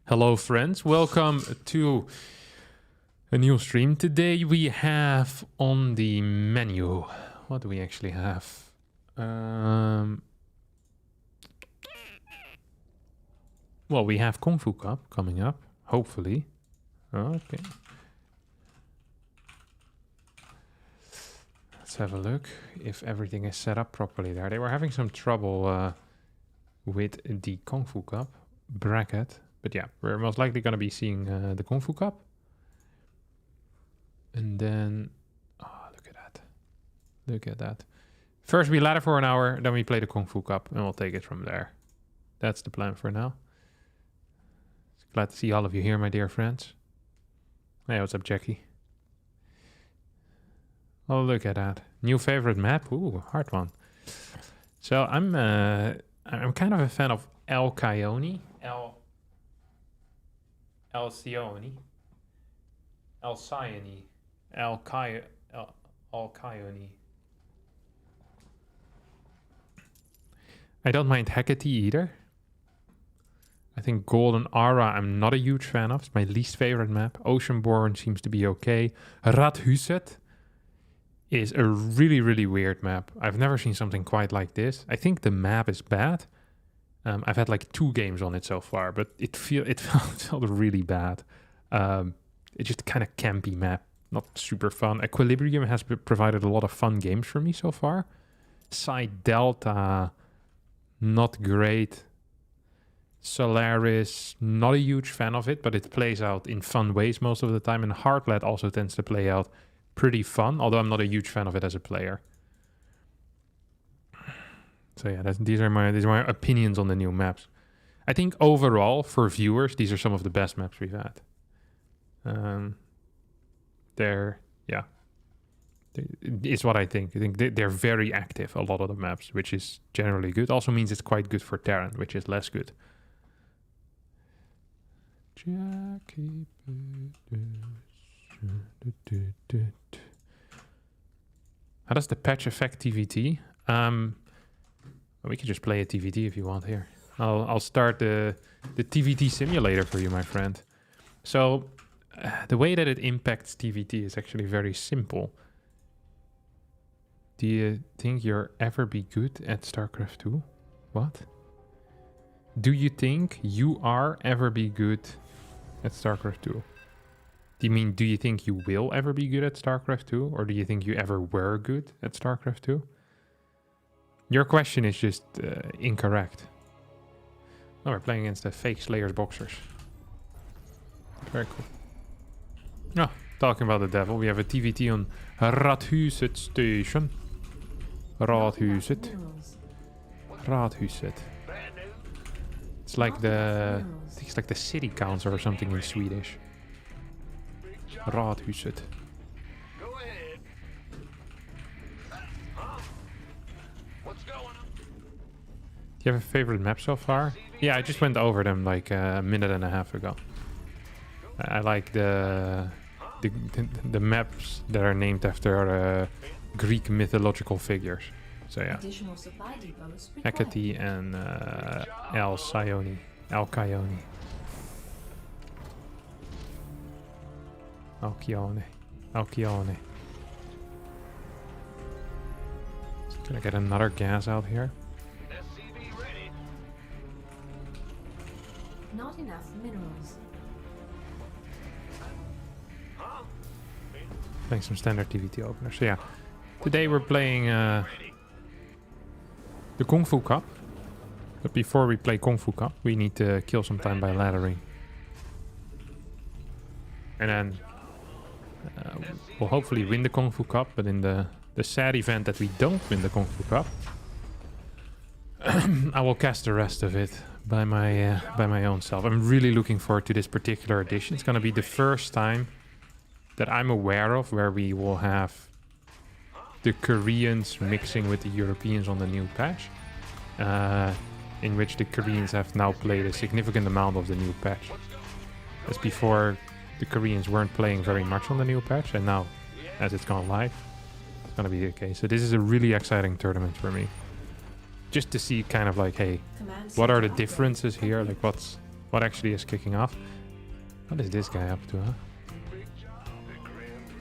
Hello friends, welcome to a new stream. Today we have on the menu, what do we actually have? Well, we have KUNGFUCUP coming up, hopefully. Okay. Let's have a look if everything is set up properly there. They were having some trouble with the KUNGFUCUP bracket. But yeah, we're most likely going to be seeing the KUNGFUCUP. And then, oh, look at that. Look at that. First we ladder for an hour, then we play the KUNGFUCUP, and we'll take it from there. That's the plan for now. Glad to see all of you here, my dear friends. Hey, what's up, Jackie? Oh, look at that. New favorite map? Ooh, hard one. So I'm kind of a fan of El Cayoni. Alcyone, Alcyone. I don't mind Hecate either. I think Golden Aura I'm not a huge fan of. It's my least favorite map. Oceanborn seems to be okay. Radhuset is a really, really weird map. I've never seen something quite like this. I think the map is bad. I've had like 2 games on it so far, but it felt really bad. It's just kind of campy map, not super fun. Equilibrium has provided a lot of fun games for me so far. Side Delta, not great. Solaris, not a huge fan of it, but it plays out in fun ways most of the time. And Heartlet also tends to play out pretty fun, although I'm not a huge fan of it as a player. So yeah, these are my opinions on the new maps. I think overall, for viewers, these are some of the best maps we've had. It's what I think. I think they're very active, a lot of the maps, which is generally good. Also means it's quite good for Terran, which is less good. Jackie. How does the patch affect TVT? We can just play a TVT if you want here. I'll start the TVT simulator for you, my friend. So the way that it impacts TVT is actually very simple. Do you think you'll ever be good at StarCraft 2? What? Do you think you are ever be good at StarCraft 2? Do you think you will ever be good at StarCraft 2? Or do you think you ever were good at StarCraft 2? Your question is just incorrect. Oh, we're playing against the fake Slayers boxers. Very cool. Oh, talking about the devil, we have a TVT on Radhuset Station. Radhuset. It's like I think it's like the city council or something in Swedish. Radhuset. Do you have a favorite map so far? Yeah, I just went over them like a minute and a half ago. I like the maps that are named after Greek mythological figures. So yeah, Hecate and Alcyone. Alcyone. Can I get another gas out here? Not enough minerals. Playing some standard TVT openers. So yeah, today we're playing the KUNGFUCUP. But before we play KUNGFUCUP, we need to kill some time by laddering. And then we'll hopefully win the KUNGFUCUP. But in the sad event that we don't win the KUNGFUCUP, I will cast the rest of it by my own self. I'm really looking forward to this particular edition. It's going to be the first time that I'm aware of where we will have the Koreans mixing with the Europeans on the new patch, in which the Koreans have now played a significant amount of the new patch. As before, the Koreans weren't playing very much on the new patch, and now, as it's gone live, it's going to be the case. So this is a really exciting tournament for me. Just to see kind of like, hey, what are the differences here? Like, what's what actually is kicking off. What is this guy up to, huh?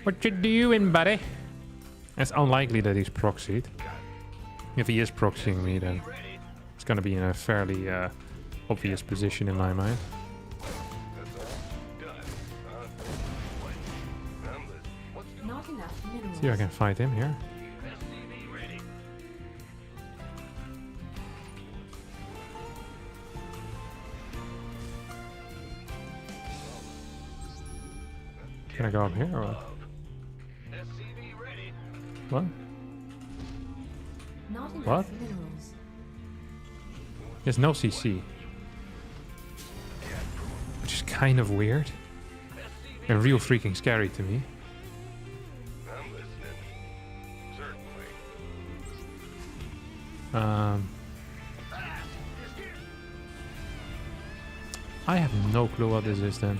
What you doing, buddy? It's unlikely that he's proxied. If he is proxying me, then it's gonna be in a fairly obvious position in my mind. Not enough minerals. See if I can fight him here. Can I go up here or what? What? Not enough What? minerals. There's no CC. Which is kind of weird. And real freaking scary to me. I have no clue what this is then.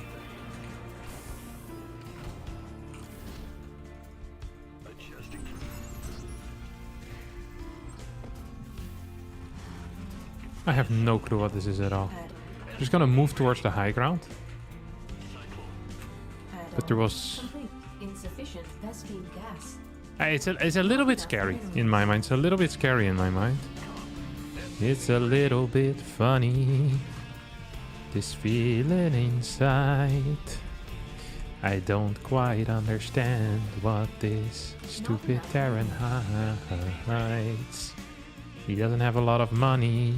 I have no clue what this is at all. Just gonna move towards the high ground. But there was... Complete. Insufficient Vespine gas. It's a little bit scary in my mind. It's a little bit scary in my mind. It's a little bit funny. This feeling inside. I don't quite understand what this stupid Terran hides. He doesn't have a lot of money.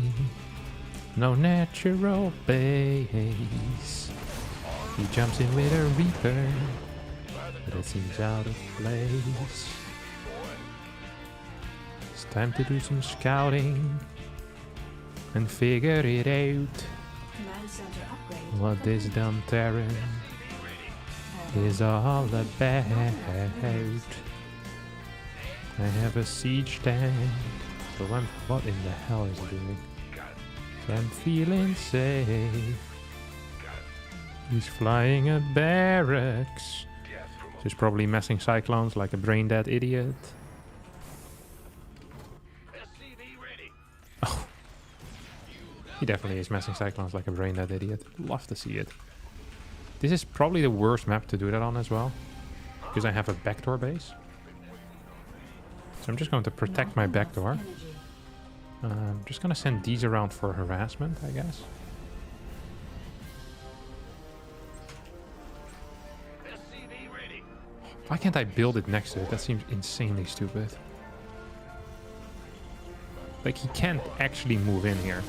No natural base. He jumps in with a Reaper. But it seems out of place. It's time to do some scouting. And figure it out. Command center upgrade. What this dumb Terran is all about. I have a siege tank. So what in the hell is it doing? So I'm feeling safe. He's flying a barracks. He's probably messing cyclones like a brain dead idiot. Oh. He definitely is messing cyclones like a brain dead idiot. Love to see it. This is probably the worst map to do that on as well. Because I have a backdoor base. So I'm just going to protect my backdoor. I'm just gonna send these around for harassment, I guess. Why can't I build it next to it? That seems insanely stupid. Like, he can't actually move in here.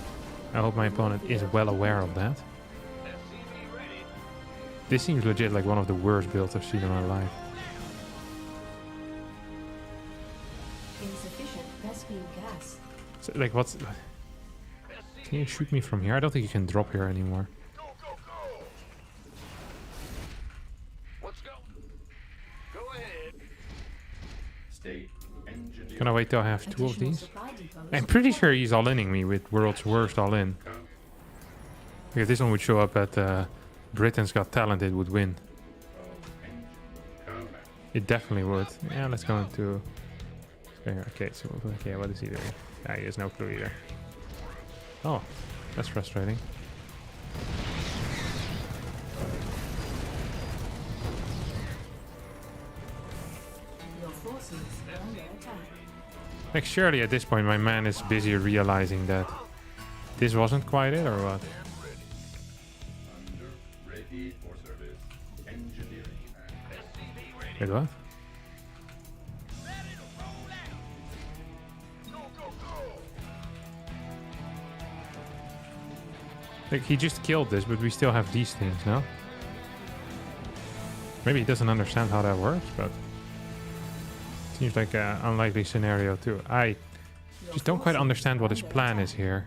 I hope my opponent is well aware of that. This seems legit like one of the worst builds I've seen in my life. Insufficient Vespine gas. So, like, what's... Can you shoot me from here? I don't think you can drop here anymore. Can I wait till I have two of these? I'm pretty sure he's all-inning me with World's Worst all-in. If this one would show up at Britain's Got Talent, it would win. It definitely would. Yeah, let's go into... Okay, so okay, what is he doing? Ah, he has no clue either. Oh, that's frustrating. Your forces are under attack. Like, surely at this point my man is busy realizing that this wasn't quite it, or what? Wait, what? Like, he just killed this, but we still have these things now. Maybe he doesn't understand how that works, but... Seems like an unlikely scenario too. I just don't quite understand what his plan is here.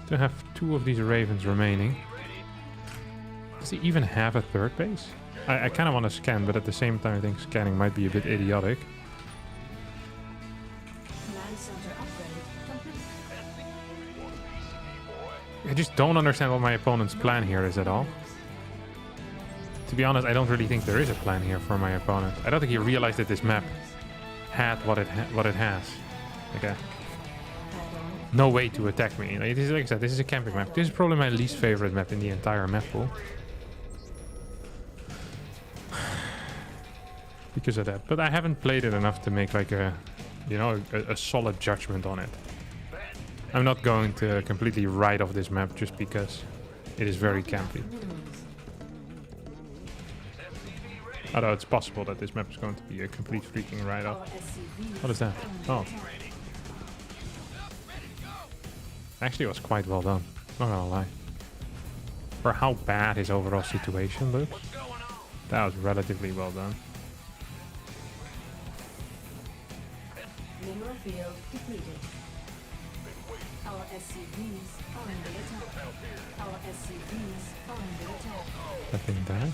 To have two of these ravens remaining. Does he even have a third base? I kind of want to scan, but at the same time I think scanning might be a bit idiotic. Command center upgrade complete. I just don't understand what my opponent's plan here is at all. To be honest, I don't really think there is a plan here for my opponent. I don't think he realized that this map had what it has. Okay. No way to attack me. Like I said, this is a camping map. This is probably my least favorite map in the entire map pool. Because of that. But I haven't played it enough to make like a, you know, a solid judgment on it. I'm not going to completely write off this map just because it is very campy. Although it's possible that this map is going to be a complete freaking write-off. What is that? Oh. Actually, it was quite well done. Not gonna lie. For how bad his overall situation looks, that was relatively well done. Mineral field depleted. Our SCVs are under attack. Our SCVs are under attack. I think that.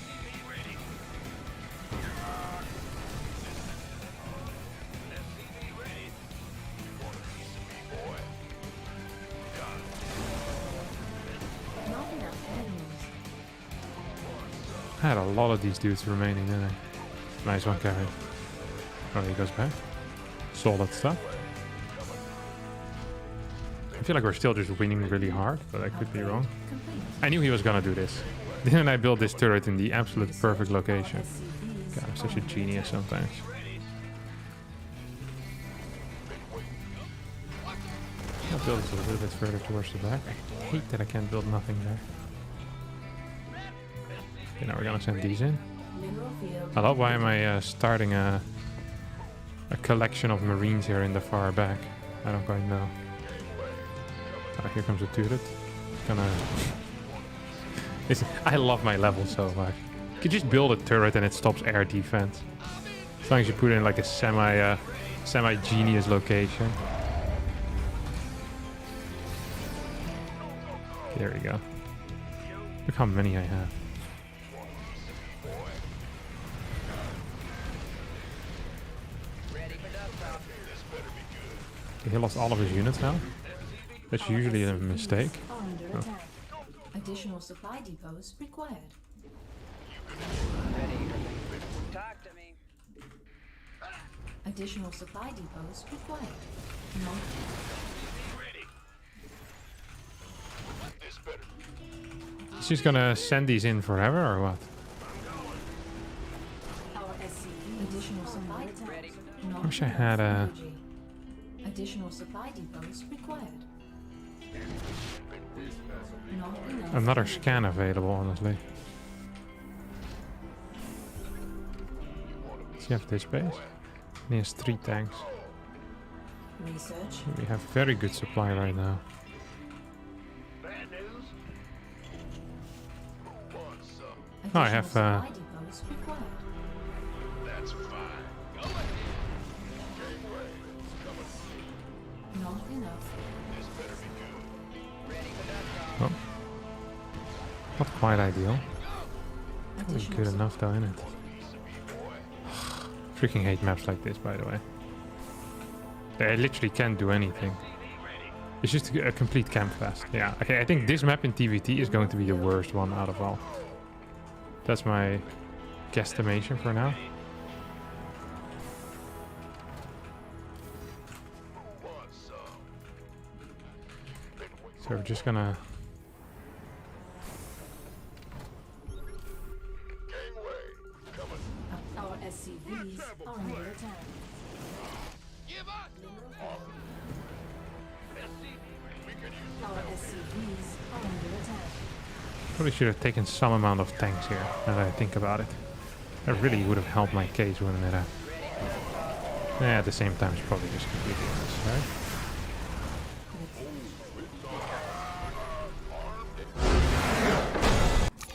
Not enough enemies. I had a lot of these dudes remaining, didn't I? Nice one, Kevin. Oh, he goes back. Solid stuff. I feel like we're still just winning really hard, but I could be wrong. I knew he was gonna do this. Didn't I build this turret in the absolute perfect location? God, I'm such a genius sometimes. I'll build this a little bit further towards the back. I hate that I can't build nothing there. Okay, now we're gonna send these in. Hello, why am I starting a collection of marines here in the far back? I don't quite know. Ah, here comes a turret. Gonna... I love my level so much. You can just build a turret and it stops air defense. As long as you put it in like a semi-genius location. There we go. Look how many I have. Okay, he lost all of his units now. That's usually a mistake. Oh. Additional supply depots required. Talk to me. Additional supply depots required. Is just gonna send these in forever or what? Our SCV additional supply depots. I wish I had a... Additional supply depots required. Another scan available, honestly. Does he have this base? And he has 3 tanks. Research. We have very good supply right now. Oh, I have That's fine. Not enough. Oh. Not quite ideal. Probably good enough though, innit? Freaking hate maps like this, by the way. I literally can't do anything. It's just a complete camp fest. Yeah, okay, I think this map in TVT is going to be the worst one out of all. That's my guesstimation for now. So we're just gonna... Our SCVs are under attack. Our SCVs are under attack. Probably should have taken some amount of tanks here, now that I think about it. That really would have helped my case, wouldn't it have? Yeah, at the same time, it's probably just completely unnecessary.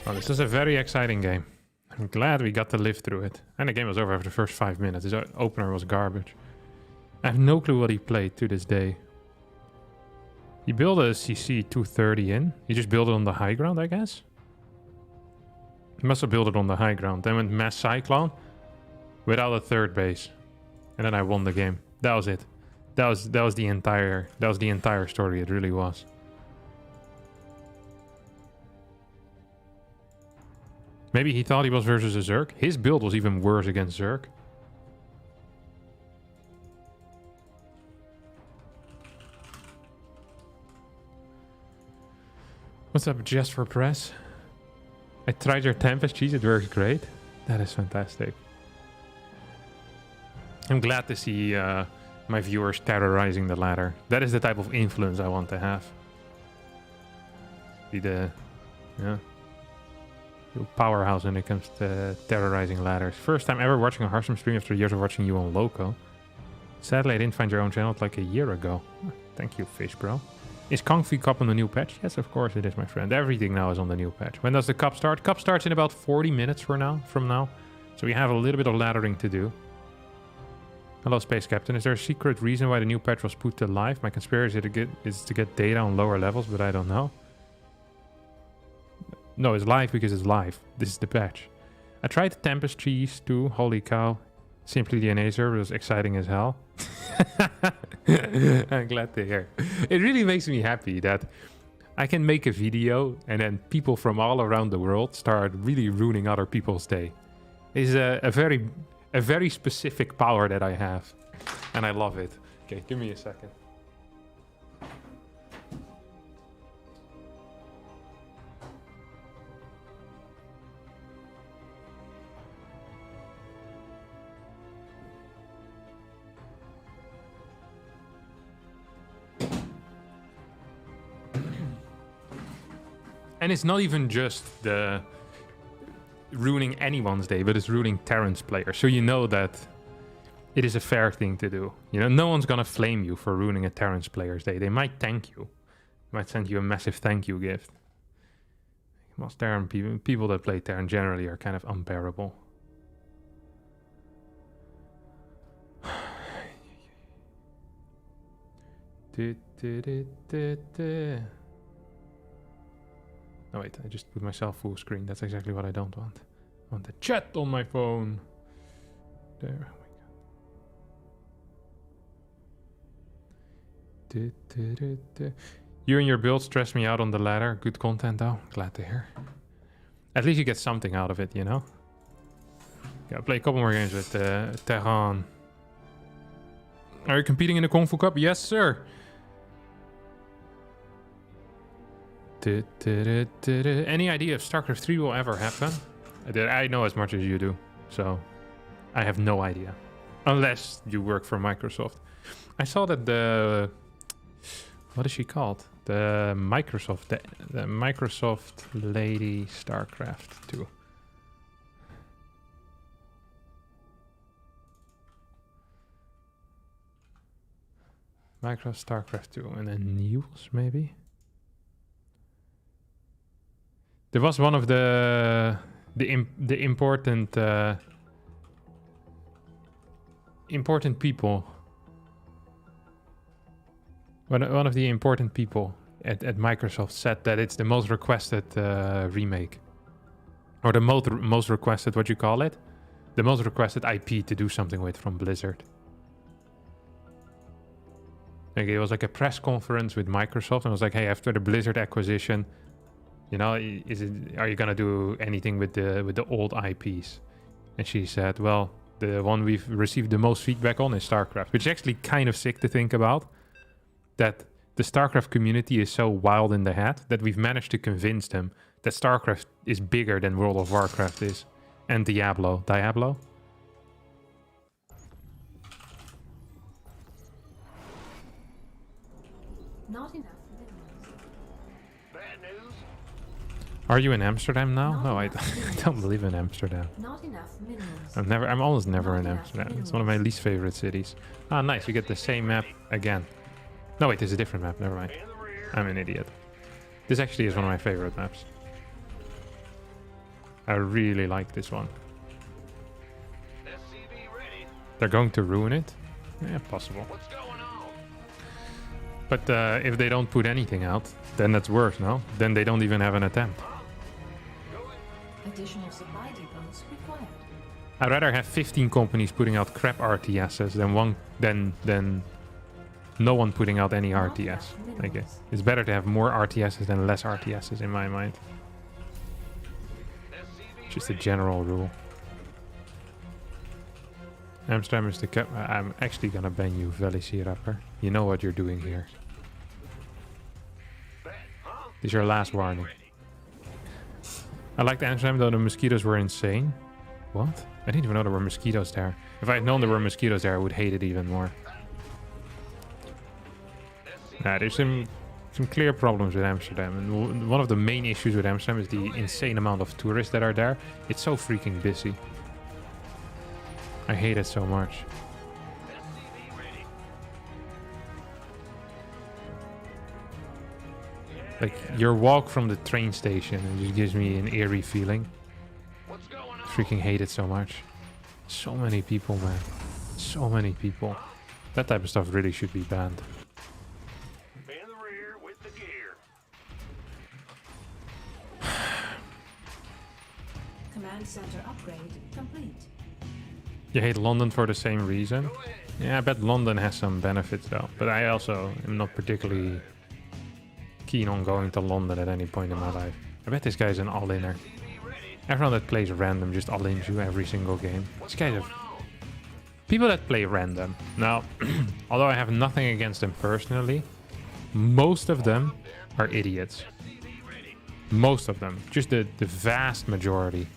Oh, this is a very exciting game. I'm glad we got to live through it. And the game was over after the first 5 minutes. His opener was garbage. I have no clue what he played to this day. He built a CC 230 in. He just built it on the high ground, I guess. He must have built it on the high ground. Then went Mass Cyclone without a third base. And then I won the game. That was it. That was the entire story. It really was. Maybe he thought he was versus a Zerg. His build was even worse against Zerg. What's up, Just for Press? I tried your Tempest cheese, it works great. That is fantastic. I'm glad to see my viewers terrorizing the ladder. That is the type of influence I want to have. Be the powerhouse when it comes to terrorizing ladders. First time ever watching a Harstem stream after years of watching you on Loco. Sadly, I didn't find your own channel like a year ago. Thank you, Fish Bro. Is KUNGFUCUP on the new patch? Yes, of course it is, my friend. Everything now is on the new patch. When does the cup start? Cup starts in about 40 minutes from now. So we have a little bit of laddering to do. Hello, Space Captain. Is there a secret reason why the new patch was put to live? My conspiracy is to get data on lower levels, but I don't know. No, it's live because it's live. This is the patch. I tried the Tempest cheese too. Holy cow. Simply DNA server was exciting as hell. I'm glad to hear. It really makes me happy that I can make a video and then people from all around the world start really ruining other people's day. It's a very specific power that I have. And I love it. Okay, give me a second. And it's not even just the ruining anyone's day, but it's ruining Terran's players. So you know that it is a fair thing to do. You know, no one's gonna flame you for ruining a Terran's player's day. They might thank you. They might send you a massive thank you gift. Most Terran people that play Terran generally are kind of unbearable. Oh wait, I just put myself full screen. That's exactly what I don't want. I want the chat on my phone. There, oh my god. You and your build stress me out on the ladder. Good content though. Glad to hear. At least you get something out of it, you know? Gotta play a couple more games with Terran. Are you competing in the KUNGFUCUP? Yes, sir. Any idea if StarCraft 3 will ever happen? I know as much as you do, so I have no idea. Unless you work for Microsoft. I saw that the... What is she called? The Microsoft lady StarCraft 2. Microsoft StarCraft 2 and then news maybe? There was one of the important important people. One of the important people at Microsoft said that it's the most requested remake, or the most requested, what you call it, the most requested IP to do something with from Blizzard. Like it was like a press conference with Microsoft, and it was like, hey, after the Blizzard acquisition. You know, are you gonna do anything with the old IPs? And she said, well, the one we've received the most feedback on is StarCraft, which is actually kind of sick to think about. That the StarCraft community is so wild in the head that we've managed to convince them that StarCraft is bigger than World of Warcraft is, and Diablo. Not enough. Are you in Amsterdam now? No, I don't live in Amsterdam. Not enough minerals. I'm almost never in Amsterdam. It's one of my least favorite cities. Ah, nice. You get the same map again. No, wait, it's a different map. Never mind. I'm an idiot. This actually is one of my favorite maps. I really like this one. They're going to ruin it? Yeah, possible. But if they don't put anything out, then that's worse, no? Then they don't even have an attempt. Additional supply depots required. I'd rather have 15 companies putting out crap RTSs than no one putting out any RTS. Like it's better to have more RTSs than less RTSs in my mind. Just a general rule. Amsterdam is the cap. I'm actually gonna ban you, Velociraptor. You know what you're doing here. This is your last warning. I liked Amsterdam, though the mosquitoes were insane. What? I didn't even know there were mosquitoes there. If I had known there were mosquitoes there, I would hate it even more. Nah, there's some clear problems with Amsterdam. And one of the main issues with Amsterdam is the insane amount of tourists that are there. It's so freaking busy. I hate it so much. Like, your walk from the train station, it just gives me an eerie feeling. Freaking hate it so much. So many people, man. So many people. That type of stuff really should be banned. In the rear with the gear. Command center upgrade complete. You hate London for the same reason? Yeah, I bet London has some benefits though. But I also am not particularly keen on going to London at any point in my life. I bet this guy's an all-inner. Everyone that plays random just all-ins you every single game. These guys have... People that play random. Now, although I have nothing against them personally, most of them are idiots. Most of them. Just the vast majority.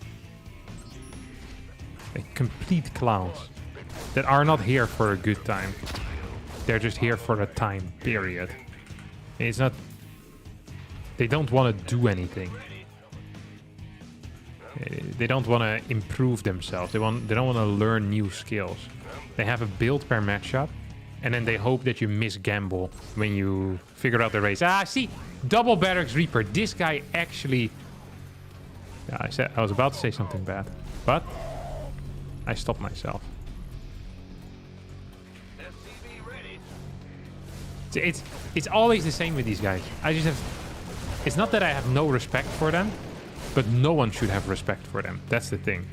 Like complete clowns. That are not here for a good time. They're just here for a time, period. It's not... They don't want to do anything. They don't want to improve themselves. They don't want to learn new skills. They have a build per matchup, and then they hope that you miss gamble when you figure out the race. Ah, see, double barracks reaper. This guy actually. Yeah, I was about to say something bad, but I stopped myself. It's always the same with these guys. I just have. It's not that I have no respect for them. But no one should have respect for them. That's the thing.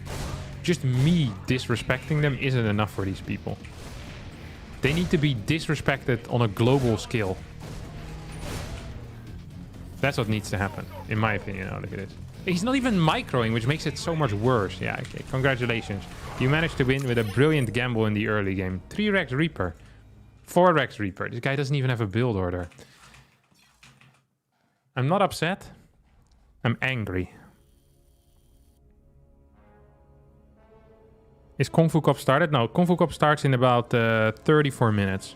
Just me disrespecting them isn't enough for these people. They need to be disrespected on a global scale. That's what needs to happen, in my opinion. Oh, look at this. He's not even microing, which makes it so much worse. Yeah, okay. Congratulations. You managed to win with a brilliant gamble in the early game. 3 Rex Reaper. 4 Rex Reaper. This guy doesn't even have a build order. I'm not upset. I'm angry. Is KUNGFUCUP started? No, KUNGFUCUP starts in about 34 minutes.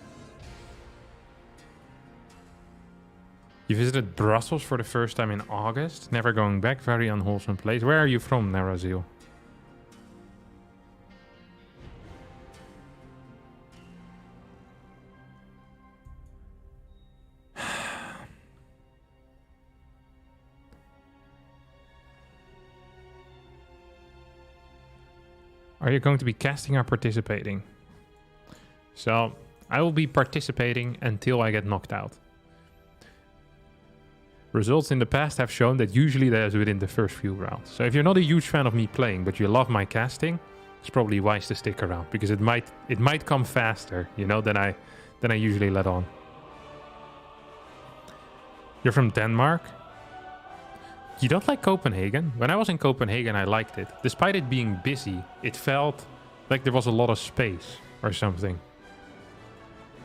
You visited Brussels for the first time in August. Never going back. Very unwholesome place. Where are you from, Narazil? Are you going to be casting or participating? So, I will be participating until I get knocked out. Results in the past have shown that usually that is within the first few rounds. So if you're not a huge fan of me playing, but you love my casting, it's probably wise to stick around, because it might come faster, you know, than I usually let on. You're from Denmark? You don't like Copenhagen? When I was in Copenhagen, I liked it. Despite it being busy, it felt like there was a lot of space or something.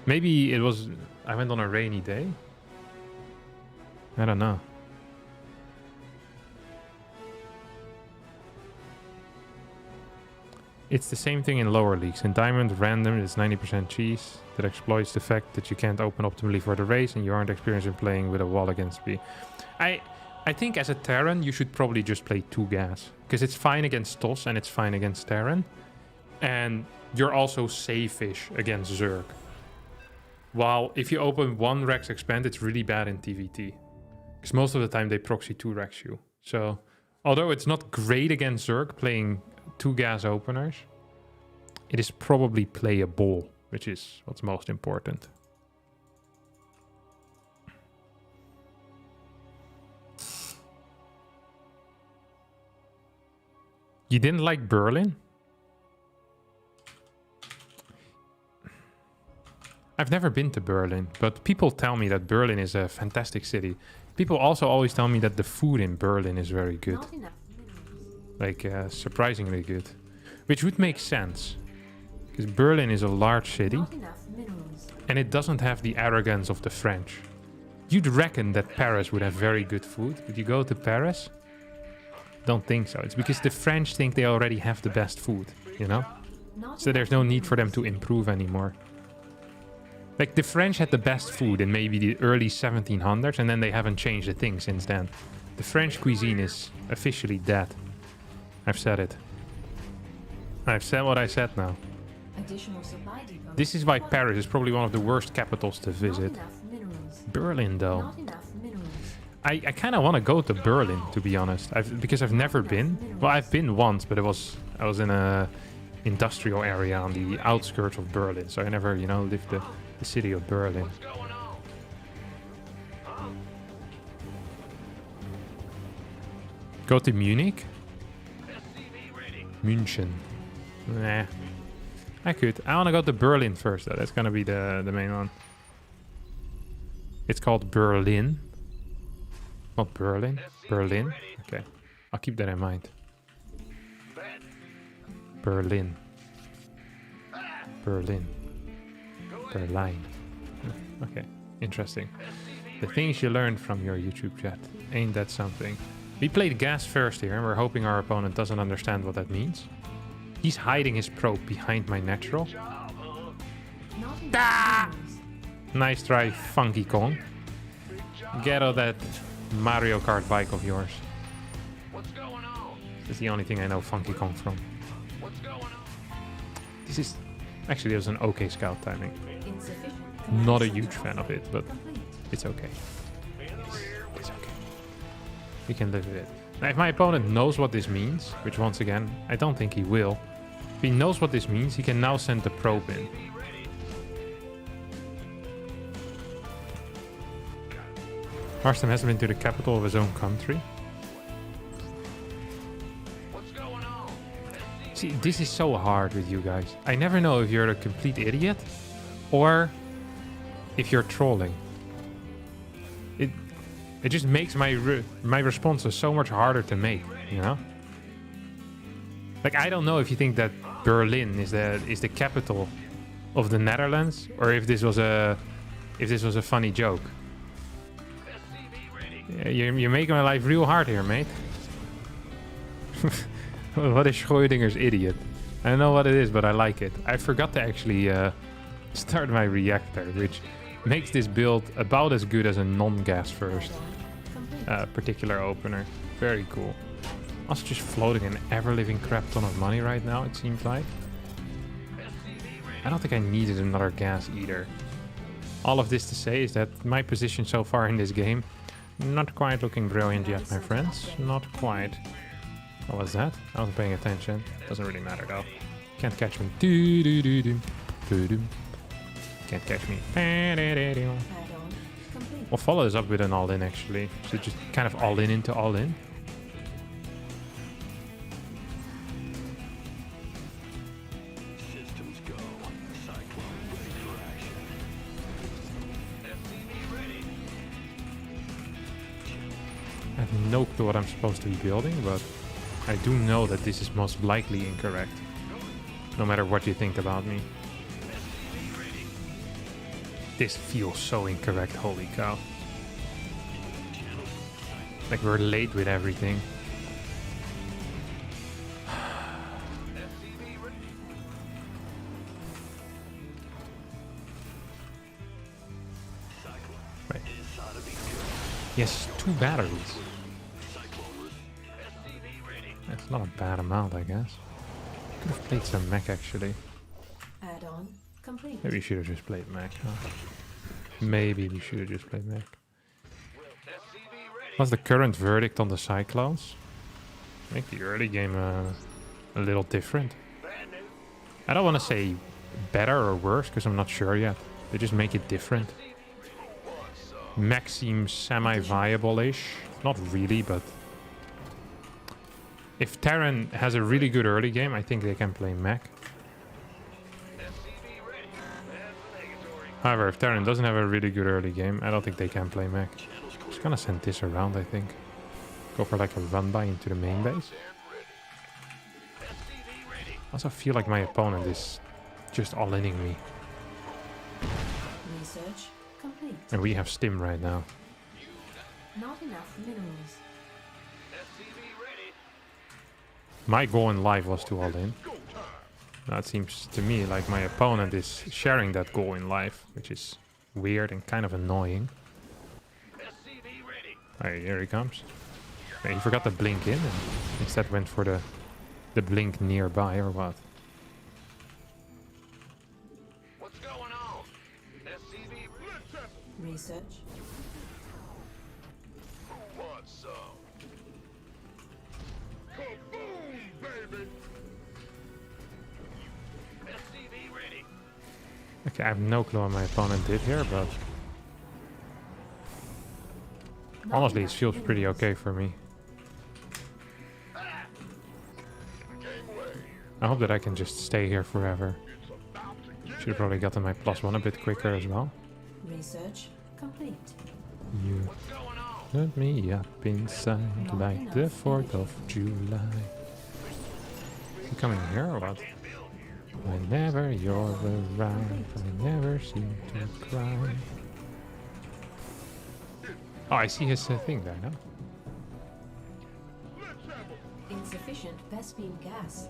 Maybe it was... I went on a rainy day? I don't know. It's the same thing in lower leagues. In Diamond, random is 90% cheese. That exploits the fact that you can't open optimally for the race and you aren't experienced in playing with a wall against me. I think as a Terran, you should probably just play 2 gas. Because it's fine against TOS and it's fine against Terran. And you're also safe-ish against Zerg. While if you open 1 Rex Expand, it's really bad in TVT. Because most of the time they proxy 2 Rex you. So, although it's not great against Zerg playing 2 gas openers, it is probably playable, which is what's most important. You didn't like Berlin? I've never been to Berlin, but people tell me that Berlin is a fantastic city. People also always tell me that the food in Berlin is very good. Like, surprisingly good. Which would make sense. Because Berlin is a large city. Not enough minerals. And it doesn't have the arrogance of the French. You'd reckon that Paris would have very good food. But you go to Paris? Don't think so. It's because the French think they already have the best food, you know? Not So there's no need for them to improve anymore. Like, the French had the best food in maybe the early 1700s, and then they haven't changed a thing since then. The French cuisine is officially dead. I've said it. I've said what I said now. additional supply depots. This is why Paris is probably one of the worst capitals to visit. Not enough minerals. Berlin, though. Not enough minerals. I kind of want to go to Berlin, to be honest. Because I've never been. Well, I've been once, but I was in a industrial area on the outskirts of Berlin. So I never, you know, lived the city of Berlin. What's going on? Huh? Go to Munich? SCV ready. München. Nah. I could. I want to go to Berlin first, though. That's going to be the main one. It's called Berlin. Not Berlin. Berlin. Okay. I'll keep that in mind. Bet. Berlin. Berlin. Berlin. Okay. Interesting. The things you learned from your YouTube chat. Ain't that something? We played gas first here, and we're hoping our opponent doesn't understand what that means. He's hiding his probe behind my natural. Job, huh? Not enough minerals. Nice try, Funky Kong. Big job. Get on that Mario Kart bike of yours. What's going on? This is the only thing I know Funky Kong from. What's going on? This is... Actually, it was an okay scout timing. Insufficient. Not a Command huge center fan of it, but complete. it's okay. In the rear with It's okay. We can live with it. Now, if my opponent knows what this means, which once again, I don't think he will. If he knows what this means, he can now send the probe in. SCV ready. Harstem hasn't been to the capital of his own country. What's going on? See, this is so hard with you guys. I never know if you're a complete idiot or if you're trolling. It just makes my responses so much harder to make, you know? Like, I don't know if you think that Berlin is the capital of the Netherlands or if this was a funny joke. SCV ready. Yeah, you're making my life real hard here, mate. What is Schrödinger's idiot? I don't know what it is, but I like it. I forgot to actually start my reactor, which makes this build about as good as a non-gas first Complete. particular opener. Very cool. Also just floating an ever-living crap ton of money right now, it seems like. I don't think I needed another gas either. All of this to say is that my position so far in this game, not quite looking brilliant yet, my friends. Not quite. What was that? I wasn't paying attention. Doesn't really matter though. Can't catch me. Can't catch me. Add-on complete. We'll follow this up with an all-in actually. So just kind of all-in into all-in. Systems go. Cyclone ready for action. SCV ready. I have no clue what I'm supposed to be building, but I do know that this is most likely incorrect. No matter what you think about me. SCV ready. This feels so incorrect, holy cow. Like we're late with everything. SCV ready. Wait. This ought to be good. Yes, 2 batteries. SCV ready. That's not a bad amount, I guess. Could have played some mech actually. Add-on complete. Maybe we should have just played mech. Huh? Maybe we should have just played mech. SCV ready. What's the current verdict on the Cyclones? Make the early game a little different. Brand new. I don't want to say better or worse because I'm not sure yet. They just make it different. Mech seems semi-viable-ish. Not really, but... If Terran has a really good early game, I think they can play mech. SCV ready. That's negatory. However, if Terran doesn't have a really good early game, I don't think they can play mech. Just gonna send this around, I think. Go for like a run-by into the main base. also feel like my opponent is just all-inning me. Research complete. And we have Stim right now. Not enough minerals. SCV ready. My goal in life was to all-in. Now it seems to me like my opponent is sharing that goal in life, which is weird and kind of annoying. SCV ready. Alright, here he comes. Hey, he forgot to blink in and instead went for the blink nearby or what? What's going on? SCV ready. Research. Who wants some? Kaboom, baby. SCV ready. Okay, I have no clue what my opponent did here, but Not honestly it enough feels pretty minerals. okay for me. Game way. I hope that I can just stay here forever. It's about to get Should have probably gotten my +1 a bit quicker as well. Research complete. You What's going on? let me up inside like the 4th of July. You coming here or what? Can't build here. Whenever you're around, I never seem to cry. Oh, I see his thing there now. Let's have a Insufficient Vespine gas.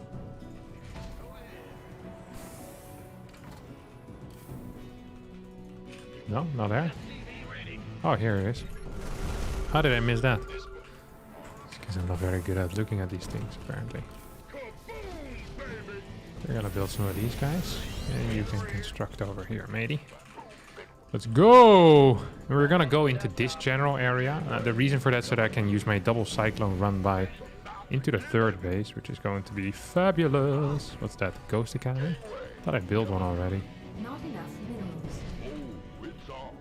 No, not there. SCV ready. Oh, here it is. How did I miss that? It's because I'm not very good at looking at these things, apparently. Kaboom, baby. We're gonna build some of these guys, and you can construct over here, matey. Let's go! And we're gonna go into this general area. The reason for that is so that I can use my double cyclone run by into the 3rd base, which is going to be fabulous. What's that? Ghost Academy? Thought I built one already. Not enough minerals. Oh, it's on.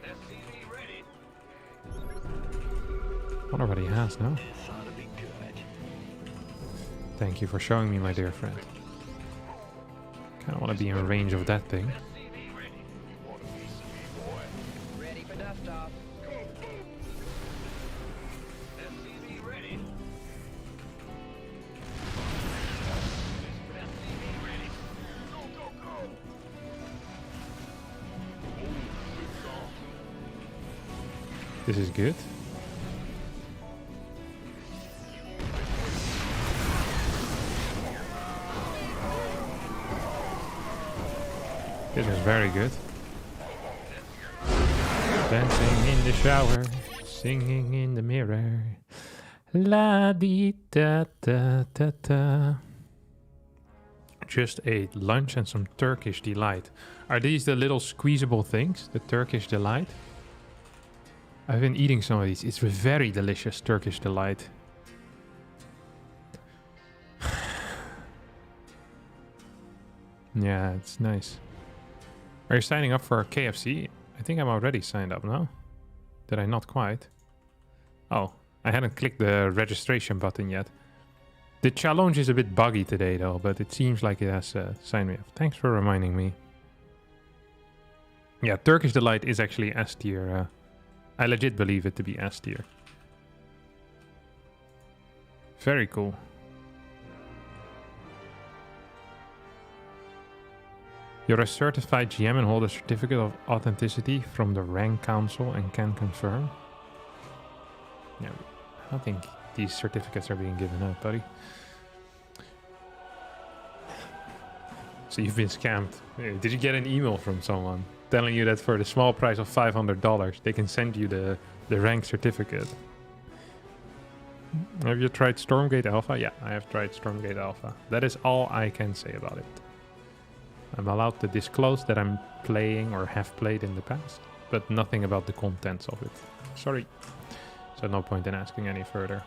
SCV ready. Wonder what he has now. This ought to be good. Thank you for showing me, my dear friend. Kinda wanna be in range of that thing. SCV ready. Want a piece of me, boy? Ready for dust-off. SCV ready. SCV ready. Go, go, go. Oh, it's on. This is good. This is very good. Dancing in the shower, singing in the mirror. La di da da da da. Just ate lunch and some Turkish delight. Are these the little squeezable things? The Turkish delight? I've been eating some of these. It's very delicious Turkish delight. Yeah, it's nice. Are you signing up for KFC? I think I'm already signed up, no? Did I not quite? Oh, I hadn't clicked the registration button yet. The challenge is a bit buggy today though, but it seems like it has signed me up. Thanks for reminding me. Yeah, Turkish Delight is actually S tier. I legit believe it to be S tier. Very cool. You're a certified GM and hold a certificate of authenticity from the Rank Council and can confirm. Yeah, I don't think these certificates are being given out, buddy. So you've been scammed. Did you get an email from someone telling you that for the small price of $500, they can send you the rank certificate? Have you tried Stormgate Alpha? Yeah, I have tried Stormgate Alpha. That is all I can say about it. I'm allowed to disclose that I'm playing or have played in the past, but nothing about the contents of it. Sorry. So no point in asking any further,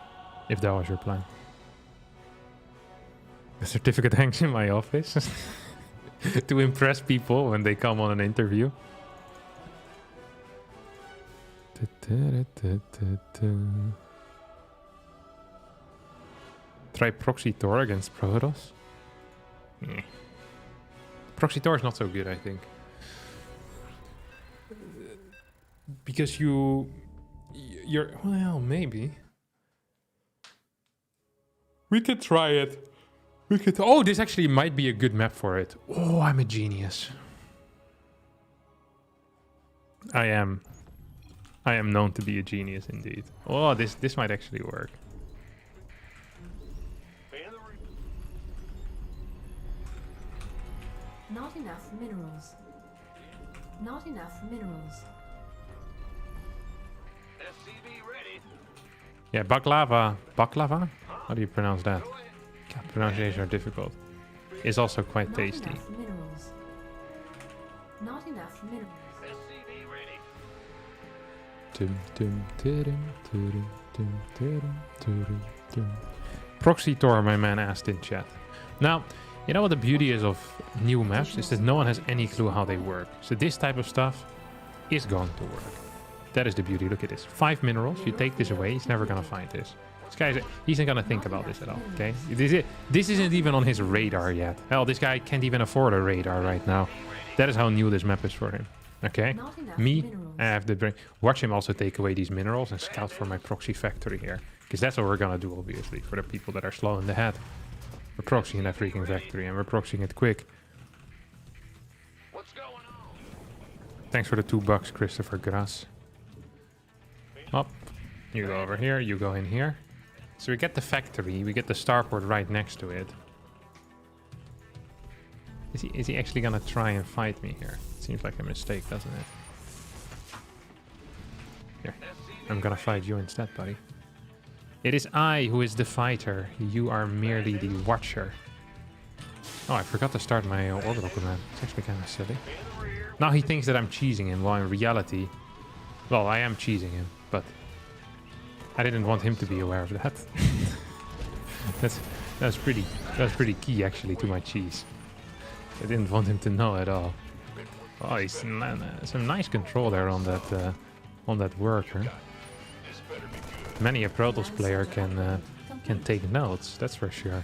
if that was your plan. The certificate hangs in my office to impress people when they come on an interview. Try Proxy Tor against Protoss. Yeah. Proxy Tor is not so good, I think. Because you're... Well, maybe. We could try it. Oh, this actually might be a good map for it. Oh, I'm a genius. I am known to be a genius indeed. Oh, this might actually work. Man the rear. Not enough minerals. Not enough minerals. SCV ready. Yeah, baklava. Baklava? How do you pronounce that? God, pronunciations are difficult. It's also quite Not tasty. enough minerals. Not enough minerals. SCV ready. Proxy Tor, my man asked in chat. Now, you know what the beauty is of new maps? Is that no one has any clue how they work. So this type of stuff is going to work. That is the beauty. Look at this. 5 minerals. You take this away, he's never going to find this. This guy, he's not going to think about this at all, okay? This isn't even on his radar yet. Hell, this guy can't even afford a radar right now. That is how new this map is for him. Okay? Me, I have the brain. Watch him also take away these minerals and scout for my proxy factory here. Because that's what we're going to do, obviously, for the people that are slow in the head. We're proxying that freaking factory, and we're proxying it quick. What's going on? Thanks for the $2, Christopher Grass. Up. You go over here, you go in here. So we get the factory, we get the starport right next to it. Is he actually gonna try and fight me here? Seems like a mistake, doesn't it? Here, I'm gonna fight you instead, buddy. It is I who is the fighter. You are merely the watcher. Oh, I forgot to start my orbital command. It's actually kind of silly. Now he thinks that I'm cheesing him, while in reality... Well, I am cheesing him, but... I didn't want him to be aware of that. that's pretty key, actually, to my cheese. I didn't want him to know at all. Oh, he's some nice control there on that worker. Many a Protoss player can take notes, that's for sure.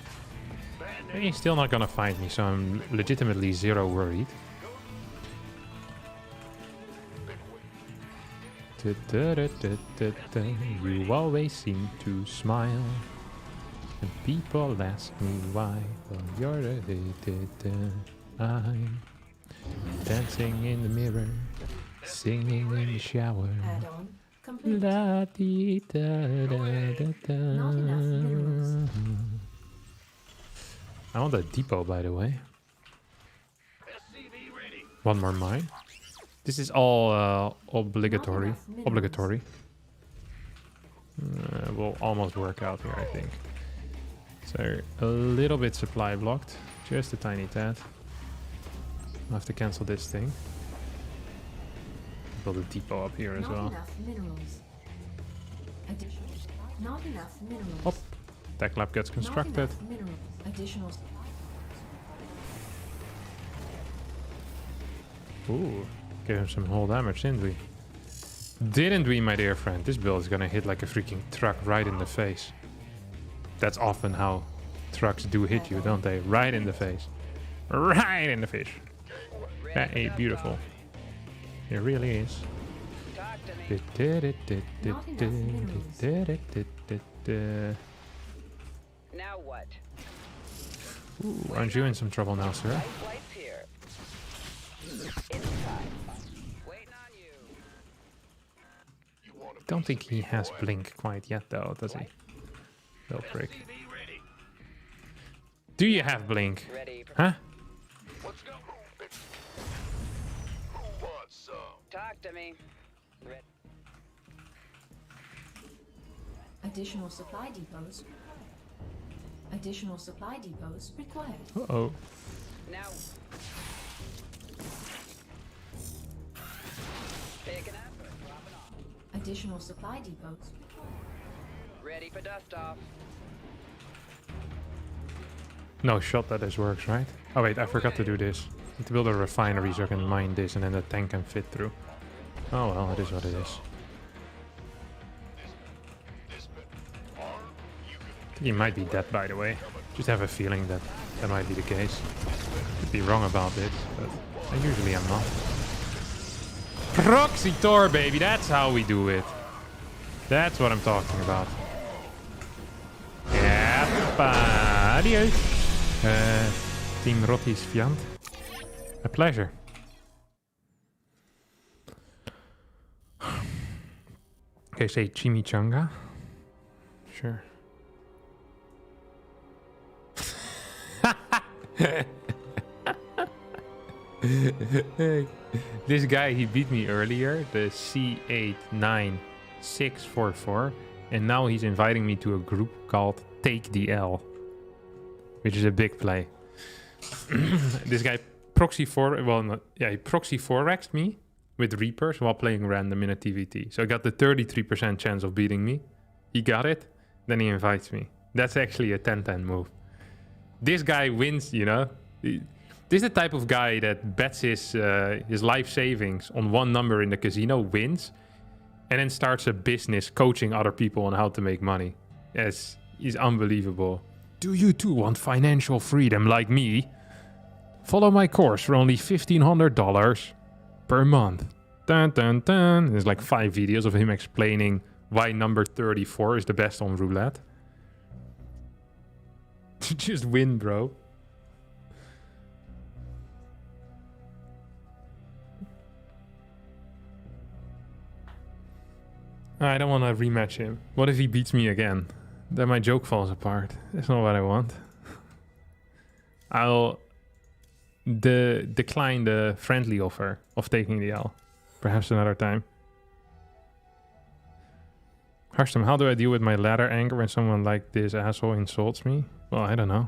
And he's still not gonna find me, so I'm legitimately zero worried. You always seem to smile, and people ask me why. Well, you're I'm dancing in the mirror, singing in the shower. Add-on complete. La dee da da da da. Not enough minerals. I want a depot, by the way. SCV ready. One more mine. This is all obligatory. enough minerals. Obligatory. Will almost work out here, I think. So a little bit supply blocked, just a tiny tad. I'll have to cancel this thing. Build a depot up here as Not well. enough minerals. Not enough minerals. Hop. Tech lab gets constructed. Not enough minerals. Additional. Ooh, gave him some whole damage, didn't we? Didn't we, my dear friend? This build is gonna hit like a freaking truck right in the face. That's often how trucks do hit you, don't they? Right in the face. Right in the face. That ain't beautiful. It really is. Talk to me. Now what? Ooh, aren't you in some trouble now, sir? Flights here. Inside. Waiting on you. Don't think he has blink quite yet, though, does he? Little prick. SCV ready. Do you have blink? Ready. Huh? Let's go. Who wants some? Talk to me. Ready. Additional supply depots. Additional supply depots required. Uh-oh. Now. Picking up. Dropping off. Additional supply depots. Ready for dust off. No shot that this works, right? Oh wait, I forgot to do this. Need to build a refinery so I can mine this and then the tank can fit through. Oh well, it is what it is. I think he might be dead, by the way. Just have a feeling that that might be the case. Could be wrong about this, but I usually am not. Proxy Tor, baby, that's how we do it. That's what I'm talking about. Yeah, adios. Team Rotti's Fiant. A pleasure. Okay, say chimichanga. Sure. This guy, he beat me earlier, the C89644, and now he's inviting me to a group called Take the L, which is a big play. This guy proxy he proxy 4x'd me with Reapers while playing random in a TVT. So I got the 33% chance of beating me. He got it, then he invites me. That's actually a 10-10 move. This guy wins, you know. This is the type of guy that bets his life savings on one number in the casino, wins, and then starts a business coaching other people on how to make money. Yes, he's unbelievable. Do you too want financial freedom like me? Follow my course for only $1,500 per month. Dun, dun, dun. There's like 5 videos of him explaining why number 34 is the best on roulette. Just win, bro. I don't want to rematch him. What if he beats me again? Then my joke falls apart. That's not what I want. I'll decline the friendly offer of taking the L. Perhaps another time. Harstem, how do I deal with my ladder anger when someone like this asshole insults me? Well, I don't know.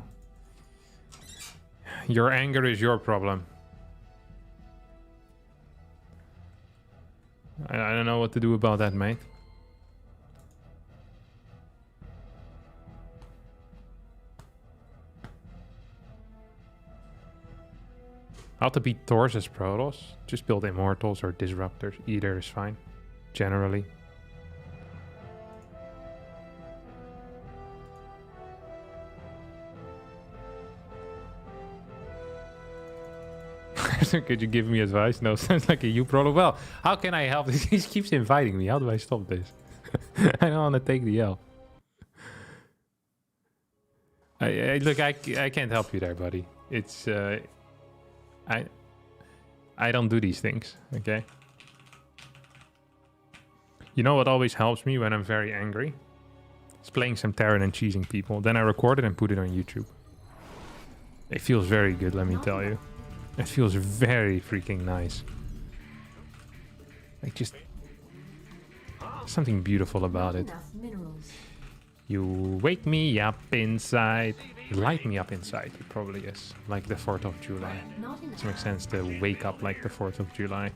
Your anger is your problem. I don't know what to do about that, mate. How to beat Thors as Protoss? Just build Immortals or Disruptors. Either is fine. Generally. Could you give me advice? No, sounds like a you problem. Well, how can I help? He keeps inviting me. How do I stop this? I don't want to take the L. Look, I can't help you there, buddy. It's I don't do these things, okay? You know what always helps me when I'm very angry? It's playing some Terran and cheesing people. Then I record it and put it on YouTube. It feels very good, let me tell you. It feels very freaking nice. Like just something beautiful about it. You wake me up inside. You light me up inside. It probably is. Like the 4th of July. It makes sense to wake up like the 4th of July.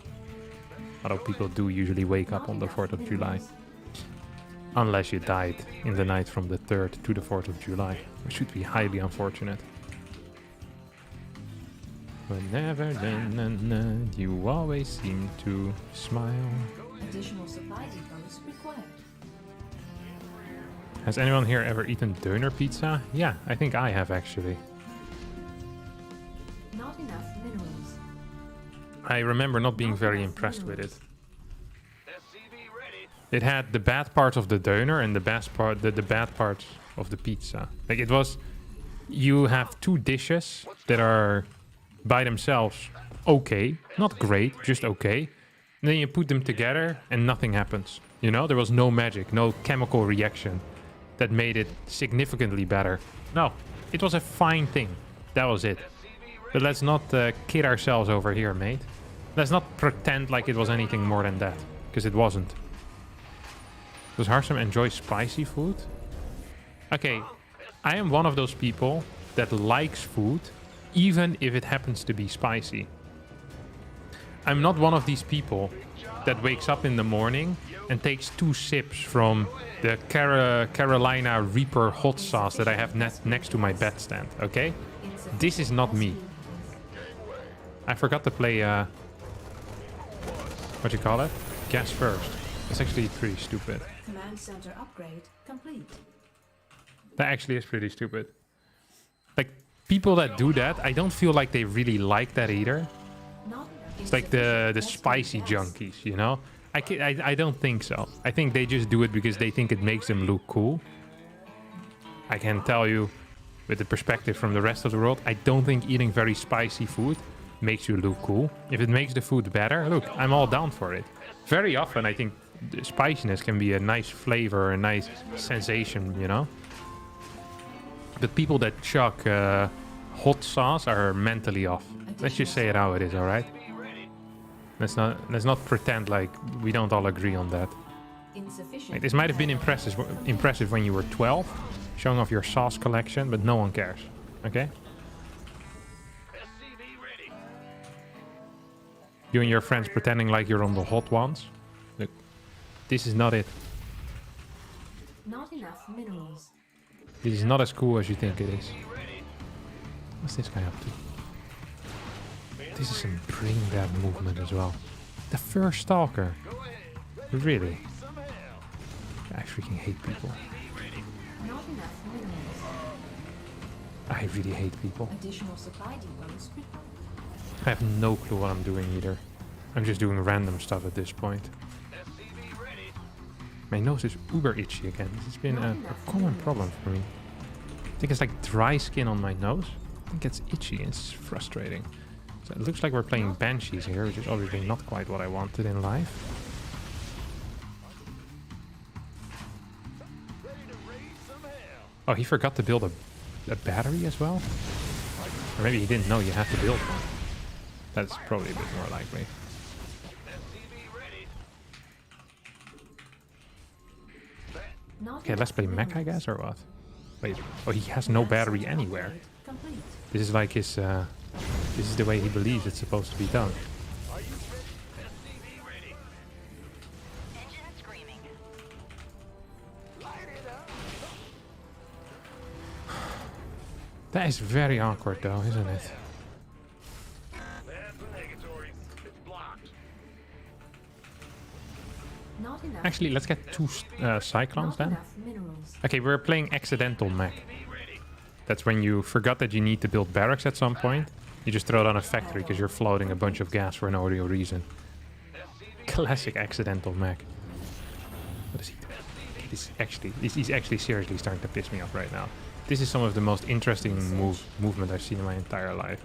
Although people do usually wake up on the 4th of July. Unless you died in the night from the 3rd to the 4th of July. Which should be highly unfortunate. Whenever you always seem to smile. Additional supply depots required. Has anyone here ever eaten döner pizza? Yeah, I think I have actually. Not enough minerals. I remember not being very impressed with it. It had the bad parts of the döner and the best part, the bad parts of the pizza. Like it was, you have 2 dishes that are by themselves okay, not great, just okay. And then you put them together and nothing happens. You know, there was no magic, no chemical reaction that made it significantly better. No, it was a fine thing. That was it. But let's not kid ourselves over here, mate. Let's not pretend like it was anything more than that, because it wasn't. Does Harstem enjoy spicy food? Okay, I am one of those people that likes food, even if it happens to be spicy. I'm not one of these people that wakes up in the morning and takes 2 sips from the Carolina Reaper hot sauce that I have next to my bed stand, okay? This is not me. I forgot to play, what you call it? Gas first. That's actually pretty stupid. Command center upgrade complete. That actually is pretty stupid. Like, people that do that, I don't feel like they really like that either. It's like the spicy junkies, you know? I don't think so. I think they just do it because they think it makes them look cool. I can tell you, with the perspective from the rest of the world, I don't think eating very spicy food makes you look cool. If it makes the food better, look, I'm all down for it. Very often, I think the spiciness can be a nice flavor, a nice sensation, you know? But people that chuck hot sauce are mentally off. Let's just say it how it is, alright? Let's not pretend like we don't all agree on that. Like, this might have been impressive when you were 12, showing off your sauce collection, but no one cares, okay? You and your friends pretending like you're on the hot ones. Look, this is not it. Not enough minerals. This is not as cool as you think it is. What's this guy up to? This is some brain dead movement as well. The first stalker. Really? I freaking hate people. Not enough minerals. I really hate people. Additional supply depots required. I have no clue what I'm doing either. I'm just doing random stuff at this point. My nose is uber itchy again. This has been a common problem for me. I think it's like dry skin on my nose. I think it's itchy and it's frustrating. So it looks like we're playing Banshees here, which is obviously not quite what I wanted in life. Oh, he forgot to build a battery as well? Or maybe he didn't know you had to build one. That's probably a bit more likely. Okay, let's play mech, I guess, or what? Wait, oh, he has no battery anywhere. This is like his, this is the way he believes it's supposed to be done. That is very awkward though, isn't it? Actually, let's get two cyclones then. Okay, we're playing accidental mech. That's when you forgot that you need to build barracks at some point. You just throw down a factory because you're floating a bunch of gas for no real reason. Classic accidental mech. What is he doing? He's actually seriously starting to piss me off right now. This is some of the most interesting movement I've seen in my entire life.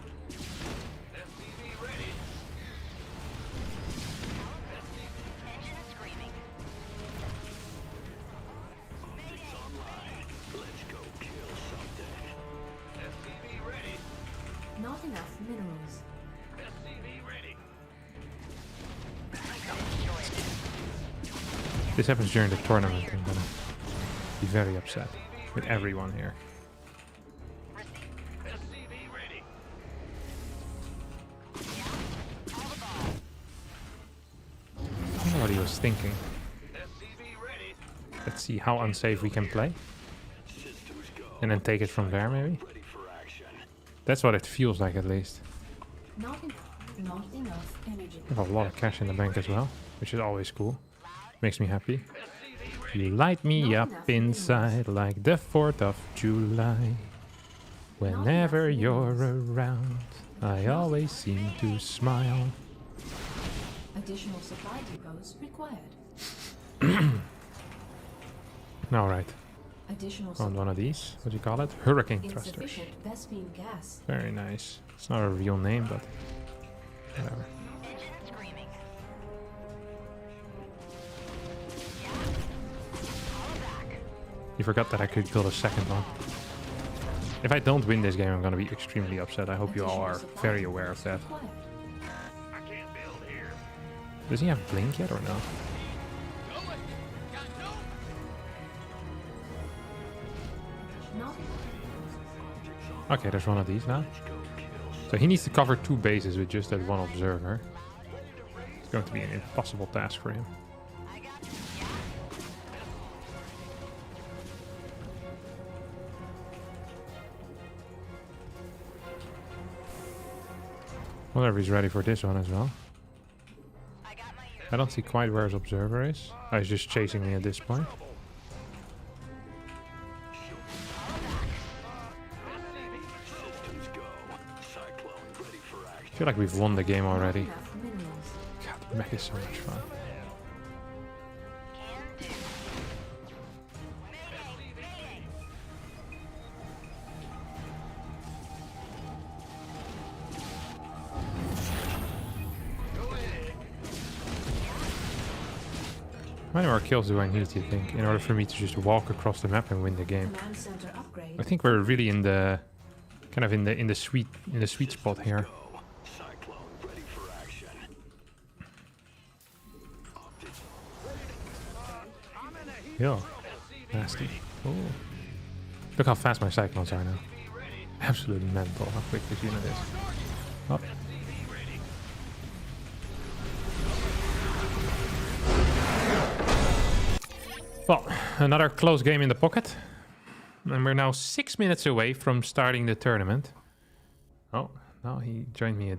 Not enough minerals. This happens during the tournament. I'm gonna be very upset with everyone here. I don't know what he was thinking. Let's see how unsafe we can play. And then take it from there, maybe? That's what it feels like, at least. Not enough energy. I have a lot of cash in the bank as well, which is always cool. Makes me happy. You light me up inside like the 4th of July. Whenever you're around, I always seem to smile. Additional supply depots required. Alright. Additional On one of these. What do you call it? Hurricane thrusters. insufficient Vespine gas. Very nice. It's not a real name, but whatever. You forgot that I could build a second one. If I don't win this game, I'm gonna be extremely upset. I hope you all are very aware of that. Does he have blink yet or no? Okay, there's one of these now. So he needs to cover 2 bases with just that one observer. It's going to be an impossible task for him. Whatever, he's ready for this one as well. I don't see quite where his observer is. Oh, he's just chasing me at this point. I feel like we've won the game already. God, mech is so much fun. How many more kills do I need, do you think, in order for me to just walk across the map and win the game? Command center upgrade. I think we're really in the kind of in the sweet spot here. Cyclone ready for action. Yeah, nasty. Oh, look how fast my cyclones are now. Absolutely mental how quick this unit is. Up. Well, another close game in the pocket. And we're now 6 minutes away from starting the tournament. Oh, now he joined me in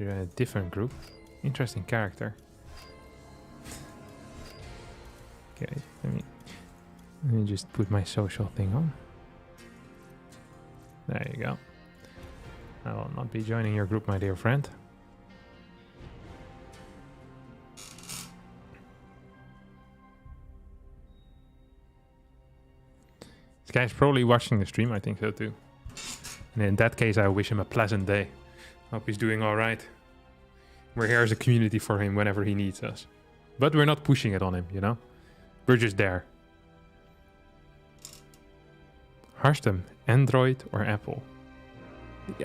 a different group. Interesting character. Okay, let me just put my social thing on. There you go. I will not be joining your group, my dear friend. This guy's probably watching the stream, I think so too. And in that case, I wish him a pleasant day. Hope he's doing alright. We're here as a community for him whenever he needs us. But we're not pushing it on him, you know? We're just there. Harstem, Android or Apple?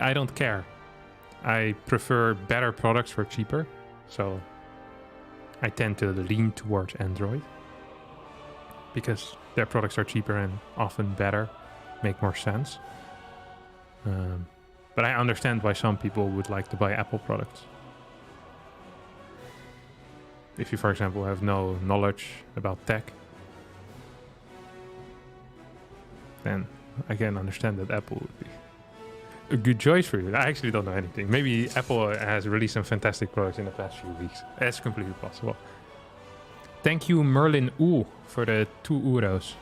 I don't care. I prefer better products for cheaper. So I tend to lean towards Android. Because their products are cheaper and often better, make more sense. But I understand why some people would like to buy Apple products. If you, for example, have no knowledge about tech, then I can understand that Apple would be a good choice for you. I actually don't know anything. Maybe Apple has released some fantastic products in the past few weeks. That's completely possible. Thank you, Merlin Ooh, for the 2 euros.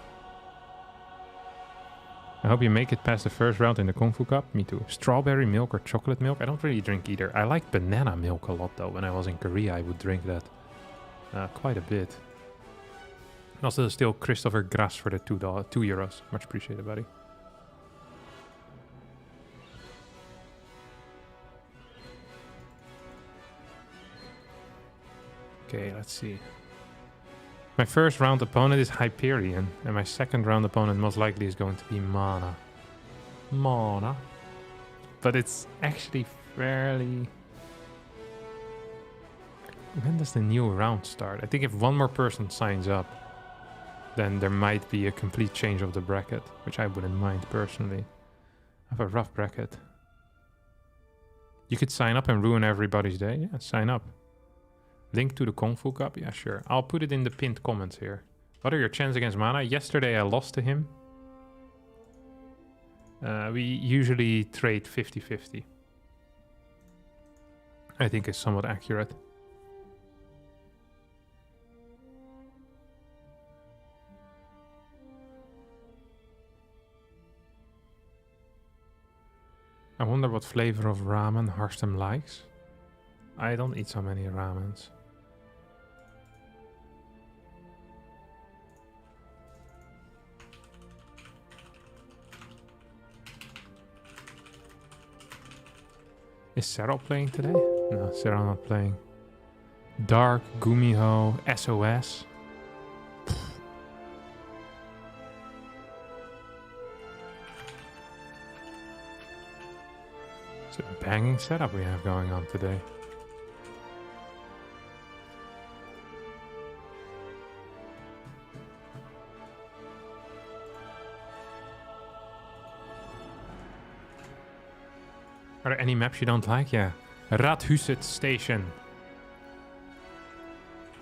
I hope you make it past the first round in the Kung Fu Cup. Me too. Strawberry milk or chocolate milk? I don't really drink either. I like banana milk a lot though. When I was in Korea, I would drink that quite a bit. And also still Christopher Gras for the €2. Much appreciated, buddy. Okay, let's see. My first round opponent is Hyperion, and my second round opponent most likely is going to be Mana. But it's actually fairly... When does the new round start? I think if one more person signs up, then there might be a complete change of the bracket, which I wouldn't mind personally. I have a rough bracket. You could sign up and ruin everybody's day? Yeah, sign up. Link to the Kung Fu Cup? Yeah, sure. I'll put it in the pinned comments here. What are your chances against Mana? Yesterday I lost to him. We usually trade 50-50. I think it's somewhat accurate. I wonder what flavor of ramen Harstem likes. I don't eat so many ramens. Is Cyril playing today? No, Cyril not playing. Dark, Gumiho, SOS. It's a banging setup we have going on today. Are there any maps you don't like? Yeah. Radhuset Station.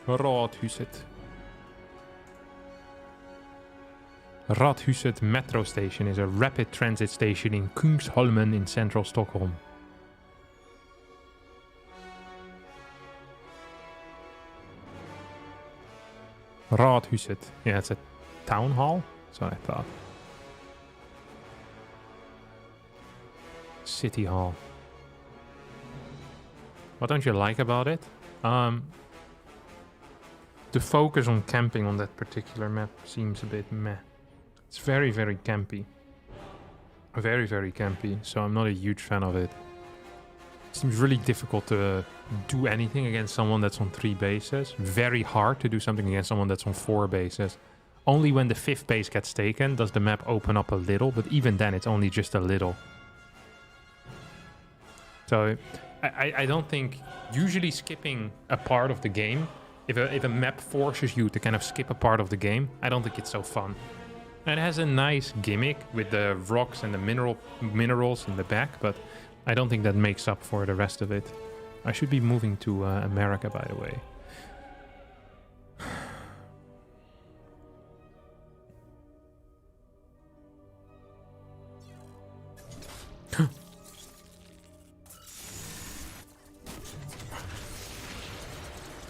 Radhuset. Radhuset Metro Station is a rapid transit station in Kungsholmen in central Stockholm. Radhuset. Yeah, it's a town hall. That's what I thought. City Hall. What don't you like about it? The focus on camping on that particular map seems a bit meh. It's very, very campy. Very, very campy, so I'm not a huge fan of it. Seems really difficult to do anything against someone that's on 3 bases. Very hard to do something against someone that's on 4 bases. Only when the 5th base gets taken does the map open up a little, but even then it's only just a little. So I don't think usually skipping a part of the game, if a map forces you to kind of skip a part of the game, I don't think it's so fun. And it has a nice gimmick with the rocks and the minerals in the back, but I don't think that makes up for the rest of it. I should be moving to America, by the way.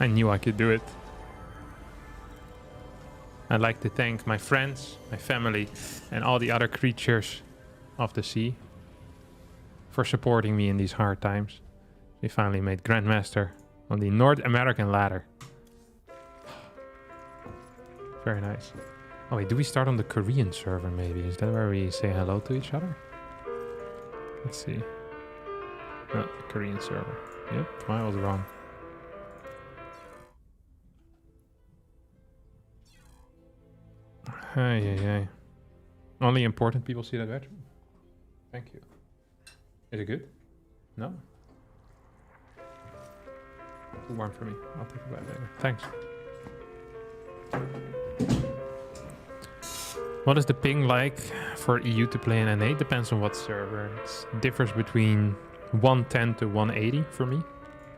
I knew I could do it. I'd like to thank my friends, my family, and all the other creatures of the sea for supporting me in these hard times. We finally made Grandmaster on the North American ladder. Very nice. Oh wait, do we start on the Korean server maybe? Is that where we say hello to each other? Let's see. Oh, Korean server. Yep, I was wrong. Hey. Only important people see that badge. Thank you. Is it good? No? Too warm for me. I'll take a bite later. Thanks. What is the ping like for EU to play in NA? Depends on what server. It differs between 110 to 180 for me.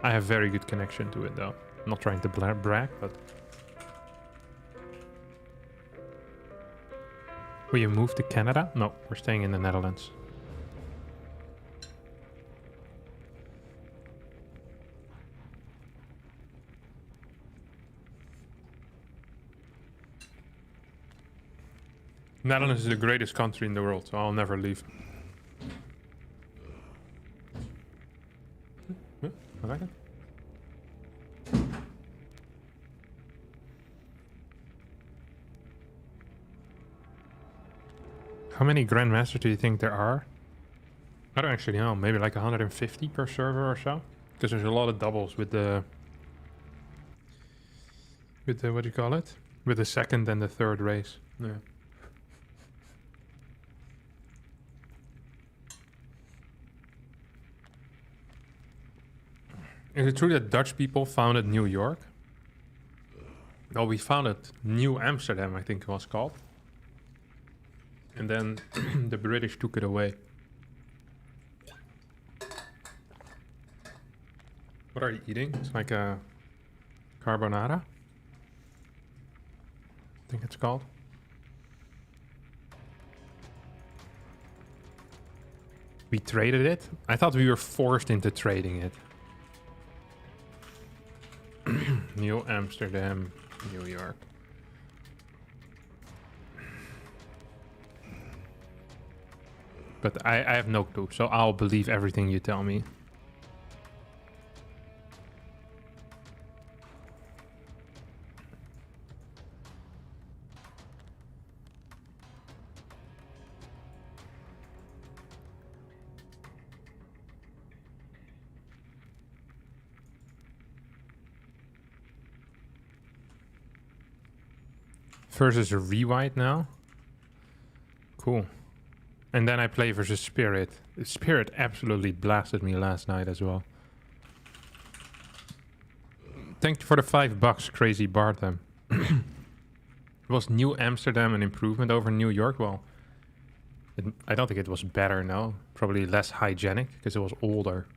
I have very good connection to it though. I'm not trying to brag, but... Will you move to Canada? No, we're staying in the Netherlands. Netherlands is the greatest country in the world, so I'll never leave. I like it. How many Grandmasters do you think there are? I don't actually know. Maybe like 150 per server or so. Because there's a lot of doubles with the... what do you call it? With the second and the third race. Yeah. Is it true that Dutch people founded New York? Well, we founded New Amsterdam, I think it was called. And then the British took it away. What are you eating? It's like a carbonara, I think it's called. We traded it? I thought we were forced into trading it. New Amsterdam, New York. But I have no clue, so I'll believe everything you tell me. Versus a rewrite now. Cool. And then I play versus Spirit. Spirit absolutely blasted me last night as well. Thank you for the $5, Crazy Bartham. Was New Amsterdam an improvement over New York? Well, I don't think it was better, no. Probably less hygienic because it was older.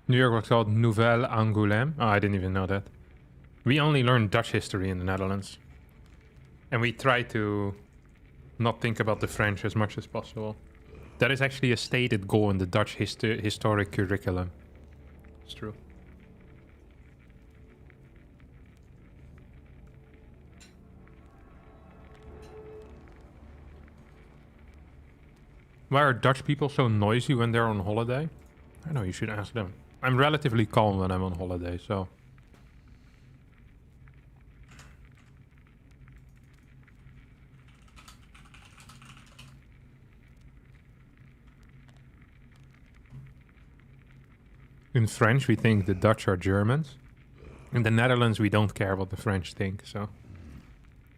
New York was called Nouvelle Angoulême. Oh, I didn't even know that. We only learned Dutch history in the Netherlands. And we try to not think about the French as much as possible. That is actually a stated goal in the Dutch historic curriculum. It's true. Why are Dutch people so noisy when they're on holiday? I know, you should ask them. I'm relatively calm when I'm on holiday, so... In French, we think the Dutch are Germans. In the Netherlands, we don't care what the French think, so...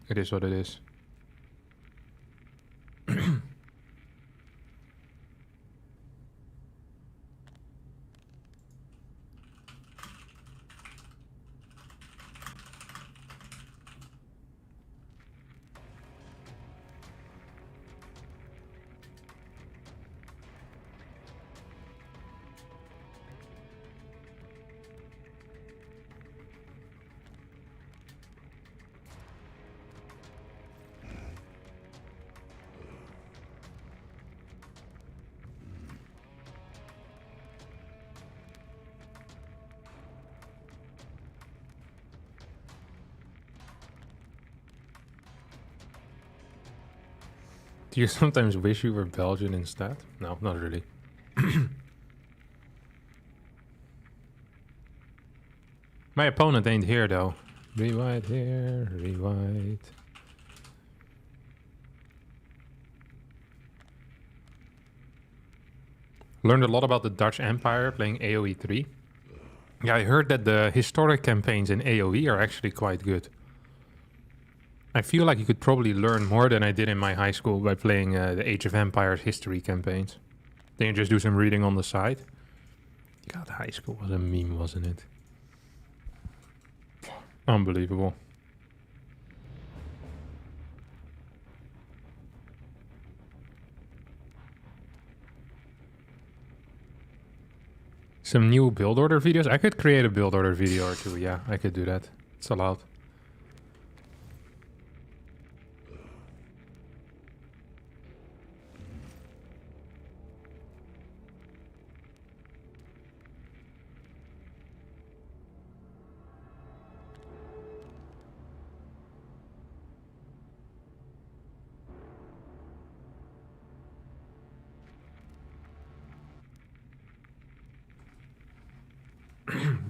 It is what it is. Do you sometimes wish you were Belgian instead? No, not really. My opponent ain't here though. Rewrite here, rewrite. Learned a lot about the Dutch Empire playing AoE 3. Yeah, I heard that the historic campaigns in AoE are actually quite good. I feel like you could probably learn more than I did in my high school by playing the Age of Empires history campaigns. Then you just do some reading on the side. God, high school was a meme, wasn't it? Unbelievable. Some new build order videos? I could create a build order video or two, yeah, I could do that. It's allowed.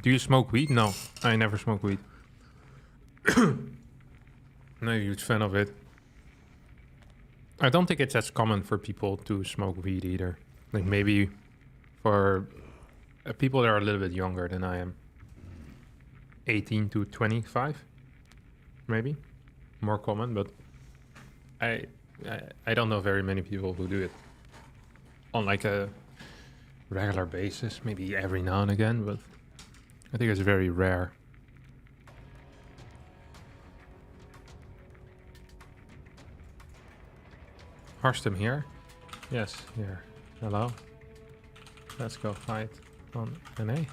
Do you smoke weed? No, I never smoke weed. Not a huge fan of it. I don't think it's as common for people to smoke weed either. Like maybe for people that are a little bit younger than I am. 18 to 25, maybe. More common, but I don't know very many people who do it on like a regular basis. Maybe every now and again, but I think it's very rare. Harstem here? Yes, here. Hello. Let's go fight on NA.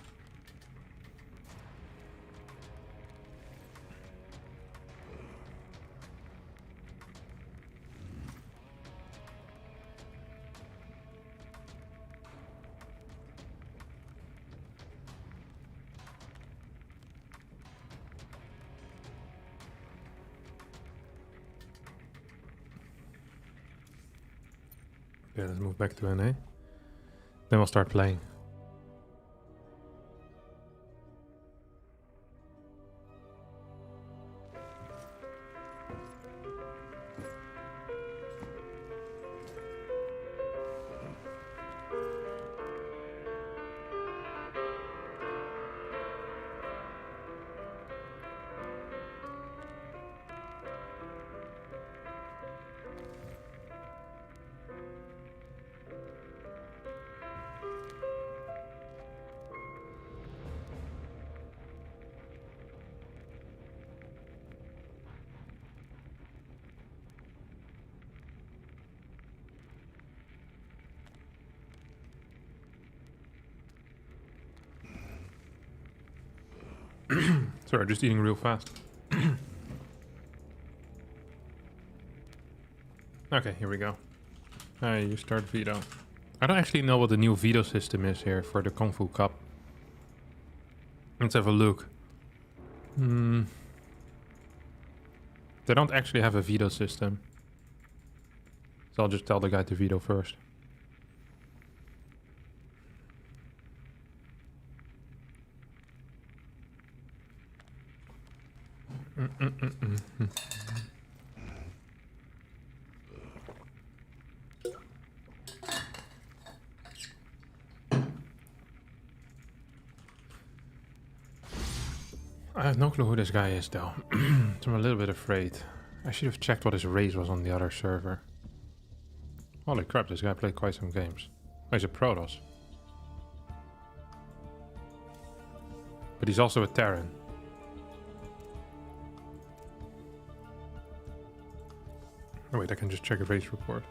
Okay, let's move back to NA. Then we'll start playing. Sorry, just eating real fast. Okay, here we go. You start veto. I don't actually know what the new veto system is here for the Kung Fu Cup. Let's have a look. They don't actually have a veto system. So I'll just tell the guy to veto first. I have no clue who this guy is, though. So I'm a little bit afraid. I should have checked what his race was on the other server. Holy crap, this guy played quite some games. Oh, he's a Protoss. But he's also a Terran. Oh wait, I can just check a race report.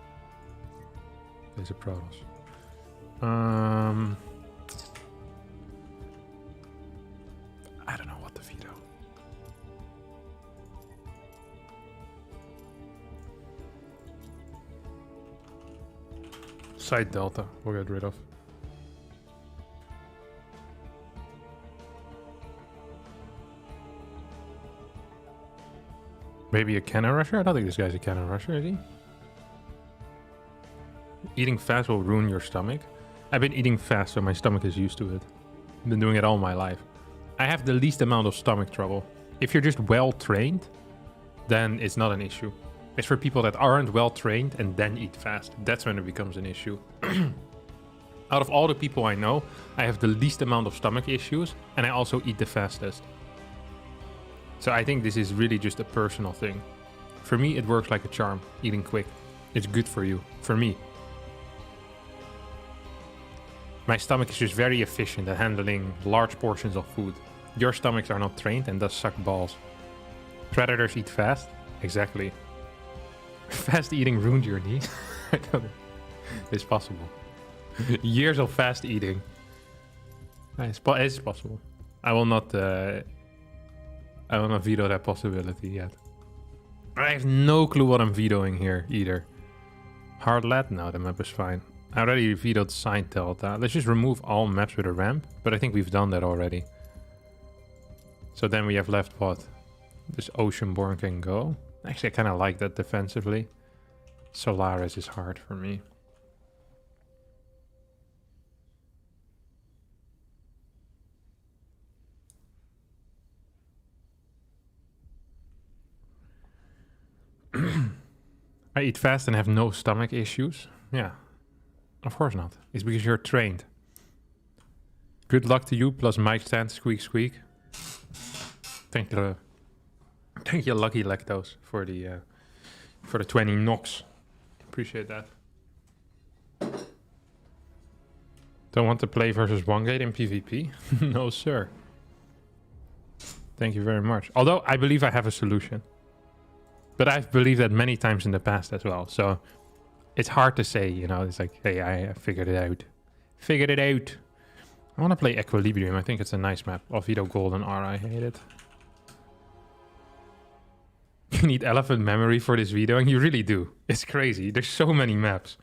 He's a Protoss. I don't know what to veto. Side Delta, we'll get rid of. Maybe a cannon rusher? I don't think this guy's a cannon rusher, is he? Eating fast will ruin your stomach. I've been eating fast, so my stomach is used to it. I've been doing it all my life. I have the least amount of stomach trouble. If you're just well trained, then it's not an issue. It's for people that aren't well trained and then eat fast. That's when it becomes an issue. Out of all the people I know, I have the least amount of stomach issues, and I also eat the fastest. So I think this is really just a personal thing. For me, it works like a charm, eating quick. It's good for you, for me. My stomach is just very efficient at handling large portions of food. Your stomachs are not trained and thus suck balls. Predators eat fast? Exactly. Fast eating ruined your knee? I don't know. It's possible. Years of fast eating. It's possible. I will not veto that possibility yet. I have no clue what I'm vetoing here either. Hard lad? No, the map is fine. I already vetoed Side Delta. Let's just remove all maps with a ramp, but I think we've done that already. So then we have left what? This Oceanborn can go. Actually, I kind of like that defensively. Solaris is hard for me. I eat fast and have no stomach issues. Yeah, of course not. It's because you're trained. Good luck to you, plus mic stand, squeak squeak. Thank you, Lucky Lactose, for the 20 knocks. Appreciate that. Don't want to play versus one gate in PvP? No, sir. Thank you very much. Although I believe I have a solution. But I've believed that many times in the past as well. So it's hard to say, you know, it's like, hey, I figured it out. Figured it out. I want to play Equilibrium. I think it's a nice map. Alvido Golden R, I hate it. You need elephant memory for this video, and you really do. It's crazy. There's so many maps.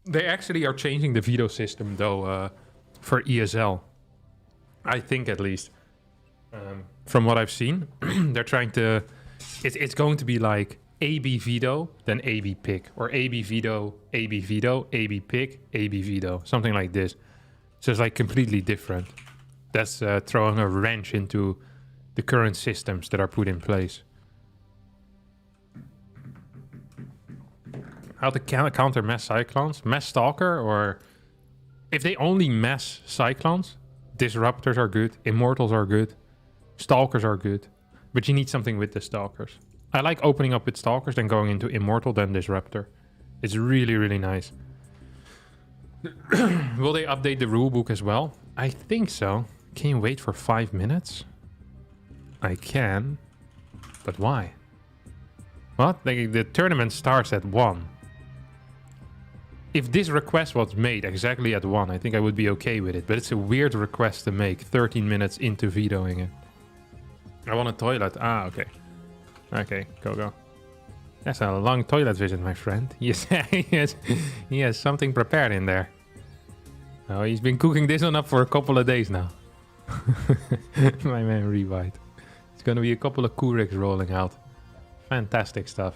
They actually are changing the veto system, though, for ESL. I think, at least. From what I've seen, they're trying to... It's going to be like AB veto, then AB pick. Or AB veto, AB veto, AB pick, AB veto. Something like this. So it's like completely different. That's throwing a wrench into the current systems that are put in place. How to counter mass cyclones? Mass stalker, or if they only mass cyclones, disruptors are good, immortals are good, stalkers are good, but you need something with the stalkers. I like opening up with stalkers, then going into immortal, then disruptor. It's really, really nice. Will they update the rulebook as well? I think so. Can you wait for 5 minutes? I can, but why? What? The tournament starts at 1. If this request was made exactly at 1, I think I would be okay with it. But it's a weird request to make 13 minutes into vetoing it. I want a toilet. Ah, okay. Okay, go. That's a long toilet visit, my friend. Yes, he has something prepared in there. Oh, he's been cooking this one up for a couple of days now. My man Rewide. It's going to be a couple of Kuriks rolling out. Fantastic stuff.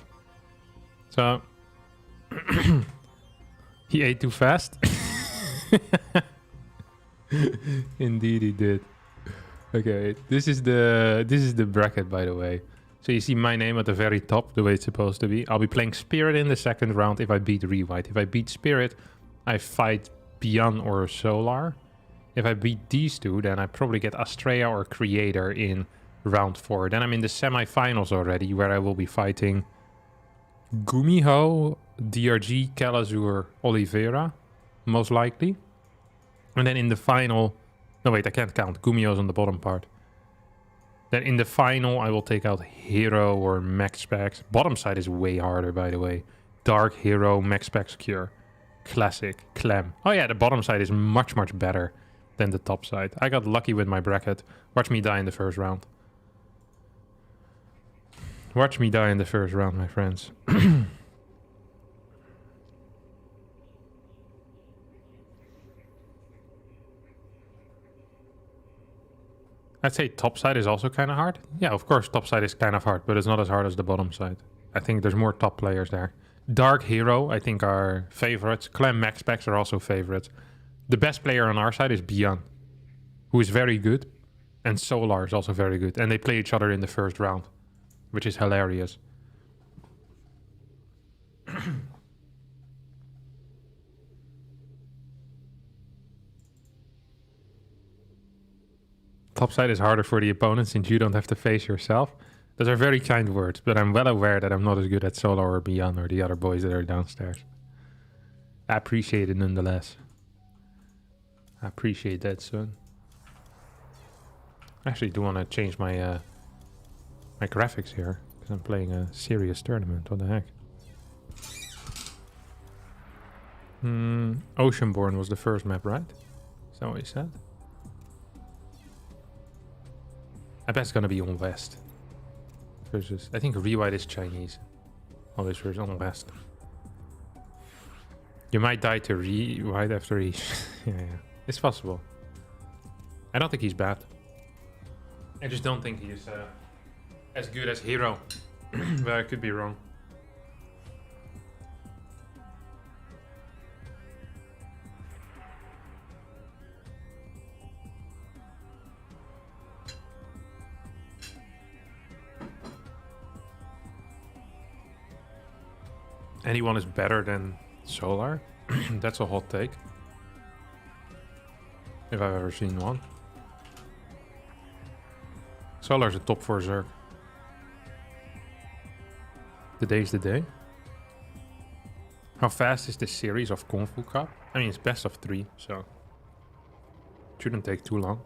So... He ate too fast. Indeed he did. Okay, this is the bracket, by the way. So you see my name at the very top, the way it's supposed to be. I'll be playing Spirit in the second round if I beat Rewhite. If I beat Spirit, I fight BYUN or Solar. If I beat these two, then I probably get Astrea or Creator in round 4. Then I'm in the semifinals already, where I will be fighting Gumiho, DRG, Calazur, Oliveira, most likely. And then in the final... No, wait, I can't count. Gumiho's on the bottom part. Then in the final, I will take out Hero or MAXPAX. Bottom side is way harder, by the way. Dark Hero, MAXPAX Cure. Classic, Clem. Oh yeah, the bottom side is much, much better than the top side. I got lucky with my bracket. Watch me die in the first round. Watch me die in the first round, my friends. I'd say top side is also kind of hard. Yeah, of course, top side is kind of hard, but it's not as hard as the bottom side. I think there's more top players there. Dark Hero, I think, are favorites. Clem, MAXPAX are also favorites. The best player on our side is BYUN, who is very good. And Solar is also very good. And they play each other in the first round, which is hilarious. Top side is harder for the opponent since you don't have to face yourself. Those are very kind words, but I'm well aware that I'm not as good at Solar or BYUN or the other boys that are downstairs. I appreciate it nonetheless. I appreciate that, son. I actually do want to change my my graphics here, because I'm playing a serious tournament. What the heck? Oceanborn was the first map, right? Is that what you said? I bet it's gonna be on West. Versus, I think Rewhite is Chinese. Always versus on West. You might die to Rewhite after he... yeah, it's possible. I don't think he's bad. I just don't think he's as good as Hero. But I could be wrong. Anyone is better than Solar? That's a hot take. If I've ever seen one. Solar's a top 4 Zerg. The day's the day. How fast is this series of KUNGFUCUP? I mean, it's best of 3, so... it shouldn't take too long.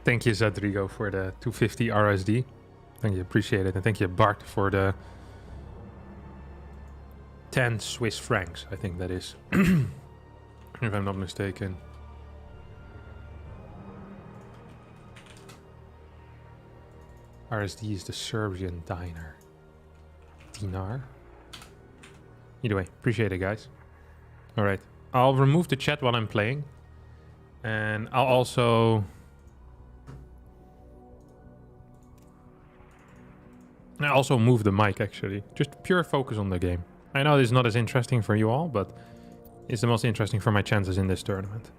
Thank you, Zadrigo, for the 250 RSD. Thank you, appreciate it. And thank you, Bart, for the 10 Swiss francs, I think that is. If I'm not mistaken. RSD is the Serbian dinar. Either way, appreciate it, guys. Alright, I'll remove the chat while I'm playing. And I'll also... I also move the mic, actually. Just pure focus on the game. I know it's not as interesting for you all, but it's the most interesting for my chances in this tournament.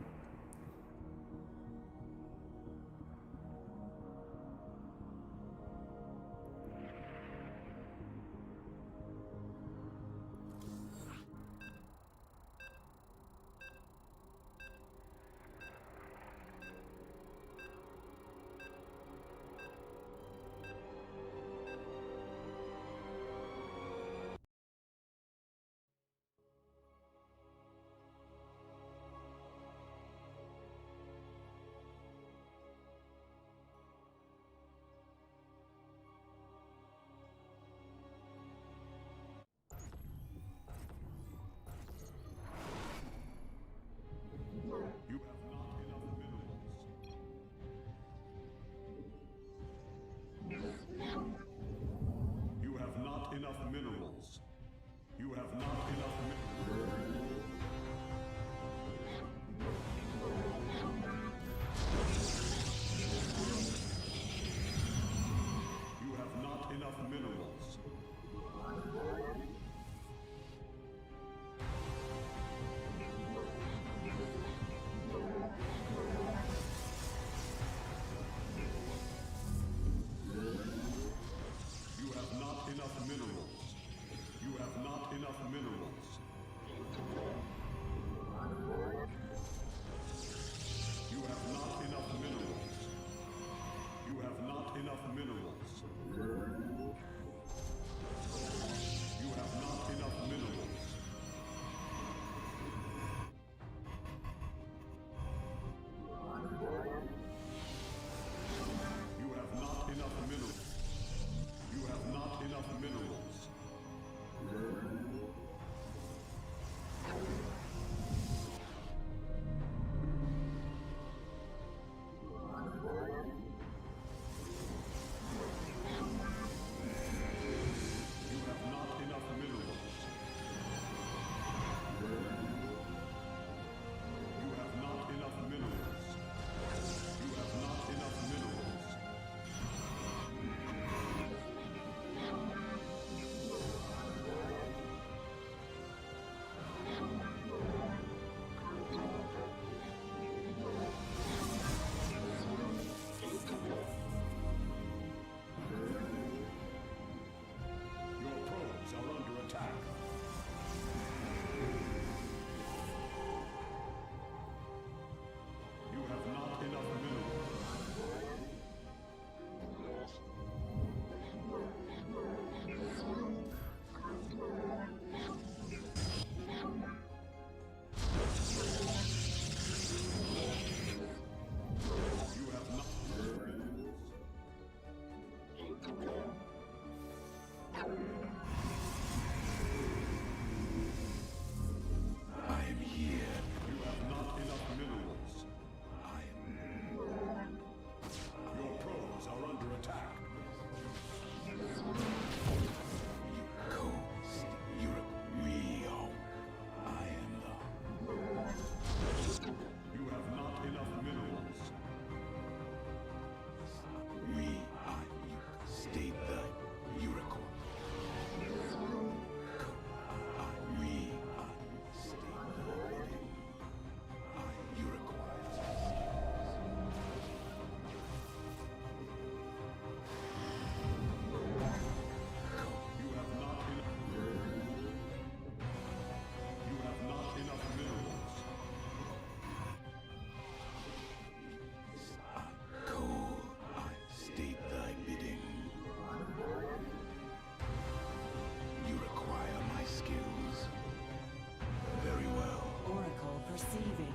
Receiving.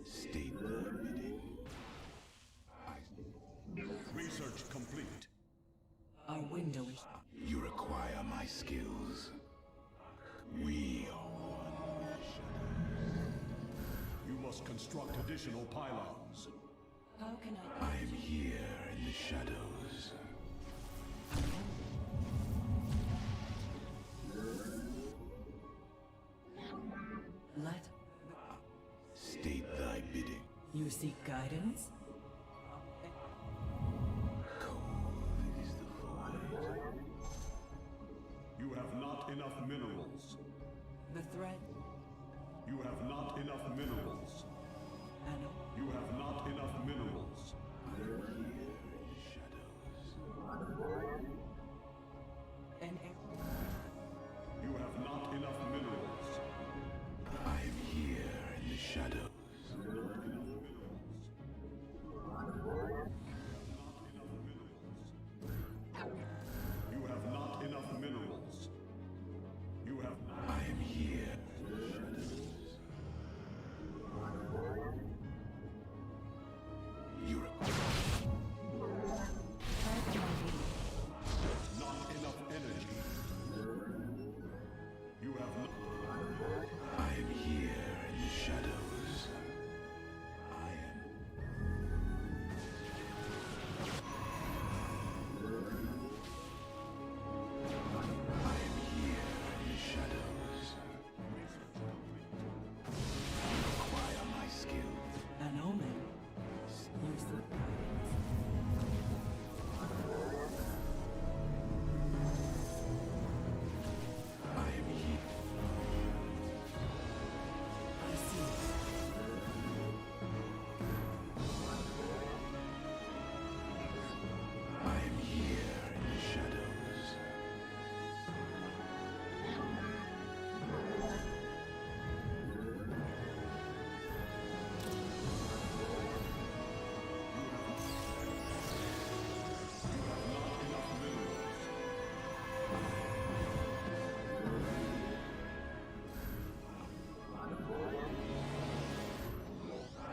State the bidding. Research complete. Our window is. You require my skills. We are one. You must construct additional pylons. How can I? I am here in the shadows. Let. State thy bidding. You seek guidance? Cold is the void. You have not enough minerals. The threat. You have not enough minerals. And You have not enough minerals. Here in the shadows. an You have not enough minerals. I am here in the shadows. You have not enough minerals. You have not. I am here in the shadows. You require Not enough energy. You have not. I am here in the shadows. I am. I am here in the shadows. Require my skill. an omen. You seek guidance. I am here. Receive. I am here in the shadows.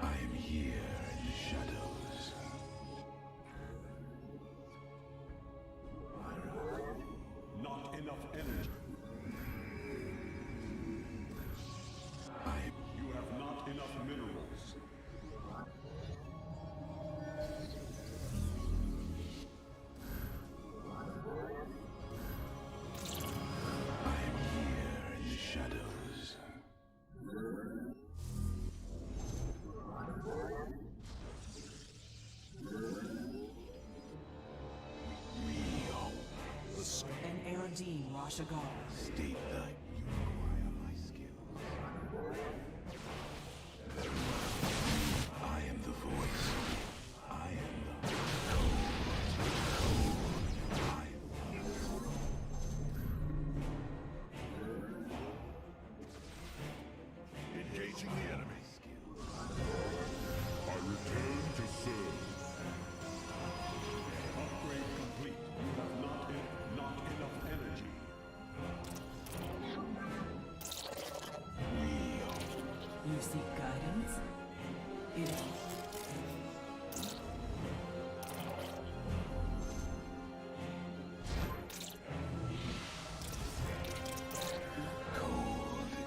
I am here in the shadows. Not enough energy. You have not enough minerals. I am here in the shadows. We are An Eridine Rashagar. state that you require my skills. I am the voice. I am the code. I Engaging the enemy. skills. I return to serve. Upgrade complete. You have not enough energy. We are You seek guidance? It is. cold. It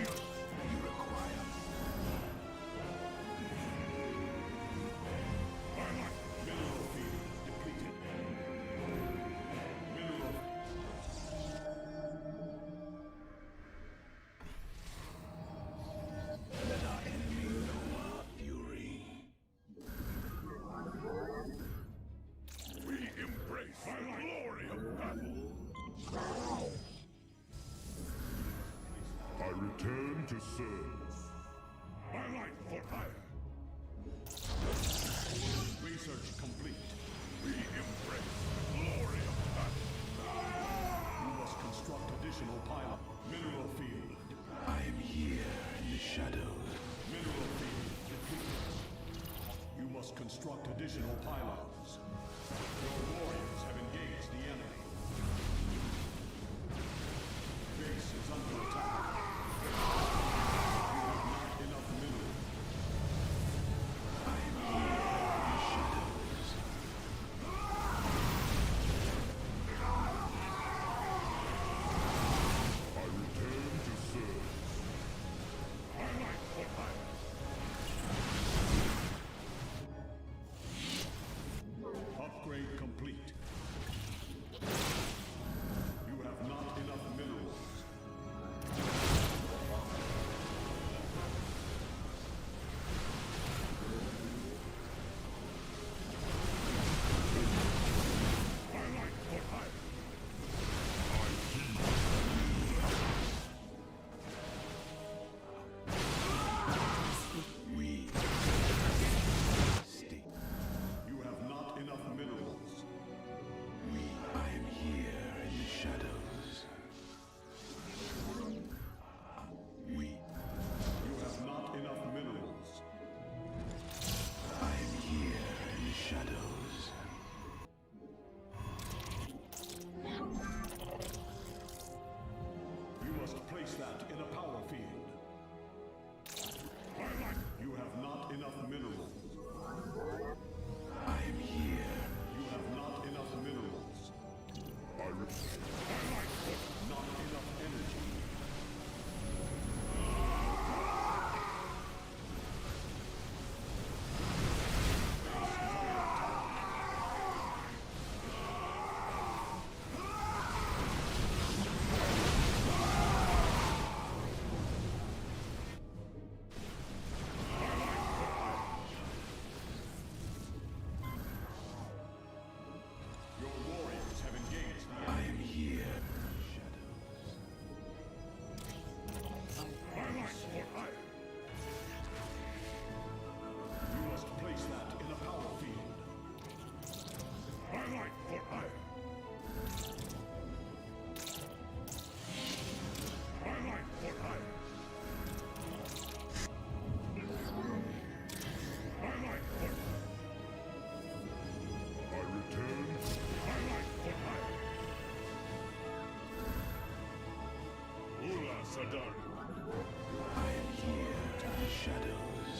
is you require Mineral field depleted. Mineral. let our enemy know our fury. We embrace the glory of battle. I return to serve. My life for hire. Research complete. We embrace the glory of battle. You must construct additional pylon. Mineral field. I am here in the shadows. Mineral field depleted. additional pylons. Your warriors have engaged the enemy. Base is under attack. You have not enough minerals. I return to serve. Upgrade complete. You have not enough minerals. You have not enough minerals. I am here in the shadows. You have not enough minerals. I am here in the shadows. You must place that in a power field. You have not enough minerals. I am here. You have not enough minerals. Not enough energy. Your warriors have engaged the I enemy. am here. Shadows. You must place that in a power field. I return. Ula Sadar. I am here in the shadows.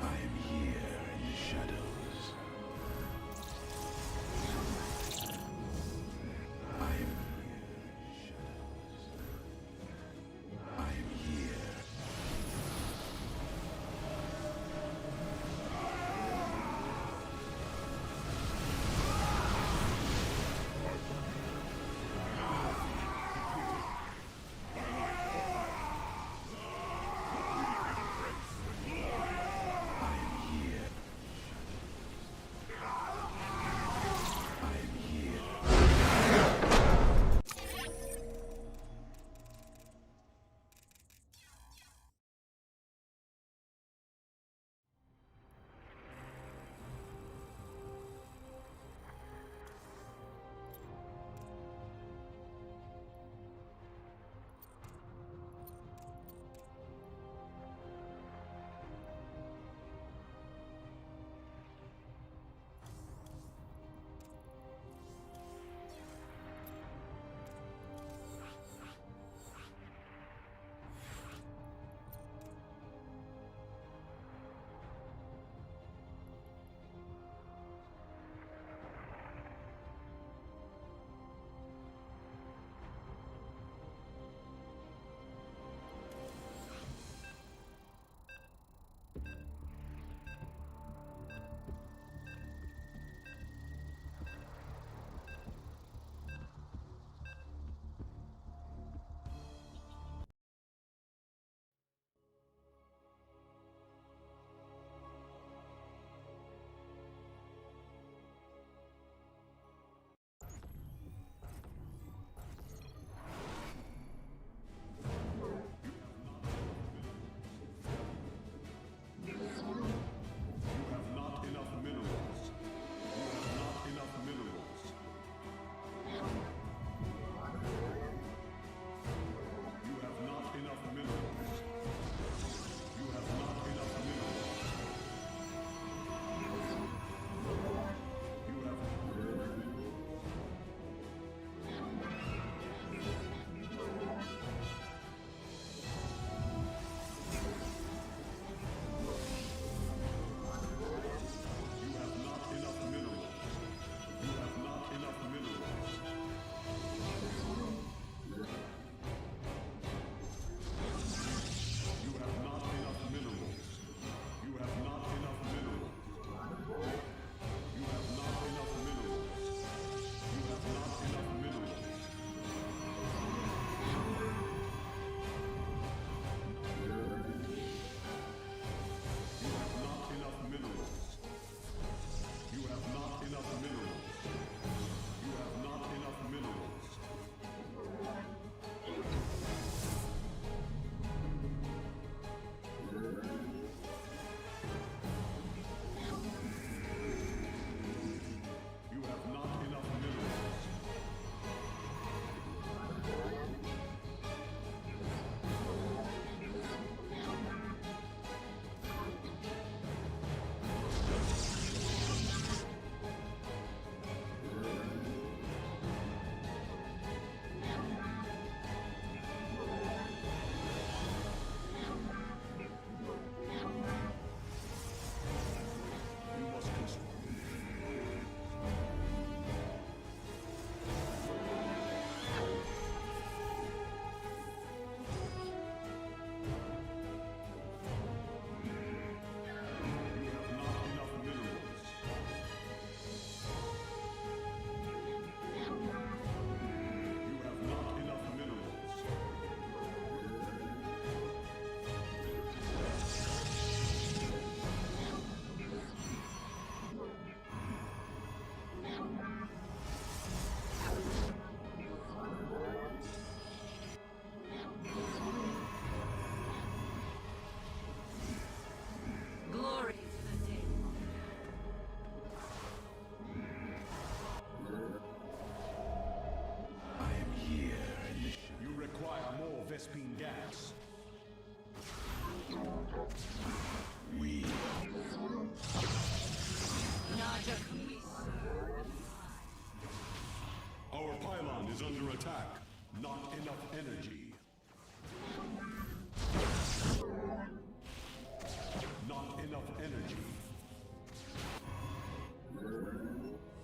I am here in the shadows. I am here in the shadows. I am here.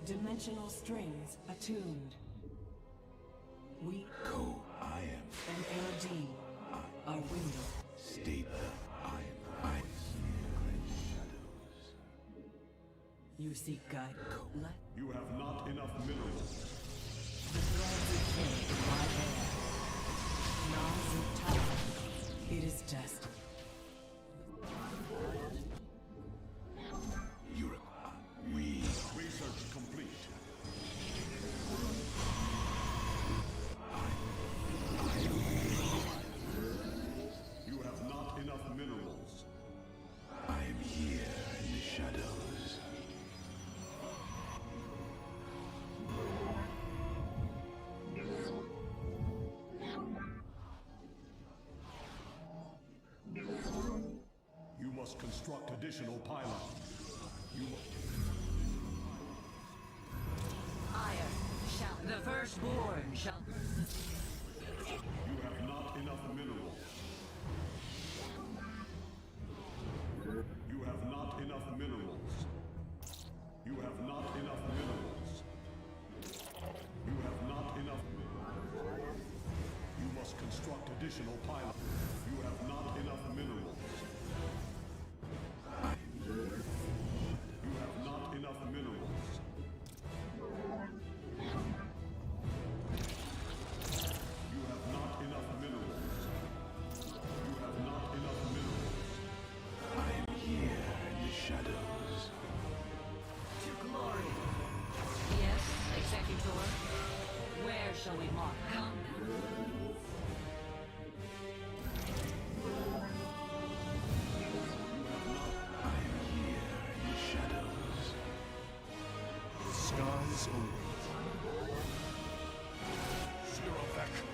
Dimensional strings attuned. We I am. and Eladine are window. State them. I am. Shadows. You seek guide. Let You have not enough minerals. the threads decay in my air. Non-Zutala. It is destined. Europe. We. Research complete. You have not enough minerals. I am here in the shadows. You must construct additional pylons. You Iron shall. The firstborn shall. You have not enough minerals. You have not enough minerals. You have not enough minerals. You have not enough. You must construct additional pylons. You have not enough minerals. You have not enough minerals. You have not enough minerals. You have not enough minerals. I am here in the shadows. To glory. Yes, Executor. Where shall we mark? Come. I am here in the shadows. The skies await. Zero faction.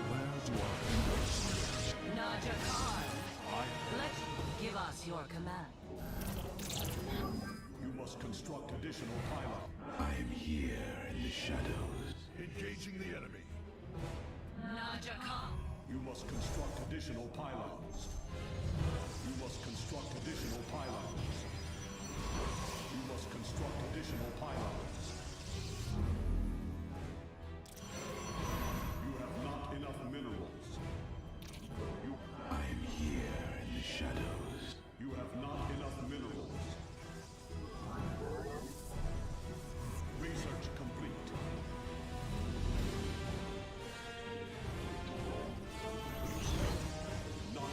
Where do I Naja Khan. I Let give us your command. You must construct additional pylons. I am here in the shadows. Engaging the enemy. Naja Khan. You must construct additional pylons. You must construct additional pylons. You must construct additional pylons. You have not enough minerals. You, I am here in the shadows. you have not enough minerals. Research complete. Not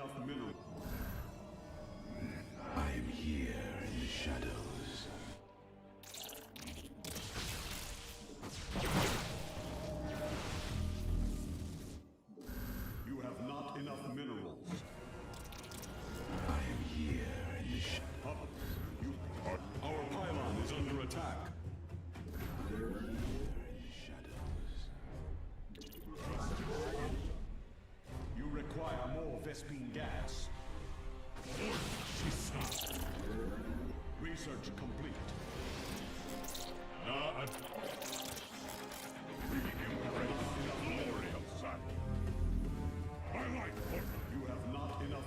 enough minerals. I am here in the shadows. You have not enough minerals. I am here in the shadows. Our pylon is under attack. You require more Vespine gas. Research complete. You have not enough.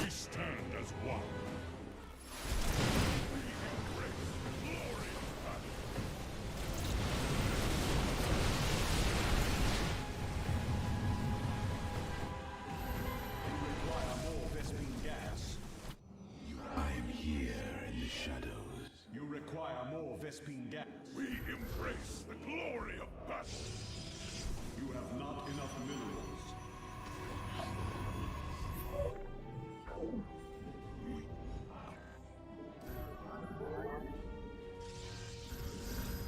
We stand as one. Require more Vespine gas. I am here in the shadows. You require more Vespine gas. We embrace the glory of battle. You have not enough minerals.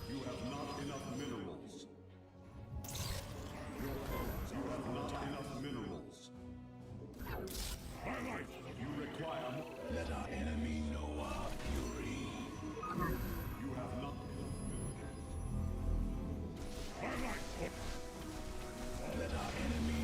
You have not enough minerals. You have not enough minerals. My life, You require more. Let our enemy know our fury. You have not. my life, Let our enemy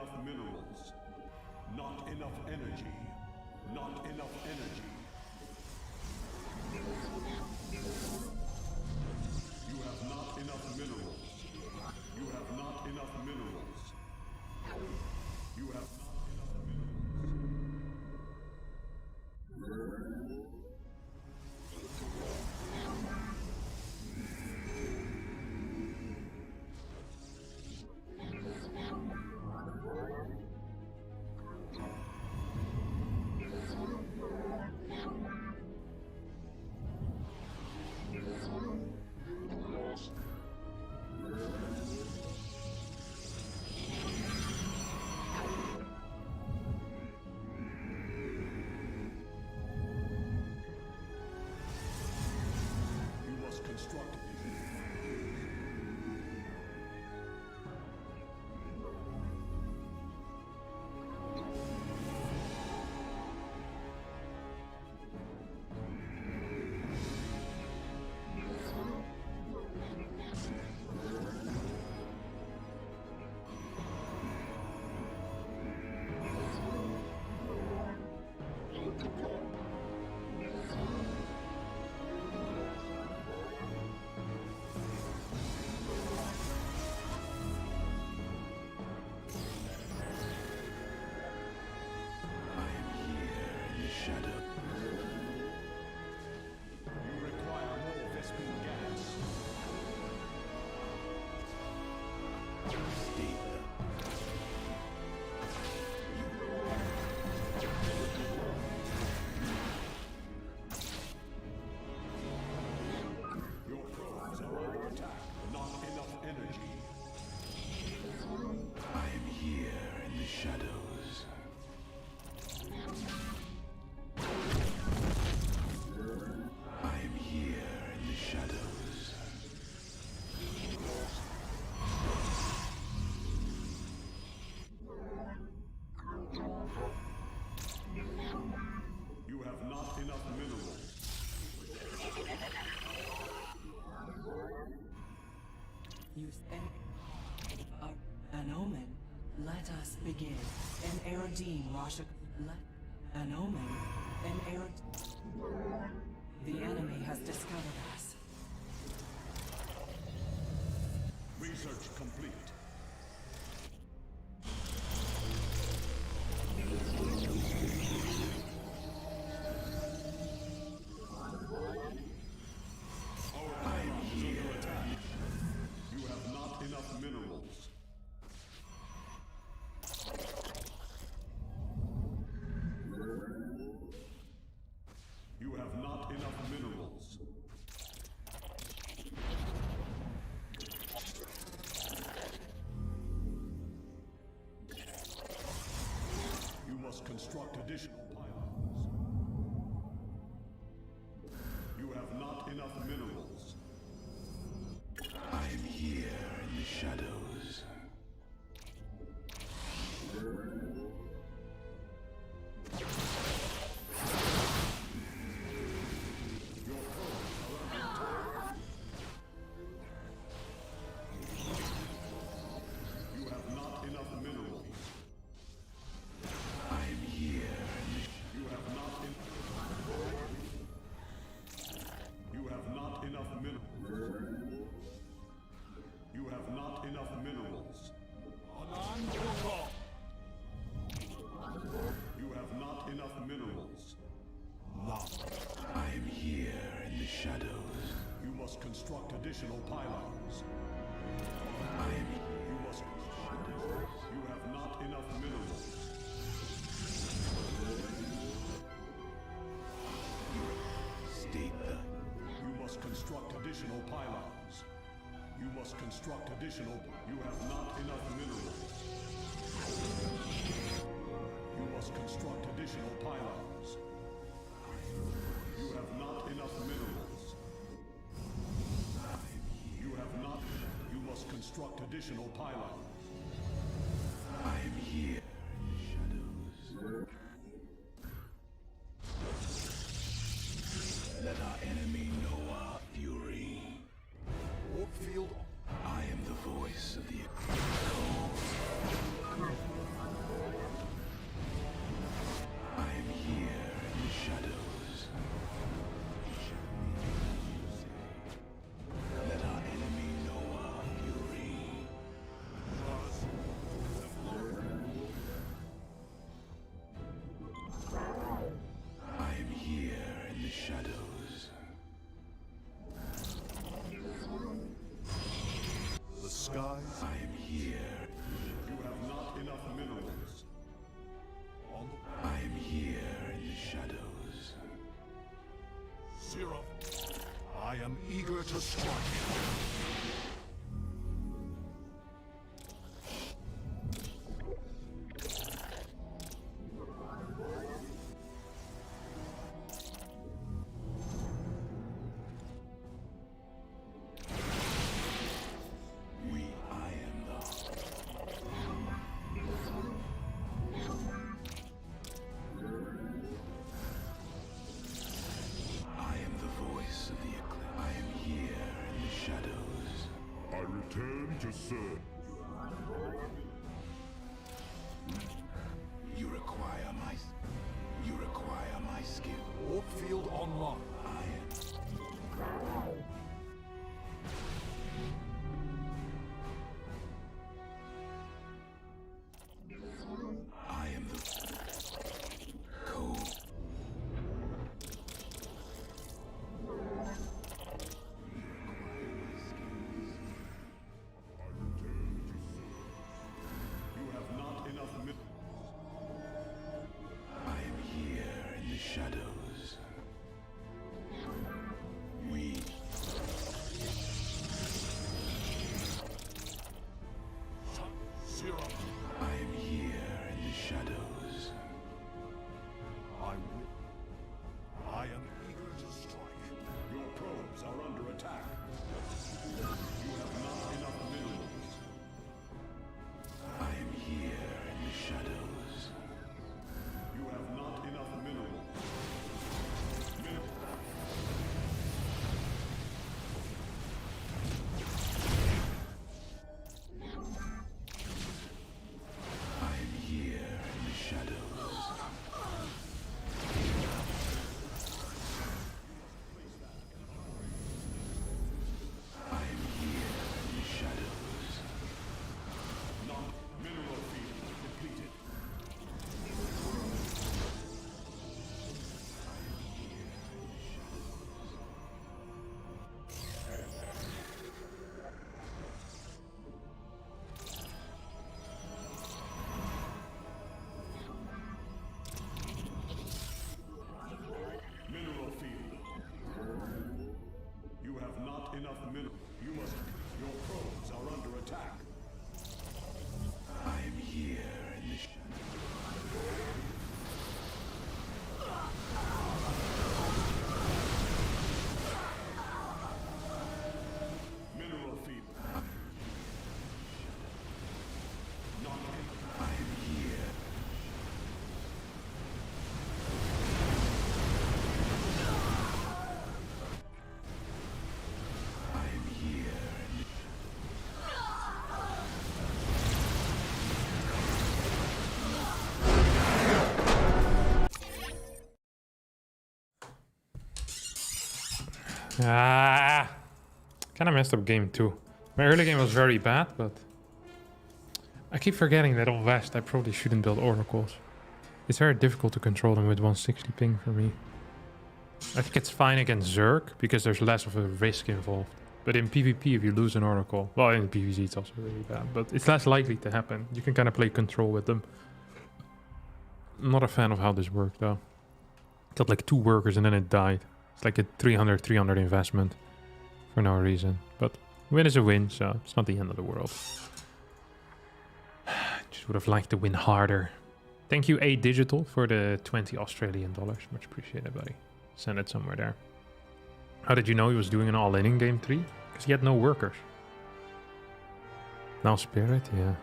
enough minerals. Not enough energy. Not enough energy. You have not enough minerals. You have not enough minerals. You have not enough minerals. You must construct An omen. Let us begin. An Eridine Rashik. An omen. An Erid. The enemy has discovered us. research complete. You have not enough minerals. You must construct additional pylons. You have not enough minerals. I am here in the shadows. Construct additional pylons. You must. You have not enough minerals. State that. You must construct additional pylons. You must construct additional. You have not enough minerals. You must construct additional pylons. You have not enough minerals. You have not. You must construct additional pylons. I am here in the shadows. Let our enemy know our fury. Warpfield. I am the voice of the cold. to strike. I am the voice of the eclipse. I am here in the shadows. I return to serve. You require my skill. Warp field online. I am. I am the cold. You have not enough minerals. I am here in the shadows. We. Zero. I am here in the shadows. I am eager to strike. Your probes are under attack. You have not enough minerals. I am here in the shadows. You have not enough minerals. I am here in the shadows. I am here in the shadows. Mineral field depleted. Mineral field. You have not enough mineral. You must. Your probes are under attack. I am here in the shadows. Mineral field. Not I am here. I am here in the Ah, kind of messed up game 2. My early game was very bad, but I keep forgetting that on West I probably shouldn't build oracles. It's very difficult to control them with 160 ping for me. I think it's fine against Zerg because there's less of a risk involved. But in PvP, if you lose an oracle, well, in PvZ it's also really bad, but it's less likely to happen. You can kind of play control with them. I'm not a fan of how this worked though. Got like 2 workers and then it died. It's like a 300 investment for no reason. But win is a win, so it's not the end of the world. Just would have liked to win harder. Thank you, A Digital, for the 20 Australian dollars. Much appreciated, buddy. Send it somewhere there. How did you know he was doing an all-in in game 3? Because he had no workers. Now Spirit, yeah.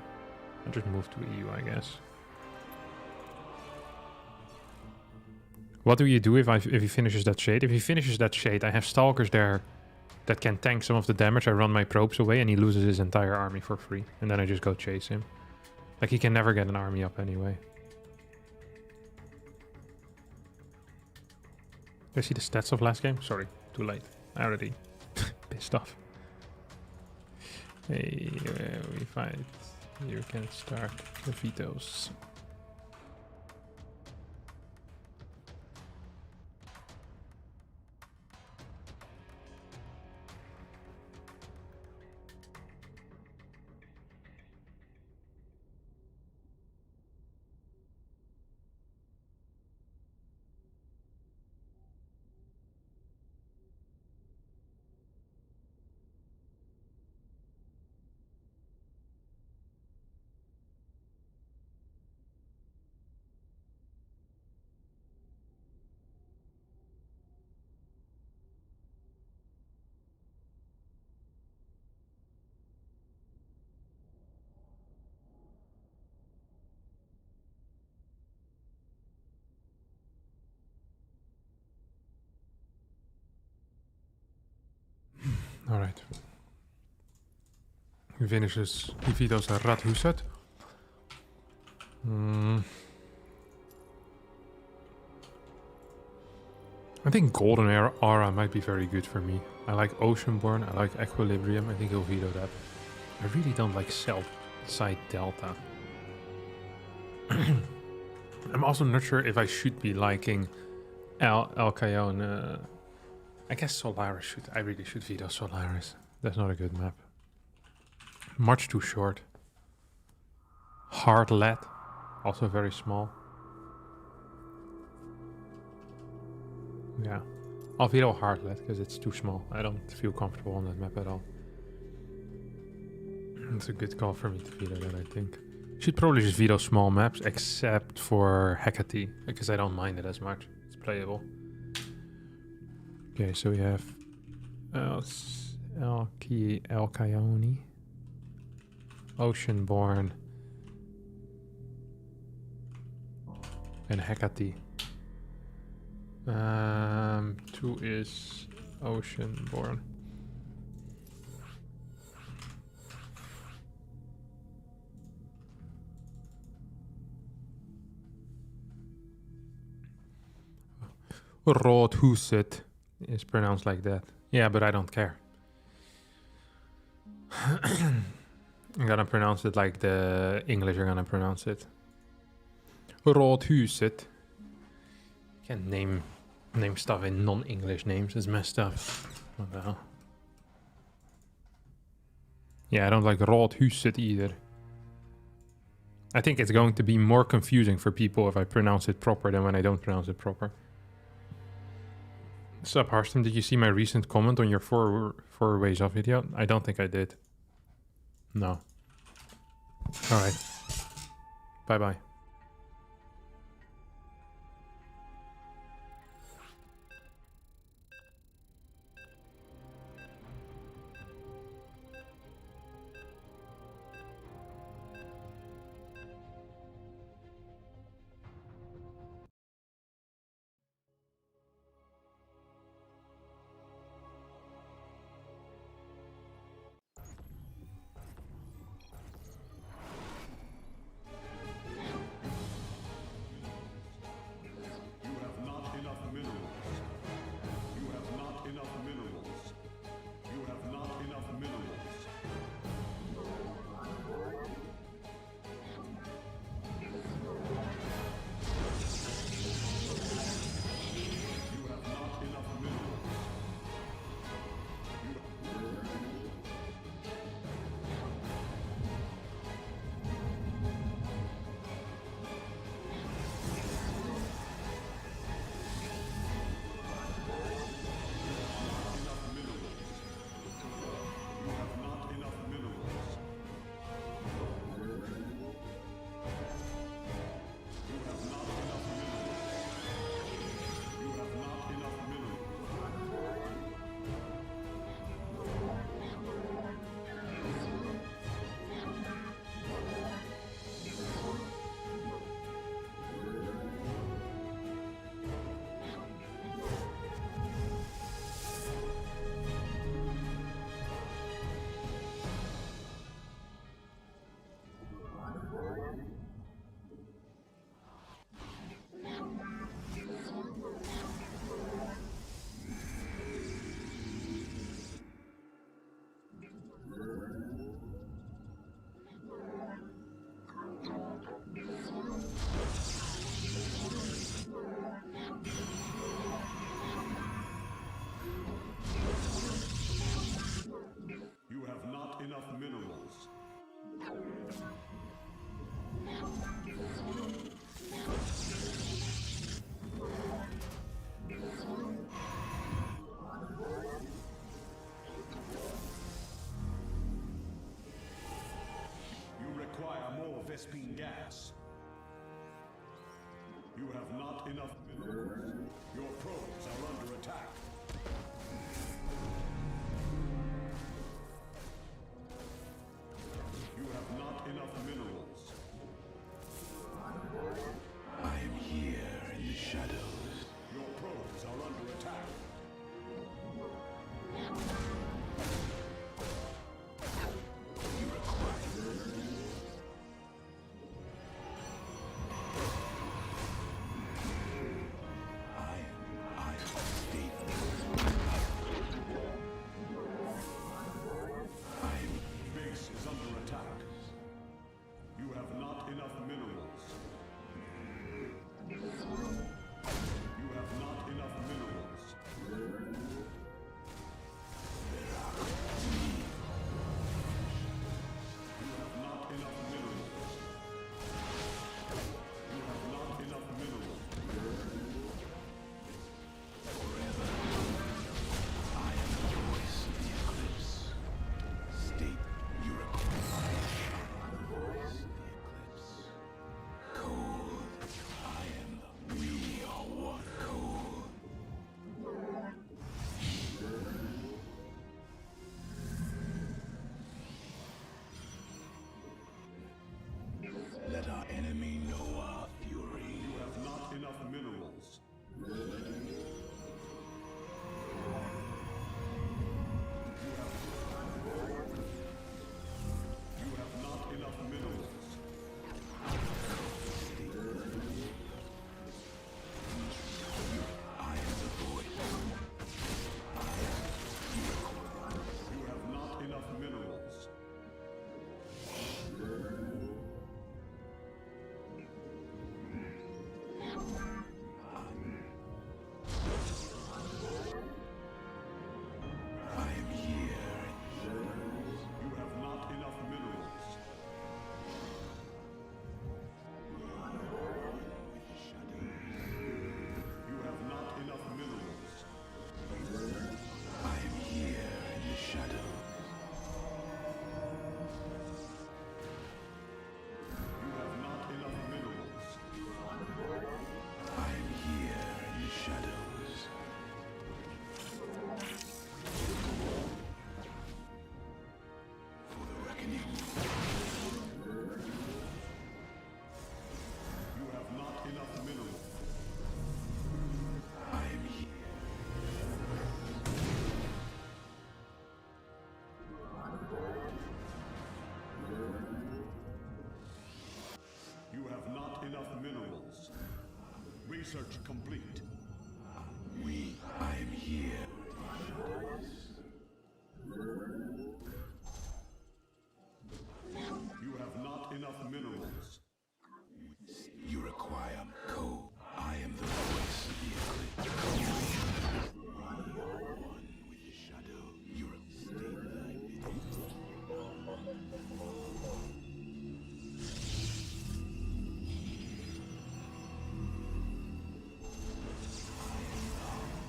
I'll just move to EU, I guess. What do you do if he finishes that shade? If he finishes that shade, I have stalkers there that can tank some of the damage. I run my probes away and he loses his entire army for free. And then I just go chase him. Like, he can never get an army up anyway. Did I see the stats of last game? Sorry, too late. I already pissed off. Hey, we fight. You can start the vetoes. Alright. He finishes, he vetoes a Rat Huset. I think Golden Aura might be very good for me. I like Oceanborn, I like Equilibrium, I think he'll veto that. I really don't like Cell Side Delta. I'm also not sure if I should be liking El Cajon. I guess Solaris should. I really should veto Solaris. That's not a good map. Much too short. Hard lead, also very small. Yeah, I'll veto hard lead because it's too small. I don't feel comfortable on that map at all. It's a good call for me to veto that, I think. Should probably just veto small maps, except for Hecate, because I don't mind it as much. It's playable. Okay, so we have El Cajon, Oceanborn, and Hecate. 2 is Oceanborn. Roodhuset is pronounced like that. Yeah, but I don't care. I'm gonna pronounce it like the English are gonna pronounce it. Roodhuset. Can't name stuff in non-English names. It's messed up. What the hell? Yeah, I don't like Roodhuset either. I think it's going to be more confusing for people if I pronounce it proper than when I don't pronounce it proper. Sup, Harstem, did you see my recent comment on your four ways off video? I don't think I did. No. Alright. Bye-bye. Vespine gas. You have not enough minerals. Your probes are under attack. You have not enough minerals. I am here in the shadows. Your probes are under attack. I am here. You have not enough minerals. You have not enough minerals. I am here in the shadow. You have not enough minerals. I am here in the shadows. For the reckoning. You have not enough minerals. I am here. You have not enough minerals. Research complete. I am here. You have not enough minerals. You require code. I am the voice of the eclipse. One with the shadow. You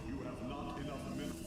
You have not enough minerals.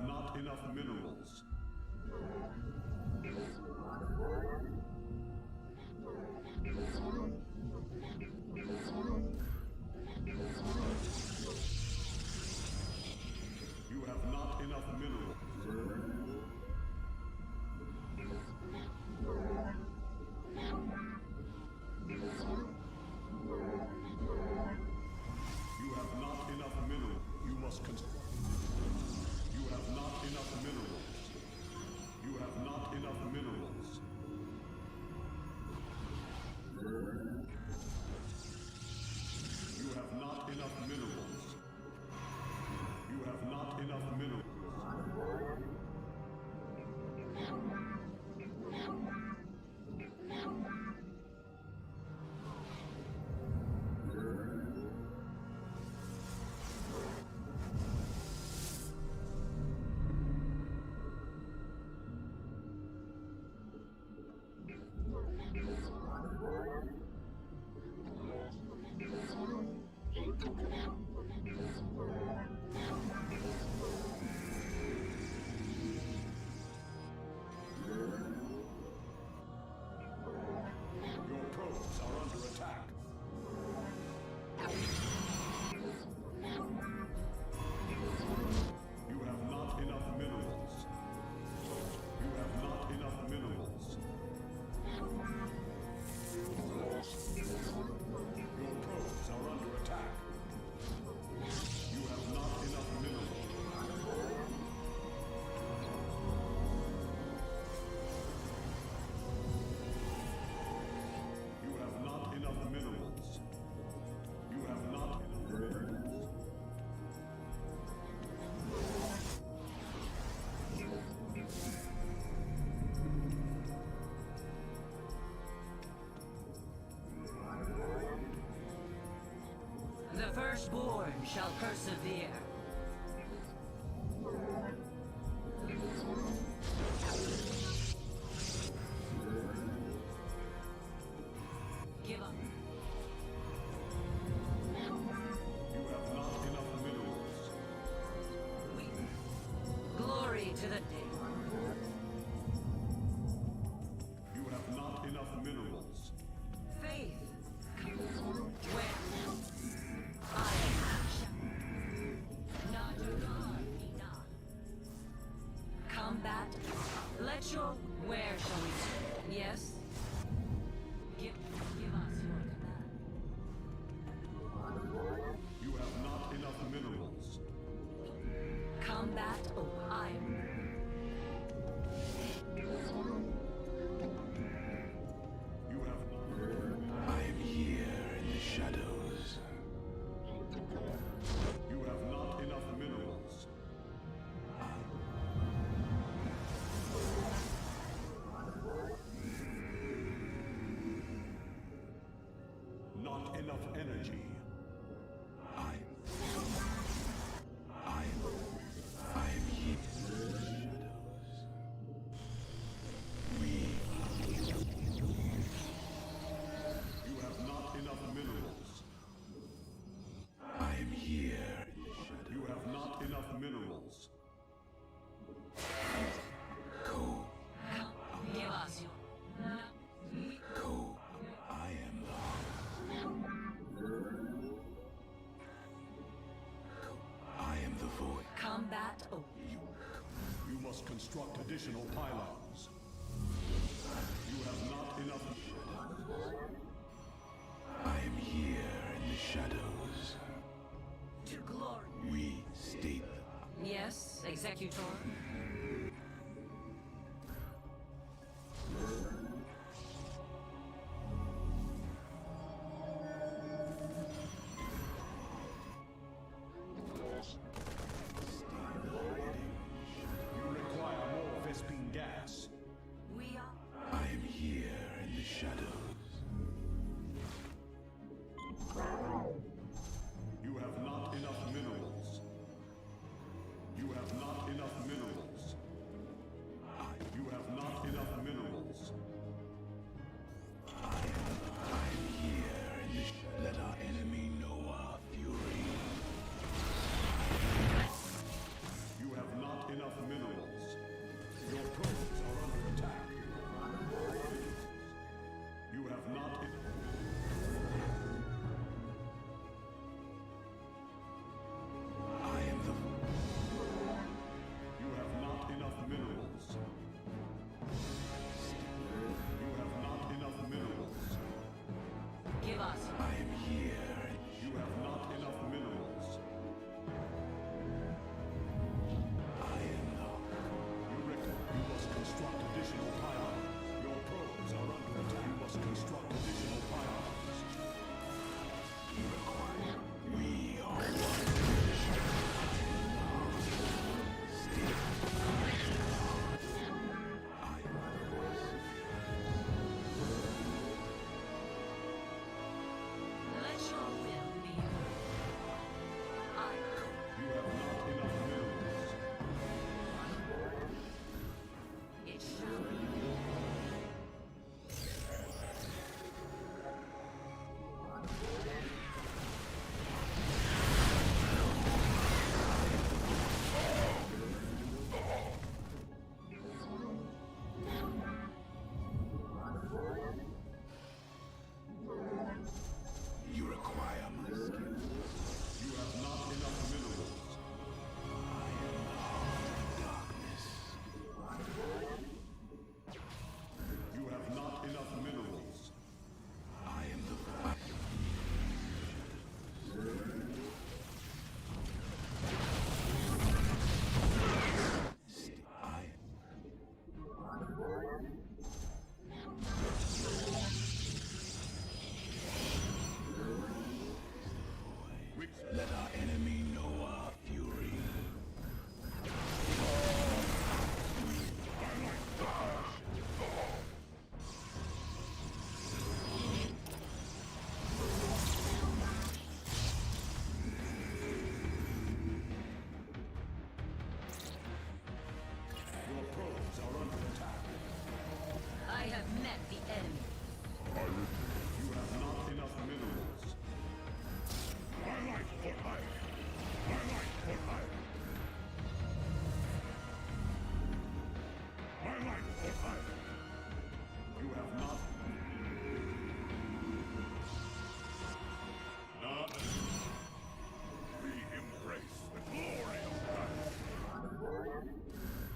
have not enough minerals. You have not enough minerals. You have not enough minerals. You must You have not enough minerals. You have not enough minerals. You have not enough minerals. You have not enough minerals. Your probes are under attack. You have not enough minerals. You have not enough minerals. Your probes are under attack. You have not enough minerals. You have not enough minerals. You have not enough minerals. The firstborn shall persevere. Give up. You have not enough minerals. Glory to the day. You have not enough minerals. Faith. Where? I shall not enough. Combat. Let your. Where shall we? Yes. Give us your command. You have not enough minerals. Combat. Oh, You have not. I am here in the shadows. You have not enough minerals. Not enough energy. I am here in the shadows. You have not enough minerals. I am here in the shadows. You have not enough minerals. give us your. I am the I am the void. Combat. Oh, You must construct additional pylons. You have not enough. I am here in the shadows. to glory. We state Yes, executor. You require more Vespine gas. We are. I am here in the shadows. You have not enough minerals. You have not enough minerals. met the enemy. You have not enough minerals. My light for hire. My light for hire. My light for hire. You have not. We embrace the glory of battle.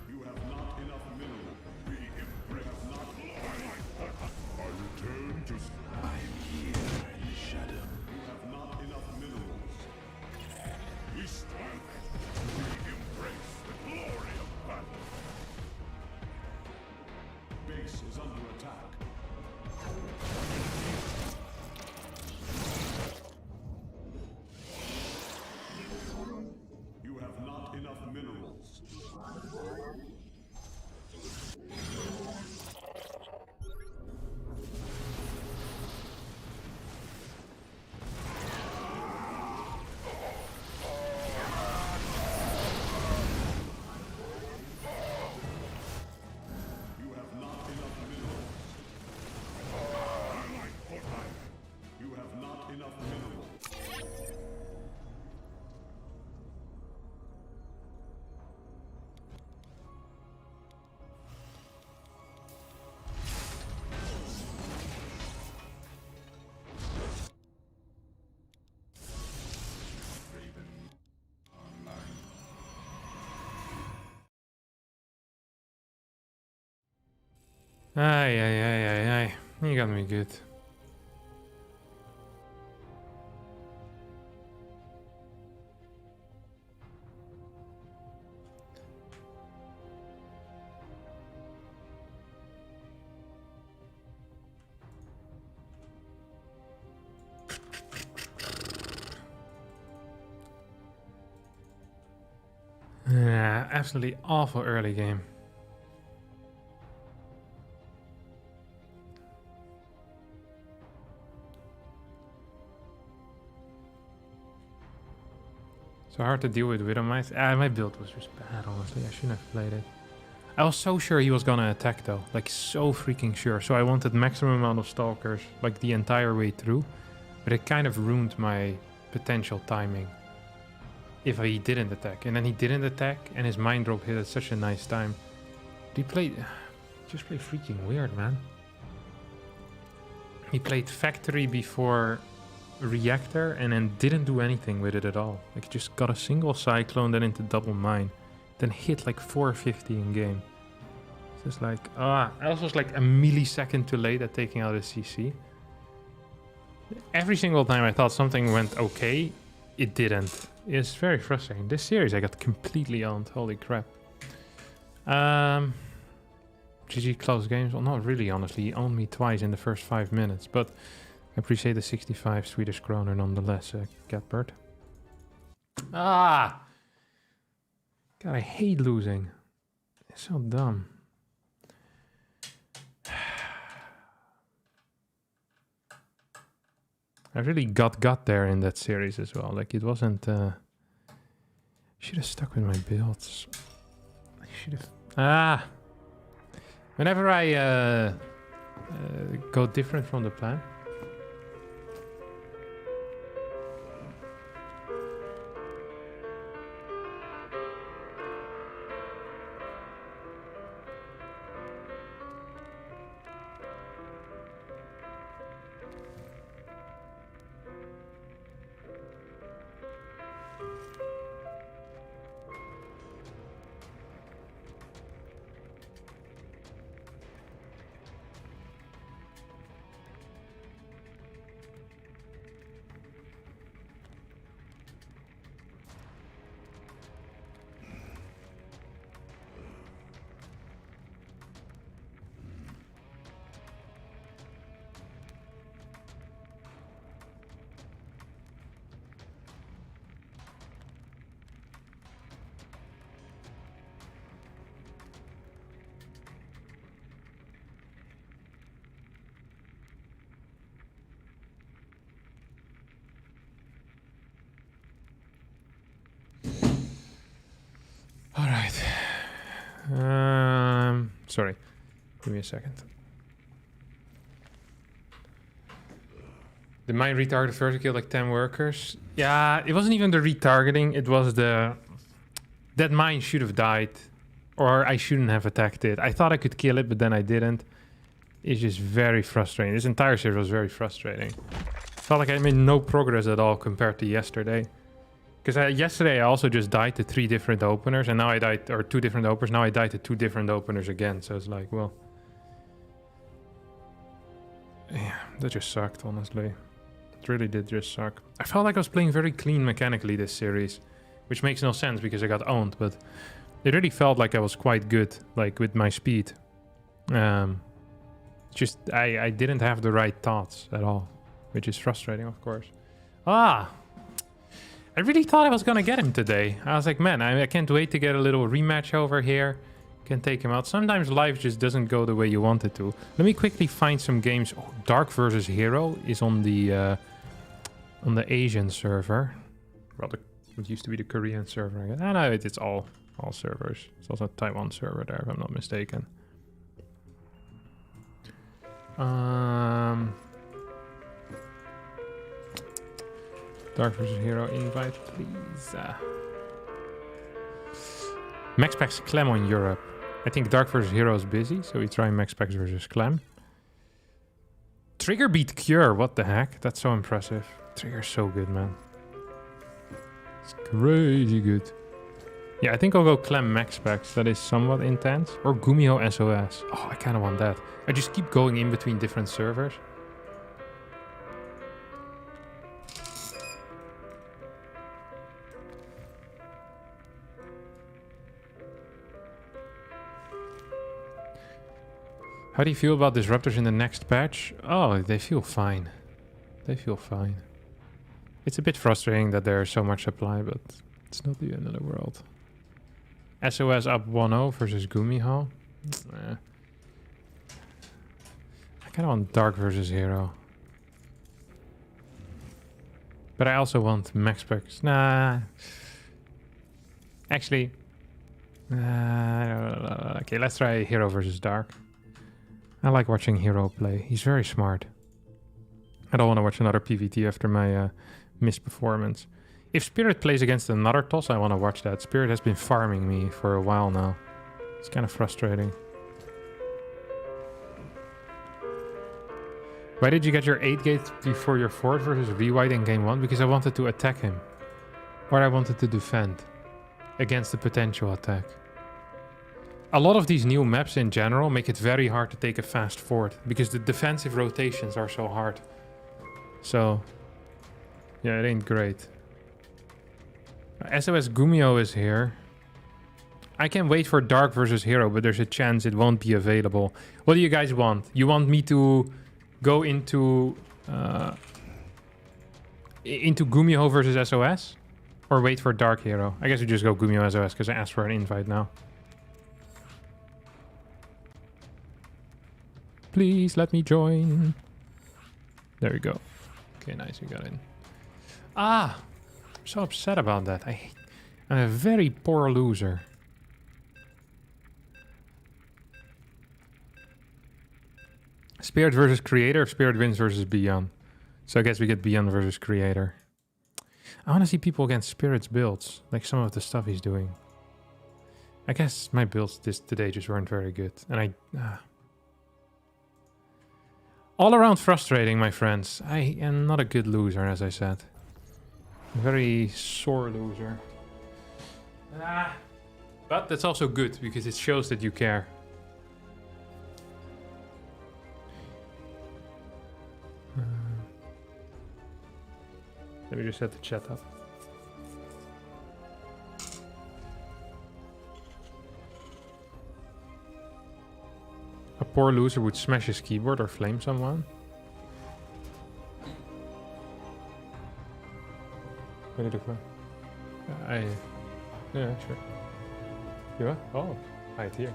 You have not enough minerals. We embrace not my light for hire. I return to. I am here in the shadow. You have not enough minerals. We strike. We embrace the glory of battle. Base is under attack. You have not enough minerals. You have not enough minerals. My light for hire. You have not enough minerals. Ay, ay, ay, ay, ay. You got me good. Yeah, absolutely awful early game. So hard to deal with Widowmice. My build was just bad, honestly. I shouldn't have played it. I was so sure he was gonna attack though. Like so freaking sure. So I wanted maximum amount of stalkers like the entire way through. But it kind of ruined my potential timing. If he didn't attack. And then he didn't attack and his mind drop hit at such a nice time. He played... just played freaking weird, man. He played Factory before Reactor and then didn't do anything with it at all. Like just got a single Cyclone, then into double mine. Then hit like 450 in game. It's just like... I also was like a millisecond too late at taking out a CC. Every single time I thought something went okay, it didn't. It's very frustrating. This series I got completely owned. Holy crap. GG close games. Well, not really, honestly. He owned me twice in the first 5 minutes. But I appreciate the 65 Swedish kroner nonetheless, Catbird. Ah! God, I hate losing. It's so dumb. I really got there in that series as well. Like, it wasn't... should have stuck with my builds. I should have... Whenever I go different from the plan... Alright. Sorry. Give me a second. The mine retargeted first killed like 10 workers. Yeah, it wasn't even the retargeting. It was the... That mine should have died. Or I shouldn't have attacked it. I thought I could kill it, but then I didn't. It's just very frustrating. This entire series was very frustrating. Felt like I made no progress at all compared to yesterday. Because yesterday I also just died to 3 different openers. And now I died... Or 2 different openers. Now I died to 2 different openers again. So it's like, well... Yeah, that just sucked, honestly. It really did just suck. I felt like I was playing very clean mechanically this series, which makes no sense because I got owned, but it really felt like I was quite good, like with my speed. Just I didn't have the right thoughts at all, which is frustrating, of course. I really thought I was gonna get him today. I was like, man, I can't wait to get a little rematch over here. Can take him out. Sometimes life just doesn't go the way you want it to. Let me quickly find some games. Oh, Dark vs. Hero is on the Asian server. Well, it used to be the Korean server. I guess. Ah, no, it's all servers. It's also a Taiwan server there, if I'm not mistaken. Dark vs. Hero invite, please. MAXPAX Clem on Europe. I think Dark vs. Hero is busy, so we try MAXPAX versus Clem. Trigger beat Cure, what the heck? That's so impressive. Trigger's so good, man. It's crazy good. Yeah, I think I'll go Clem MAXPAX. That is somewhat intense. Or Gumiho SOS. Oh, I kind of want that. I just keep going in between different servers. How do you feel about disruptors in the next patch? Oh, they feel fine. They feel fine. It's a bit frustrating that there's so much supply, but it's not the end of the world. SOS up 1-0 versus Gumiho. I kind of want Dark versus Hero. But I also want MAXPAX. Nah. Actually. Okay, let's try Hero versus Dark. I like watching Hero play. He's very smart. I don't want to watch another PvT after my missed performance. If Spirit plays against another toss, I want to watch that. Spirit has been farming me for a while now. It's kind of frustrating. Why did you get your 8 gate before your 4th versus Rewhite in game 1? Because I wanted to attack him. Or I wanted to defend against the potential attack. A lot of these new maps in general make it very hard to take a fast forward because the defensive rotations are so hard. So, yeah, it ain't great. SOS Gumiho is here. I can wait for Dark versus Hero, but there's a chance it won't be available. What do you guys want? You want me to go into Gumiho versus SOS? Or wait for Dark Hero? I guess we just go Gumiho SOS because I asked for an invite now. Please let me join. There we go. Okay, nice, we got in. Ah! I'm so upset about that. I'm a very poor loser. Spirit versus Creator, Spirit wins versus BYUN. So I guess we get BYUN versus Creator. I want to see people against Spirit's builds, like some of the stuff he's doing. I guess my builds today just weren't very good, and all around frustrating, my friends. I am not a good loser, as I said. A very sore loser. But that's also good, because it shows that you care. Let me just set the chat up. A poor loser would smash his keyboard or flame someone. What did you do? Yeah, sure. Yeah? Oh, right here.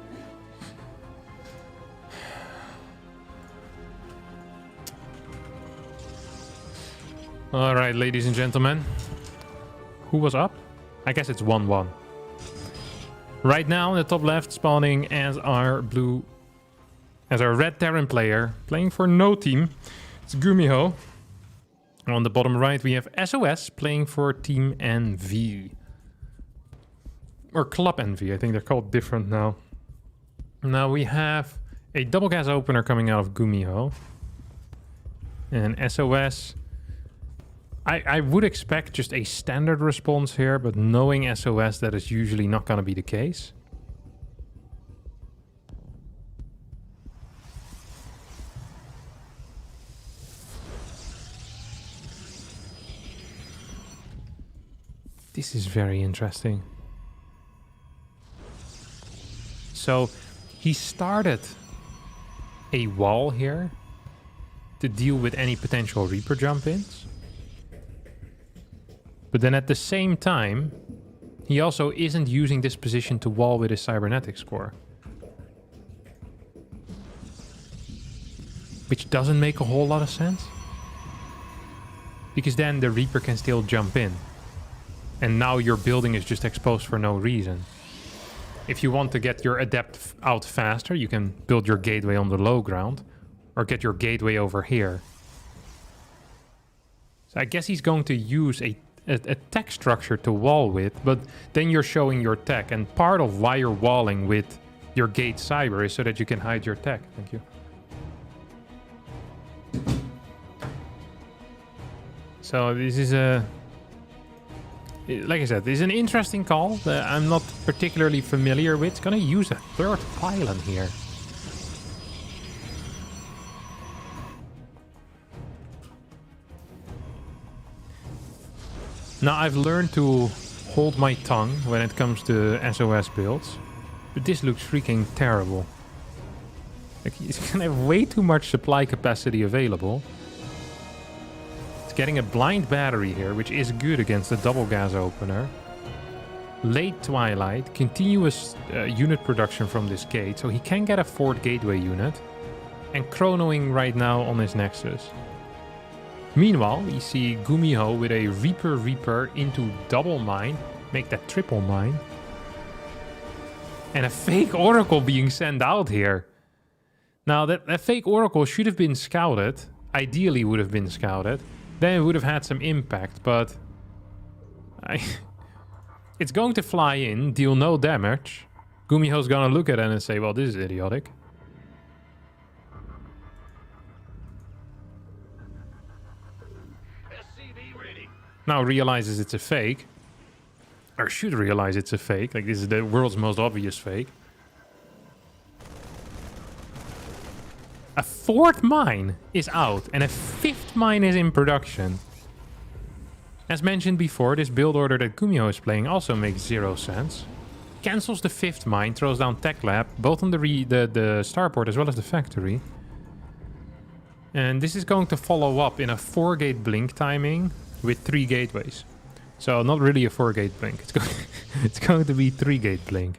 Alright, ladies and gentlemen. Who was up? I guess it's 1-1. Right now, in the top left, spawning as our red Terran player, playing for no team. It's Gumiho. On the bottom right, we have SOS playing for Team NV. Or Club NV, I think they're called different now. Now we have a double gas opener coming out of Gumiho. And SOS... I would expect just a standard response here, but knowing SOS, that is usually not going to be the case. This is very interesting. So he started a wall here to deal with any potential Reaper jump-ins. But then at the same time, he also isn't using this position to wall with his cybernetics core. Which doesn't make a whole lot of sense. Because then the Reaper can still jump in. And now your building is just exposed for no reason. If you want to get your Adept out faster, you can build your gateway on the low ground. Or get your gateway over here. So I guess he's going to use a tech structure to wall with, but then you're showing your tech. And part of why you're walling with your gate cyber is so that you can hide your tech. Thank you. So this is a... Like I said, this is an interesting call that I'm not particularly familiar with. It's gonna use a third pylon here. Now I've learned to hold my tongue when it comes to SOS builds, but this looks freaking terrible. Like, he's gonna have way too much supply capacity available. It's getting a blind battery here, which is good against the double gas opener. Late Twilight, continuous unit production from this gate, so he can get a fourth gateway unit. And chronoing right now on his Nexus. Meanwhile, we see Gumiho with a Reaper into double mine, make that triple mine. And a fake Oracle being sent out here. Now, that fake Oracle should have been scouted. Ideally would have been scouted. Then it would have had some impact, but... It's going to fly in, deal no damage. Gumiho's gonna look at it and say, well, this is idiotic. Now realizes it's a fake. Or should realize it's a fake. Like, this is the world's most obvious fake. A fourth mine is out and a fifth mine is in production. As mentioned before, this build order that Gumiho is playing also makes 0 sense. Cancels the fifth mine, throws down Tech Lab, both on the starport as well as the factory. And this is going to follow up in a 4-gate blink timing with 3 gateways. So not really a 4-gate blink. It's going to be 3-gate blink.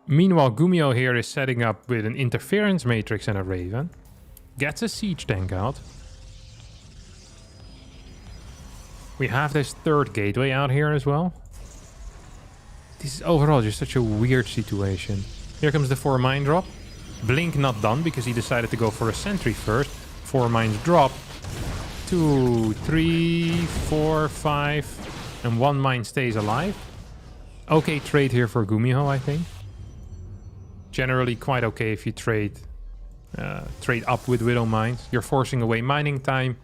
Meanwhile, Gumiho here is setting up with an interference matrix and a Raven. Gets a siege tank out. We have this third gateway out here as well. This is overall just such a weird situation. Here comes the 4 mine drop. Blink not done because he decided to go for a sentry first. 4 mines drop. 2, 3, 4, 5, and 1 mine stays alive. Okay trade here for Gumiho, I think. Generally quite okay if you trade up with Widow Mines. You're forcing away mining time.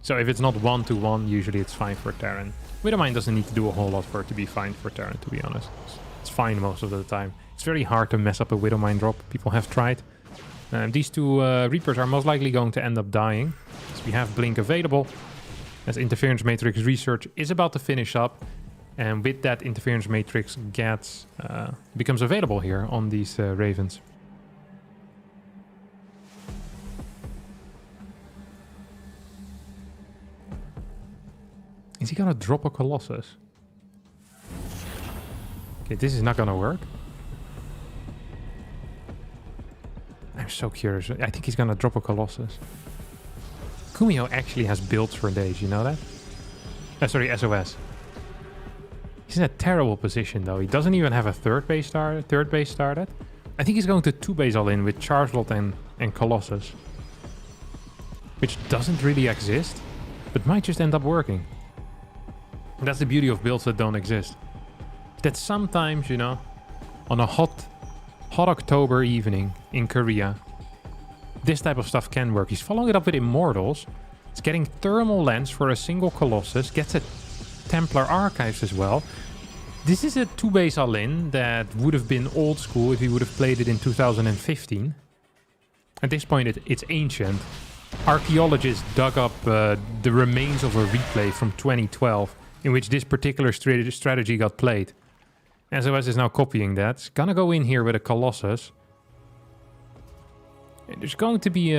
So if it's not 1-to-1, usually it's fine for Terran. Widow Mine doesn't need to do a whole lot for it to be fine for Terran, to be honest. It's fine most of the time. It's very hard to mess up a Widow Mine drop. People have tried. These 2 Reapers are most likely going to end up dying. So we have Blink available. As Interference Matrix research is about to finish up. And with that, Interference Matrix becomes available here on these Ravens. Is he gonna drop a Colossus? Okay, this is not gonna work. I'm so curious. I think he's gonna drop a Colossus. Gumiho actually has builds for days, you know that? Sorry, SOS. He's in a terrible position though. He doesn't even have a third base started. I think he's going to 2-base all in with Charge Lot and Colossus. which doesn't really exist, but might just end up working. That's the beauty of builds that don't exist. That sometimes, you know, on a hot October evening in Korea, this type of stuff can work. He's following it up with Immortals. It's getting thermal lens for a single Colossus. Gets a Templar Archives as well. This is a 2-base all-in that would have been old school if he would have played it in 2015. At this point, it's ancient. Archaeologists dug up the remains of a replay from 2012 in which this particular strategy got played. SOS is now copying that. It's gonna go in here with a Colossus. And there's going to be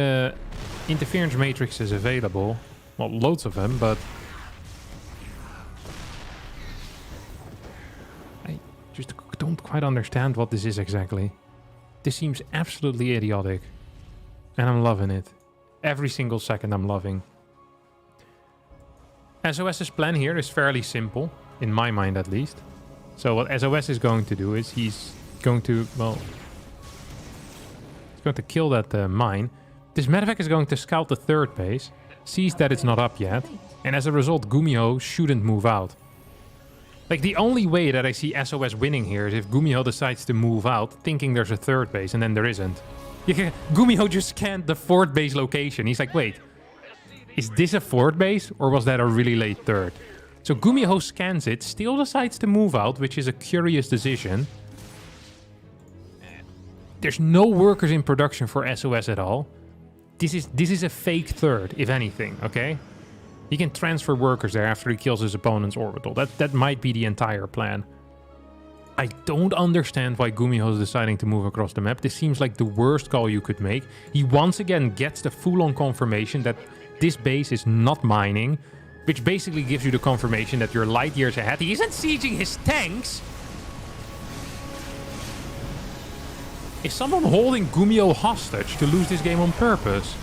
interference matrices available. Well, loads of them, but I just don't quite understand what this is exactly. This seems absolutely idiotic. And I'm loving it. Every single second I'm loving. SOS's plan here is fairly simple, in my mind at least. So what SOS is going to do is he's going to, well, he's going to kill that mine. This medevac is going to scout the third base, sees that it's not up yet, and as a result Gumiho shouldn't move out. Like, the only way that I see SOS winning here is if Gumiho decides to move out, thinking there's a third base, and then there isn't. Gumiho just scanned the fourth base location. He's like, wait, is this a fourth base, or was that a really late third? So Gumiho scans it, still decides to move out, which is a curious decision. There's no workers in production for SOS at all. This is a fake third, if anything, okay? He can transfer workers there after he kills his opponent's orbital. That might be the entire plan. I don't understand why Gumiho is deciding to move across the map. This seems like the worst call you could make. He once again gets the full-on confirmation that this base is not mining, which basically gives you the confirmation that you're light years ahead. He isn't sieging his tanks! Is someone holding Gumiho hostage to lose this game on purpose?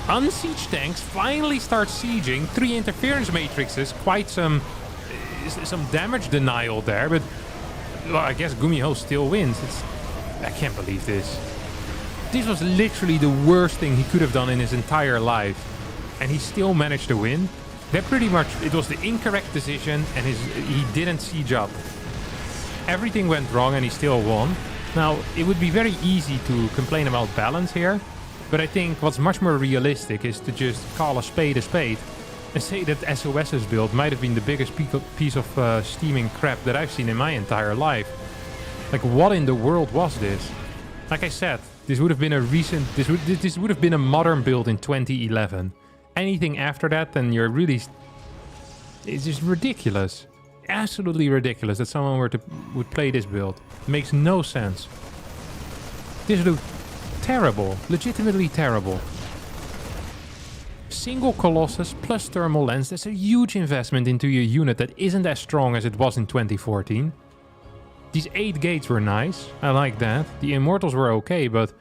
Unsieged tanks finally start sieging. 3 interference matrices, quite some damage denial there, but well, I guess Gumiho still wins. I can't believe this. This was literally the worst thing he could have done in his entire life, and he still managed to win. That pretty much, it was the incorrect decision, and he didn't siege up. Everything went wrong and he still won. Now, it would be very easy to complain about balance here, but I think what's much more realistic is to just call a spade and say that SOS's build might have been the biggest piece of steaming crap that I've seen in my entire life. Like, what in the world was this? Like I said, this would have been this would have been a modern build in 2011. Anything after that, then you're really... It's just ridiculous. Absolutely ridiculous that someone would play this build. It makes no sense. This looked terrible. Legitimately terrible. Single Colossus plus thermal lens. That's a huge investment into your unit that isn't as strong as it was in 2014. These 8 gates were nice. I like that. The Immortals were okay, but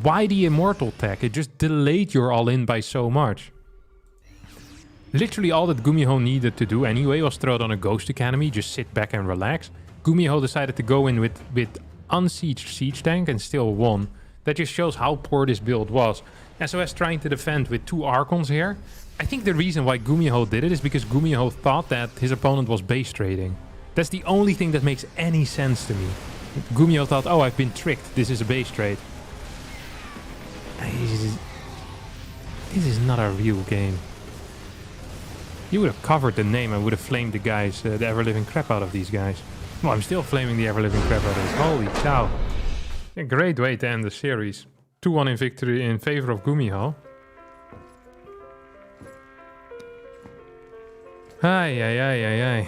why the Immortal tech? It just delayed your all-in by so much. Literally all that Gumiho needed to do anyway was throw it on a Ghost Academy, just sit back and relax. Gumiho decided to go in with unsieged siege tank and still won. That just shows how poor this build was. SOS trying to defend with 2 Archons here. I think the reason why Gumiho did it is because Gumiho thought that his opponent was base trading. That's the only thing that makes any sense to me. Gumiho thought, oh, I've been tricked, this is a base trade. This is not a real game. You would have covered the name and would have flamed the guys, the ever-living crap out of these guys. Well, I'm still flaming the ever-living crap out of this. Holy cow. A great way to end the series. 2-1 in victory in favor of Gumiho. Ay.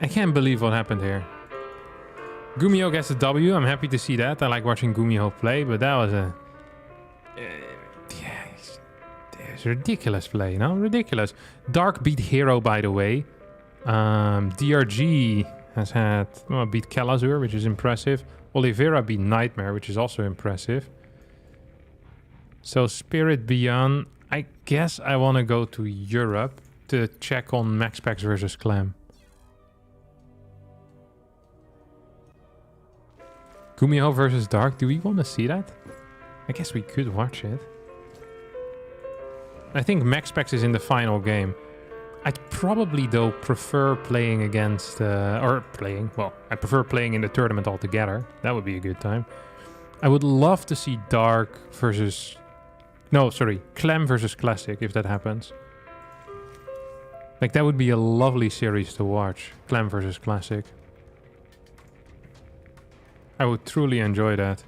I can't believe what happened here. Gumiho gets a W. I'm happy to see that. I like watching Gumiho play, but that was a... it's ridiculous play, no? Ridiculous. Dark beat Hero, by the way. DRG has had... Well, beat Kalazur, which is impressive. Oliveira beat Nightmare, which is also impressive. So Spirit BYUN. I guess I want to go to Europe to check on MAXPAX versus Clem. Gumiho versus Dark. Do we want to see that? I guess we could watch it. I think MAXPAX is in the final game. I'd probably, though, prefer playing against... I prefer playing in the tournament altogether. That would be a good time. I would love to see Dark versus... No, sorry. Clem versus Classic, if that happens. Like, that would be a lovely series to watch. Clem versus Classic. I would truly enjoy that.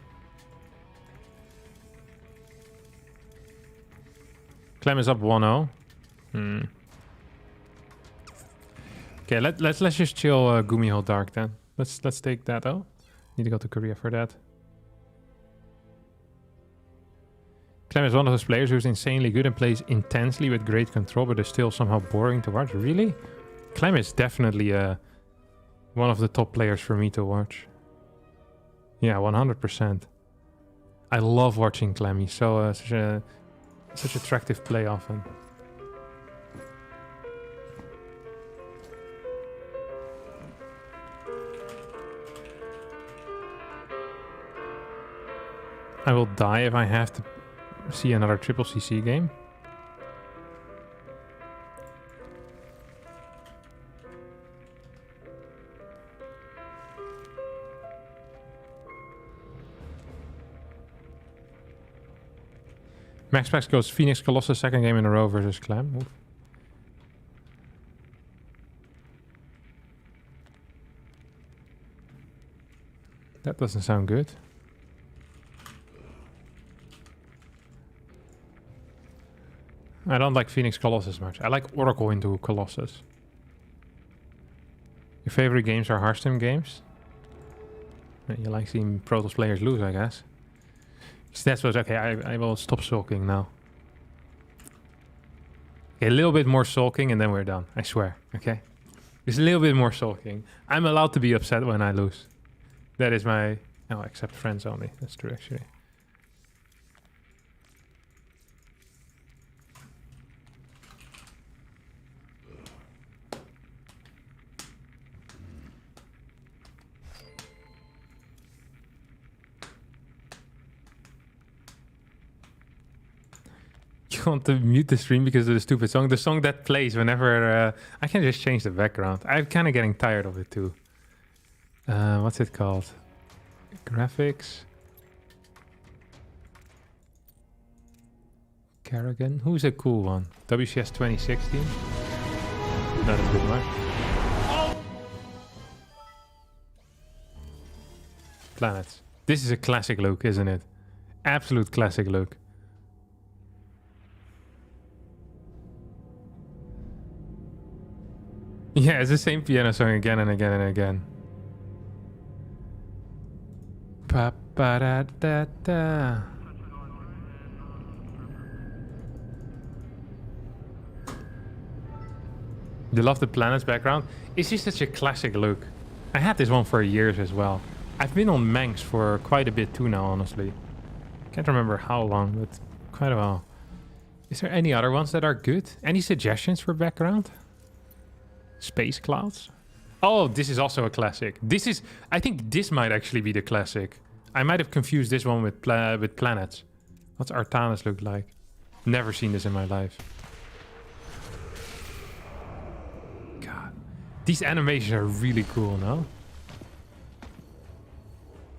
Clem is up 1-0. Okay, let's just chill Gumiho Dark then. Let's take that. Oh, need to go to Korea for that. Clem is one of those players who's insanely good and plays intensely with great control, but is still somehow boring to watch. Really? Clem is definitely one of the top players for me to watch. Yeah, 100%. I love watching Clem. He's so such attractive play often. I will die if I have to see another triple CC game. MAXPAX goes Phoenix Colossus second game in a row versus Clem. Oof. That doesn't sound good. I don't like Phoenix Colossus much. I like Oracle into Colossus. Your favorite games are Harstem games? You like seeing Protoss players lose, I guess. That's what, okay, I will stop sulking now. Okay, a little bit more sulking and then we're done. I swear, okay? Just a little bit more sulking. I'm allowed to be upset when I lose. That is my... Oh, except friends only. That's true, actually. You want to mute the stream because of the stupid song? The song that plays whenever... I can just change the background. I'm kind of getting tired of it too. What's it called? Graphics. Kerrigan. Who's a cool one? WCS 2016. Not a good one. Planets. This is a classic look, isn't it? Absolute classic look. Yeah, it's the same piano song again and again and again. Pa pa da da da. You love the planets background? It's just such a classic look. I had this one for years as well. I've been on Manx for quite a bit too now, honestly. Can't remember how long, but quite a while. Is there any other ones that are good? Any suggestions for background? Space Clouds? Oh, this is also a classic. This is... I think this might actually be the classic. I might have confused this one with planets. What's Artanis look like? Never seen this in my life. God. These animations are really cool, no?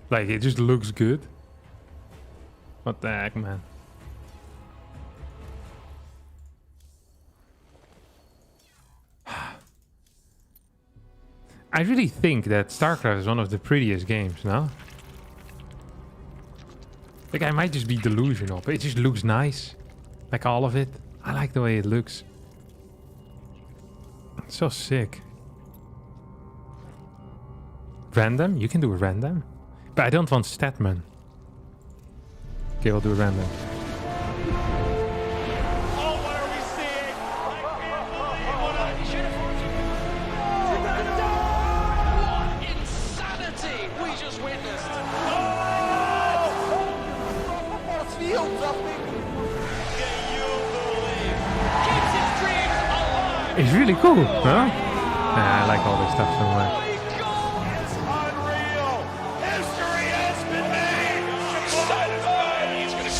Like, it just looks good. What the heck, man? I really think that StarCraft is one of the prettiest games, no? Like, I might just be delusional, but it just looks nice. Like, all of it. I like the way it looks. It's so sick. Random? You can do random? But I don't want Statman. Okay, we'll do random. It's really cool, huh? I like all this stuff so much. Unreal! History has been made! Excited, man! He's gonna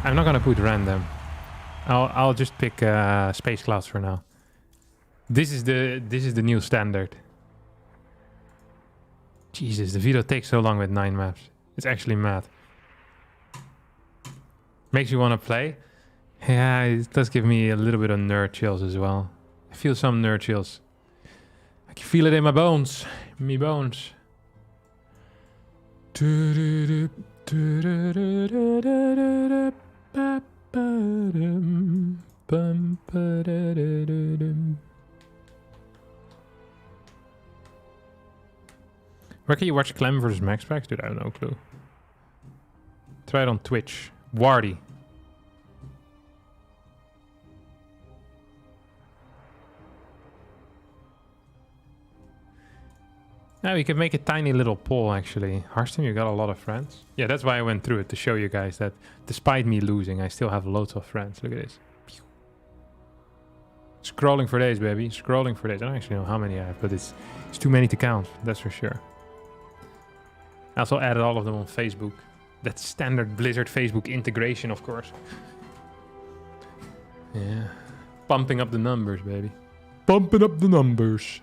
I'm not gonna put random. I'll just pick space clouds for now. This is the new standard. Jesus, the video takes so long with 9 maps. It's actually mad. Makes you want to play. Yeah, it does give me a little bit of nerd chills as well. I feel some nerd chills. I can feel it in my bones. Me bones. Where can you watch Clem versus MAXPAX? Dude, I have no clue. Try it on Twitch. Wardy. Now we can make a tiny little poll actually. Harstem, you got a lot of friends. Yeah, that's why I went through it, to show you guys that despite me losing, I still have loads of friends. Look at this. Scrolling for days, baby. Scrolling for days. I don't actually know how many I have, but it's too many to count. That's for sure. I also added all of them on Facebook. That's standard Blizzard Facebook integration, of course. Yeah. Pumping up the numbers, baby. Pumping up the numbers.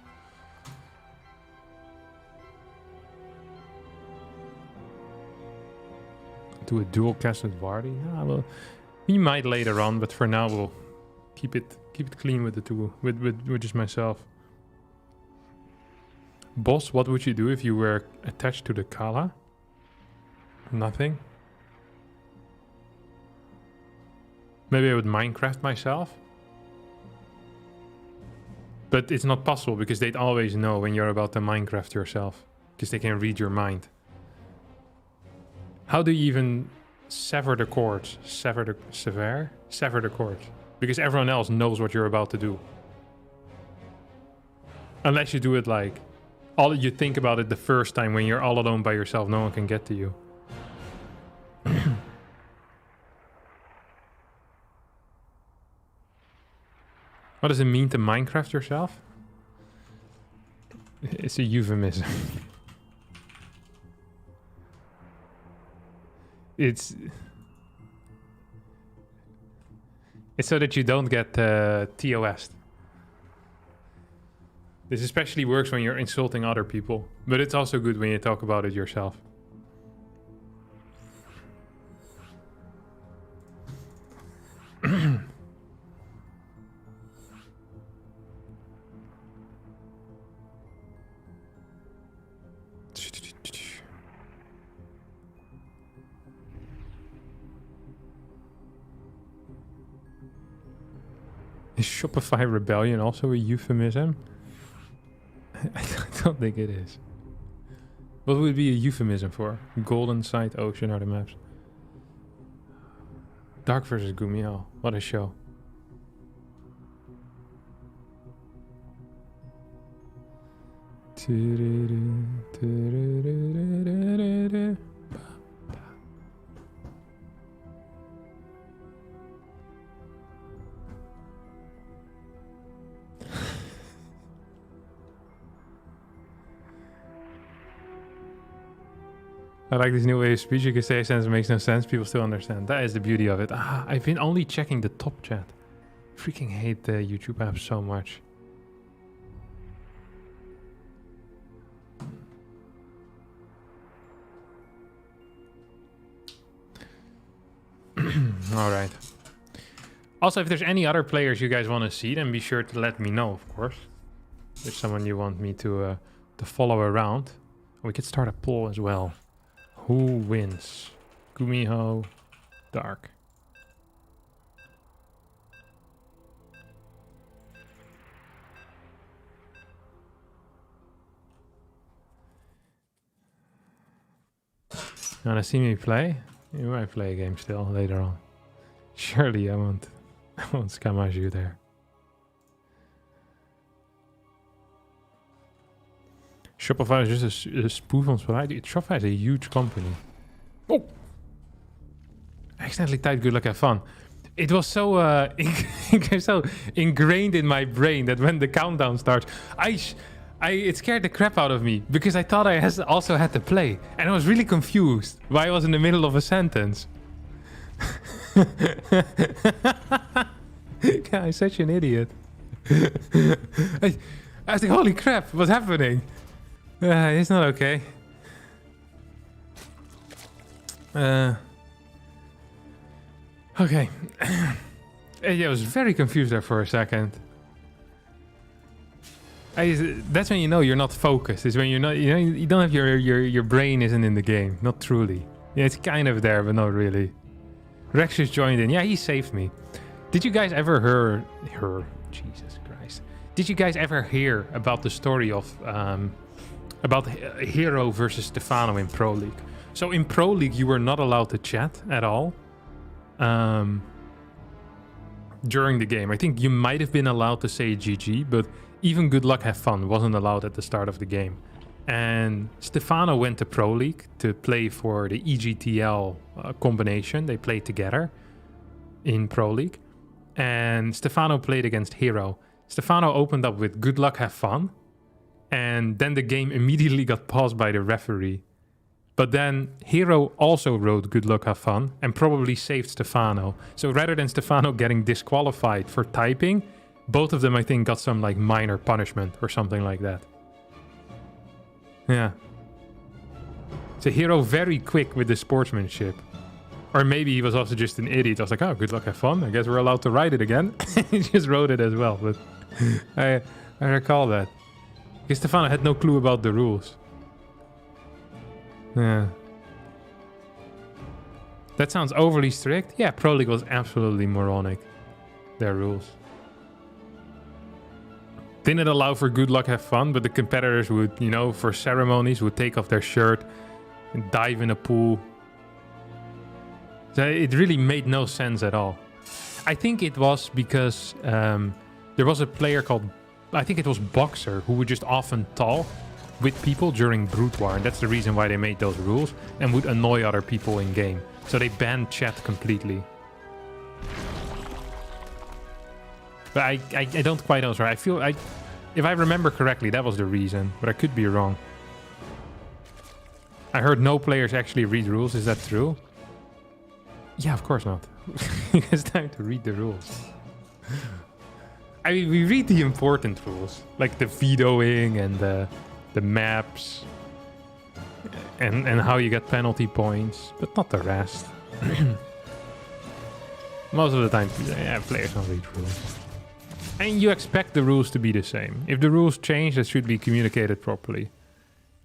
Do a dual cast with Vardy? Ah, well, we might later on, but for now we'll keep it clean with the two, with just myself. Boss, what would you do if you were attached to the Kala? Nothing. Maybe I would Minecraft myself. But it's not possible because they'd always know when you're about to Minecraft yourself. Because they can read your mind. How do you even sever the cords? Sever the cords. Because everyone else knows what you're about to do. Unless you do it like... you think about it the first time when you're all alone by yourself. No one can get to you. What does it mean to Minecraft yourself? It's a euphemism. It's so that you don't get TOS'd. This especially works when you're insulting other people, but it's also good when you talk about it yourself. Is Shopify Rebellion also a euphemism? I don't think it is. What would it be a euphemism for? Golden Side, Ocean are the maps. Dark versus Gumiho. What a show. I like this new way of speech. You can say a sentence makes no sense. People still understand. That is the beauty of it. I've been only checking the top chat. Freaking hate the YouTube app so much. Alright. Also, if there's any other players you guys want to see, then be sure to let me know, of course. If there's someone you want me to follow around. We could start a poll as well. Who wins? Gumiho, Dark. You wanna see me play? You might play a game still later on. Surely I won't scamage you there. Shopify is just a spoof on Spotify. Shopify is a huge company. Oh! I accidentally typed good luck, have fun. It was so, so ingrained in my brain that when the countdown starts, it scared the crap out of me because I thought I also had to play. And I was really confused why I was in the middle of a sentence. I'm such an idiot. I think, holy crap, what's happening? It's not okay. Okay. I was very confused there for a second. That's when you know you're not focused. It's when you're not, you don't have your brain isn't in the game. Not truly. Yeah, it's kind of there, but not really. Rex just joined in. Yeah, he saved me. Did you guys ever hear? Jesus Christ. Did you guys ever hear about the story of about Hero versus Stefano in Pro League? So in Pro League, you were not allowed to chat at all during the game. I think you might have been allowed to say GG, but even good luck, have fun wasn't allowed at the start of the game. And Stefano went to Pro League to play for the EGTL combination. They played together in Pro League. And Stefano played against Hero. Stefano opened up with good luck, have fun. And then the game immediately got paused by the referee. But then Hero also wrote good luck, have fun, and probably saved Stefano. So rather than Stefano getting disqualified for typing, both of them, I think, got some like minor punishment or something like that. Yeah. So Hero very quick with the sportsmanship. Or maybe he was also just an idiot. I was like, oh, good luck, have fun. I guess we're allowed to write it again. He just wrote it as well. But I recall that. Because Stefano had no clue about the rules. Yeah. That sounds overly strict. Yeah, Pro League was absolutely moronic. Their rules. Didn't allow for good luck, have fun, but the competitors would, for ceremonies, would take off their shirt and dive in a pool. So it really made no sense at all. I think it was because there was a player called, I think it was Boxer, who would just often talk with people during Brood War, and that's the reason why they made those rules, and would annoy other people in game. So they banned chat completely. But I don't quite know. Sorry. If I remember correctly, that was the reason, but I could be wrong. I heard no players actually read rules. Is that true? Yeah, of course not. It's time to read the rules. I mean, we read the important rules, like the vetoing and the maps and how you get penalty points, but not the rest. Most of the time, yeah, players don't read rules. And you expect the rules to be the same. If the rules change, that should be communicated properly.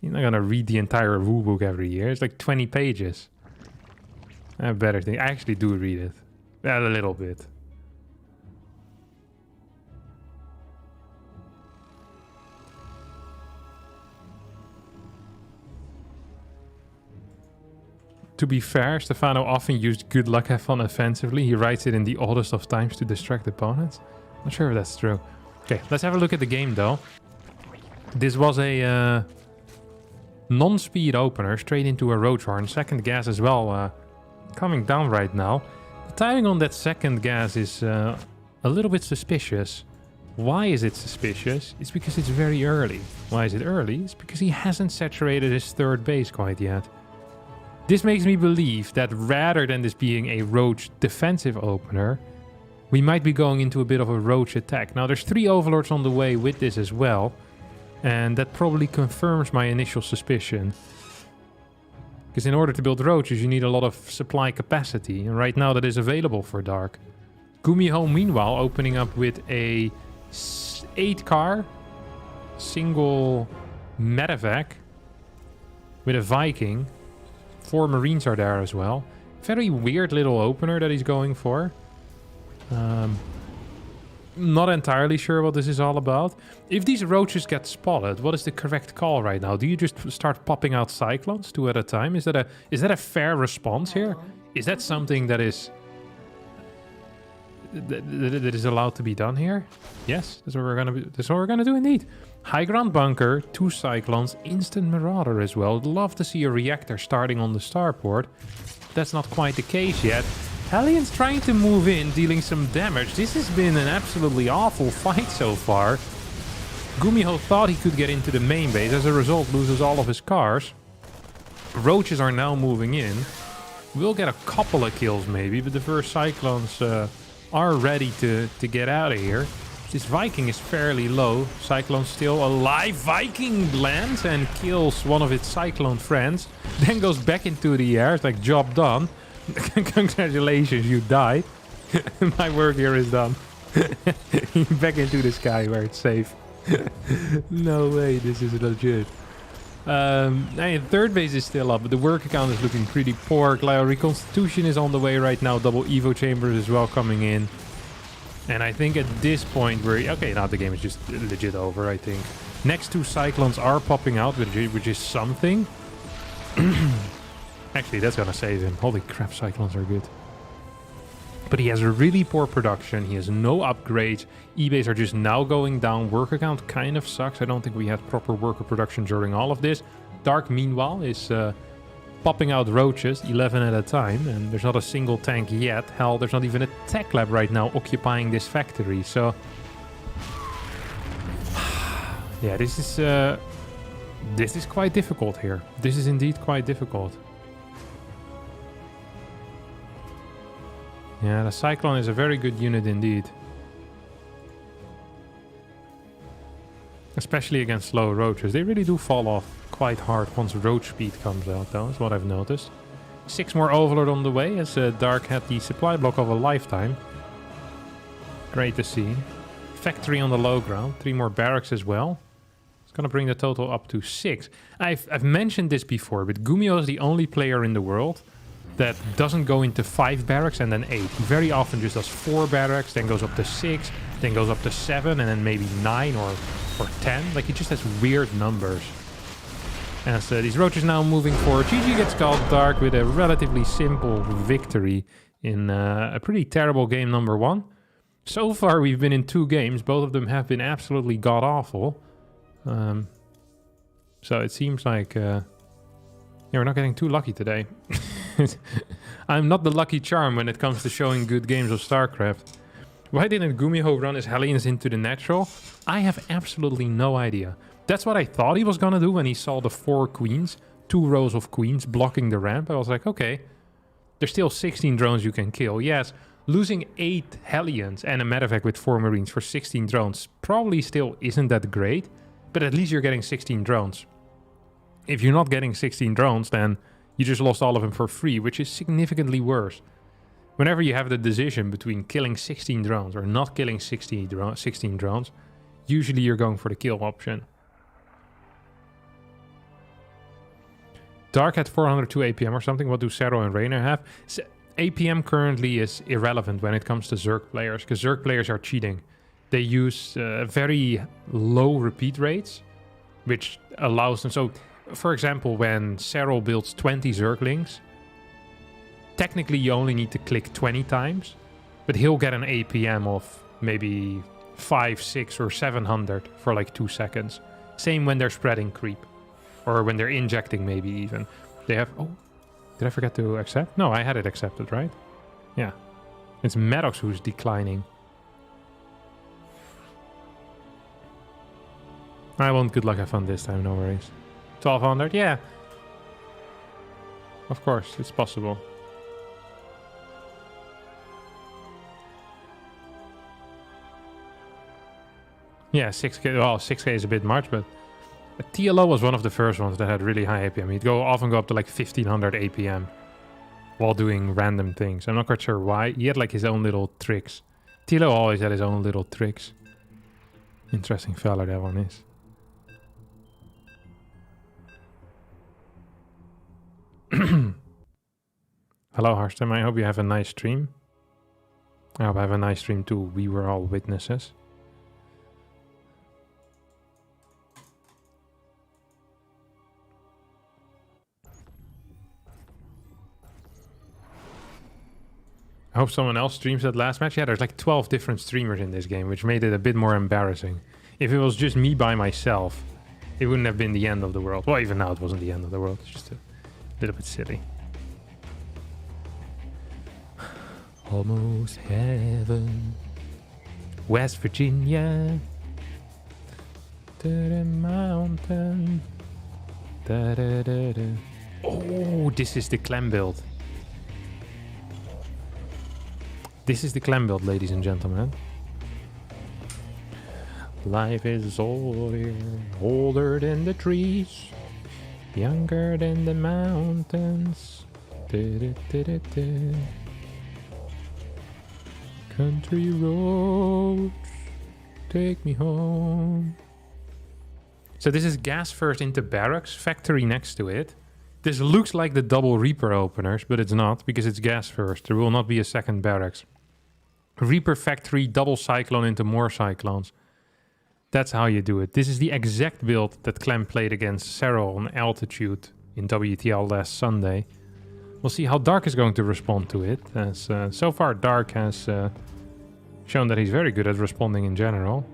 You're not gonna read the entire rule book every year. It's like 20 pages. I better think. I actually do read it. A little bit. To be fair, Stefano often used good luck, have fun offensively. He writes it in the oddest of times to distract opponents. Not sure if that's true. Okay, let's have a look at the game though. This was a non-speed opener straight into a roach horn. Second gas as well coming down right now. The timing on that second gas is a little bit suspicious. Why is it suspicious? It's because it's very early. Why is it early? It's because he hasn't saturated his third base quite yet. This makes me believe that rather than this being a roach defensive opener, we might be going into a bit of a roach attack. Now, there's 3 overlords on the way with this as well, and that probably confirms my initial suspicion. Because in order to build roaches, you need a lot of supply capacity, and right now that is available for Dark. Gumiho, meanwhile, opening up with a 8-car single medevac with a Viking. 4 Marines are there as well. Very weird little opener that he's going for. Not entirely sure what this is all about. If these roaches get spotted, what is the correct call right now? Do you just start popping out cyclones 2 at a time? Is that a fair response here? Is that something that is allowed to be done here? Yes, that's what we're gonna be. That's what we're gonna do indeed. High ground bunker, 2 cyclones, instant marauder as well. I'd love to see a reactor starting on the starport. That's not quite the case yet. Hellions trying to move in, dealing some damage. This has been an absolutely awful fight so far. Gumiho thought he could get into the main base. As a result, loses all of his cars. Roaches are now moving in. We'll get a couple of kills maybe, but the first Cyclones are ready to get out of here. This Viking is fairly low. Cyclone's still alive. Viking lands and kills one of its Cyclone friends. Then goes back into the air. It's like, job done. Congratulations, you died. My work here is done. Back into the sky where it's safe. No way, this is legit. Third base is still up, but the work account is looking pretty poor. Glio Reconstitution is on the way right now. Double Evo Chambers as well coming in. And I think at this point we're... Okay, now the game is just legit over, I think. Next two Cyclones are popping out, which is something. Actually, that's gonna save him. Holy crap, Cyclones are good. But he has a really poor production. He has no upgrades. Ebays are just now going down. Worker count kind of sucks. I don't think we had proper worker production during all of this. Dark, meanwhile, is popping out roaches, 11 at a time. And there's not a single tank yet. Hell, there's not even a tech lab right now occupying this factory. So, yeah, this is quite difficult here. This is indeed quite difficult. Yeah, the Cyclone is a very good unit indeed. Especially against low roaches. They really do fall off quite hard once roach speed comes out, though, is what I've noticed. 6 more Overlord on the way, as Dark had the supply block of a lifetime. Great to see. Factory on the low ground. 3 more barracks as well. It's going to bring the total up to 6. I've mentioned this before, but Gumiho is the only player in the world that doesn't go into 5 barracks and then 8. He very often just does 4 barracks, then goes up to 6, then goes up to 7, and then maybe 9 or 10. Like, he just has weird numbers. As these roaches now moving forward, GG gets called Dark with a relatively simple victory in a pretty terrible game number 1. So far, we've been in 2 games. Both of them have been absolutely god-awful. So it seems like... yeah, we're not getting too lucky today. I'm not the lucky charm when it comes to showing good games of StarCraft. Why didn't Gumiho run his Hellions into the natural? I have absolutely no idea. That's what I thought he was gonna do when he saw the 4 queens, 2 rows of queens blocking the ramp. I was like, okay, there's still 16 drones you can kill. Yes, losing 8 Hellions and a medevac with 4 Marines for 16 drones probably still isn't that great, but at least you're getting 16 drones. If you're not getting 16 drones, then you just lost all of them for free, which is significantly worse. Whenever you have the decision between killing 16 drones or not killing 16 drones, usually you're going for the kill option. Dark had 402 APM or something. What do Zero and Rainer have? APM currently is irrelevant when it comes to Zerg players, because Zerg players are cheating. They use very low repeat rates, which allows them... So, for example, when Cyril builds 20 Zerglings, technically you only need to click 20 times, but he'll get an APM of maybe 5, 6 or 700 for like 2 seconds. Same when they're spreading creep. Or when they're injecting maybe even. They have... Oh, did I forget to accept? No, I had it accepted, right? Yeah. It's Maddox who's declining. I won't good luck have fun this time, no worries. 1200, yeah. Of course, it's possible. Yeah, 6k, well, 6k is a bit much, but TLO was one of the first ones that had really high APM. He'd often go up to like 1500 APM while doing random things. I'm not quite sure why. He had like his own little tricks. TLO always had his own little tricks. Interesting fella that one is. Hello Harstem, I hope you have a nice stream. I hope I have a nice stream too. We were all witnesses. I hope someone else streams that last match. Yeah, there's like 12 different streamers in this game, which made it a bit more embarrassing. If it was just me by myself, it wouldn't have been the end of the world. Well, even now it wasn't the end of the world. It's just a little bit silly. Almost heaven. West Virginia. To the mountain. Da, da, da, da. Oh, this is the Clem build. This is the Clem build, ladies and gentlemen. Life is older, older than the trees, younger than the mountains. Du-du-du-du-du. Country roads, take me home. So this is gas first into barracks, factory next to it. This looks like the double Reaper openers, but it's not, because it's gas first. There will not be a second barracks. Reaper factory, double cyclone into more cyclones. That's how you do it. This is the exact build that Clem played against Serral on altitude in WTL last Sunday. We'll see how Dark is going to respond to it, as so far Dark has shown that he's very good at responding in general.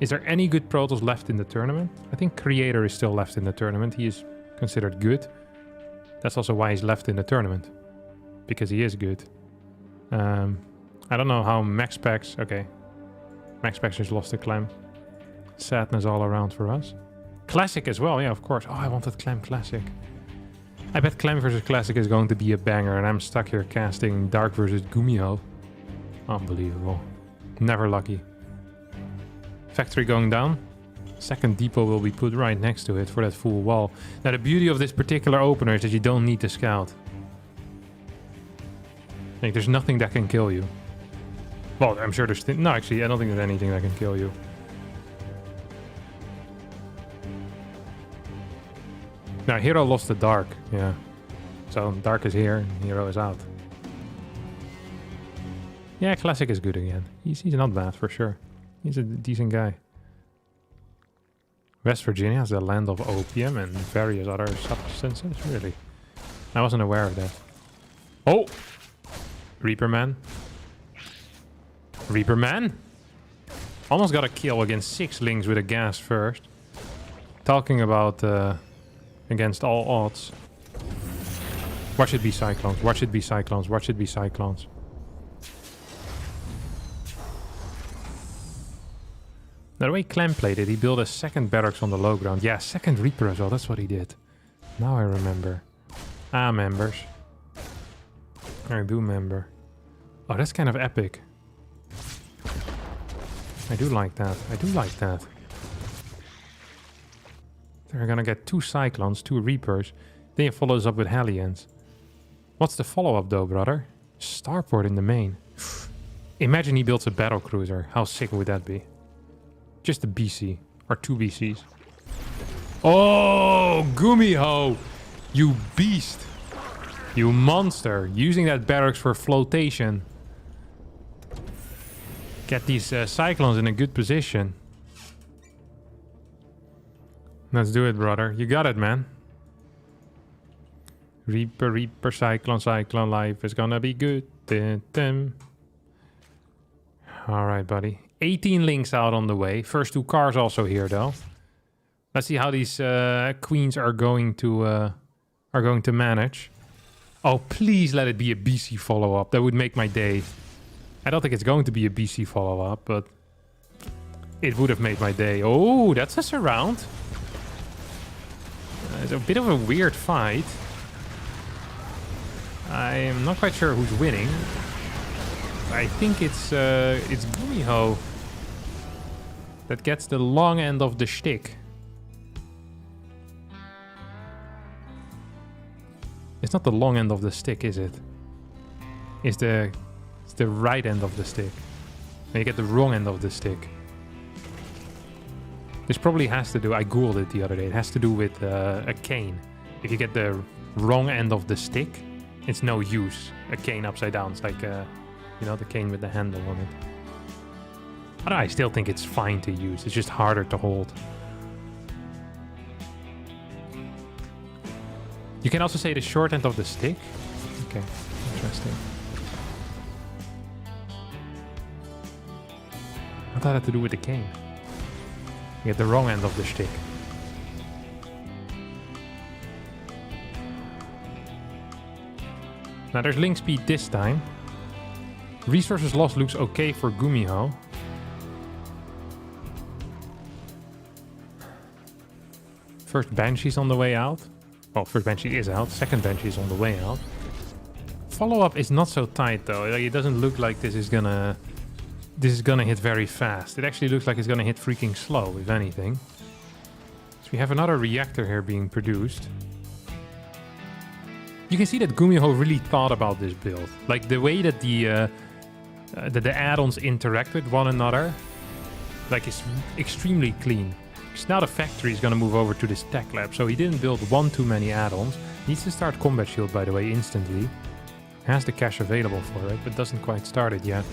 Is there any good Protoss left in the tournament? I think Creator is still left in the tournament. He is considered good. That's also why he's left in the tournament, because he is good. I don't know how MAXPAX... Okay, MAXPAX just lost to Clem. Sadness all around for us. Classic as well, yeah, of course. Oh, I wanted Clem Classic. I bet Clem versus Classic is going to be a banger, and I'm stuck here casting Dark versus Gumiho. Unbelievable. Never lucky. Factory going down. Second depot will be put right next to it for that full wall. Now, the beauty of this particular opener is that you don't need to scout. Like, there's nothing that can kill you. Well, I'm sure there's... No, actually, I don't think there's anything that can kill you. Now, Hero lost the Dark, yeah. So, Dark is here, and Hero is out. Yeah, Classic is good again. He's not bad, for sure. He's a decent guy. West Virginia is the land of opium and various other substances, really. I wasn't aware of that. Oh! Reaper Man. Reaper Man? Almost got a kill against 6 Lings with a gas first. Talking about... against all odds. Watch it be Cyclones. Watch it be Cyclones. Watch it be Cyclones. Now, the way Clem played it, he built a second barracks on the low ground. Yeah, second Reaper as well. That's what he did. Now I remember. Ah, members. I do remember. Oh, that's kind of epic. I do like that. I do like that. They're gonna get 2 Cyclones, 2 Reapers. Then he follows up with Hellions. What's the follow-up though, brother? Starport in the main. Imagine he builds a battle cruiser. How sick would that be? Just a BC. Or 2 BCs. Oh, Gumiho! You beast! You monster! Using that barracks for flotation. Get these Cyclones in a good position. Let's do it, brother. You got it, man. Reaper, Reaper, Cyclone, Cyclone, life is gonna be good. Alright, buddy. 18 Lings out on the way. First 2 cars also here, though. Let's see how these queens are going to manage. Oh, please let it be a BC follow-up. That would make my day. I don't think it's going to be a BC follow-up, but it would have made my day. Oh, that's a surround. It's a bit of a weird fight. I'm not quite sure who's winning. I think it's Gumiho that gets the long end of the shtick. It's not the long end of the stick, is it? It's the right end of the stick. And you get the wrong end of the stick. This probably has to do... I googled it the other day. It has to do with a cane. If you get the wrong end of the stick, it's no use. A cane upside down. It's like, you know, the cane with the handle on it. But I still think it's fine to use. It's just harder to hold. You can also say the short end of the stick. Okay, interesting. What that had to do with the cane? You get the wrong end of the stick. Now there's link speed this time. Resources lost looks okay for Gumiho. First Banshee's on the way out. Well, first Banshee is out. Second Banshee is on the way out. follow-up is not so tight though. Like, it doesn't look like this is gonna hit very fast. It actually looks like it's gonna hit freaking slow, if anything. So we have another reactor here being produced. You can see that Gumiho really thought about this build. Like the way that the add-ons interact with one another, like it's extremely clean. Because now the factory is gonna move over to this tech lab, so he didn't build one too many add-ons. Needs to start combat shield, by the way, instantly. Has the cash available for it, but doesn't quite start it yet.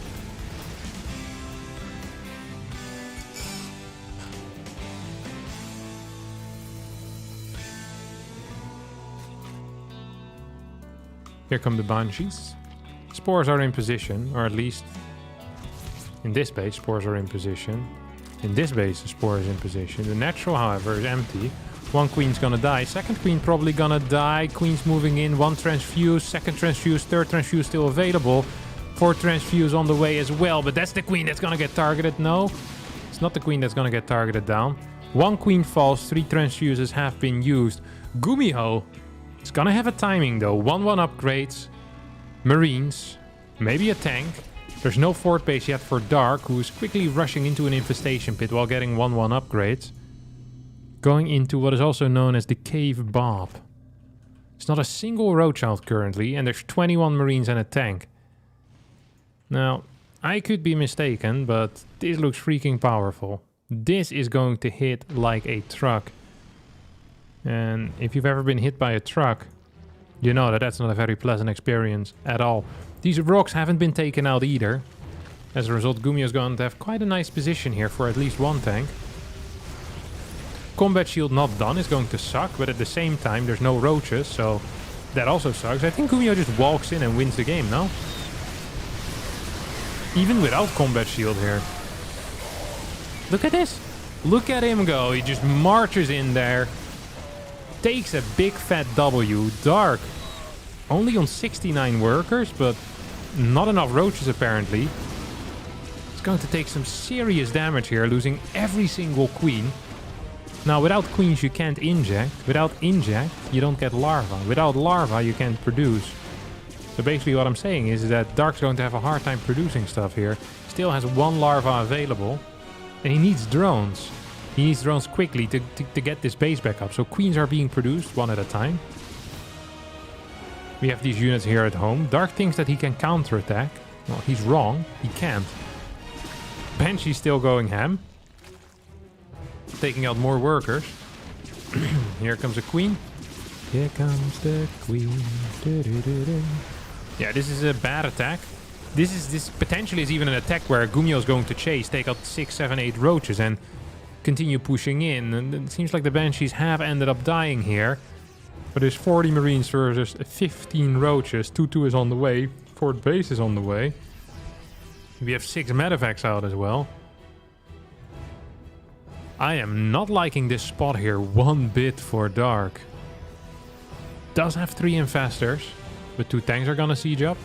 Here come the Banshees. Spores are in position, or at least in this base, spores are in position. In this base, the spore is in position. The natural, however, is empty. One queen's gonna die. Second queen probably gonna die. Queen's moving in. One transfuse, second transfuse, third transfuse still available. Fourth transfuse on the way as well, but that's the queen that's gonna get targeted. No, it's not the queen that's gonna get targeted down. One queen falls, 3 transfuses have been used. Gumiho is gonna have a timing though. 1-1 upgrades, Marines, maybe a tank. There's no fort base yet for Dark, who is quickly rushing into an infestation pit while getting 1-1 upgrades. Going into what is also known as the Cave Bob. It's not a single Rothschild currently, and there's 21 Marines and a tank. Now, I could be mistaken, but this looks freaking powerful. This is going to hit like a truck. And if you've ever been hit by a truck, you know that that's not a very pleasant experience at all. These rocks haven't been taken out either. As a result, Gumiho's going to have quite a nice position here for at least one tank. Combat shield not done is going to suck, but at the same time there's no roaches, so that also sucks. I think Gumiho just walks in and wins the game, no? Even without combat shield here. Look at this. Look at him go. He just marches in there. Takes a big fat W. Dark. Only on 69 workers, but not enough roaches apparently. It's going to take some serious damage here, losing every single queen. Now, without queens you can't inject. Without inject, you don't get larva. Without larva, you can't produce. So basically what I'm saying is that Dark's going to have a hard time producing stuff here. Still has 1 larva available. And he needs drones. He needs drones quickly to get this base back up. So queens are being produced one at a time. We have these units here at home. Dark thinks that he can counterattack. Well, he's wrong. He can't. Banshee's still going ham. Taking out more workers. Here comes a queen. Here comes the queen. Yeah, this is a bad attack. This potentially is even an attack where Gumiho is going to chase, take out 6, 7, 8 roaches and continue pushing in. And it seems like the Banshees have ended up dying here. But there's 40 Marines versus 15 roaches. 2-2 is on the way. Fort base is on the way. We have 6 medevacs out as well. I am not liking this spot here one bit for Dark. Does have 3 infestors, but 2 tanks are gonna siege up.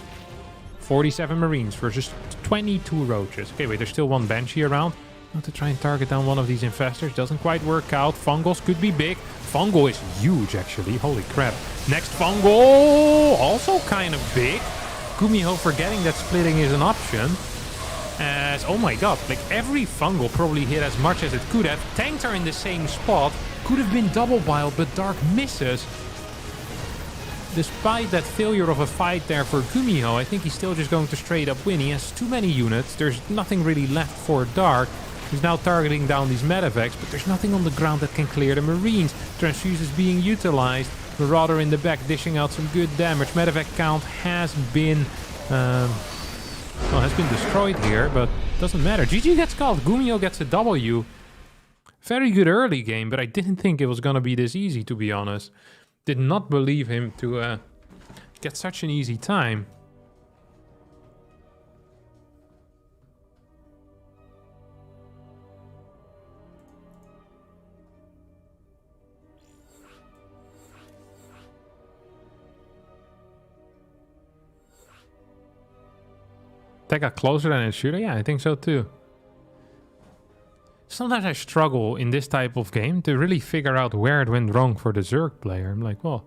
47 Marines versus 22 roaches. Okay, wait, there's still 1 Banshee around. Now to try and target down one of these infestors. Doesn't quite work out. Fungals could be big. Fungal is huge, actually. Holy crap. Next Fungal, also kind of big. Gumiho forgetting that splitting is an option. As, oh my god, like every Fungal probably hit as much as it could have. Tanks are in the same spot. Could have been double biled, but Dark misses. Despite that failure of a fight there for Gumiho, I think he's still just going to straight up win. He has too many units. There's nothing really left for Dark. He's now targeting down these medevacs, but there's nothing on the ground that can clear the Marines. Transfuse is being utilized. Marauder in the back dishing out some good damage. Medevac count has been destroyed here, but doesn't matter. GG gets called. Gumiho gets a W. Very good early game, but I didn't think it was gonna be this easy, to be honest. Did not believe him to get such an easy time. That got closer than it should. Yeah, I think so too. Sometimes I struggle in this type of game to really figure out where it went wrong for the Zerg player. I'm like, well,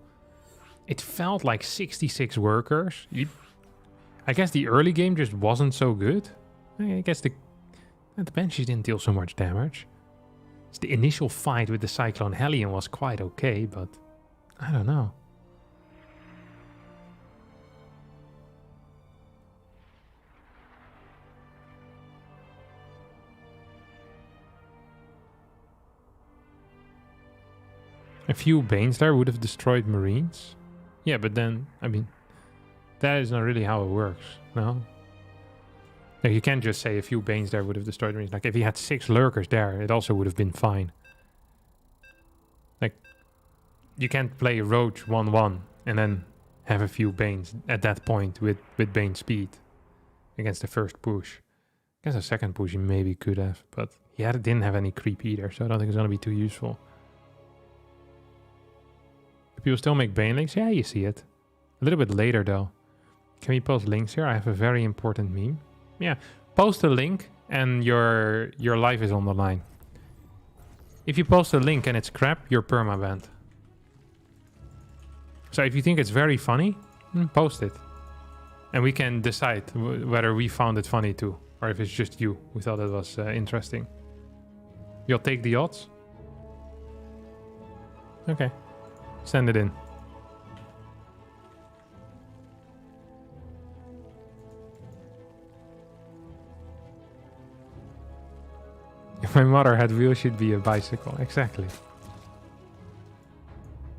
it felt like 66 workers. I guess the early game just wasn't so good. I guess the Banshees didn't deal so much damage. So the initial fight with the Cyclone Hellion was quite okay, but I don't know. A few Banes there would have destroyed Marines. Yeah, but then, I mean, that is not really how it works, no? Like, you can't just say a few Banes there would have destroyed Marines. Like, if he had 6 Lurkers there, it also would have been fine. Like, you can't play Roach 1-1 and then have a few Banes at that point with Bane speed against the first push. Against the second push, he maybe could have, but he didn't have any creep either, so I don't think it's going to be too useful. People still make Bane links? Yeah, you see it. A little bit later, though. Can we post links here? I have a very important meme. Yeah, post a link and your life is on the line. If you post a link and it's crap, you're perma-banned. So if you think it's very funny, post it. And we can decide whether we found it funny too, or if it's just you who thought it was interesting. You'll take the odds? Okay. Send it in. If my mother had wheels, she'd be a bicycle. Exactly.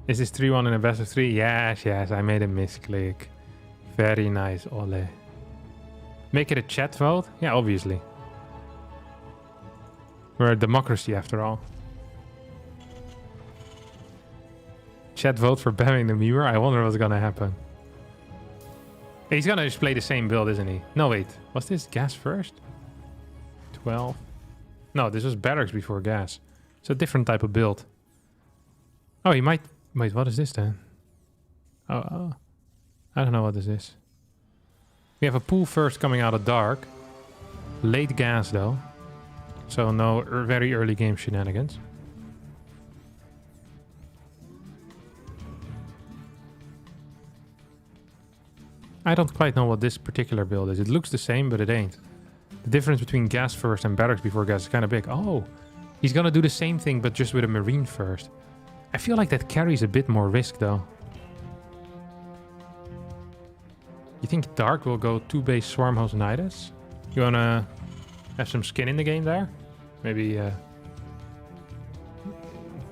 Is this 3-1 in a best of 3? Yes, I made a misclick. Very nice, Ole. Make it a chat vote? Yeah, obviously. We're a democracy after all. Chat vote for banning the memer? I wonder what's gonna happen. He's gonna just play the same build, isn't he? No, wait. Was this gas first? 12. No, this was barracks before gas. It's a different type of build. Oh, he might... Wait, what is this then? Oh. I don't know what this is. We have a pool first coming out of dark. Late gas, though. So no very early game shenanigans. I don't quite know what this particular build is. It looks the same, but it ain't. The difference between gas first and barracks before gas is kind of big. Oh, he's gonna do the same thing, but just with a marine first. I feel like that carries a bit more risk, though. You think Dark will go 2-base Swarmhost Nidus? You wanna have some skin in the game there? Maybe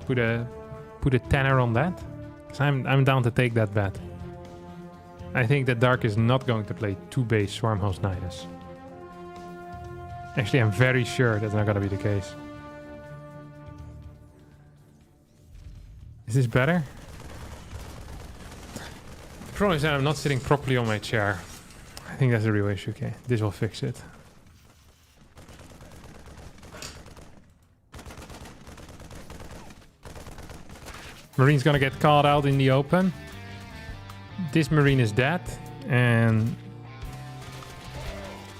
put a tenner on that? Because I'm down to take that bet. I think that Dark is not going to play 2-base Swarmhost Nidus. Actually, I'm very sure that's not going to be the case. Is this better? The problem is that I'm not sitting properly on my chair. I think that's the real issue. Okay, this will fix it. Marine's gonna get called out in the open. This Marine is dead, and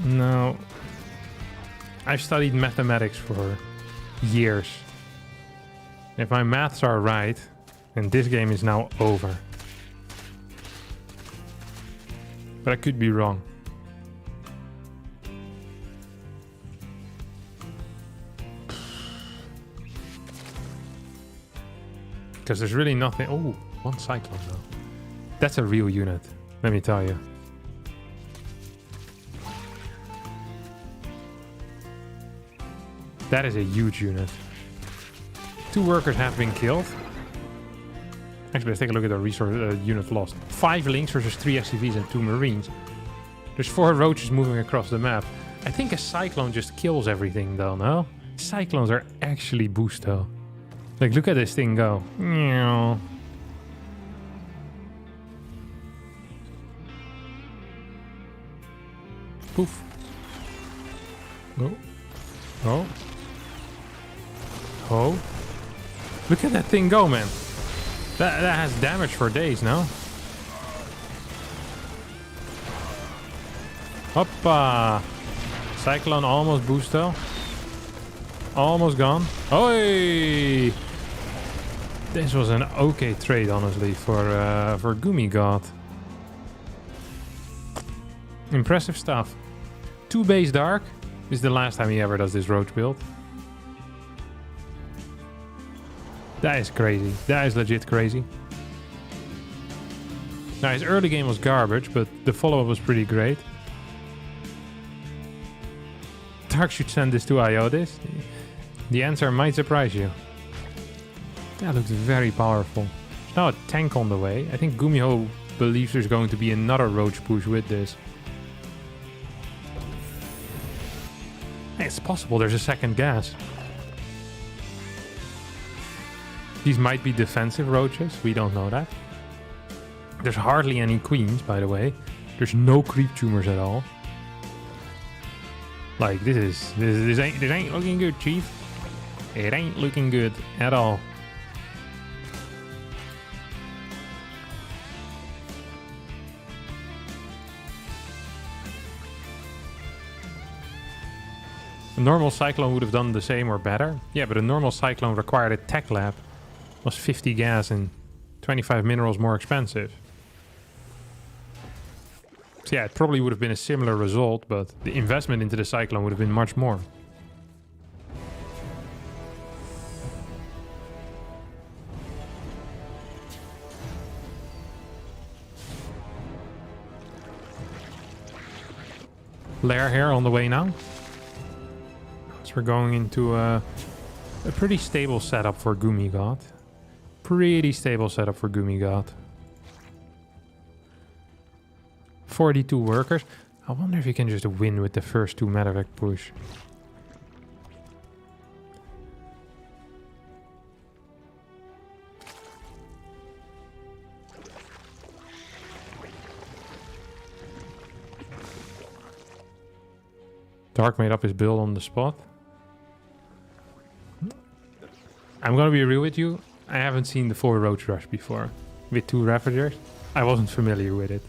no, I've studied mathematics for years. If my maths are right, then this game is now over. But I could be wrong. Because there's really nothing. Oh, one Cyclone though. That's a real unit, let me tell you. That is a huge unit. 2 workers have been killed. Actually, let's take a look at the resource unit lost. 5 links versus 3 SCVs and 2 Marines. There's 4 roaches moving across the map. I think a Cyclone just kills everything though, no? Cyclones are actually boost though. Like, look at this thing go. Meow. Poof. Oh. Oh. Oh. Look at that thing go, man. That has damage for days, no? Hoppa. Cyclone almost boost though. Almost gone. Oi! This was an okay trade, honestly, for Gumi God. Impressive stuff. 2 base dark. This is the last time he ever does this roach build. That is crazy. That is legit crazy. Now, his early game was garbage, but the follow-up was pretty great. Dark should send this to Iotis. The answer might surprise you. That looks very powerful. There's now a tank on the way. I think Gumiho believes there's going to be another roach push with this. It's possible there's a second gas. These might be defensive roaches. We don't know that. There's hardly any queens, by the way. There's no creep tumors at all. Like, this ain't looking good, Chief. It ain't looking good at all. A normal Cyclone would have done the same or better. Yeah, but a normal Cyclone required a tech lab. Was 50 gas and 25 minerals more expensive. So yeah, it probably would have been a similar result, but the investment into the Cyclone would have been much more. Lair here on the way now. So we're going into a pretty stable setup for Gumi-God. Pretty stable setup for Gumi-God. 42 workers. I wonder if you can just win with the first 2 medevac push. Dark made up his build on the spot. I'm gonna be real with you. I haven't seen the full Roach Rush before. With 2 Ravagers. I wasn't familiar with it.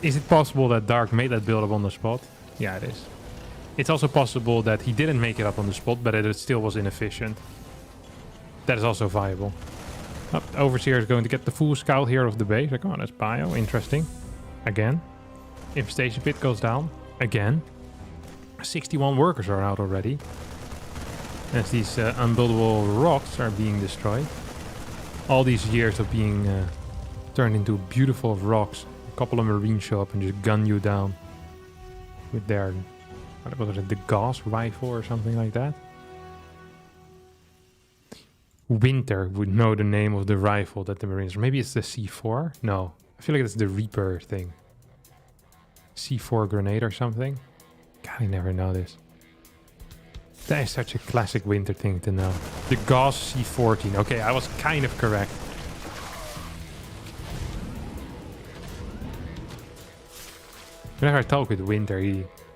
Is it possible that Dark made that build up on the spot? Yeah, it is. It's also possible that he didn't make it up on the spot, but it still was inefficient. That is also viable. Oh, Overseer is going to get the full scout here of the base. Like, oh, that's bio. Interesting. Again. Infestation pit goes down. Again. 61 workers are out already. As these unbuildable rocks are being destroyed. All these years of being turned into beautiful rocks. A couple of Marines show up and just gun you down. With their, what was it, the Gauss rifle or something like that? Winter would know the name of the rifle that the Marines... Maybe it's the C4? No. I feel like it's the Reaper thing. C4 grenade or something? God, I never know this. That is such a classic Winter thing to know. The Gauss C14. Okay, I was kind of correct. Whenever I talk with Winter,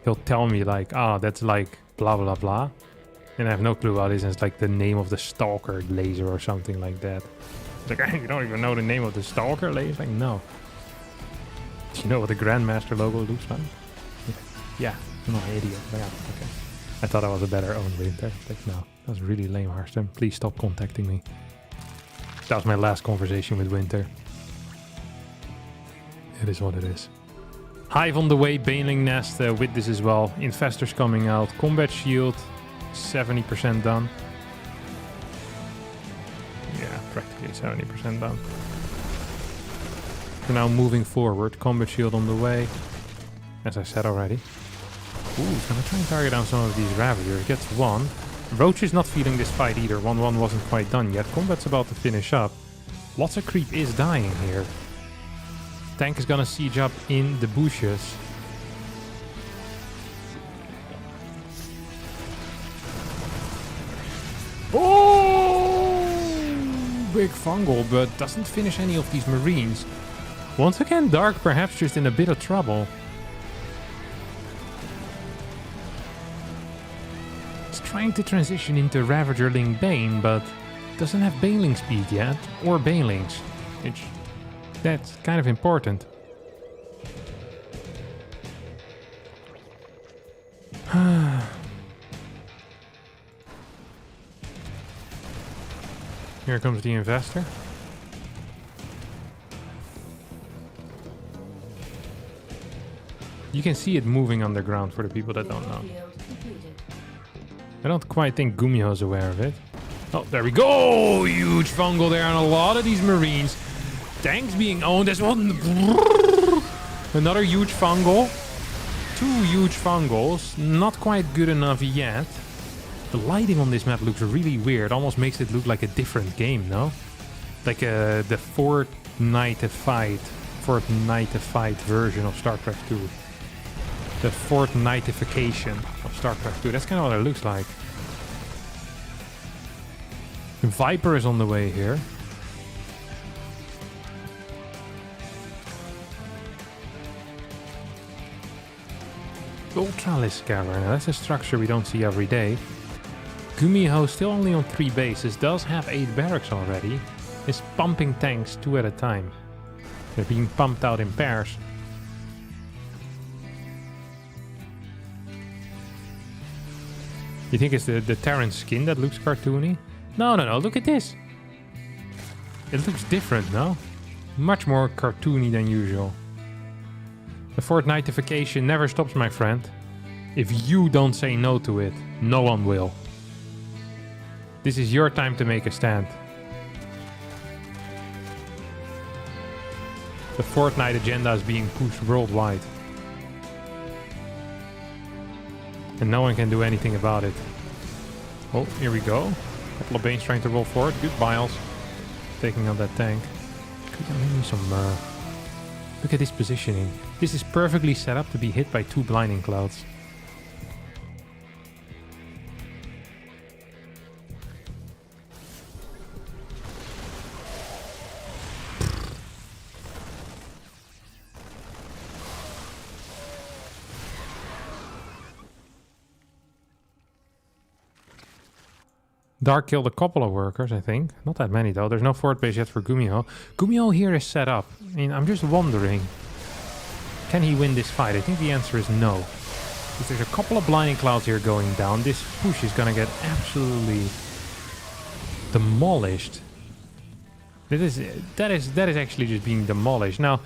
he'll tell me like, ah, that's like blah blah blah. And I have no clue what it is. And it's like the name of the Stalker laser or something like that. It's like, you don't even know the name of the Stalker laser? Like, no. Do you know what the Grandmaster logo looks like? Yeah, I'm not an idiot. But yeah, okay. I thought I was a better own Winter. Like, no, that was really lame, Harstem. Please stop contacting me. That was my last conversation with Winter. It is what it is. Hive on the way, Baneling Nest with this as well. Infestors coming out. Combat Shield, 70% done. Yeah, practically 70% done. We're now moving forward. Combat Shield on the way. As I said already. Ooh, gonna try and target down some of these Ravagers. Gets 1. Roach is not feeling this fight either. 1-1 wasn't quite done yet. Combat's about to finish up. Lots of creep is dying here. Tank is gonna siege up in the bushes. Oh! Big fungal, but doesn't finish any of these Marines. Once again, Dark perhaps just in a bit of trouble. It's trying to transition into Ravagerling Bane, but doesn't have Baneling speed yet, or Banelings. Which... that's kind of important. Here comes the investor. You can see it moving underground for the people that don't know. Field completed. I don't quite think Gumiho is aware of it. Oh, there we go! Huge fungal there on a lot of these Marines. Tanks being owned as well. Another huge fungal. 2 huge fungals. Not quite good enough yet. The lighting on this map looks really weird. Almost makes it look like a different game, no? Like the Fortnite-ified version of StarCraft 2. The Fortnite-ification of StarCraft 2. That's kind of what it looks like. Viper is on the way here. Ultralisk Cavern. Now that's a structure we don't see every day. Gumiho still only on 3 bases. Does have 8 barracks already. Is pumping tanks 2 at a time. They're being pumped out in pairs. You think it's the Terran skin that looks cartoony? No, look at this. It looks different, no? Much more cartoony than usual. The Fortnite-ification never stops, my friend. If you don't say no to it, no one will. This is your time to make a stand. The Fortnite agenda is being pushed worldwide. And no one can do anything about it. Oh, here we go. Couple of Banes trying to roll forward. Good Biles. Taking out that tank. Maybe some... Look at this positioning. This is perfectly set up to be hit by 2 blinding clouds. Dark killed a couple of workers, I think. Not that many, though. There's no fort base yet for Gumiho. Gumiho here is set up. I mean, I'm just wondering. Can he win this fight? I think the answer is no. If there's a couple of blinding clouds here going down, this push is gonna get absolutely demolished. That is actually just being demolished. Now,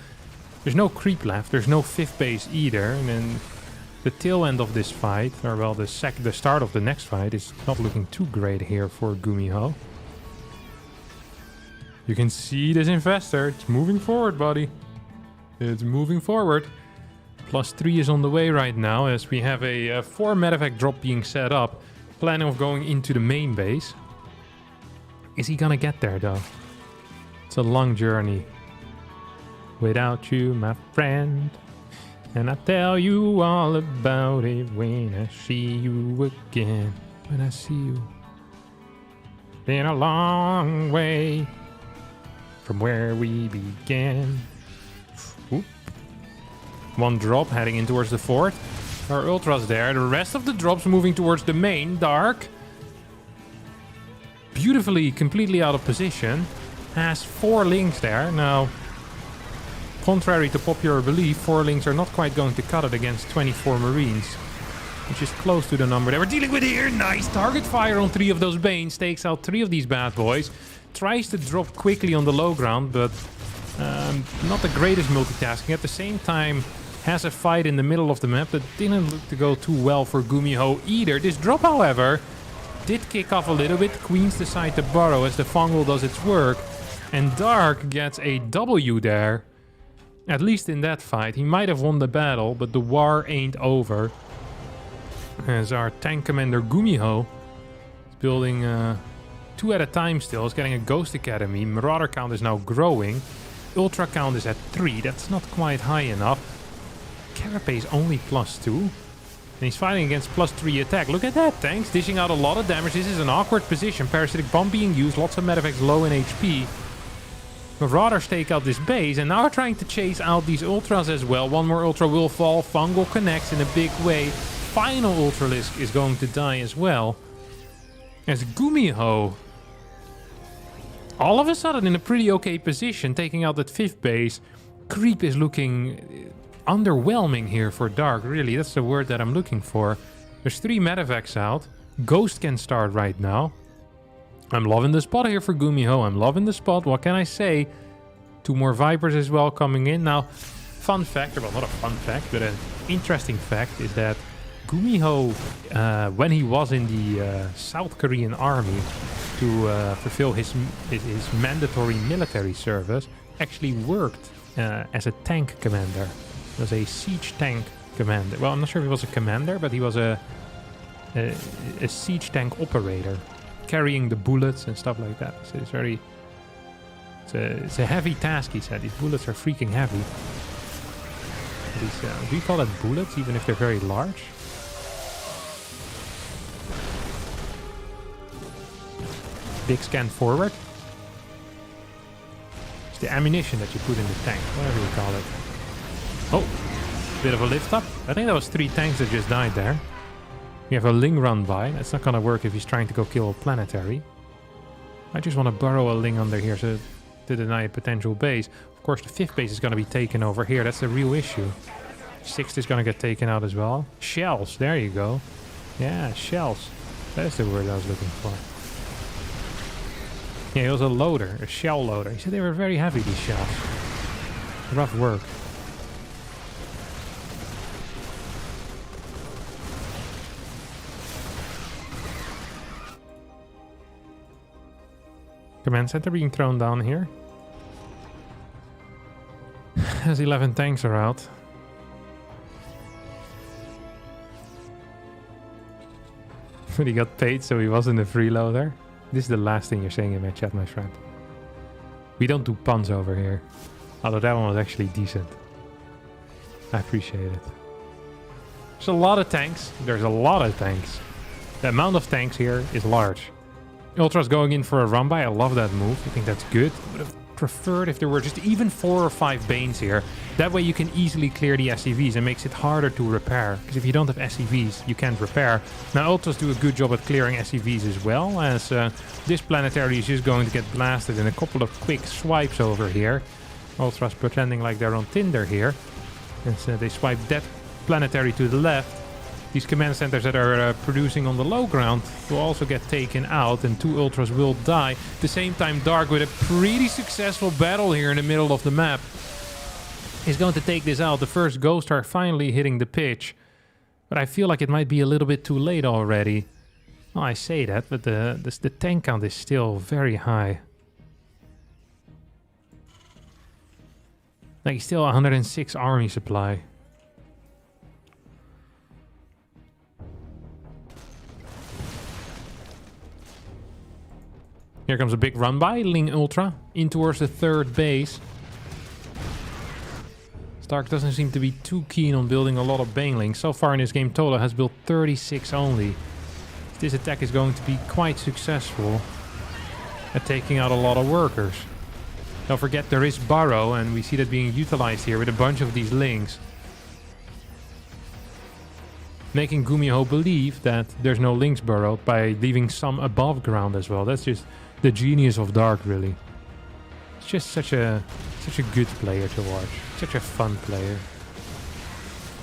there's no creep left. There's no 5th base either. And then the tail end of this fight, or well, the start of the next fight, is not looking too great here for Gumiho. You can see this infestor. It's moving forward, buddy. It's moving forward. +3 is on the way right now, as we have a 4 medevac drop being set up. Planning of going into the main base. Is he gonna get there, though? It's a long journey. Without you, my friend. And I'll tell you all about it when I see you again. When I see you. Been a long way from where we began. Oop. 1 drop heading in towards the fort. Our ultras there. The rest of the drops moving towards the main. Dark. Beautifully, completely out of position. Has 4 links there. Now, contrary to popular belief, 4 links are not quite going to cut it against 24 Marines. Which is close to the number they were dealing with here. Nice target fire on 3 of those Banes. Takes out 3 of these bad boys. Tries to drop quickly on the low ground, but not the greatest multitasking. At the same time, has a fight in the middle of the map that didn't look to go too well for Gumiho either. This drop, however, did kick off a little bit. Queens decide to burrow as the fungal does its work. And Dark gets a W there. At least in that fight. He might have won the battle, but the war ain't over. As our tank commander Gumiho is building 2 at a time still. Is getting a Ghost Academy. Marauder count is now growing. Ultra count is at 3. That's not quite high enough. Carapace only +2. And he's fighting against +3 attack. Look at that. Tanks dishing out a lot of damage. This is an awkward position. Parasitic Bomb being used. Lots of medevacs low in HP. Marauders take out this base, and now we're trying to chase out these ultras as well. 1 more ultra will fall. Fungal connects in a big way. Final Ultralisk is going to die as well. As Gumiho, all of a sudden in a pretty okay position, taking out that 5th base. Creep is looking underwhelming here for Dark, really. That's the word that I'm looking for. There's 3 medevacs out. Ghost can start right now. I'm loving the spot here for Gumiho. I'm loving the spot. What can I say? 2 more Vipers as well coming in. Now, Fun fact, well, not a fun fact, but an interesting fact is that Gumiho, when he was in the South Korean army to fulfill his mandatory military service, actually worked as a tank commander. He was a siege tank commander. Well, I'm not sure if he was a commander, but he was a siege tank operator, carrying the bullets and stuff like that. So it's very... It's a heavy task, he said. These bullets are freaking heavy. These, do you call that bullets, even if they're very large? Big scan forward. It's the ammunition that you put in the tank, whatever you call it. Oh, bit of a lift up. I think that was 3 tanks that just died there. We have a Ling run by. That's not gonna work if he's trying to go kill a planetary. I just want to burrow a Ling under here so to deny a potential base. Of course, the 5th base is going to be taken over here. That's the real issue. 6th is going to get taken out as well. Shells, there you go. Yeah, shells. That's the word I was looking for. Yeah, he was a loader, a shell loader. He said they were very heavy, these shells. Rough work. Command center being thrown down here. As 11 tanks are out. But he got paid, so he wasn't a freeloader. This is the last thing you're saying in my chat, my friend. We don't do puns over here. Although that one was actually decent. I appreciate it. There's a lot of tanks. There's a lot of tanks. The amount of tanks here is large. Ultra's going in for a run by. I love that move. I think that's good. I would have preferred if there were just even 4 or 5 Banes here. That way you can easily clear the SCVs and makes it harder to repair. Because if you don't have SCVs, you can't repair. Now Ultras do a good job at clearing SCVs as well, as this planetary is just going to get blasted in a couple of quick swipes over here. Ultras pretending like they're on Tinder here. And so they swipe that planetary to the left. These command centers that are producing on the low ground will also get taken out, and 2 Ultras will die. At the same time, Dark, with a pretty successful battle here in the middle of the map, is going to take this out. The first Ghost are finally hitting the pitch, but I feel like it might be a little bit too late already. Well, I say that, but the tank count is still very high. Like, still 106 army supply. Here comes a big run by Ling Ultra in towards the 3rd base. Stark doesn't seem to be too keen on building a lot of Banelings. So far in this game, Tola has built 36 only. This attack is going to be quite successful at taking out a lot of workers. Don't forget there is Burrow, and we see that being utilized here with a bunch of these Lings. Making Gumiho believe that there's no Lings burrowed by leaving some above ground as well. That's just the genius of Dark, really. It's just such a good player to watch. Such a fun player.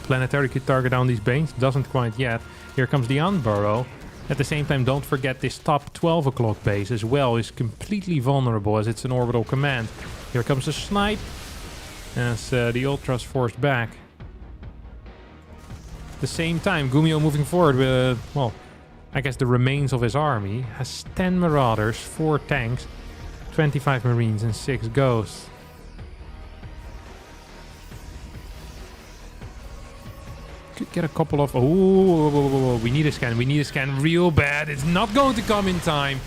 Planetary could target down these Banes. Doesn't quite yet. Here comes the Unburrow. At the same time, don't forget this top 12 o'clock base as well is completely vulnerable as it's an orbital command. Here comes a snipe as the Ultras forced back. At the same time, Gumiho moving forward with, well, I guess the remains of his army. Has 10 Marauders, 4 tanks, 25 Marines and 6 Ghosts. Could get a couple of... Oh, we need a scan. We need a scan real bad. It's not going to come in time.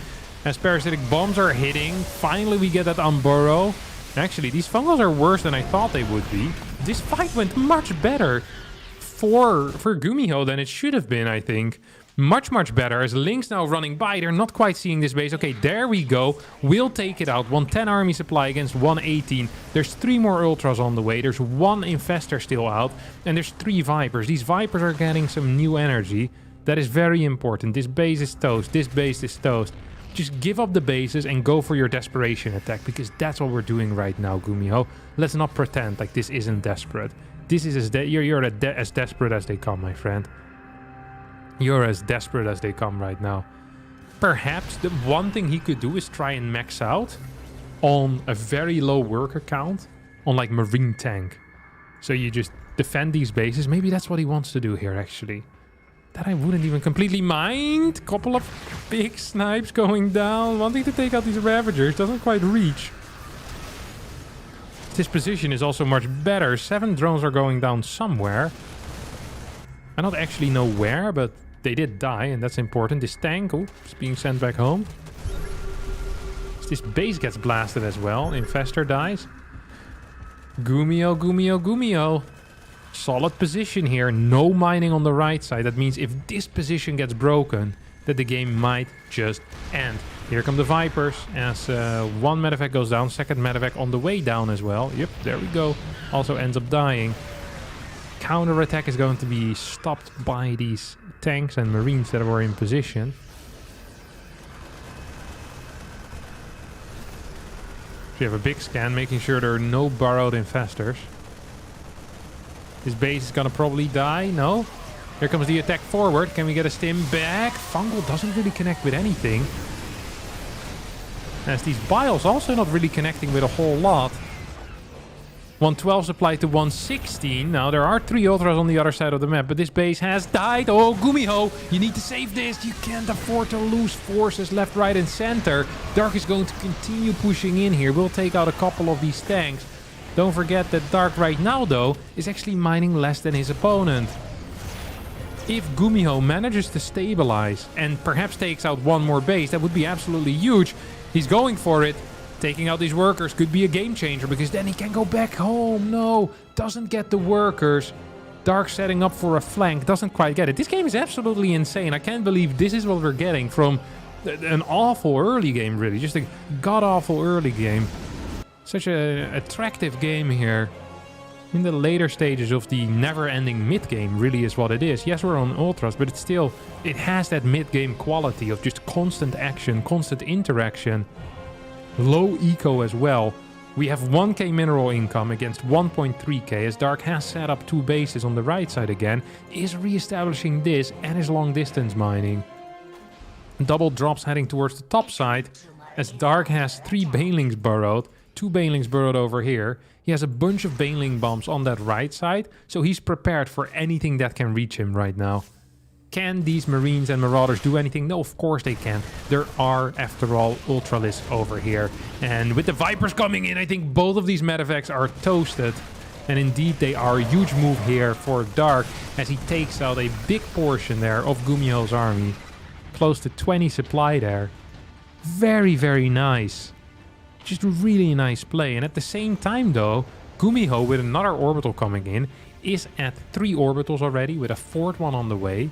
As parasitic bombs are hitting. Finally, we get that Unburrow. Actually, these fungals are worse than I thought they would be. This fight went much better for Gumiho than it should have been, I think. Much better. As Link's now running by, they're not quite seeing this base. Okay, there we go. We'll take it out. 110 army supply against 118. There's 3 more Ultras on the way. There's 1 Infestor still out. And there's 3 Vipers. These Vipers are getting some new energy. That is very important. This base is toast. This base is toast. Just give up the bases and go for your desperation attack, because that's what we're doing right now, Gumiho. Let's not pretend like this isn't desperate. This is you're as desperate as they come, my friend. You're as desperate as they come right now. Perhaps the one thing he could do is try and max out on a very low worker count on like Marine tank. So you just defend these bases. Maybe that's what he wants to do here, actually. That I wouldn't even completely mind. Couple of big snipes going down. Wanting to take out these Ravagers. Doesn't quite reach. This position is also much better. 7 drones are going down somewhere. I don't actually know where, but they did die, and that's important. This tank is being sent back home. This base gets blasted as well. Infestor dies. Gumiho, Gumiho, Gumiho. Solid position here. No mining on the right side. That means if this position gets broken, that the game might just end. Here come the Vipers as one medevac goes down. Second medevac on the way down as well. Yep, there we go. Also ends up dying. Counter-attack is going to be stopped by these tanks and marines that were in position. So you have a big scan, making sure there are no burrowed infestors. This base is gonna probably die. No. Here comes the attack forward. Can we get a stim back? Fungal doesn't really connect with anything. As these bios also not really connecting with a whole lot. 112 supplied to 116. Now there are 3 ultras on the other side of the map, but this base has died. Oh, Gumiho, you need to save this. You can't afford to lose forces left, right, and center. Dark is going to continue pushing in here. We'll take out a couple of these tanks. Don't forget that Dark right now, though, is actually mining less than his opponent. If Gumiho manages to stabilize and perhaps takes out one more base, that would be absolutely huge. He's going for it. Taking out these workers could be a game changer because then he can go back home. No, doesn't get the workers. Dark setting up for a flank, doesn't quite get it. This game is absolutely insane. I can't believe this is what we're getting from an awful early game, really. Just a god-awful early game. Such an attractive game here. In the later stages of the never-ending mid-game really is what it is. Yes, we're on ultras, but it has that mid-game quality of just constant action, constant interaction. Low eco as well. We have 1k mineral income against 1.3k as Dark has set up 2 bases on the right side again, is re-establishing this and is long distance mining. Double drops heading towards the top side as Dark has 3 banelings burrowed, 2 banelings burrowed over here. He has a bunch of baneling bombs on that right side, so he's prepared for anything that can reach him right now. Can these Marines and Marauders do anything? No, of course they can. There are, after all, Ultralisks over here. And with the Vipers coming in, I think both of these medevacs are toasted. And indeed, they are a huge move here for Dark as he takes out a big portion there of Gumiho's army. Close to 20 supply there. Very, very nice. Just a really nice play. And at the same time, though, Gumiho, with another orbital coming in, is at 3 orbitals already, with a 4th one on the way.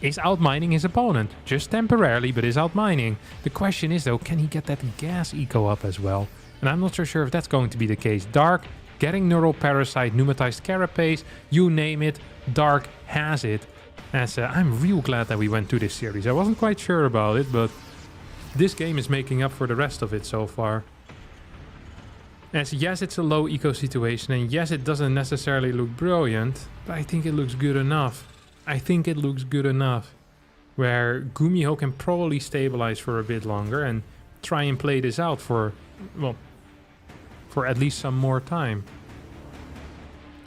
Is outmining his opponent, just temporarily, but is outmining. The question is, though, can he get that gas eco up as well? And I'm not so sure if that's going to be the case. Dark, getting Neural Parasite, Pneumatized Carapace, you name it, Dark has it. As I'm real glad that we went to this series. I wasn't quite sure about it, but this game is making up for the rest of it so far. As yes, it's a low eco situation, and yes, it doesn't necessarily look brilliant, but I think it looks good enough. I think it looks good enough. Where Gumiho can probably stabilize for a bit longer and try and play this out for, well, for at least some more time.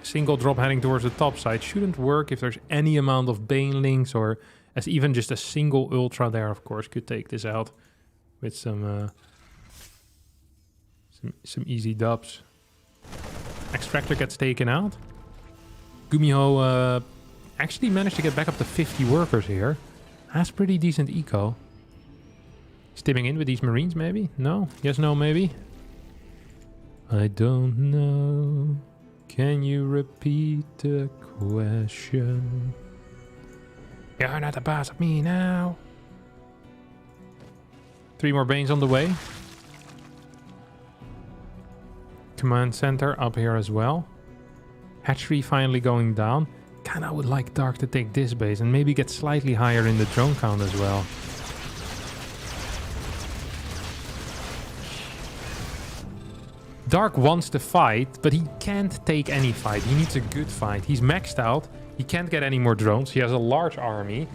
Single drop heading towards the top side shouldn't work if there's any amount of banelings, or as even just a single ultra there, of course, could take this out with some easy dubs. Extractor gets taken out. Gumiho actually managed to get back up to 50 workers here. Has pretty decent eco. Stimming in with these Marines, maybe? No? Yes, no, maybe? I don't know. Can you repeat the question? You're not the boss of me now. 3 more Banes on the way. Command center up here as well. Hatchery finally going down. Kinda would like Dark to take this base and maybe get slightly higher in the drone count as well. Dark wants to fight, but he can't take any fight. He needs a good fight. He's maxed out. He can't get any more drones. He has a large army.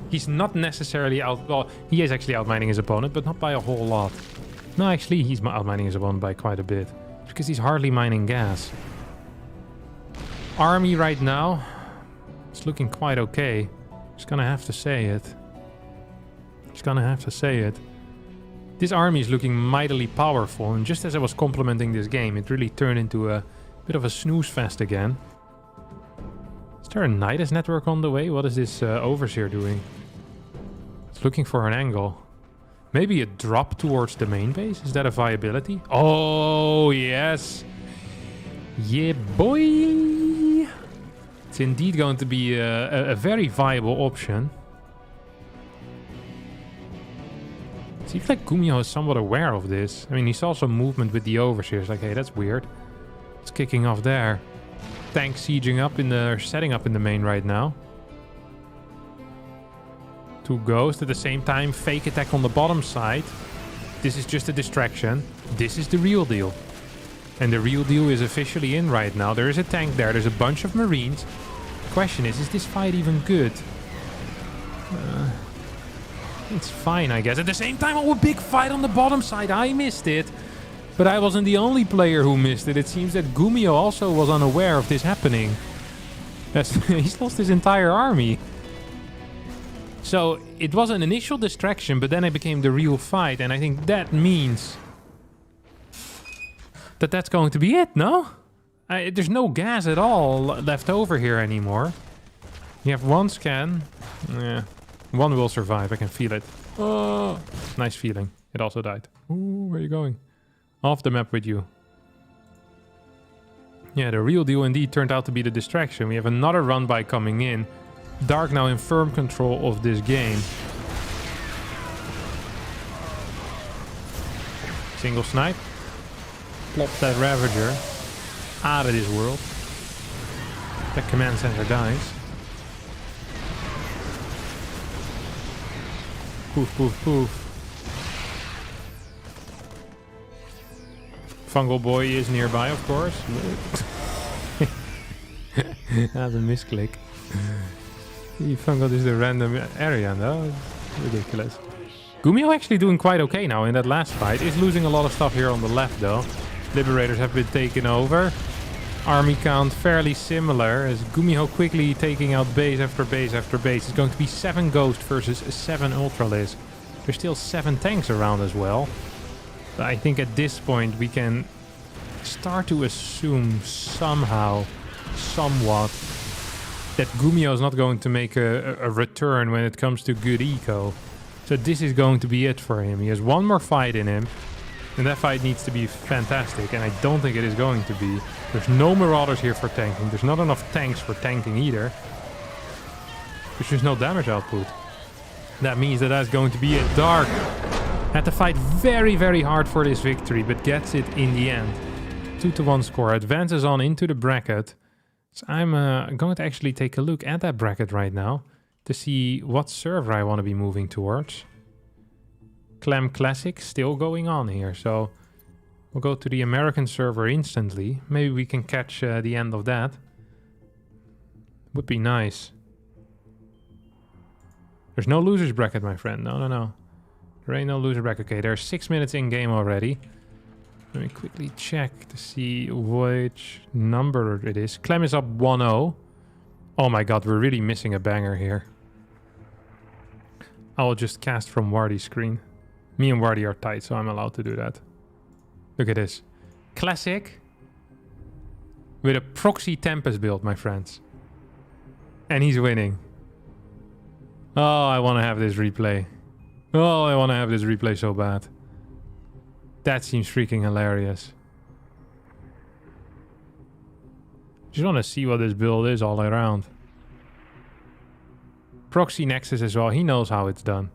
He's not necessarily out... Well, he is actually outmining his opponent, but not by a whole lot. No, actually, he's outmining his opponent by quite a bit. Because he's hardly mining gas. army right now, it's looking quite okay. Just gonna have to say it. Just gonna have to say it. This army is looking mightily powerful, and just as I was complimenting this game, it really turned into a bit of a snooze fest again. Is there a Nidus network on the way? What is this Overseer doing? It's looking for an angle. Maybe a drop towards the main base? Is that a viability? Oh, yes. Yeah, boy. It's indeed going to be a very viable option. Seems like Gumiho is somewhat aware of this. I mean, he saw some movement with the Overseers. Like, hey, that's weird. It's kicking off there. Tank sieging up in the... setting up in the main right now. 2 ghosts at the same time. Fake attack on the bottom side. This is just a distraction. This is the real deal. And the real deal is officially in right now. There is a tank there. There's a bunch of Marines. The question is this fight even good? It's fine, I guess. At the same time, oh, a big fight on the bottom side. I missed it. But I wasn't the only player who missed it. It seems that Gumiho also was unaware of this happening. He's lost his entire army. So, it was an initial distraction, but then it became the real fight. And I think that means that that's going to be it, no? There's no gas at all left over here anymore. You have 1 scan. Yeah. 1 will survive, I can feel it. Oh, nice feeling. It also died. Ooh, where are you going? Off the map with you. Yeah, the real deal indeed turned out to be the distraction. We have another run by coming in. Dark now in firm control of this game. Single snipe. Plop that Ravager out of this world. That command center dies. Poof, poof, poof. Fungal Boy is nearby, of course. That's a misclick. He fungal is the random area, though. Ridiculous. Gumiho actually doing quite okay now in that last fight. Is losing a lot of stuff here on the left, though. Liberators have been taken over. Army count fairly similar as Gumiho quickly taking out base after base after base. It's going to be 7 Ghost versus 7 Ultralis. There's still 7 tanks around as well. But I think at this point we can start to assume somehow, somewhat, that Gumiho is not going to make a return when it comes to good eco. So this is going to be it for him. He has 1 more fight in him. And that fight needs to be fantastic. And I don't think it is going to be. There's no Marauders here for tanking. There's not enough tanks for tanking either. There's just no damage output. That means that that's going to be it. Dark had to fight very, very hard for this victory, but gets it in the end. 2-1 score. Advances on into the bracket. So I'm going to actually take a look at that bracket right now to see what server I want to be moving towards. Clem Classic still going on here, so we'll go to the American server instantly. Maybe we can catch the end of that. Would be nice. There's no losers bracket, my friend. No. There ain't no loser bracket. Okay, there's 6 minutes in game already. Let me quickly check to see which number it is. Clem is up 1-0. Oh my god, we're really missing a banger here. I'll just cast from Wardy's screen. Me and Wardy are tight, so I'm allowed to do that. Look at this. Classic. With a proxy Tempest build, my friends. And he's winning. Oh, I want to have this replay. Oh, I want to have this replay so bad. That seems freaking hilarious. Just want to see what this build is all around. Proxy Nexus as well. He knows how it's done.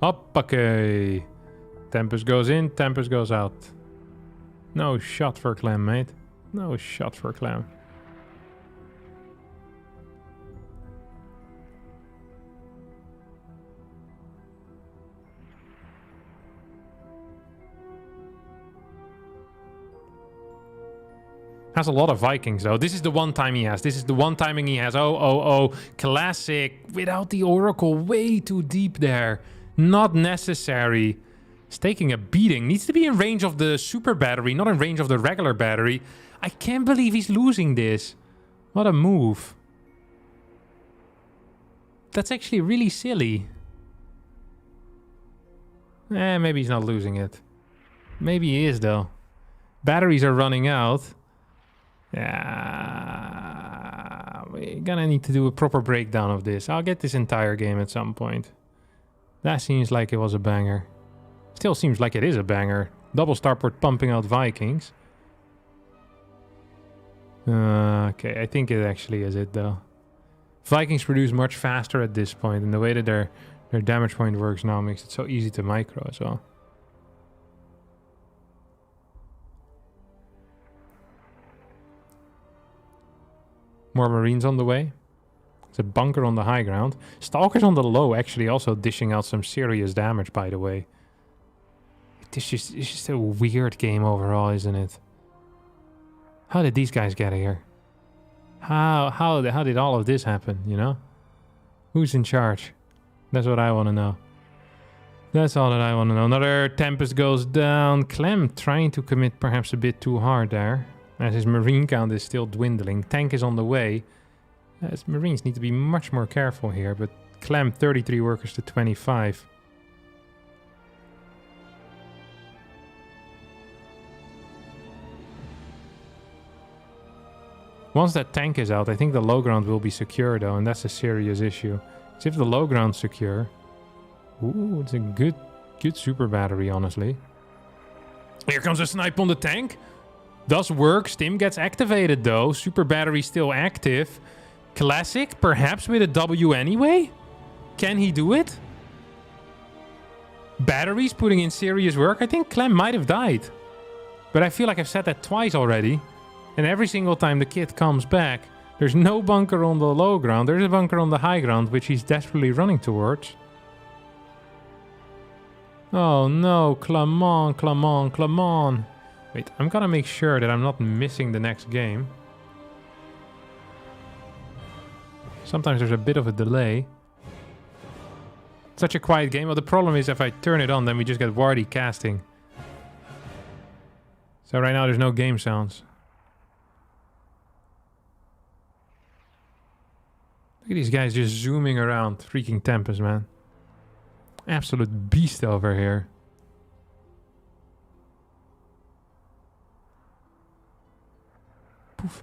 Hoppakee. Tempest goes in, Tempest goes out. No shot for Clem, mate. No shot for Clem. Has a lot of Vikings, though. This is the one time he has. This is the one timing he has. Oh. Classic. Without the Oracle. Way too deep there. Not necessary. It's taking a beating. Needs to be in range of the super battery, not in range of the regular battery. I can't believe he's losing this. What a move. That's actually really silly. Maybe he's not losing it. Maybe he is, though. Batteries are running out. Yeah, we're gonna need to do a proper breakdown of this. I'll get this entire game at some point. That seems like it was a banger. Still seems like it is a banger. Double starport pumping out Vikings. Okay, I think it actually is it, though. Vikings produce much faster at this point, and the way that their damage point works now makes it so easy to micro as well. More Marines on the way. There's a bunker on the high ground. Stalkers on the low actually also dishing out some serious damage, by the way. It's just a weird game overall, isn't it? How did these guys get here? How did all of this happen, you know? Who's in charge? That's what I want to know. That's all that I want to know. Another Tempest goes down. Clem trying to commit perhaps a bit too hard there, as his Marine count is still dwindling. Tank is on the way. His Marines need to be much more careful here, but Clem 33 workers to 25. Once that tank is out, I think the low ground will be secure though, and that's a serious issue. So if the low ground's secure... Ooh, it's a good super battery, honestly. Here comes a snipe on the tank. Does work. Stim gets activated though. Super battery still active. Classic, perhaps with a W anyway? Can he do it? Batteries putting in serious work. I think Clem might have died. But I feel like I've said that twice already. And every single time the kid comes back, there's no bunker on the low ground. There's a bunker on the high ground, which he's desperately running towards. Oh no, come on, come on, come on. Wait, I'm gonna make sure that I'm not missing the next game. Sometimes there's a bit of a delay. Such a quiet game. Well, the problem is if I turn it on, then we just get Wardy casting. So right now there's no game sounds. Look at these guys just zooming around. Freaking Tempest, man. Absolute beast over here. Poof.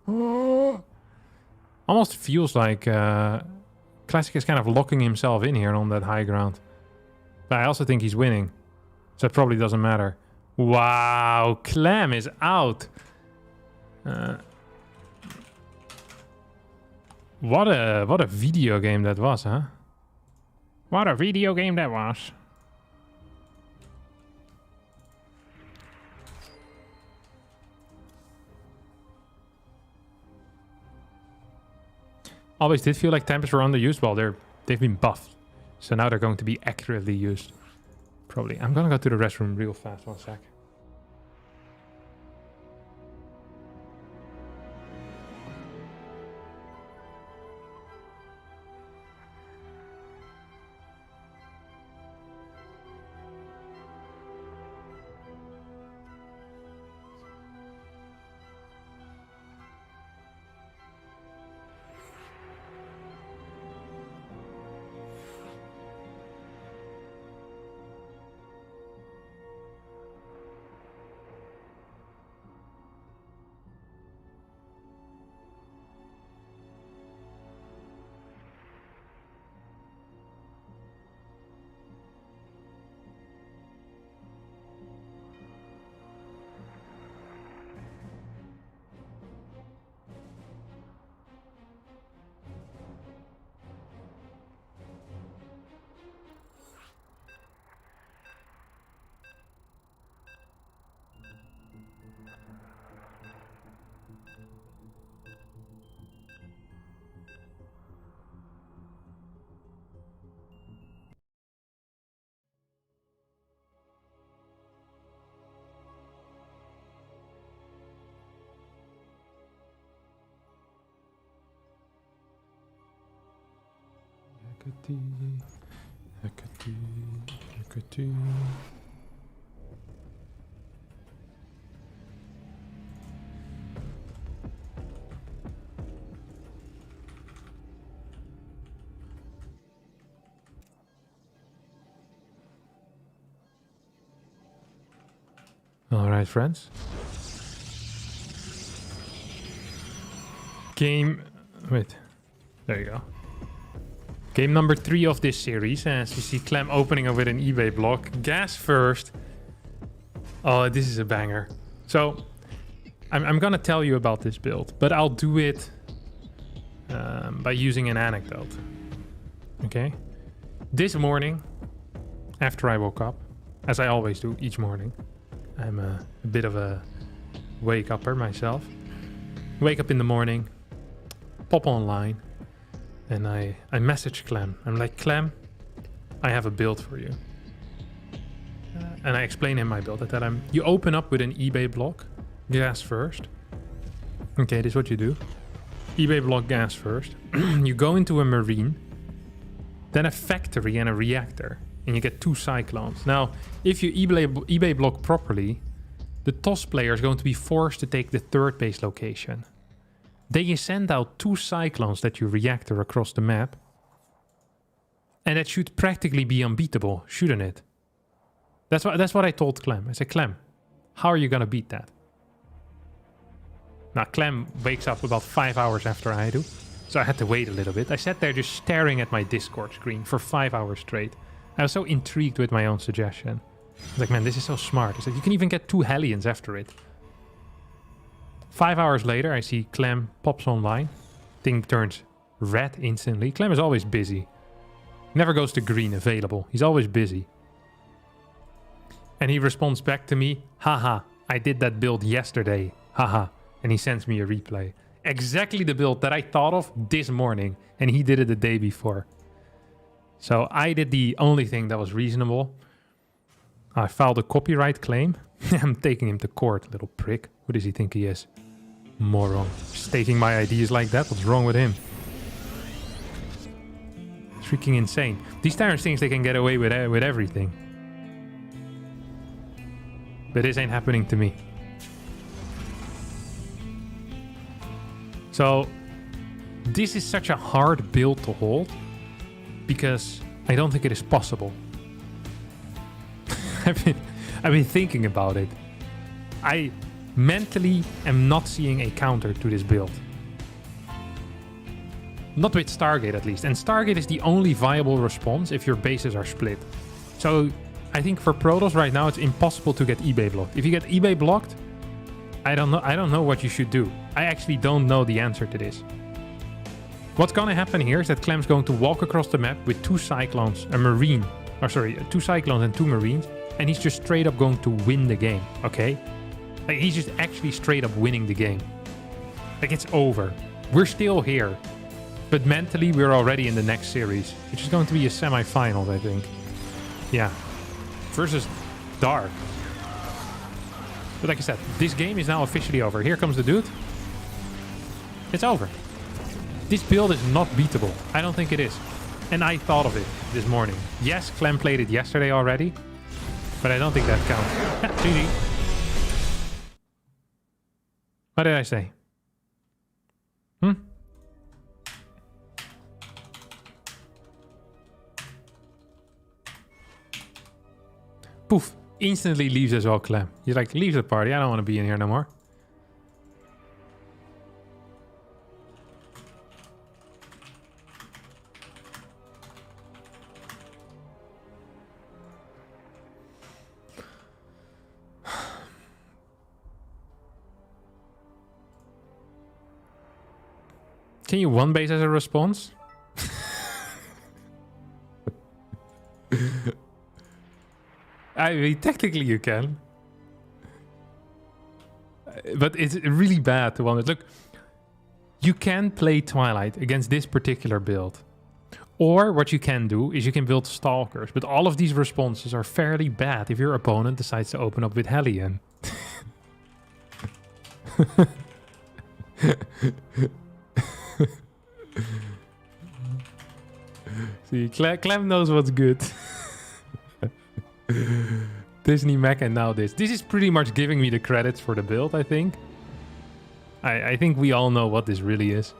Oh. Almost feels like Classic is kind of locking himself in here on that high ground. But I also think he's winning. So it probably doesn't matter. Wow, Clem is out. What a video game that was, huh? What a video game that was. Always did feel like Tempest were underused. Well, they've been buffed. So now they're going to be accurately used. Probably. I'm gonna go to the restroom real fast, 1 sec. All right, friends. Game... Wait. There you go. Game number 3 of this series. As you see Clem opening up with an eBay block. Gas first. Oh, this is a banger. So, I'm gonna tell you about this build. But I'll do it by using an anecdote. Okay? This morning, after I woke up, as I always do each morning, I'm a bit of a wake-upper myself. Wake up in the morning, pop online, and I message Clem. I'm like, Clem, I have a build for you. And I explain him my build. I tell him, you open up with an eBay block, gas first. Okay, this is what you do. eBay block gas first. You go into a marine, then a factory and a reactor, and you get 2 cyclones. Now, if you eBay block properly, the TOS player is going to be forced to take the 3rd base location. Then you send out 2 cyclones that you reactor across the map, and that should practically be unbeatable, shouldn't it? That's what I told Clem. I said, Clem, how are you gonna beat that? Now, Clem wakes up about 5 hours after I do, so I had to wait a little bit. I sat there just staring at my Discord screen for 5 hours straight. I was so intrigued with my own suggestion. I was like, man, this is so smart. I said, you can even get 2 Hellions after it. 5 hours later, I see Clem pops online. Thing turns red instantly. Clem is always busy. Never goes to green available. He's always busy. And he responds back to me, haha, I did that build yesterday. Haha. And he sends me a replay. Exactly the build that I thought of this morning. And he did it the day before. So I did the only thing that was reasonable. I filed a copyright claim. I'm taking him to court, little prick. Who does he think he is? Moron. Stating my ideas like that? What's wrong with him? It's freaking insane. These tyrants think they can get away with everything. But this ain't happening to me. So, this is such a hard build to hold. Because I don't think it is possible. I've been thinking about it. I mentally am not seeing a counter to this build. Not with Stargate at least. And Stargate is the only viable response if your bases are split. So I think for Protoss right now it's impossible to get eBay blocked. If you get eBay blocked, I don't know what you should do. I actually don't know the answer to this. What's gonna happen here is that Clem's going to walk across the map with 2 cyclones, a marine. Or sorry, 2 cyclones and 2 marines. And he's just straight up going to win the game, okay? Like, he's just actually straight up winning the game. Like, it's over. We're still here. But mentally, we're already in the next series. Which is going to be a semi-final, I think. Yeah. Versus Dark. But like I said, this game is now officially over. Here comes the dude. It's over. This build is not beatable. I don't think it is. And I thought of it this morning. Yes, Clem played it yesterday already. But I don't think that counts. GG. What did I say? Poof. Instantly leaves as well, Clem. He's like, leave the party. I don't want to be in here no more. Can you one base as a response? I mean, technically you can. But it's really bad to one. Look, you can play Twilight against this particular build. Or what you can do is you can build Stalkers. But all of these responses are fairly bad if your opponent decides to open up with Hellion. See, Clem knows what's good. Disney Mech and now this. This is pretty much giving me the credits for the build, I think. I think we all know what this really is.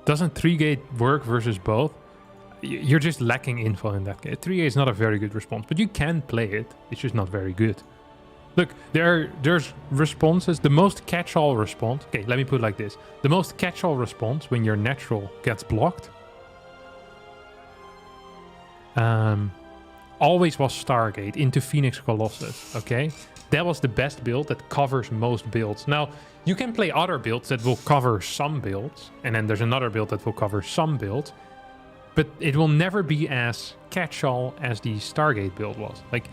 Doesn't 3-gate work versus both? You're just lacking info in that case. 3-gate is not a very good response, but you can play it. It's just not very good. Look, there's responses. The most catch-all response... Okay, let me put it like this. The most catch-all response when your natural gets blocked... always was Stargate into Phoenix Colossus, okay? That was the best build that covers most builds. Now, you can play other builds that will cover some builds, and then there's another build that will cover some builds, but it will never be as catch-all as the Stargate build was. Like,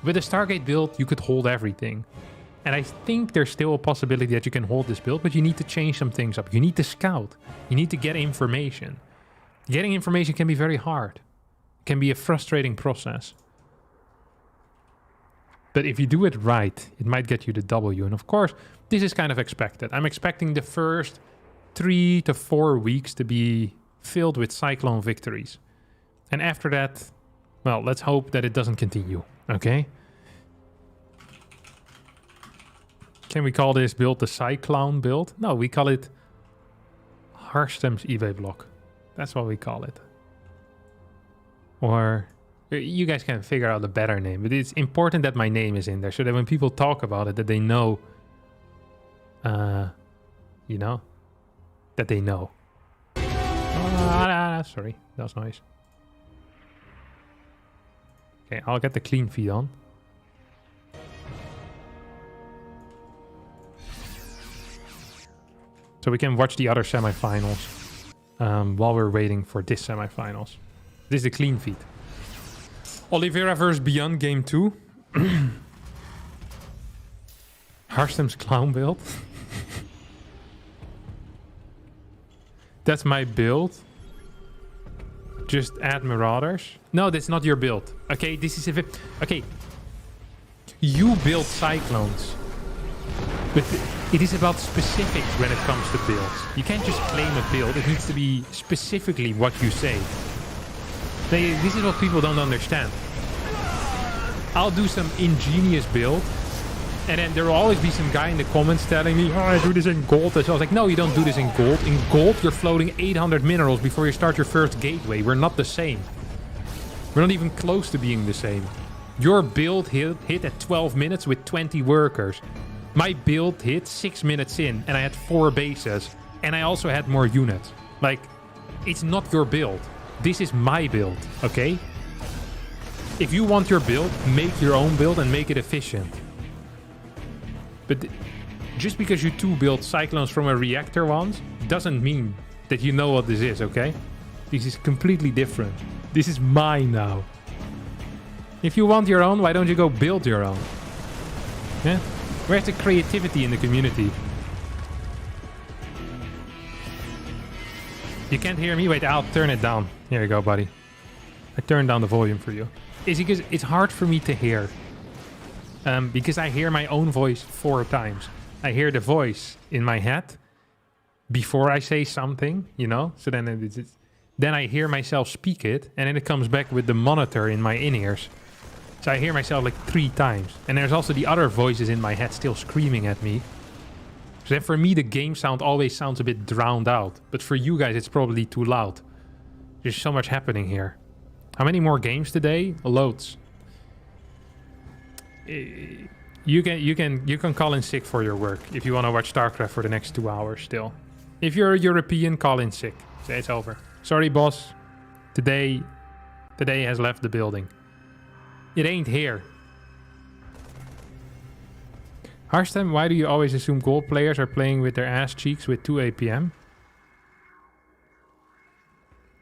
with a Stargate build, you could hold everything. And I think there's still a possibility that you can hold this build, but you need to change some things up. You need to scout. You need to get information. Getting information can be very hard. It can be a frustrating process. But if you do it right, it might get you the W. And of course, this is kind of expected. I'm expecting the first 3 to 4 weeks to be filled with Cyclone victories. And after that, well, let's hope that it doesn't continue, okay? Can we call this build the Cyclone build? No, we call it Harstem's eBay block. That's what we call it. Or you guys can figure out a better name, but it's important that my name is in there so that when people talk about it, that they know, you know, that they know. Sorry, that was nice. Okay, I'll get the clean feed on. So we can watch the other semifinals while we're waiting for this semifinals. This is the clean feed. Oliveira versus BYUN game 2. Harstem's clown build. That's my build. Just add Marauders. No, that's not your build. Okay, this is a... Okay. You build Cyclones. But it is about specifics when it comes to builds. You can't just claim a build. It needs to be specifically what you say. This is what people don't understand. I'll do some ingenious build, and then there will always be some guy in the comments telling me, oh, I do this in gold. So I was like, no, you don't do this in gold. In gold, you're floating 800 minerals before you start your first gateway. We're not the same. We're not even close to being the same. Your build hit at 12 minutes with 20 workers. My build hit 6 minutes in, and I had 4 bases, and I also had more units. Like, it's not your build. This is my build, okay? If you want your build, make your own build and make it efficient. But just because you two build Cyclones from a reactor once, doesn't mean that you know what this is, okay? This is completely different. This is mine now. If you want your own, why don't you go build your own? Yeah? Where's the creativity in the community? You can't hear me? Wait, I'll turn it down. Here you go, buddy. I turned down the volume for you. It's because it's hard for me to hear. Because I hear my own voice 4 times. I hear the voice in my head before I say something, you know? So then I hear myself speak it, and then it comes back with the monitor in my in-ears. So I hear myself like 3 times. And there's also the other voices in my head still screaming at me. So then for me, the game sound always sounds a bit drowned out. But for you guys, it's probably too loud. There's so much happening here. How many more games today? Loads. You can call in sick for your work if you want to watch StarCraft for the next 2 hours still. If you're a European, call in sick. Say it's over. Sorry, boss. Today has left the building. It ain't here. Harstem, why do you always assume gold players are playing with their ass cheeks with 2 APM?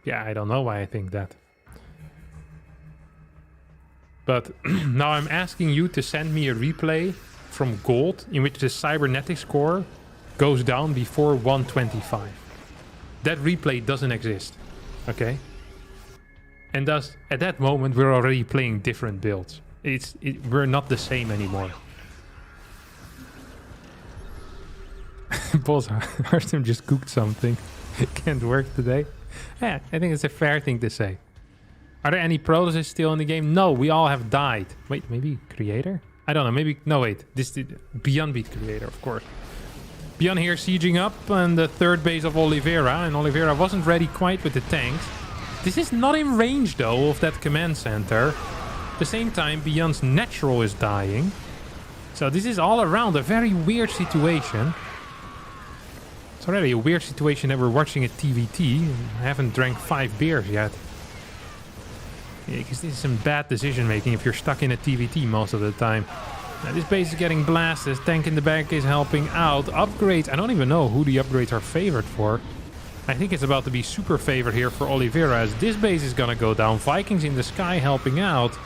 Yeah, I don't know why I think that. But now I'm asking you to send me a replay from gold in which the cybernetic score goes down before 125. That replay doesn't exist. Okay? And thus, at that moment, we're already playing different builds. We're not the same anymore. Boss, Harstem just cooked something. It can't work today. Yeah, I think it's a fair thing to say. Are there any prototypes still in the game? No, we all have died. Wait, maybe Creator? I don't know, maybe... No, wait. This did... BYUN beat Creator, of course. BYUN here sieging up on the third base of Oliveira, and Oliveira wasn't ready quite with the tanks. This is not in range though of that command center. At the same time, BYUN's natural is dying. So this is all around a very weird situation. It's already a weird situation that we're watching at TVT. I haven't drank 5 beers yet. Yeah, because this is some bad decision making if you're stuck in a TVT most of the time. Now, this base is getting blasted. Tank in the back is helping out. Upgrades. I don't even know who the upgrades are favored for. I think it's about to be super favored here for Oliveira as this base is gonna go down. Vikings in the sky helping out.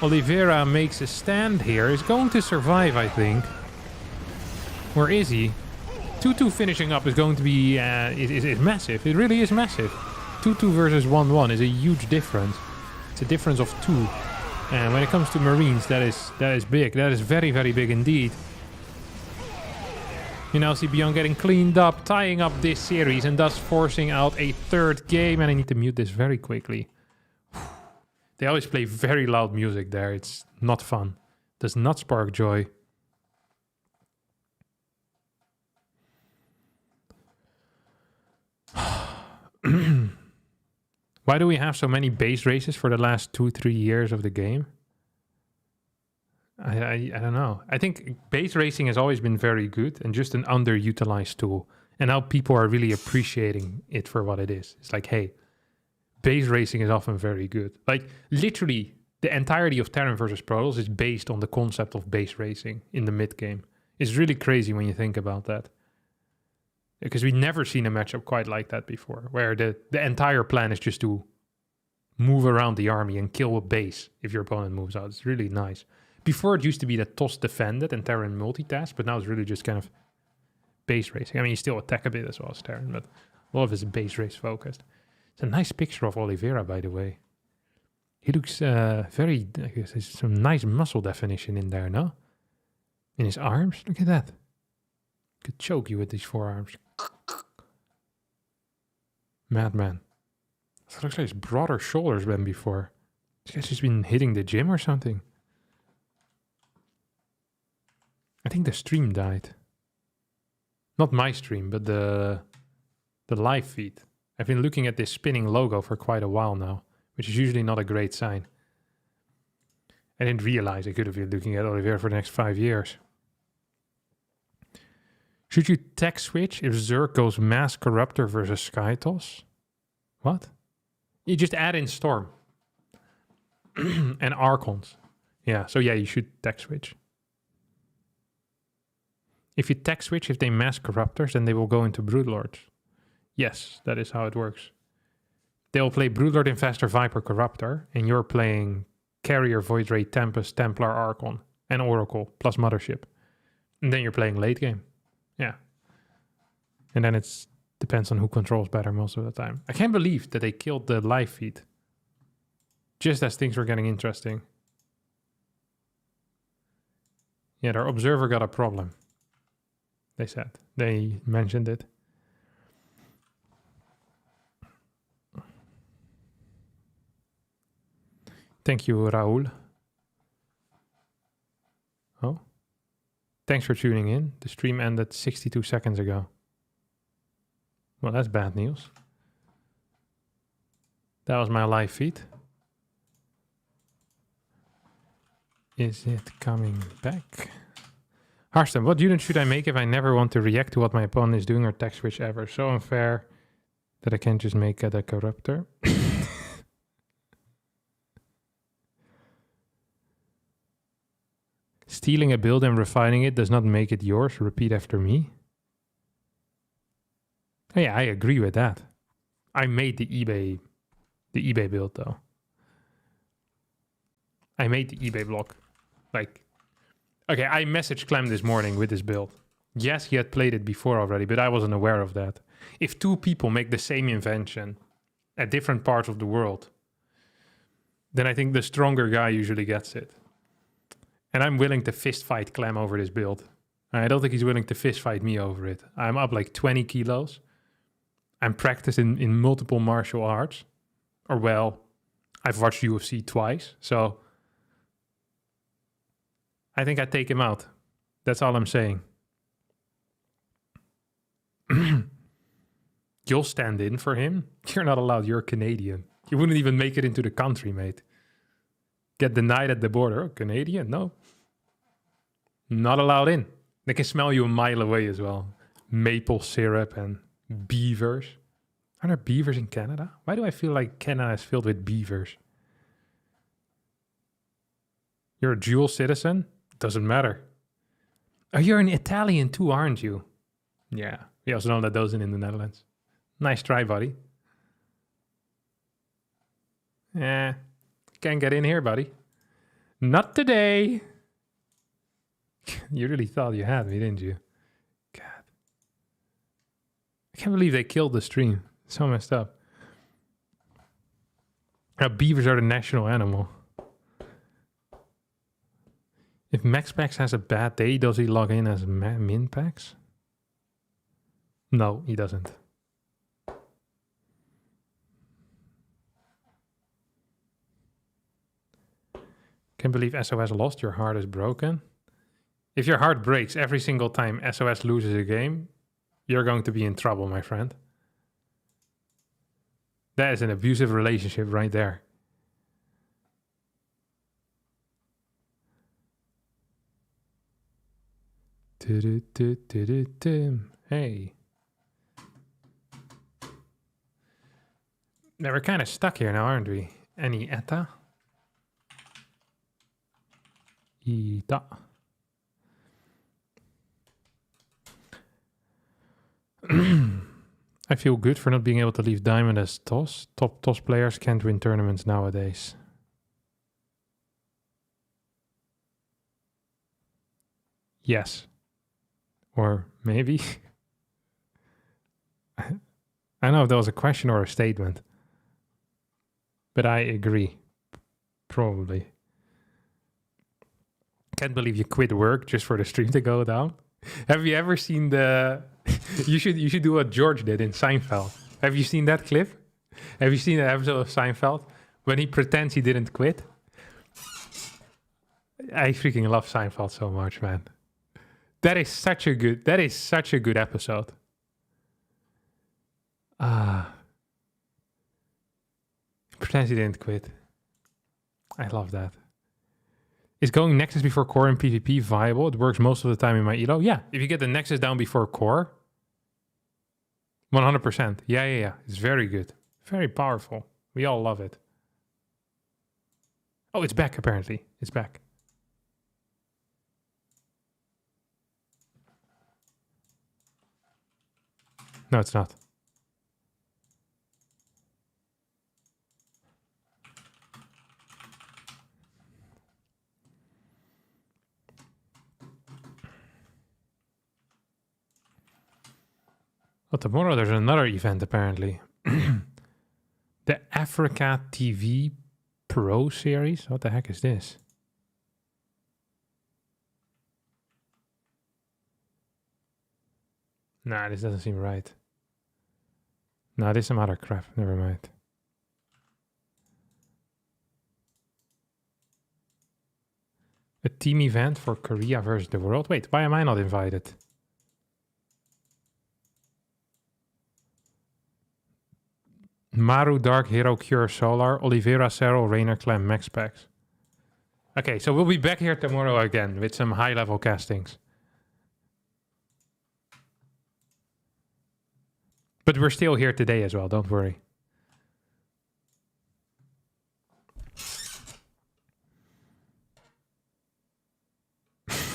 Oliveira makes a stand here. He's going to survive, I think. Where is he? 2-2 finishing up is going to be is massive. It really is massive. 2-2 versus 1-1 is a huge difference. It's a difference of 2. And when it comes to Marines, that is big. That is very, very big indeed. You now see BYUN getting cleaned up, tying up this series, and thus forcing out a third game. And I need to mute this very quickly. They always play very loud music there. It's not fun. Does not spark joy. Why do we have so many base races for the last 2-3 years of the game? I don't know. I think base racing has always been very good and just an underutilized tool. And now people are really appreciating it for what it is. It's like, hey, base racing is often very good. Like, literally, the entirety of Terran versus Protoss is based on the concept of base racing in the mid-game. It's really crazy when you think about that. Because we've never seen a matchup quite like that before, where the entire plan is just to move around the army and kill a base if your opponent moves out. It's really nice. Before it used to be that TOS defended and Terran multitask, but now it's really just kind of base racing. I mean, you still attack a bit as well as Terran, but a lot of it is base race focused. It's a nice picture of Oliveira, by the way. He looks very... I guess there's some nice muscle definition in there, no? In his arms? Look at that. Could choke you with these forearms. Madman. That looks like his broader shoulders than before. This guy's just been hitting the gym or something. I think the stream died. Not my stream, but the live feed. I've been looking at this spinning logo for quite a while now, which is usually not a great sign. I didn't realize I could have been looking at Oliveira for the next 5 years. Should you tech switch if Zerg goes Mass Corruptor versus Skytos? What? You just add in Storm. And Archons. Yeah, so yeah, you should tech switch. If you tech switch, if they Mass Corruptors, then they will go into Broodlords. Yes, that is how it works. They'll play Broodlord, Infestor, Viper, Corruptor, and you're playing Carrier, Void Ray, Tempest, Templar, Archon, and Oracle, plus Mothership. And then you're playing late game. Yeah. And then it depends on who controls better most of the time. I can't believe that they killed the live feed. Just as things were getting interesting. Yeah, their observer got a problem. They said. They mentioned it. Thank you, Raul. Oh. Thanks for tuning in. The stream ended 62 seconds ago. Well, that's bad news. That was my live feed. Is it coming back? Harstem, what unit should I make if I never want to react to what my opponent is doing or tech switch ever? So unfair that I can't just make it a corruptor. Stealing a build and refining it does not make it yours. Repeat after me. Oh, yeah, I agree with that. I made the eBay build though. I made the eBay block. Like, okay, I messaged Clem this morning with this build. Yes, he had played it before already, but I wasn't aware of that. If 2 people make the same invention at different parts of the world, then I think the stronger guy usually gets it. And I'm willing to fist fight Clem over this build. I don't think he's willing to fist fight me over it. I'm up like 20 kilos. I'm practiced in multiple martial arts. Or well, I've watched UFC twice. So I think I take him out. That's all I'm saying. You'll stand in for him. You're not allowed. You're Canadian. You wouldn't even make it into the country, mate. Get denied at the border. Oh, Canadian? No. Not allowed in. They can smell you a mile away as well. Maple syrup and beavers. Are there beavers in Canada? Why do I feel like Canada is filled with beavers? You're a dual citizen? Doesn't matter. Oh, you're an Italian too, aren't you? Yeah. We also don't let those in the Netherlands. Nice try, buddy. Yeah. Can't get in here, buddy. Not today. You really thought you had me, didn't you? God. I can't believe they killed the stream. So messed up. Beavers are the national animal. If MAXPAX has a bad day, does he log in as MinPax? No, he doesn't. Can't believe SOS lost. Your heart is broken. If your heart breaks every single time SOS loses a game, you're going to be in trouble, my friend. That is an abusive relationship right there. Hey. Now we're kind of stuck here now, aren't we? Any ETA? ETA. I feel good for not being able to leave Diamond as TOS. Top TOS players can't win tournaments nowadays. Yes. Or maybe. I don't know if that was a question or a statement. But I agree. Probably. Can't believe you quit work just for the stream to go down. Have you ever seen the... you should do what George did in Seinfeld. Have you seen that clip? Have you seen that episode of Seinfeld? When he pretends he didn't quit? I freaking love Seinfeld so much, man. That is such a good episode. Pretends he didn't quit. I love that. Is going Nexus before core in PvP viable? It works most of the time in my elo. Yeah, if you get the Nexus down before core, 100%. Yeah. It's very good. Very powerful. We all love it. Oh, it's back apparently. It's back. No, it's not. Well, tomorrow there's another event apparently. The Africa TV Pro Series? What the heck is this? Nah, this doesn't seem right. Nah, this is some other crap. Never mind. A team event for Korea versus the world? Wait, why am I not invited? Maru, Dark, Hero, Cure, Solar, Oliveira, Serral, Rainer, Clem, MAXPAX. Okay, so we'll be back here tomorrow again with some high-level castings. But we're still here today as well, don't worry.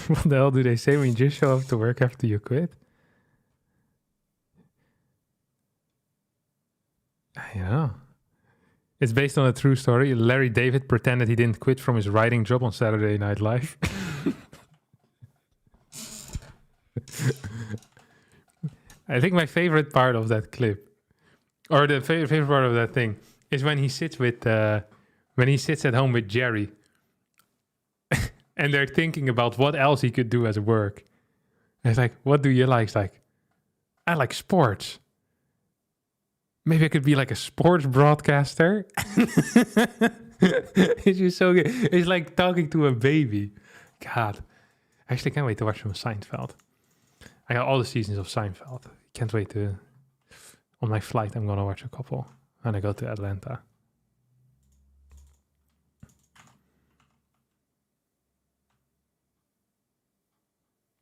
What the hell do they say when you just show up to work after you quit? I know. It's based on a true story. Larry David pretended he didn't quit from his writing job on Saturday Night Live. I think my favorite part of that clip, or the favorite part of that thing, is when he sits at home with Jerry, and they're thinking about what else he could do as work. And it's like, what do you like? It's like, I like sports. Maybe I could be like a sports broadcaster. It's just so good. It's like talking to a baby. God. I actually can't wait to watch some Seinfeld. I got all the seasons of Seinfeld. Can't wait to... On my flight, I'm gonna watch a couple when I go to Atlanta.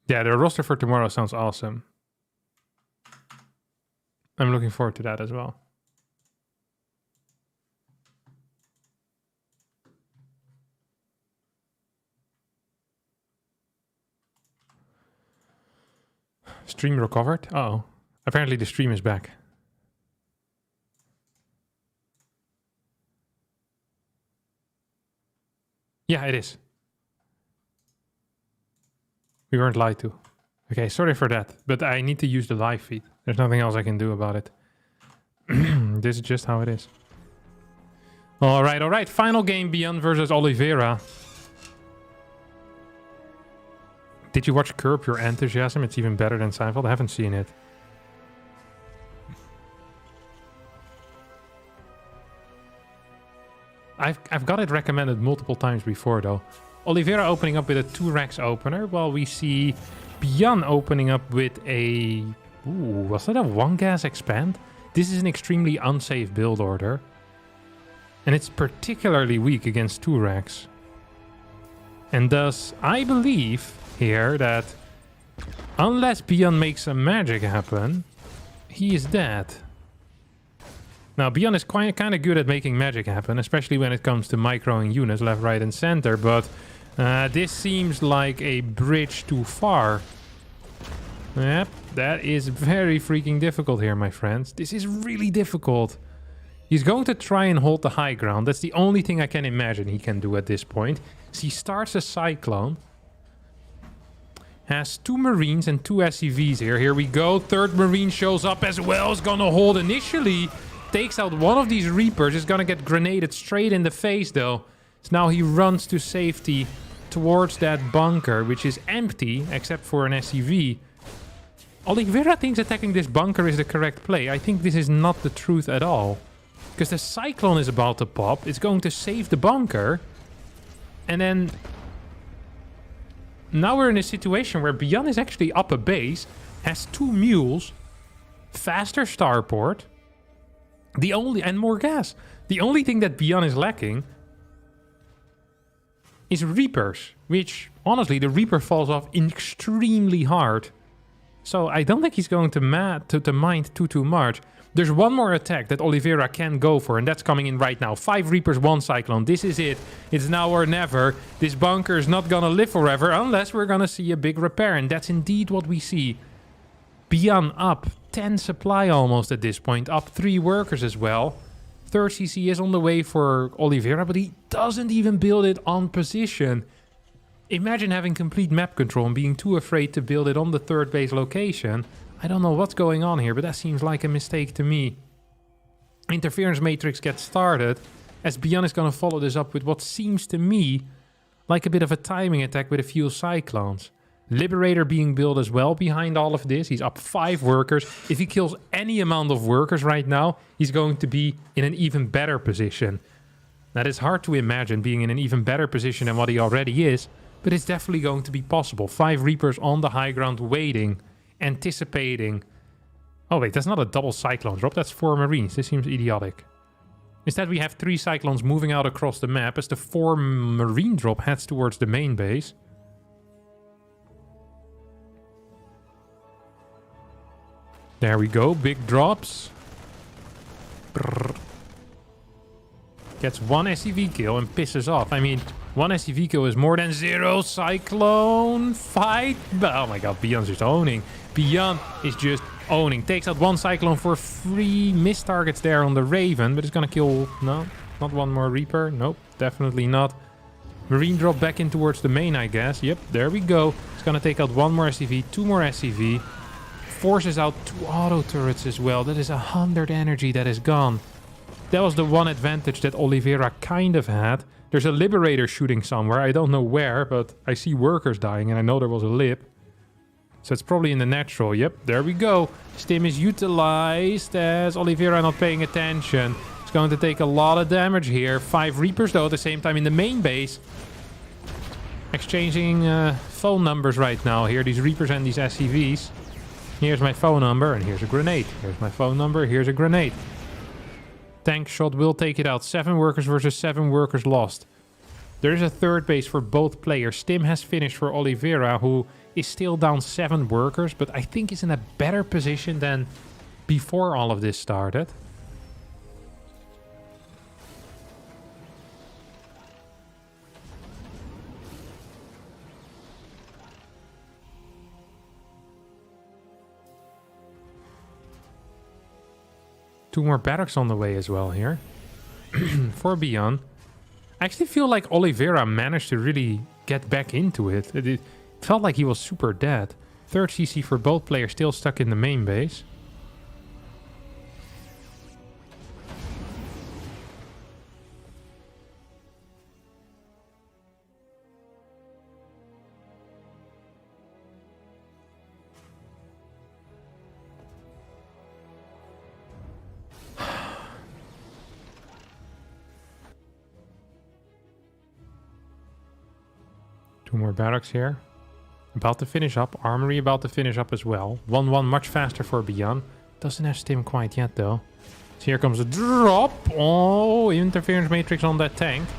Yeah, the roster for tomorrow sounds awesome. I'm looking forward to that as well. Stream recovered? Uh-oh. Apparently the stream is back. Yeah, it is. We weren't lied to. Okay, sorry for that. But I need to use the live feed. There's nothing else I can do about it. This is just how it is. Alright, alright. Final game, BYUN versus Oliveira. Did you watch Curb Your Enthusiasm? It's even better than Seinfeld. I haven't seen it. I've got it recommended multiple times before, though. Oliveira opening up with a 2-Rex opener, while we see BYUN opening up with a... Ooh, was that a 1-gas expand? This is an extremely unsafe build order. And it's particularly weak against 2-Rex. And thus, I believe here that unless BYUN makes some magic happen, he is dead. Now, BYUN is kind of good at making magic happen, especially when it comes to microing units left, right, and center, but this seems like a bridge too far. Yep, that is very freaking difficult here, my friends. This is really difficult. He's going to try and hold the high ground. That's the only thing I can imagine he can do at this point. So he starts a Cyclone. Has 2 Marines and 2 SCVs here. Here we go. 3rd Marine shows up as well. Is gonna hold initially. Takes out one of these Reapers. Is gonna get grenaded straight in the face though. So now he runs to safety towards that bunker, which is empty except for an SCV. Oliveira thinks attacking this bunker is the correct play. I think this is not the truth at all. Because the Cyclone is about to pop. It's going to save the bunker. And then... Now we're in a situation where BYUN is actually up a base. Has 2 mules. Faster starport. And more gas. The only thing that BYUN is lacking... is Reapers. Which, honestly, the Reaper falls off extremely hard. So I don't think he's going to mind too much. There's one more attack that Oliveira can go for, and that's coming in right now. 5 Reapers, 1 Cyclone. This is it. It's now or never. This bunker is not gonna live forever unless we're gonna see a big repair, and that's indeed what we see. BYUN up 10 supply almost at this point. Up 3 workers as well. 3rd CC is on the way for Oliveira, but he doesn't even build it on position. Imagine having complete map control and being too afraid to build it on the 3rd base location. I don't know what's going on here, but that seems like a mistake to me. Interference Matrix gets started, as BYUN is going to follow this up with what seems to me like a bit of a timing attack with a few Cyclones. Liberator being built as well behind all of this. He's up 5 workers. If he kills any amount of workers right now, he's going to be in an even better position. That is hard to imagine being in an even better position than what he already is, but it's definitely going to be possible. 5 Reapers on the high ground waiting. Anticipating. Oh wait, that's not a double Cyclone drop. That's 4 Marines. This seems idiotic. Instead we have 3 Cyclones moving out across the map as the 4 Marine drop heads towards the main base. There we go. Big drops. Brrr. Gets 1 SCV kill and pisses off. I mean, 1 SCV kill is more than 0. Cyclone fight. Oh my god, BYUN's just owning. BYUN is just owning. Takes out 1 Cyclone for 3 missed targets there on the Raven, but it's gonna kill... No, not 1 more Reaper. Nope, definitely not. Marine drop back in towards the main, I guess. Yep, there we go. It's gonna take out 1 more SCV, 2 more SCV. Forces out 2 auto turrets as well. That is 100 energy that is gone. That was the one advantage that Oliveira kind of had. There's a Liberator shooting somewhere. I don't know where, but I see workers dying and I know there was a Lib. So it's probably in the natural. Yep, there we go. Stim is utilized as Oliveira not paying attention. It's going to take a lot of damage here. 5 Reapers though at the same time in the main base. Exchanging phone numbers right now here. These Reapers and these SCVs. Here's my phone number, and here's a grenade. Here's my phone number, here's a grenade. Tank shot will take it out. 7 workers versus 7 workers lost. There is a third base for both players. Stim has finished for Oliveira, who is still down 7 workers, but I think is in a better position than before all of this started. Two more barracks on the way as well here for BYUN. I actually feel like Oliveira managed to really get back into it. It felt like he was super dead. Third CC for both players, still stuck in the main base. Two more barracks here. About to finish up. Armory about to finish up as well. 1-1 much faster for BYUN. Doesn't have Stim quite yet though. So here comes a drop. Oh, interference matrix on that tank.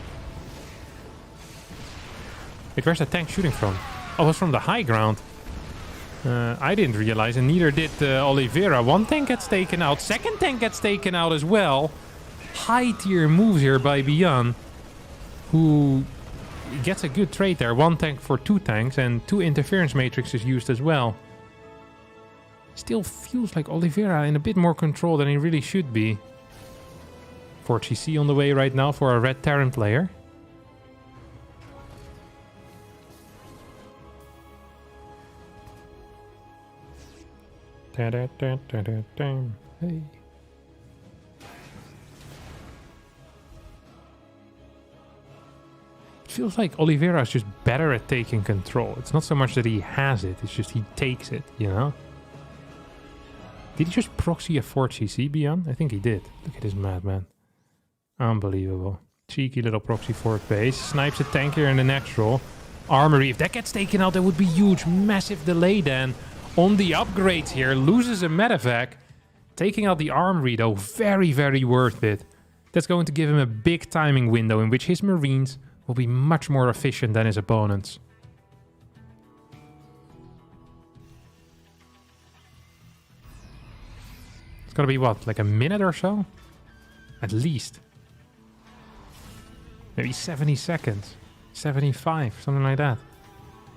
Wait, where's that tank shooting from? Oh, it's from the high ground. I didn't realize, and neither did Oliveira. One tank gets taken out. Second tank gets taken out as well. High tier moves here by BYUN, who gets a good trade there. 1 tank for 2 tanks, and 2 interference matrices used as well. Still feels like Oliveira in a bit more control than he really should be. 4 GC on the way right now for a red Terran player. Hey. Feels like Oliveira is just better at taking control. It's not so much that he has it, it's just he takes it, you know? Did he just proxy a 4 CC BYUN? I think he did. Look at this madman. Unbelievable. Cheeky little proxy fourth base. Snipes a tank here in the next roll. Armory, if that gets taken out, that would be huge. Massive delay then on the upgrades here. Loses a medevac. Taking out the armory though, very, very worth it. That's going to give him a big timing window in which his Marines will be much more efficient than his opponents. It's gonna be what, like a minute or so? At least. Maybe 70 seconds. 75, something like that.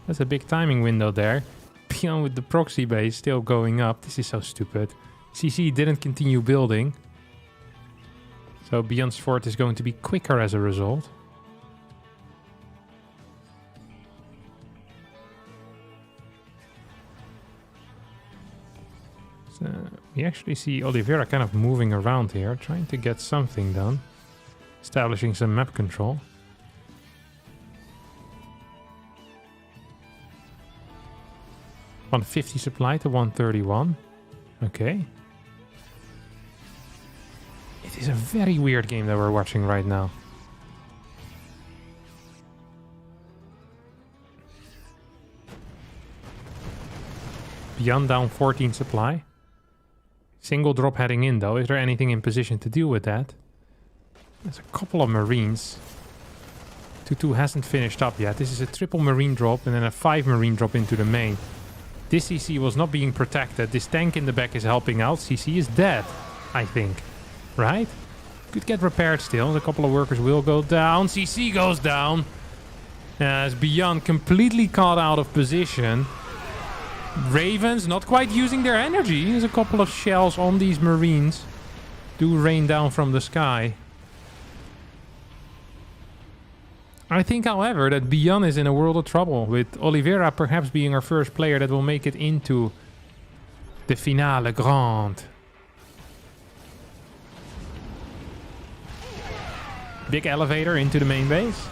That's a big timing window there. BYUN with the proxy base still going up. This is so stupid. CC didn't continue building. So BYUN's fort is going to be quicker as a result. We actually see Oliveira kind of moving around here, trying to get something done. Establishing some map control. $150 supply to 131. Okay. It is a very weird game that we're watching right now. BYUN down 14 supply. Single drop heading in though. Is there anything in position to deal with that? There's a couple of Marines. 2-2 hasn't finished up yet. This is a triple Marine drop and then a 5 Marine drop into the main. This CC was not being protected. This tank in the back is helping out. CC is dead, I think. Right? Could get repaired still. A couple of workers will go down. CC goes down. As BYUN completely caught out of position. Ravens not quite using their energy. There's a couple of shells on these Marines. Do rain down from the sky. I think, however, that BYUN is in a world of trouble, with Oliveira perhaps being our first player that will make it into the finale grande. Big elevator into the main base.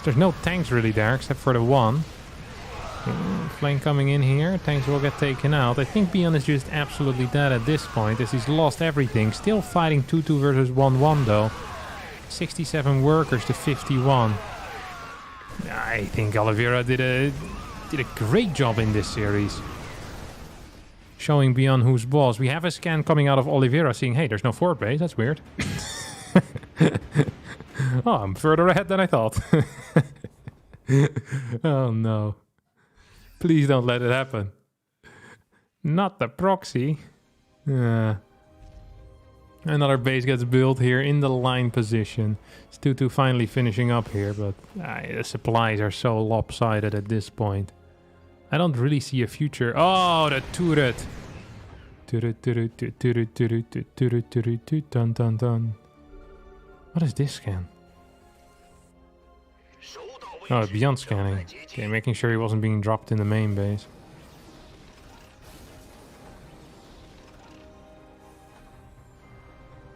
There's no tanks really there, except for the one. Flank coming in here. Tanks will get taken out. I think BYUN is just absolutely dead at this point, as he's lost everything. Still fighting 2-2 versus 1-1 though. 67 workers to 51. I think Oliveira did a great job in this series. Showing BYUN who's boss. We have a scan coming out of Oliveira saying, hey, there's no forward base. That's weird. Oh, I'm further ahead than I thought. Oh, no. Please don't let it happen. Not the proxy. Another base gets built here in the line position. It's 2-2 finally finishing up here, but the supplies are so lopsided at this point. I don't really see a future. Oh, the turret! Dun dun dun. What is this scan? Oh, BYUN scanning. Okay, making sure he wasn't being dropped in the main base.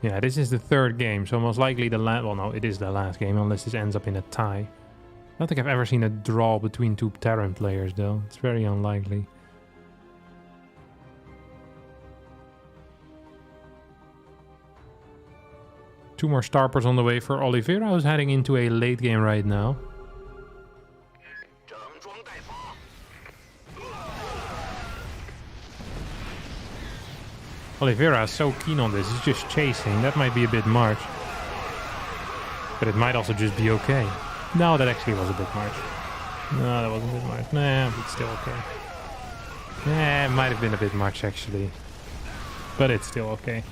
Yeah, this is the third game, so most likely the last... Well, no, it is the last game, unless this ends up in a tie. I don't think I've ever seen a draw between two Terran players, though. It's very unlikely. Two more starpers on the way for Oliveira, who's heading into a late game right now. Oliveira is so keen on this, he's just chasing. That might be a bit much. But it might also just be okay. No, that actually was a bit much. No, that wasn't a bit much. Nah, it's still okay. Yeah, it might have been a bit much actually. But it's still okay.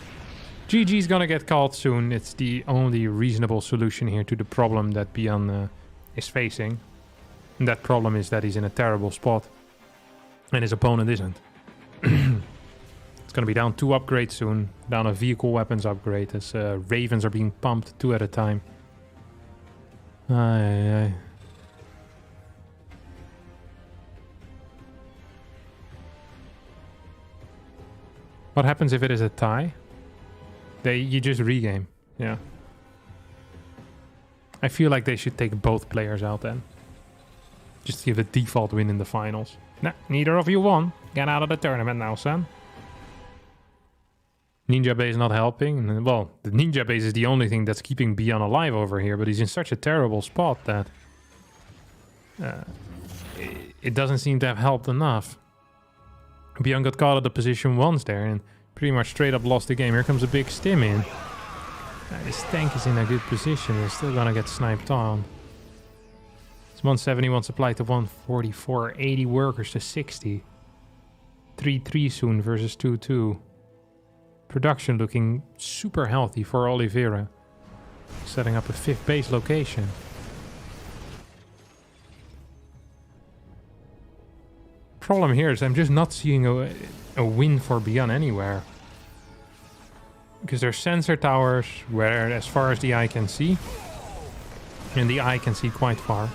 GG's gonna get called soon. It's the only reasonable solution here to the problem that BYUN is facing. And that problem is that he's in a terrible spot. And his opponent isn't. It's gonna be down 2 upgrades soon. Down a vehicle weapons upgrade as Ravens are being pumped 2 at a time. Aye. What happens if it is a tie? You just regame. Yeah. I feel like they should take both players out then. Just give a default win in the finals. Nah, neither of you won. Get out of the tournament now, son. Ninja base not helping. Well, the ninja base is the only thing that's keeping BYUN alive over here, but he's in such a terrible spot that it doesn't seem to have helped enough. BYUN got caught at the position once there and pretty much straight up lost the game. Here comes a big stim in. This tank is in a good position. They're still gonna get sniped on. It's 171 supply to 144. 80 workers to 60. 3-3 soon versus 2-2. Production looking super healthy for Oliveira. Setting up a 5th base location. Problem here is I'm just not seeing a win for BYUN anywhere. Because there's sensor towers where as far as the eye can see. And the eye can see quite far.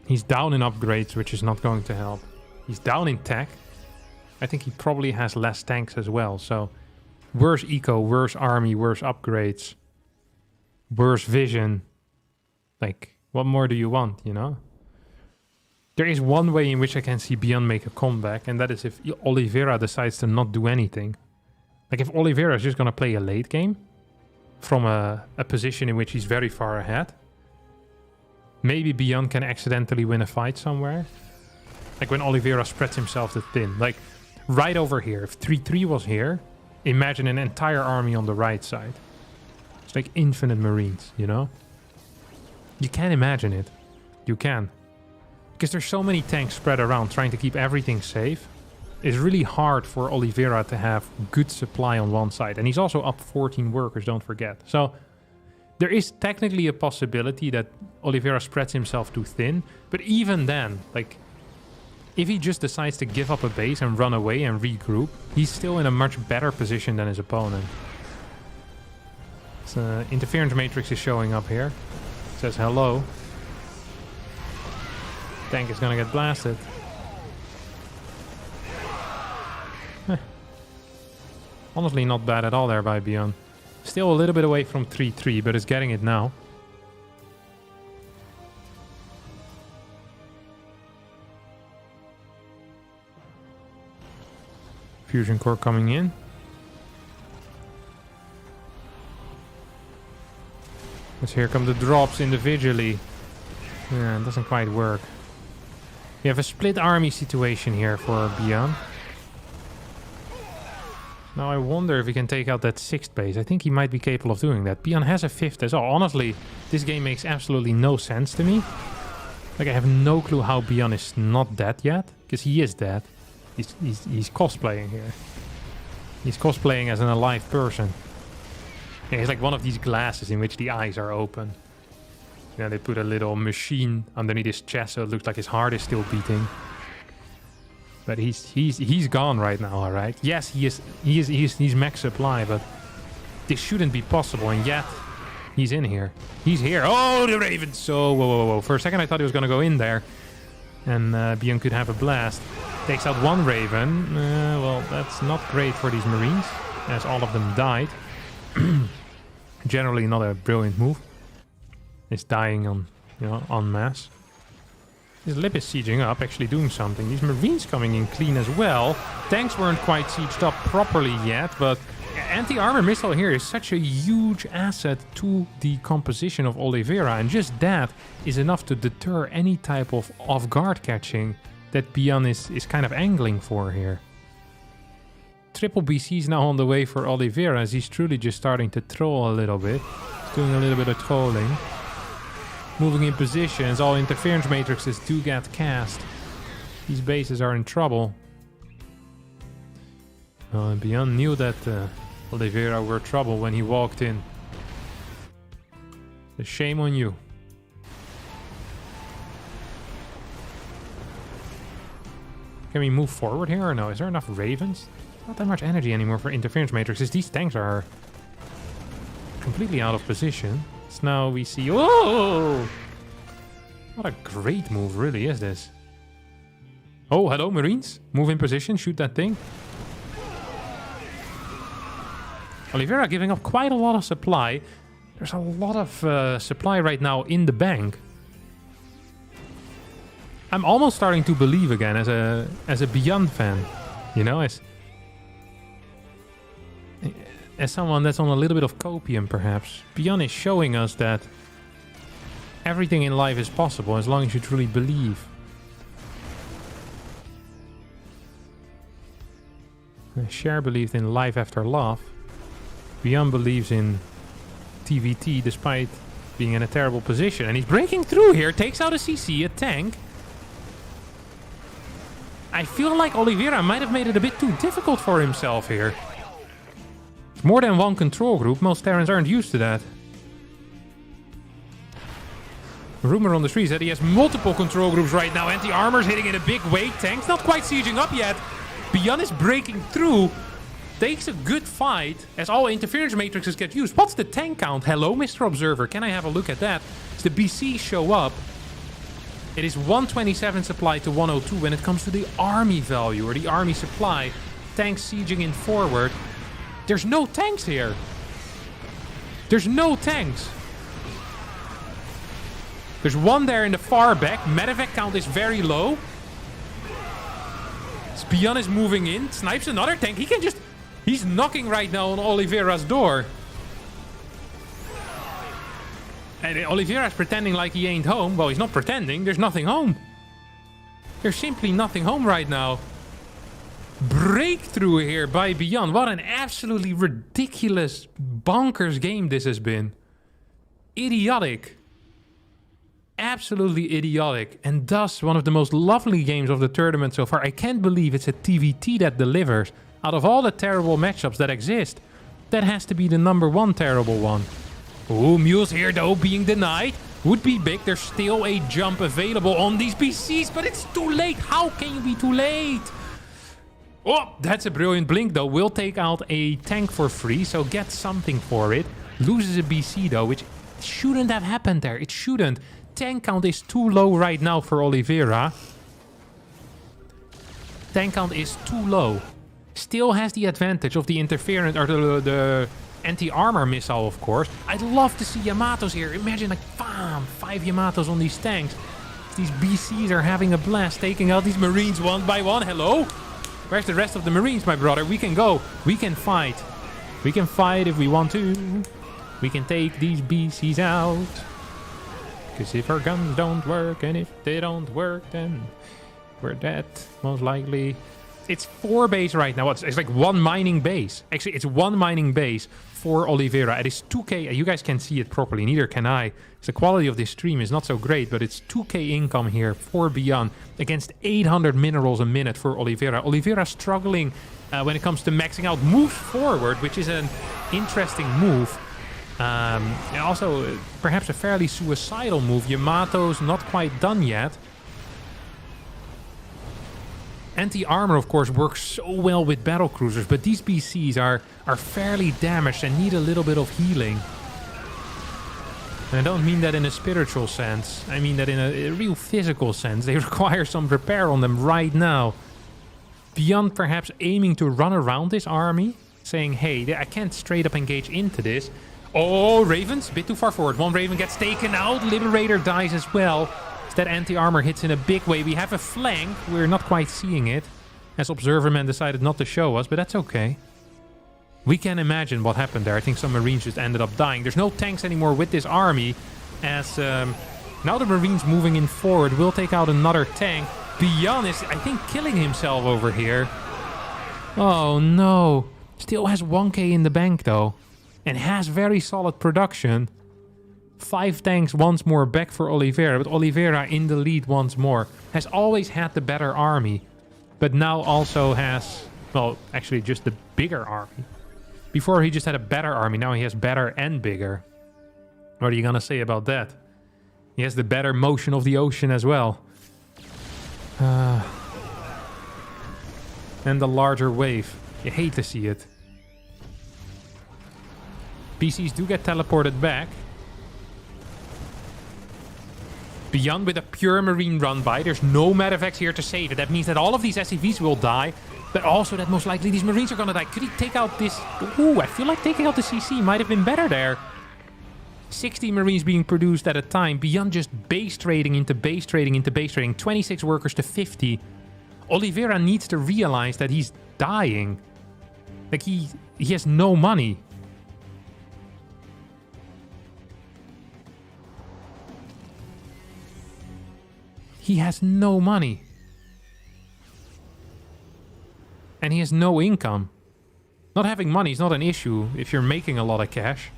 He's down in upgrades, which is not going to help. He's down in tech. I think he probably has less tanks as well, so worse eco, worse army, worse upgrades, worse vision. Like, what more do you want, you know? There is one way in which I can see BYUN make a comeback, and that is if Oliveira decides to not do anything. Like, if Oliveira is just going to play a late game from a position in which he's very far ahead, maybe BYUN can accidentally win a fight somewhere. Like when Oliveira spreads himself too thin. Like, right over here, if 3-3 was here, imagine an entire army on the right side. It's like infinite marines, you know? You can imagine it. You can. Because there's so many tanks spread around trying to keep everything safe. It's really hard for Oliveira to have good supply on one side. And he's also up 14 workers, don't forget. So there is technically a possibility that Oliveira spreads himself too thin. But even then, like, if he just decides to give up a base and run away and regroup, he's still in a much better position than his opponent. So, interference matrix is showing up here. It says hello. Tank is gonna get blasted. Honestly, not bad at all there by BYUN. Still a little bit away from 3-3, but it's getting it now. Fusion core coming in. Because here come the drops individually. Yeah, it doesn't quite work. We have a split army situation here for BYUN. Now I wonder if he can take out that 6th base. I think he might be capable of doing that. BYUN has a 5th as well. Honestly, this game makes absolutely no sense to me. Like, I have no clue how BYUN is not dead yet. Because he is dead. He's cosplaying here. He's cosplaying as an alive person. Yeah, he's like one of these glasses in which the eyes are open. Yeah, they put a little machine underneath his chest so it looks like his heart is still beating. But he's gone right now, alright? Yes, he's max supply, but this shouldn't be possible, and yet he's in here. He's here. Oh, the Raven! So, whoa. For a second I thought he was gonna go in there. And BYUN could have a blast. Takes out one Raven. Well, that's not great for these Marines, as all of them died. Generally not a brilliant move. It's dying on, en masse. This Lip is sieging up, actually doing something. These Marines coming in clean as well. Tanks weren't quite sieged up properly yet, but anti-armor missile here is such a huge asset to the composition of Oliveira, and just that is enough to deter any type of off-guard catching that BYUN is kind of angling for here. Triple BC's now on the way for Oliveira, as he's truly just starting to troll a little bit. He's doing a little bit of trolling. Moving in positions, all interference matrices do get cast. These bases are in trouble. Well, BYUN knew that Oliveira were trouble when he walked in. So shame on you. Can we move forward here or no? Is there enough Ravens? Not that much energy anymore for interference matrices. These tanks are completely out of position. So now we see... Oh! What a great move, really, is this? Oh, hello, Marines. Move in position, shoot that thing. Oliveira giving up quite a lot of supply. There's a lot of supply right now in the bank. I'm almost starting to believe again as a BYUN fan. You know, as someone that's on a little bit of copium, perhaps. BYUN is showing us that everything in life is possible as long as you truly believe. Cher believed in life after love. BYUN believes in TVT despite being in a terrible position. And he's breaking through here, takes out a CC, a tank. I feel like Oliveira might have made it a bit too difficult for himself here. More than one control group, most Terrans aren't used to that. Rumor on the streets that he has multiple control groups right now. Anti-armor's hitting in a big way. Tanks not quite sieging up yet. BYUN is breaking through. Takes a good fight as all interference matrices get used. What's the tank count? Hello, Mr. Observer. Can I have a look at that? As the BC show up. It is 127 supply to 102 when it comes to the army value or the army supply. Tanks sieging in forward. There's no tanks here. There's no tanks. There's one there in the far back. Medevac count is very low. BYUN is moving in. Snipes another tank. He can just... He's knocking right now on Oliveira's door. And Oliveira's pretending like he ain't home. Well, he's not pretending. There's nothing home. There's simply nothing home right now. Breakthrough here by BYUN. What an absolutely ridiculous, bonkers game this has been. Idiotic. Absolutely idiotic. And thus one of the most lovely games of the tournament so far. I can't believe it's a TVT that delivers. Out of all the terrible matchups that exist, that has to be the #1 terrible one. Oh, Mules here though, being denied. Would be big. There's still a jump available on these BCs, but it's too late. How can you be too late? Oh, that's a brilliant blink though. Will take out a tank for free, so get something for it. Loses a BC though, which shouldn't have happened there. It shouldn't. Tank count is too low right now for Oliveira. Tank count is too low. Still has the advantage of the interference or the anti-armor missile, of course. I'd love to see Yamatos here. Imagine like 5 Yamatos on these tanks. These BCs are having a blast, taking out these Marines one by one. Hello? Where's the rest of the Marines, my brother? We can go. We can fight. We can fight if we want to. We can take these BCs out. Because if our guns don't work, and if they don't work, then we're dead, most likely. It's 4 base right now. It's like 1 mining base. Actually, it's 1 mining base for Oliveira. It is 2k. You guys can't see it properly. Neither can I. The quality of this stream is not so great, but it's 2k income here for BYUN against 800 minerals a minute for Oliveira. Oliveira struggling when it comes to maxing out moves forward, which is an interesting move. And also, perhaps a fairly suicidal move. Yamato's not quite done yet. Anti-armor, of course, works so well with battle cruisers, but these BCs are fairly damaged and need a little bit of healing. And I don't mean that in a spiritual sense. I mean that in a real physical sense. They require some repair on them right now. BYUN perhaps aiming to run around this army, saying, hey, I can't straight up engage into this. Oh, Ravens, a bit too far forward. 1 Raven gets taken out. Liberator dies as well. That anti-armor hits in a big way. We have a flank. We're not quite seeing it, as Observerman decided not to show us, but that's okay. We can imagine what happened there. I think some Marines just ended up dying. There's no tanks anymore with this army, as now the Marines moving in forward will take out another tank. BYUN is, I think, killing himself over here. Oh no. Still has 1k in the bank though, and has very solid production. 5 tanks once more back for Oliveira, but Oliveira in the lead once more. Has always had the better army, but now also has, well, actually just the bigger army. Before he just had a better army, now he has better and bigger. What are you gonna say about that? He has the better motion of the ocean as well. And the larger wave. You hate to see it. PCs do get teleported back. BYUN with a pure Marine run by. There's no Medivacs here to save it. That means that all of these SCVs will die, but also that most likely these Marines are gonna die. Could he take out this? Ooh, I feel like taking out the CC might have been better there. 60 Marines being produced at a time. BYUN just base trading into base trading into base trading. 26 workers to 50. Oliveira needs to realize that he's dying. Like he has no money. He has no money. And he has no income. Not having money is not an issue if you're making a lot of cash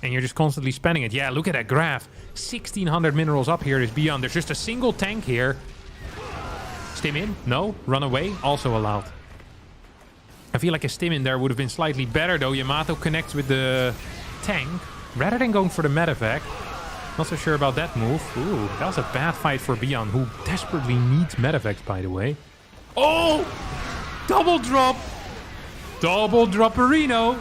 and you're just constantly spending it. Yeah, look at that graph. 1,600 minerals up here is BYUN. There's just a single tank here. Stim in? No. Run away? Also allowed. I feel like a stim in there would have been slightly better though. Yamato connects with the tank rather than going for the medevac. Not so sure about that move. Ooh, that was a bad fight for BYUN, who desperately needs medevacs, by the way. Oh! Double drop! Double drop-erino!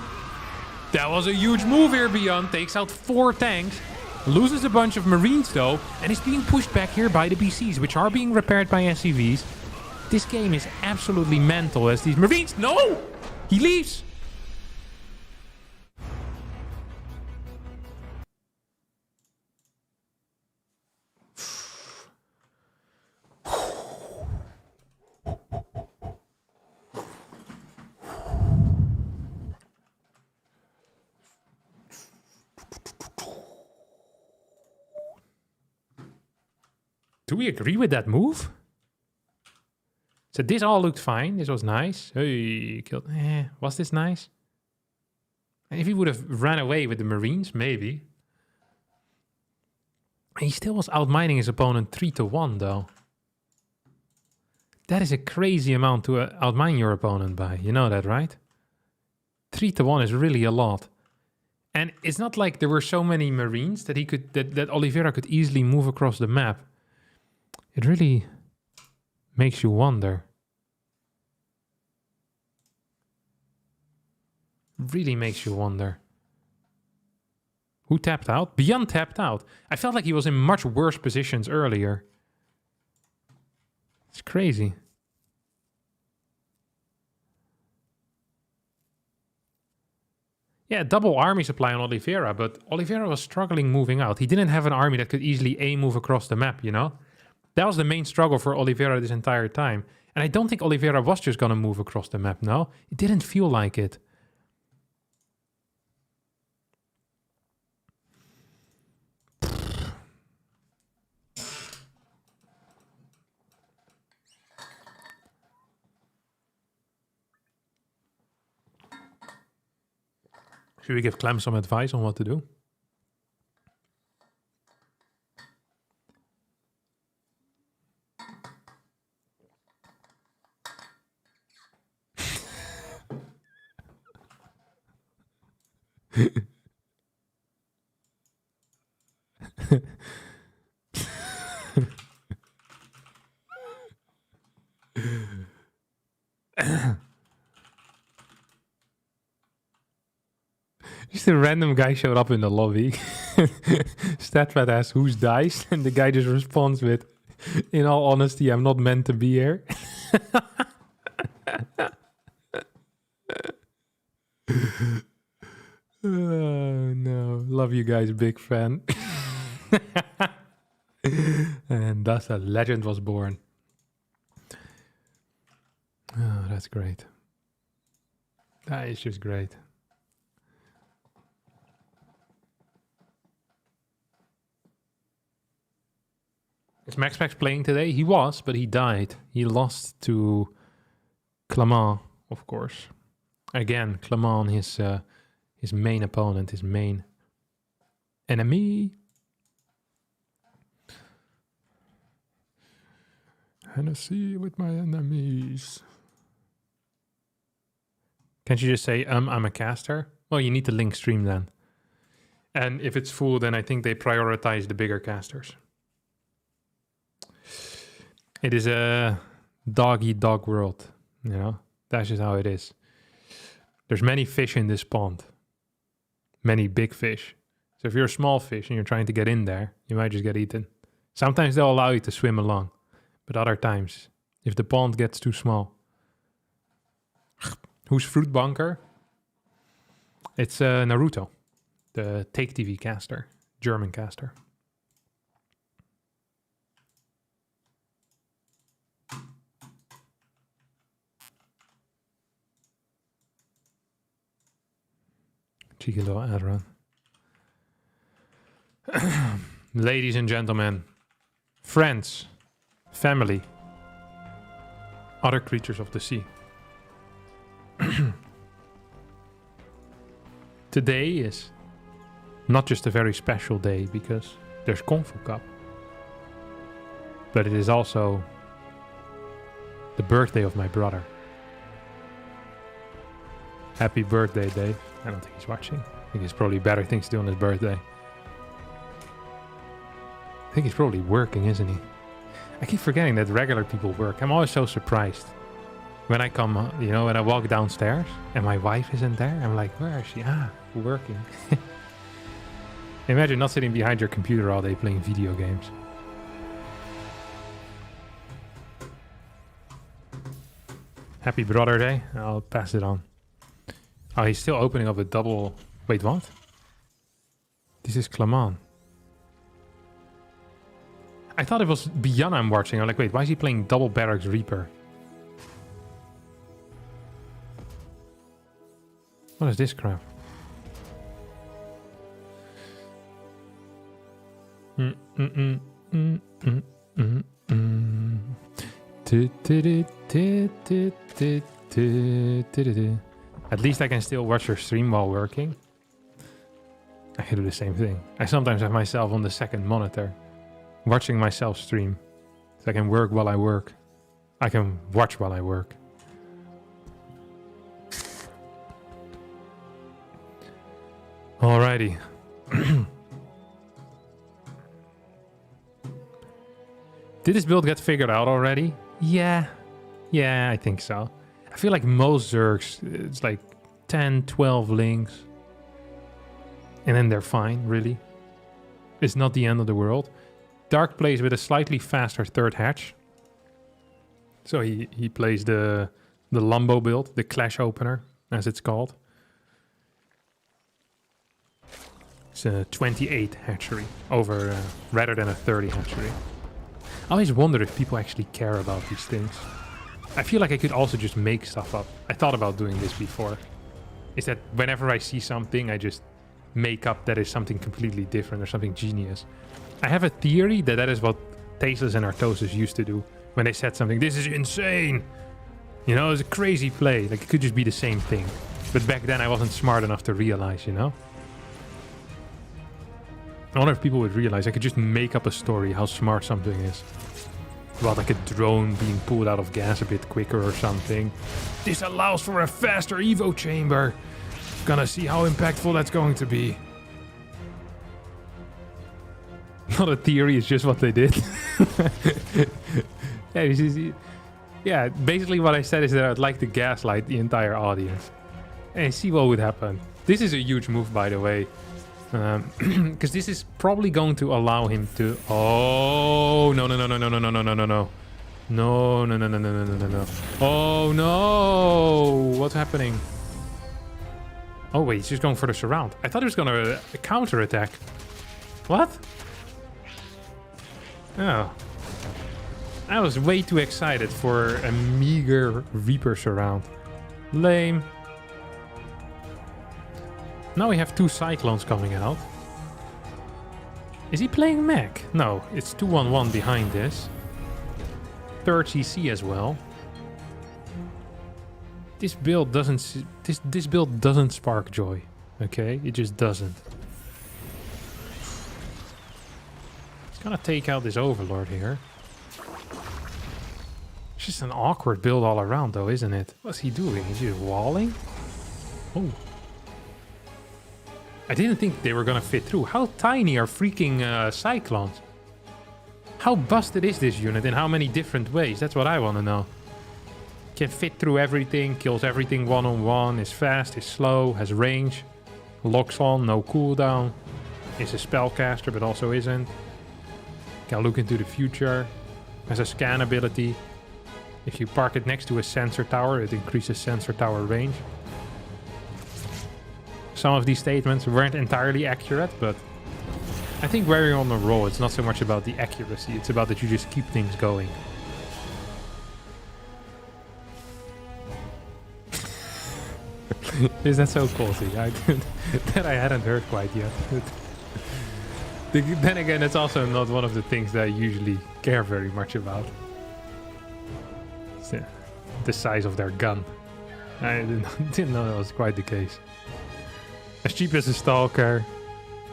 That was a huge move here, BYUN. Takes out 4 tanks. Loses a bunch of Marines, though. And is being pushed back here by the BCs, which are being repaired by SCVs. This game is absolutely mental as these Marines... No! He leaves! Do we agree with that move? So this all looked fine. This was nice. Hey, killed. Was this nice? If he would have ran away with the Marines, maybe. He still was outmining his opponent 3-1, though. That is a crazy amount to outmine your opponent by. You know that, right? 3-1 is really a lot. And it's not like there were so many Marines that he could that Oliveira could easily move across the map. It really makes you wonder. Really makes you wonder. Who tapped out? BYUN tapped out. I felt like he was in much worse positions earlier. It's crazy. Yeah, double army supply on Oliveira, but Oliveira was struggling moving out. He didn't have an army that could easily move across the map, you know? That was the main struggle for Oliveira this entire time. And I don't think Oliveira was just going to move across the map, no? It didn't feel like it. Should we give Clem some advice on what to do? Just a random guy showed up in the lobby. Statpad asks who's dice, and the guy just responds with, "In all honesty, I'm not meant to be here." Oh no, love you guys, big fan. And thus a legend was born. Oh, that's great. That is just great. Is MAXPAX playing today? He was, but he died. He lost to Clem, of course. Again, Clem, his main opponent, his main enemy. Hennessy with my enemies. Can't you just say, I'm a caster? Well, you need to link stream then. And if it's full, then I think they prioritize the bigger casters. It is a dog-eat-dog world, you know? That's just how it is. There's many fish in this pond. Many big fish. So if you're a small fish and you're trying to get in there, you might just get eaten. Sometimes they'll allow you to swim along. But other times, if the pond gets too small. Who's Fruit Bunker? It's Naruto, the Take TV caster, German caster. Cheeky little ad run. Ladies and gentlemen, friends, family, other creatures of the sea. Today is not just a very special day because there's KUNGFUCUP, but it is also the birthday of my brother. Happy birthday, Dave. I don't think he's watching. I think he's probably better things to do on his birthday. I think he's probably working, isn't he? I keep forgetting that regular people work. I'm always so surprised. When I come, you know, when I walk downstairs and my wife isn't there, I'm like, where is she? Ah, working. Imagine not sitting behind your computer all day playing video games. Happy Brother Day. I'll pass it on. Oh, he's still opening up a double... Wait, what? This is Clem. I thought it was BYUN I'm watching. I'm like, wait, why is he playing double Barracks Reaper? What is this crap? At least I can still watch your stream while working. I can do the same thing. I sometimes have myself on the second monitor, watching myself stream. So I can work while I work. I can watch while I work. Alrighty. Did this build get figured out already? Yeah. Yeah, I think so. I feel like most Zergs, it's like 10, 12 links. And then they're fine, really. It's not the end of the world. Dark plays with a slightly faster third hatch. So he plays the Lambo build, the Clash opener, as it's called. It's a 28 hatchery over rather than a 30 hatchery. I always wonder if people actually care about these things. I feel like I could also just make stuff up. I thought about doing this before. Is that whenever I see something, I just make up that is something completely different or something genius. I have a theory that is what Tasteless and Artosis used to do when they said something, this is insane! You know, it's a crazy play. Like, it could just be the same thing. But back then I wasn't smart enough to realize, you know? I wonder if people would realize I could just make up a story how smart something is. About like a drone being pulled out of gas a bit quicker or something. This allows for a faster Evo chamber. Gonna see how impactful that's going to be. Not a theory, it's just what they did. Yeah, basically what I said is that I'd like to gaslight the entire audience. And see what would happen. This is a huge move, by the way. Because this is probably going to allow him to... Oh, no. No. Oh, no. What's happening? Oh, wait, he's just going for the surround. I thought he was going to counter-attack. What? Oh. I was way too excited for a meager Reaper surround. Lame. Now we have 2 Cyclones coming out. Is he playing mech? No, it's 2-1-1 behind this. 3rd CC as well. This build doesn't... This build doesn't spark joy. Okay? It just doesn't. He's gonna take out this Overlord here. It's just an awkward build all around though, isn't it? What's he doing? Is he just walling? Oh. I didn't think they were gonna fit through. How tiny are freaking Cyclones? How busted is this unit in how many different ways? That's what I want to know. Can fit through everything, kills everything one-on-one, is fast, is slow, has range, locks on, no cooldown, is a spellcaster but also isn't. Can look into the future, has a scan ability. If you park it next to a sensor tower, it increases sensor tower range. Some of these statements weren't entirely accurate, but I think where you're on a roll, it's not so much about the accuracy, it's about that you just keep things going. Is that so cozy? That I hadn't heard quite yet. Then again, it's also not one of the things that I usually care very much about. It's the size of their gun. I didn't know that was quite the case. As cheap as a Stalker.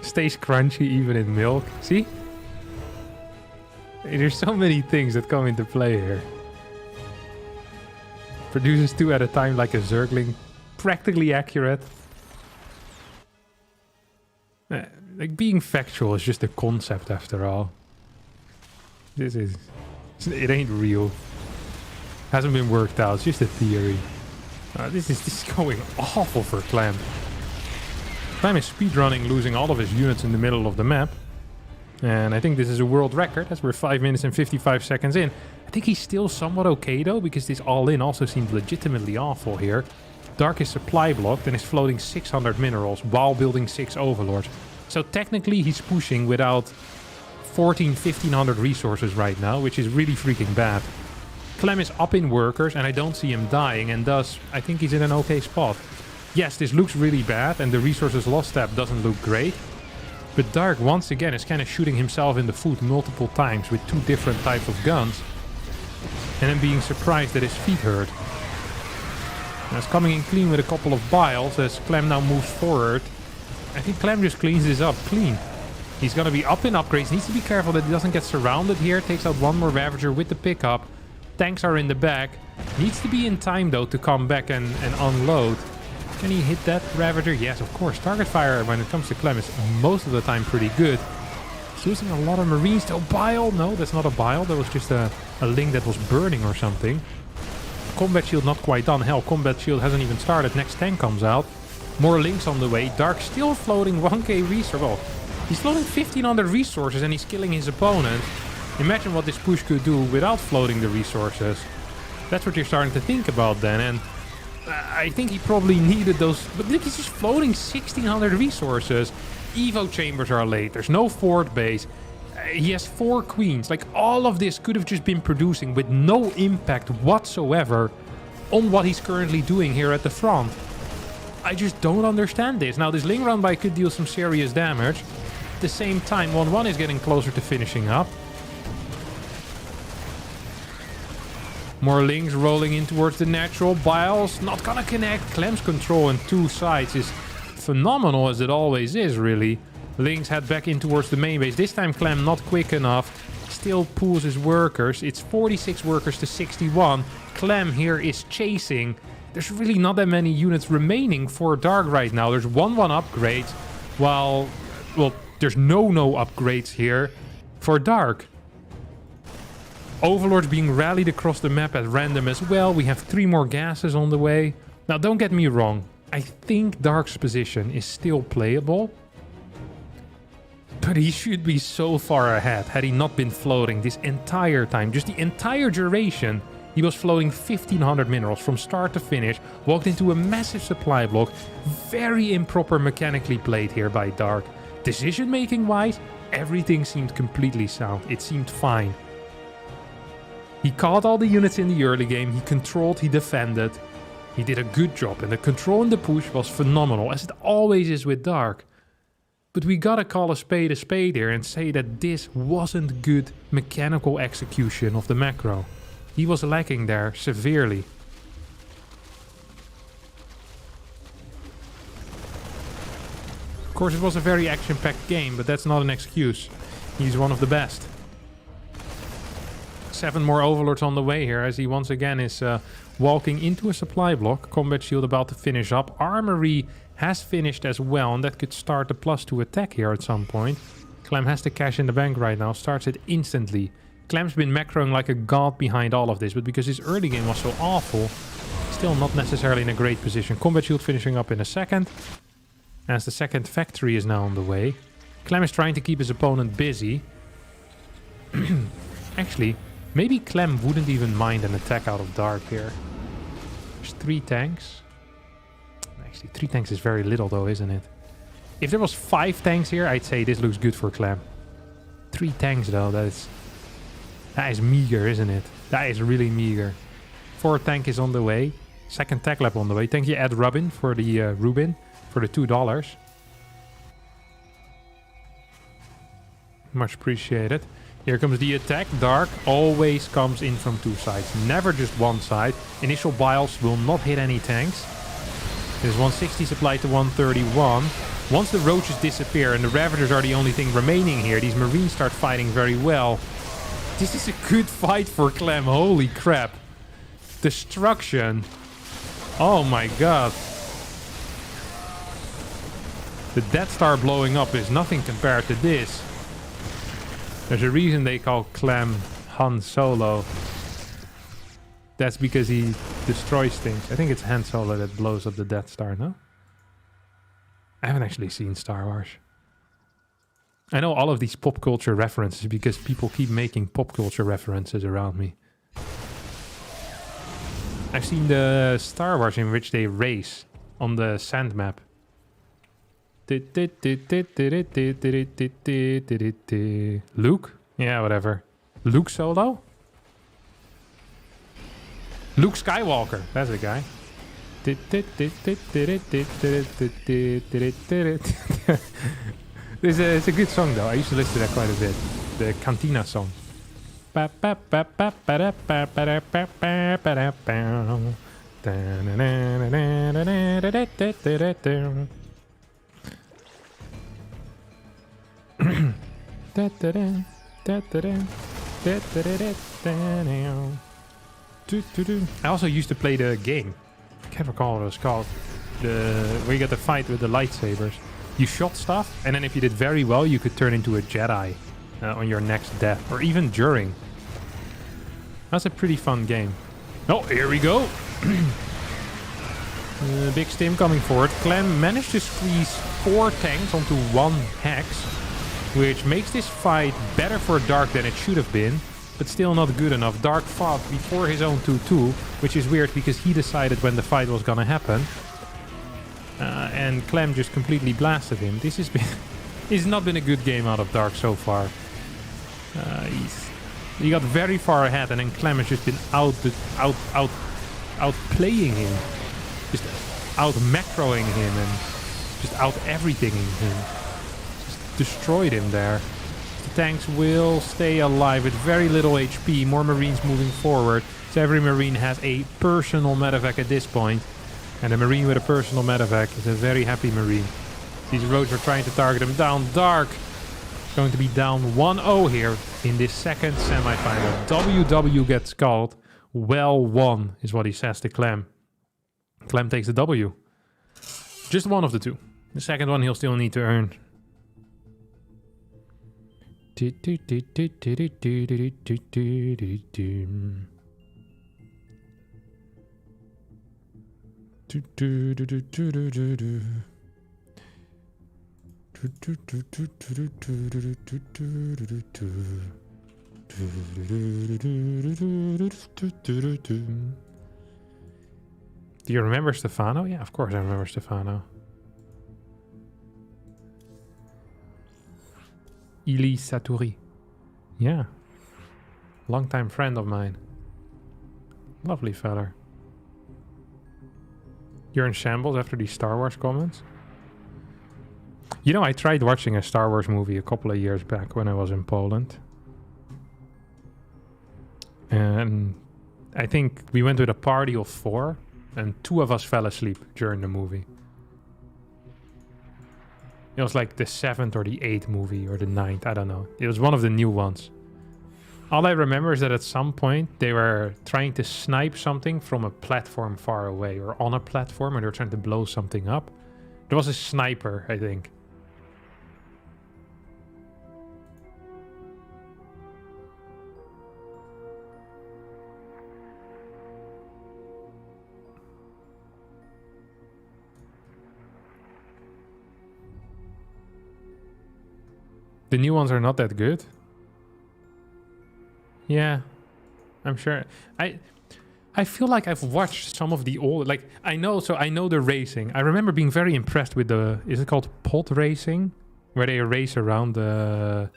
Stays crunchy even in milk. See? There's so many things that come into play here. Produces 2 at a time like a Zergling. Practically accurate. Like being factual is just a concept after all. It ain't real. Hasn't been worked out. It's just a theory. This is going awful for Clem. Clem is speedrunning, losing all of his units in the middle of the map. And I think this is a world record, as we're 5 minutes and 55 seconds in. I think he's still somewhat okay though, because this all-in also seems legitimately awful here. Dark is supply blocked and is floating 600 minerals while building 6 Overlords. So technically he's pushing without 1500 resources right now, which is really freaking bad. Clem is up in workers and I don't see him dying, and thus I think he's in an okay spot. Yes, this looks really bad and the resources lost tab doesn't look great. But Dark once again is kind of shooting himself in the foot multiple times with 2 different types of guns. And then being surprised that his feet hurt. Now it's coming in clean with a couple of biles as Clem now moves forward. I think Clem just cleans this up clean. He's going to be up in upgrades. Needs to be careful that he doesn't get surrounded here. Takes out 1 more Ravager with the pickup. Tanks are in the back. Needs to be in time though to come back and unload. Can he hit that Ravager? Yes, of course. Target fire when it comes to Clem is most of the time pretty good. He's losing a lot of Marines. Still bile? No, that's not a bile. That was just a link that was burning or something. Combat shield not quite done. Hell, combat shield hasn't even started. Next tank comes out. More links on the way. Dark still floating 1k resource. Well, he's floating 1500 resources and he's killing his opponent. Imagine what this push could do without floating the resources. That's what you're starting to think about then. And I think he probably needed those. But look, he's just floating 1600 resources. Evo chambers are late. There's no fort base. He has 4 queens. Like, all of this could have just been producing with no impact whatsoever on what he's currently doing here at the front. I just don't understand this. Now, this Ling Run by could deal some serious damage. At the same time, 1-1 is getting closer to finishing up. More links rolling in towards the natural. Biles not gonna connect. Clem's control on two sides is phenomenal, as it always is, really. Links head back in towards the main base. This time Clem not quick enough. Still pulls his workers. It's 46 workers to 61. Clem here is chasing. There's really not that many units remaining for Dark right now. There's 1-1 upgrades, while, well, there's no upgrades here for Dark. Overlords being rallied across the map at random as well. We have 3 more gases on the way. Now, don't get me wrong. I think Dark's position is still playable. But he should be so far ahead had he not been floating this entire time. Just the entire duration. He was floating 1,500 minerals from start to finish. Walked into a massive supply block. Very improper mechanically played here by Dark. Decision making wise, everything seemed completely sound. It seemed fine. He caught all the units in the early game. He controlled, he defended. He did a good job. And the control and the push was phenomenal, as it always is with Dark. But we gotta call a spade here and say that this wasn't good mechanical execution of the macro. He was lacking there severely. Of course, it was a very action-packed game, but that's not an excuse. He's one of the best. 7 more overlords on the way here, as he once again is walking into a supply block. Combat shield about to finish up. Armory has finished as well, and that could start the +2 attack here at some point. Clem has the cash in the bank right now, starts it instantly. Clem's been macroing like a god behind all of this, but because his early game was so awful, still not necessarily in a great position. Combat shield finishing up in a second, as the second factory is now on the way. Clem is trying to keep his opponent busy. Actually, maybe Clem wouldn't even mind an attack out of Dark here. There's 3 tanks. Actually, 3 tanks is very little though, isn't it? If there was 5 tanks here, I'd say this looks good for Clem. 3 tanks though, that is meager, isn't it? That is really meager. 4 tank is on the way. Second tech lab on the way. Thank you, Ed Rubin, for the Rubin, for the $2. Much appreciated. Here comes the attack. Dark always comes in from 2 sides. Never just one side. Initial biles will not hit any tanks. There's 160 supply to 131. Once the roaches disappear and the Ravagers are the only thing remaining here, these Marines start fighting very well. This is a good fight for Clem. Holy crap. Destruction. Oh my god. The Death Star blowing up is nothing compared to this. There's a reason they call Clem Han Solo. That's because he destroys things. I think it's Han Solo that blows up the Death Star, no? I haven't actually seen Star Wars. I know all of these pop culture references because people keep making pop culture references around me. I've seen the Star Wars in which they race on the sand map. Luke? Yeah, whatever. Luke Solo? Luke Skywalker. That's the guy. It's a good song though. I used to listen to that quite a bit. The Cantina song. I also used to play the game. I can't recall what it was called. Where you got the fight with the lightsabers. You shot stuff, and then if you did very well, you could turn into a Jedi on your next death, or even during. That's a pretty fun game. Oh, here we go. Big stim coming forward. Clem managed to squeeze 4 tanks onto 1 hex, which makes this fight better for Dark than it should have been, but still not good enough. Dark fought before his own 2-2, which is weird because he decided when the fight was gonna happen. And Clem just completely blasted him. This has not been a good game out of Dark so far. He got very far ahead, and then Clem has just been outplaying him, just out macroing him, and just out everythinging him. Just destroyed him there. The tanks will stay alive with very little HP. More Marines moving forward. It's Almost every Marine has a personal medevac at this point. And a Marine with a personal medevac is a very happy Marine. These roads are trying to target him down dark. Going to be down 1-0 here in this second semifinal. WW gets called. Well won is what he says to Clem. Clem takes the W. Just one of the two. The second one he'll still need to earn. Do you remember Stefano? Yeah, of course I remember Stefano. Ili Saturi. Yeah. Longtime friend of mine. Lovely feller. You're in shambles after these Star Wars comments? You know, I tried watching a Star Wars movie a couple of years back when I was in Poland. And I think we went with a party of 4 and 2 of us fell asleep during the movie. It was like the 7th or the 8th movie or the 9th, I don't know. It was one of the new ones. All I remember is that at some point they were trying to snipe something from a platform far away or on a platform, and they were trying to blow something up. There was a sniper, I think. The new ones are not that good. Yeah, I'm sure. I feel like I've watched some of the old, like I know the racing. I remember being very impressed with the, is it called pod racing, where they race around the,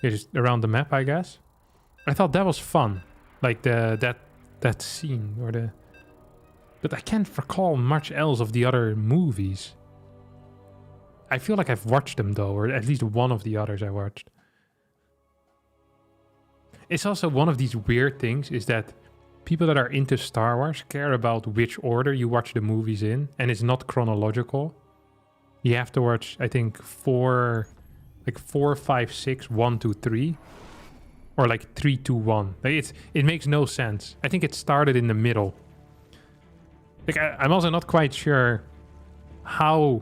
just around the map, I guess. I thought that was fun, like that scene or the, but I can't recall much else of the other movies. I feel like I've watched them though, or at least one of the others I watched. It's also one of these weird things is that people that are into Star Wars care about which order you watch the movies in, and it's not chronological. You have to watch, I think, 4, 5, 6, 1, 2, 3, or like 3, 2, 1. Like it makes no sense. I think it started in the middle. Like I'm also not quite sure how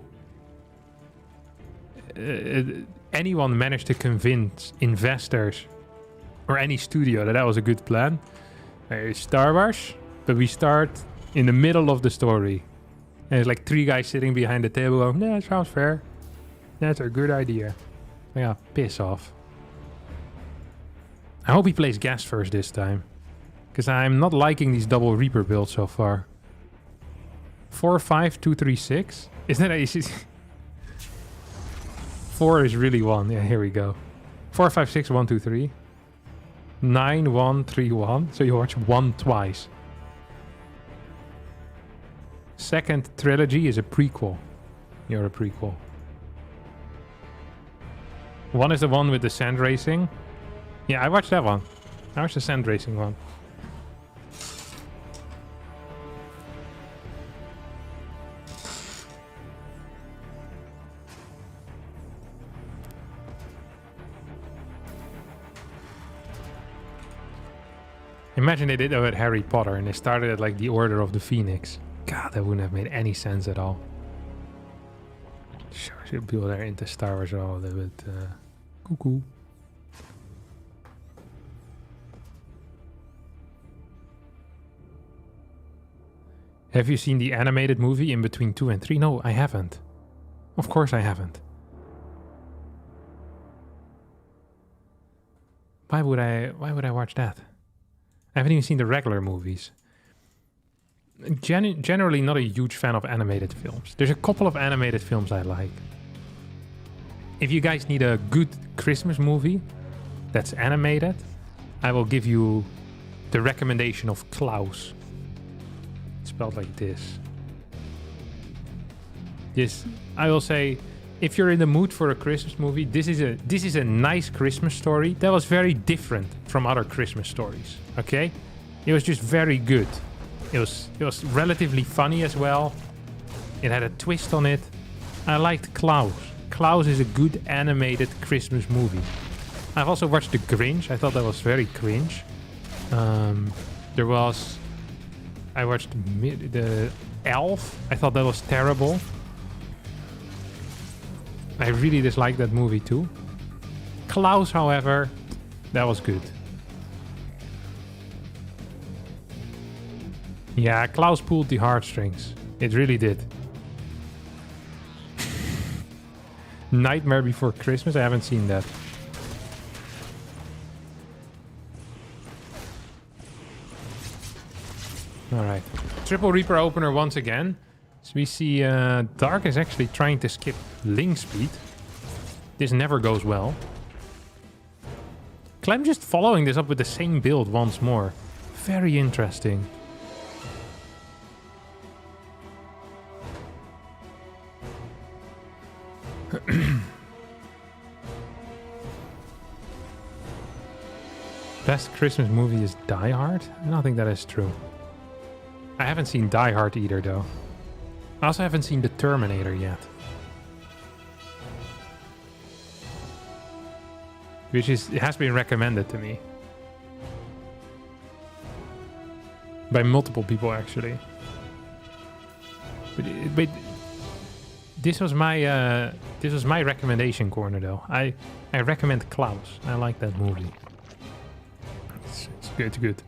anyone managed to convince investors or any studio that was a good plan. It's Star Wars, but we start in the middle of the story. And it's like 3 guys sitting behind the table going, yeah, that sounds fair. That's a good idea. Yeah, piss off. I hope he plays gas first this time. Because I'm not liking these double Reaper builds so far. 4, 5, 2, 3, 6. Isn't that easy? 4 is really 1. Yeah, here we go. 4, 5, 6, 1, 2, 3. 9, 1, 3, 1. So you watch 1 twice. Second trilogy is a prequel. You're a prequel. 1 is the one with the sand racing. Yeah, I watched that one. I watched the sand racing one. Imagine they did that with Harry Potter and they started at like the Order of the Phoenix. God, that wouldn't have made any sense at all. Sure, people that are into Star Wars are all a little bit cuckoo. Have you seen the animated movie in between 2 and 3? No, I haven't. Of course I haven't. Why would I watch that? I haven't even seen the regular movies. Generally not a huge fan of animated films. There's a couple of animated films I like. If you guys need a good Christmas movie that's animated, I will give you the recommendation of Klaus. It's spelled like this. I will say, if you're in the mood for a Christmas movie, this is a nice Christmas story that was very different from other Christmas stories. Okay? It was just very good. It was relatively funny as well. It had a twist on it. I liked Klaus. Klaus is a good animated Christmas movie. I've also watched The Grinch. I thought that was very cringe. I watched the Elf. I thought that was terrible. I really disliked that movie too. Klaus, however, that was good. Yeah, Klaus pulled the heartstrings. It really did. Nightmare Before Christmas? I haven't seen that. Alright. Triple Reaper opener once again. So we see Dark is actually trying to skip Link speed. This never goes well. Clem just following this up with the same build once more. Very interesting. Best Christmas movie is Die Hard? I don't think that is true. I haven't seen Die Hard either, though. I also haven't seen The Terminator yet. Which is, it has been recommended to me. By multiple people, actually. But this was my recommendation corner, though. I recommend Klaus. I like that movie. It's good.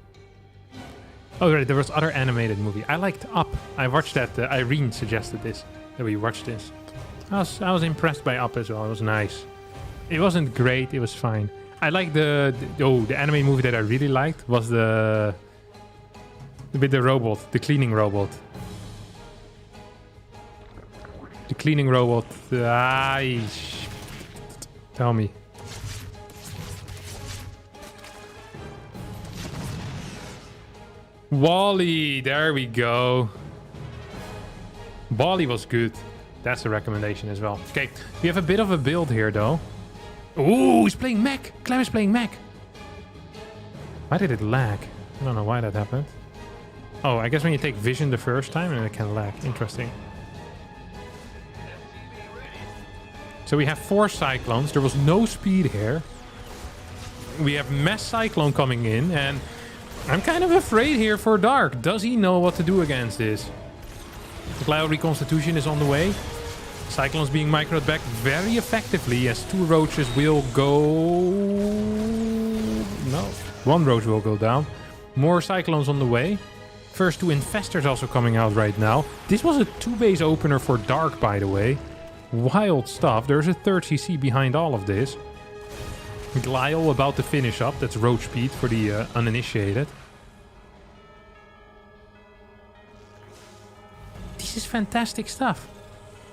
Oh, right, there was other animated movie. I liked Up. I watched that. Irene suggested this. That we watched this. I was impressed by Up as well. It was nice. It wasn't great. It was fine. I like the anime movie that I really liked was with the robot, the cleaning robot. The cleaning robot. Tell me. Wall-E, there we go. Wall-E was good. That's a recommendation as well. Okay, we have a bit of a build here, though. Ooh, he's playing mech. Clem is playing mech. Why did it lag? I don't know why that happened. Oh, I guess when you take vision the first time, and it can lag. Interesting. So we have 4 Cyclones. There was no speed here. We have Mass Cyclone coming in, and I'm kind of afraid here for Dark. Does he know what to do against this? The Cloud Reconstitution is on the way. Cyclone's being microed back very effectively as 2 roaches will go... No, 1 roach will go down. More Cyclones on the way. First 2 Infestors also coming out right now. This was a 2-base opener for Dark, by the way. Wild stuff. There's a 3rd CC behind all of this. Glial about to finish up. That's roach speed for the uninitiated. This is fantastic stuff.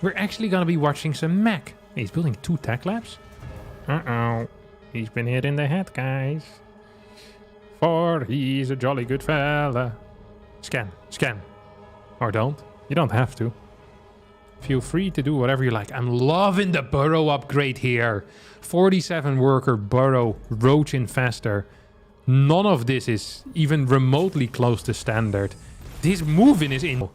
We're actually going to be watching some mech. He's building 2 tech labs. Uh-oh. He's been hit in the head, guys. For he's a jolly good fella. Scan. Or don't. You don't have to. Feel free to do whatever you like. I'm loving the burrow upgrade here. 47 worker burrow roach infestor. None of this is even remotely close to standard. This moving is in.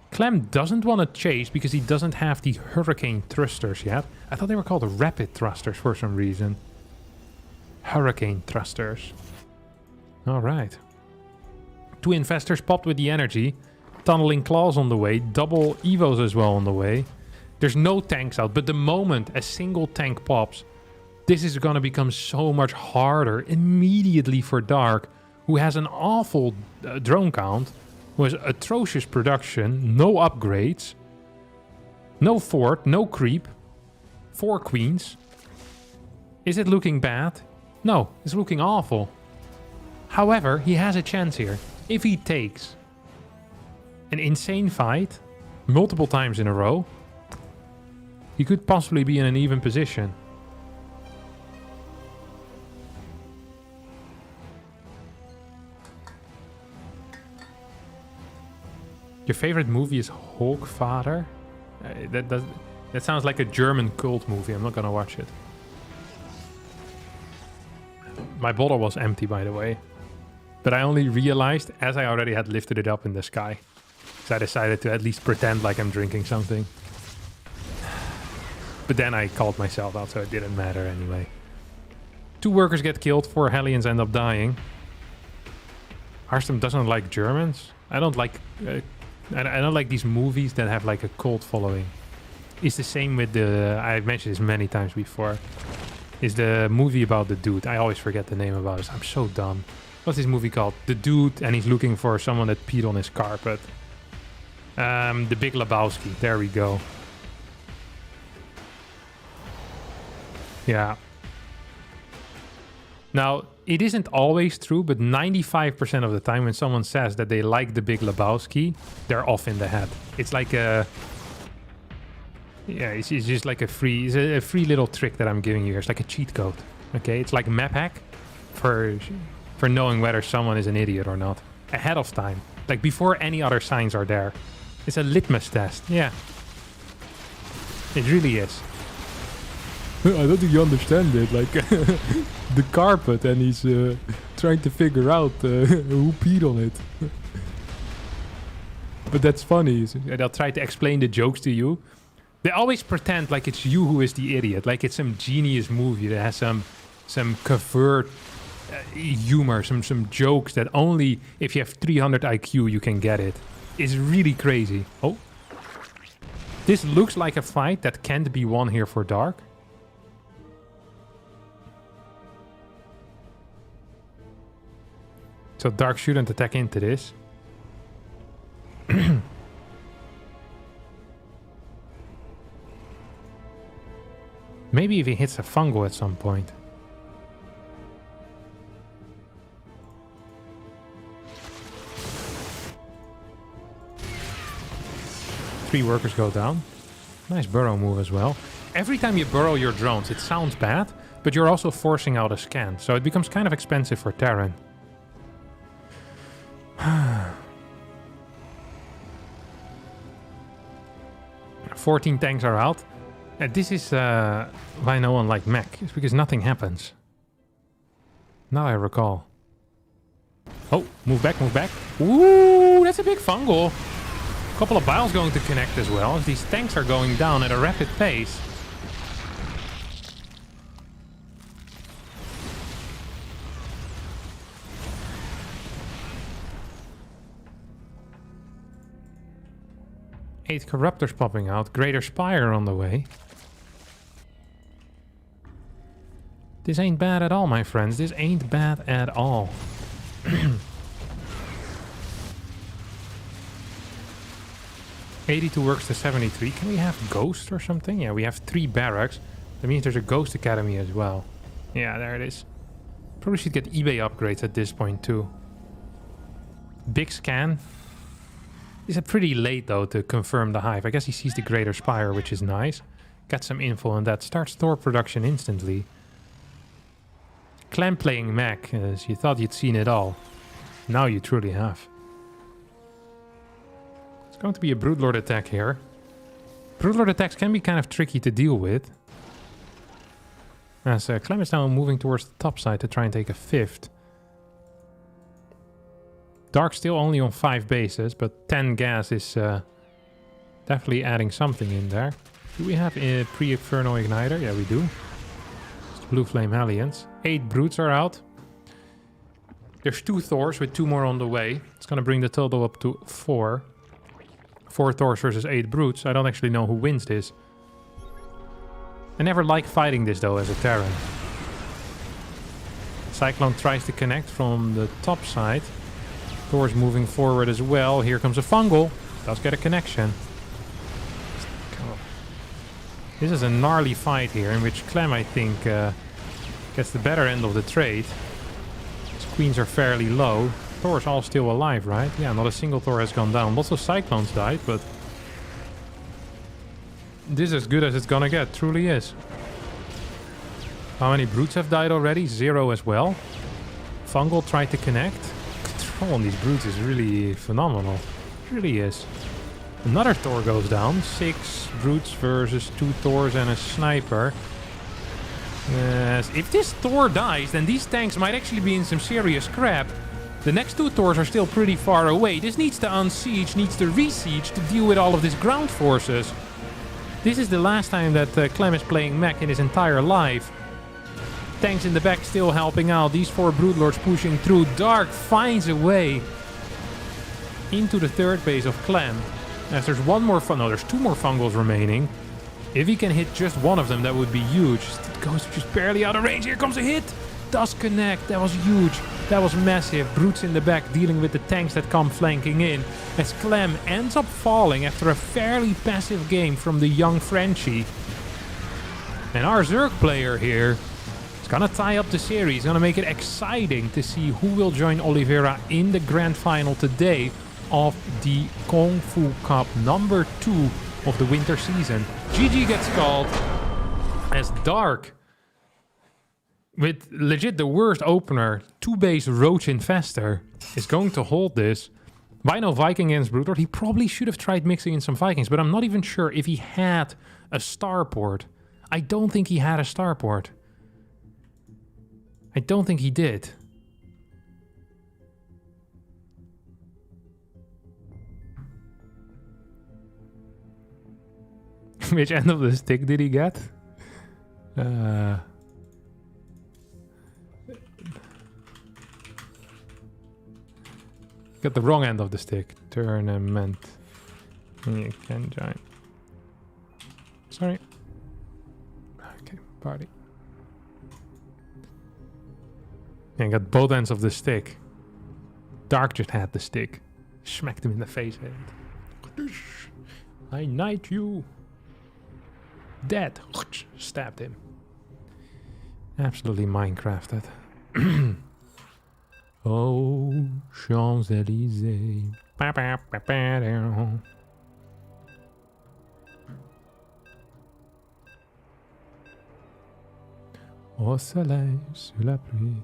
Clem doesn't want to chase because he doesn't have the hurricane thrusters yet. I thought they were called rapid thrusters for some reason. Hurricane thrusters. Alright. 2 infestors popped with the energy. Tunneling claws on the way. Double evos as well on the way. There's no tanks out, but the moment a single tank pops, this is going to become so much harder immediately for Dark, who has an awful drone count, who has atrocious production, no upgrades, no fort, no creep, 4 queens. Is it looking bad? No, it's looking awful. However, he has a chance here. If he takes an insane fight multiple times in a row, he could possibly be in an even position. Your favorite movie is Hulkvater? That sounds like a German cult movie. I'm not gonna watch it. My bottle was empty, by the way. But I only realized as I already had lifted it up in the sky. So I decided to at least pretend like I'm drinking something. But then I called myself out, so it didn't matter anyway. 2 workers get killed, 4 Hellions end up dying. Harstem doesn't like Germans. I don't like these movies that have like a cult following. It's the same with the... I've mentioned this many times before. It's the movie about the dude. I always forget the name about it. I'm so dumb. What's this movie called? The dude, and he's looking for someone that peed on his carpet. The Big Lebowski. There we go. Yeah. Now, it isn't always true, but 95% of the time when someone says that they like The Big Lebowski, they're off in the head. It's like a... Yeah, it's just like a free... It's a free little trick that I'm giving you here. It's like a cheat code. Okay? It's like map hack for knowing whether someone is an idiot or not. Ahead of time. Like before any other signs are there. It's a litmus test. Yeah. It really is. I don't think you understand it. Like the carpet, and he's trying to figure out who peed on it. But that's funny. They'll try to explain the jokes to you. They always pretend like it's you who is the idiot. Like it's some genius movie that has some covert humor, some jokes that only if you have 300 IQ you can get it. It's really crazy. Oh. This looks like a fight that can't be won here for Dark. So Dark shouldn't attack into this. Maybe if he hits a fungal at some point. Three workers go down. Nice burrow move as well. Every time you burrow your drones, it sounds bad, but you're also forcing out a scan, so it becomes kind of expensive for Terran. 14 tanks are out. This is why no one liked mech. It's because nothing happens. Now I recall. Oh, move back, move back. Ooh, that's a big fungal. A couple of biles going to connect as well, as these tanks are going down at a rapid pace. Eight corruptors popping out. Greater Spire on the way. This ain't bad at all, my friends. This ain't bad at all. 82 works to 73. Can we have Ghost or something? Yeah, we have 3 barracks. That means there's a Ghost Academy as well. Yeah, there it is. Probably should get eBay upgrades at this point too. Big scan. Is it pretty late though to confirm the hive? I guess he sees the Greater Spire, which is nice. Got some info on that. Starts Thor production instantly. Clem playing mech, as you thought you'd seen it all. Now you truly have. It's going to be a Broodlord attack here. Broodlord attacks can be kind of tricky to deal with. As Clem is now moving towards the top side to try and take a 5th. Dark still only on 5 bases, but 10 gas is definitely adding something in there. Do we have a pre-Inferno Igniter? Yeah, we do. It's Blue Flame Hellions. 8 Brutes are out. There's 2 Thors with 2 more on the way. It's going to bring the total up to 4. 4 Thors versus 8 Brutes. I don't actually know who wins this. I never like fighting this though as a Terran. Cyclone tries to connect from the top side. Thor's moving forward as well. Here comes a fungal. Does get a connection. This is a gnarly fight here in which Clem, I think, gets the better end of the trade. His queens are fairly low. Thor's all still alive, right? Yeah, not a single Thor has gone down. Lots of Cyclones died, but this is as good as it's gonna get. Truly is. How many Brutes have died already? 0 as well. Fungal tried to connect. Control on these Brutes is really phenomenal. It really is. Another Thor goes down. 6 Brutes versus 2 Thors and a Sniper. Yes, if this Thor dies, then these tanks might actually be in some serious crap. The next two Thors are still pretty far away. This needs to unsiege, needs to re-siege to deal with all of these ground forces. This is the last time that Clem is playing mech in his entire life. Tanks in the back still helping out. These 4 Broodlords pushing through. Dark finds a way into the third base of Clem. As there's one more no, there's 2 more Fungals remaining. If he can hit just one of them, that would be huge. It goes just barely out of range. Here comes a hit. Does connect. That was huge. That was massive. Brutes in the back dealing with the tanks that come flanking in. As Clem ends up falling after a fairly passive game from the young Frenchie. And our Zerg player here is gonna tie up the series. Gonna make it exciting to see who will join Oliveira in the grand final today of the Kung Fu Cup number 2 of the winter season. GG gets called as Dark, with legit the worst opener, 2-base Roach Infestor, is going to hold this. Rhino Viking against Broodlord. He probably should have tried mixing in some Vikings, but I'm not even sure if he had a starport. I don't think he had a starport. I don't think he did. Which end of the stick did he get? Got the wrong end of the stick. Tournament. You can join. Sorry. Okay, party. Yeah, got both ends of the stick. Dark just had the stick. Smacked him in the face with it. I knight you. Dead. Stabbed him. Absolutely Minecrafted. Oh, Champs-Élysées. Au soleil, sous la pluie.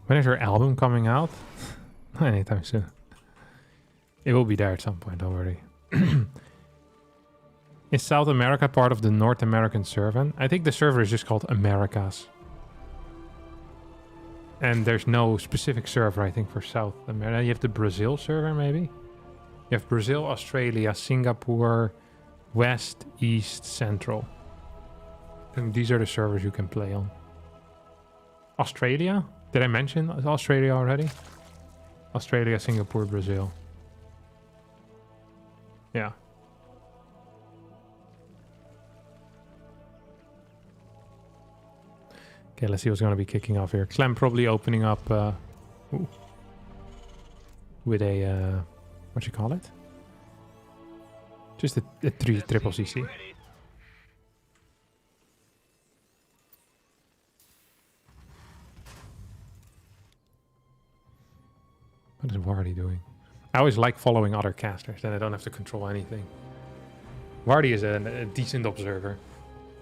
When is your album coming out? Anytime soon. It will be there at some point, don't worry. Is South America part of the North American server? I think the server is just called Americas. And there's no specific server, I think, for South America. You have the Brazil server, maybe? You have Brazil, Australia, Singapore, West, East, Central. I think these are the servers you can play on. Australia? Did I mention Australia already? Australia, Singapore, Brazil. Yeah. Okay, let's see what's going to be kicking off here. Clem probably opening up with a, what you call it? Just a 3 triple CC. What is Wardy doing? I always like following other casters, then I don't have to control anything. Wardy is a decent observer,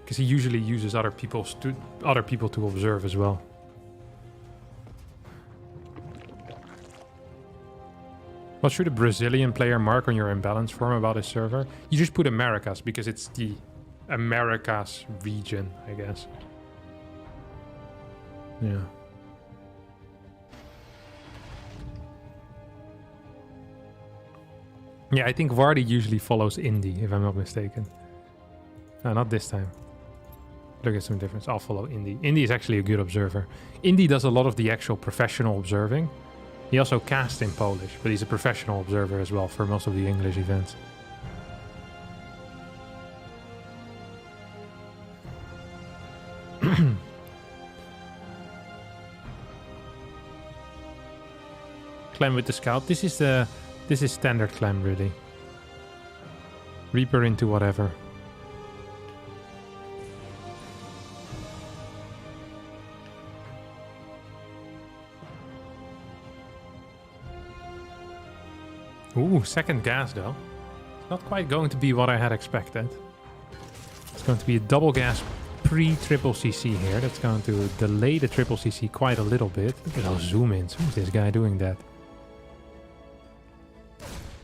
because he usually uses other people to observe as well. What should a Brazilian player mark on your imbalance form about his server? You just put Americas, because it's the Americas region, I guess. Yeah. Yeah, I think Vardy usually follows Indy, if I'm not mistaken. No, not this time. Look at some difference. I'll follow Indy. Indy is actually a good observer. Indy does a lot of the actual professional observing. He also casts in Polish, but he's a professional observer as well for most of the English events. Clem with the scout. This is standard Clem, really. Reaper into whatever. Ooh, second gas though. It's not quite going to be what I had expected. It's going to be a double gas pre-triple CC here. That's going to delay the triple CC quite a little bit. Look at those zoom ins. Who's this guy doing that?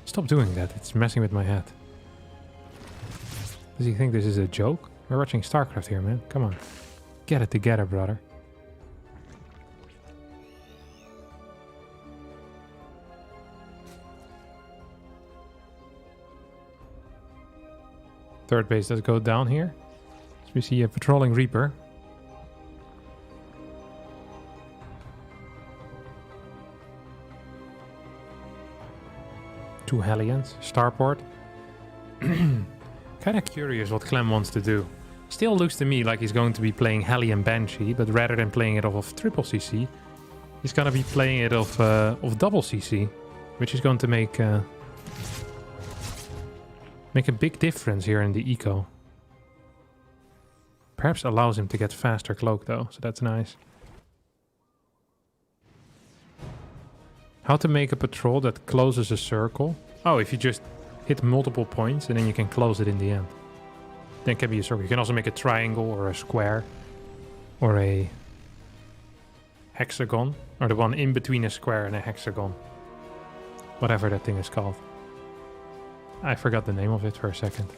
Stop doing that. It's messing with my head. Does he think this is a joke? We're watching StarCraft here, man. Come on. Get it together, brother. Third base does go down here. So we see a patrolling Reaper. Two Hellions, Starport. Kind of curious what Clem wants to do. Still looks to me like he's going to be playing Hellion Banshee, but rather than playing it off of triple CC, he's going to be playing it off double CC, which is going to make a big difference here in the eco. Perhaps allows him to get faster cloak though, so that's nice. How to make a patrol that closes a circle. Oh, if you just hit multiple points and then you can close it in the end. Then it can be a circle. You can also make a triangle or a square or a hexagon, or the one in between a square and a hexagon. Whatever that thing is called. I forgot the name of it for a second.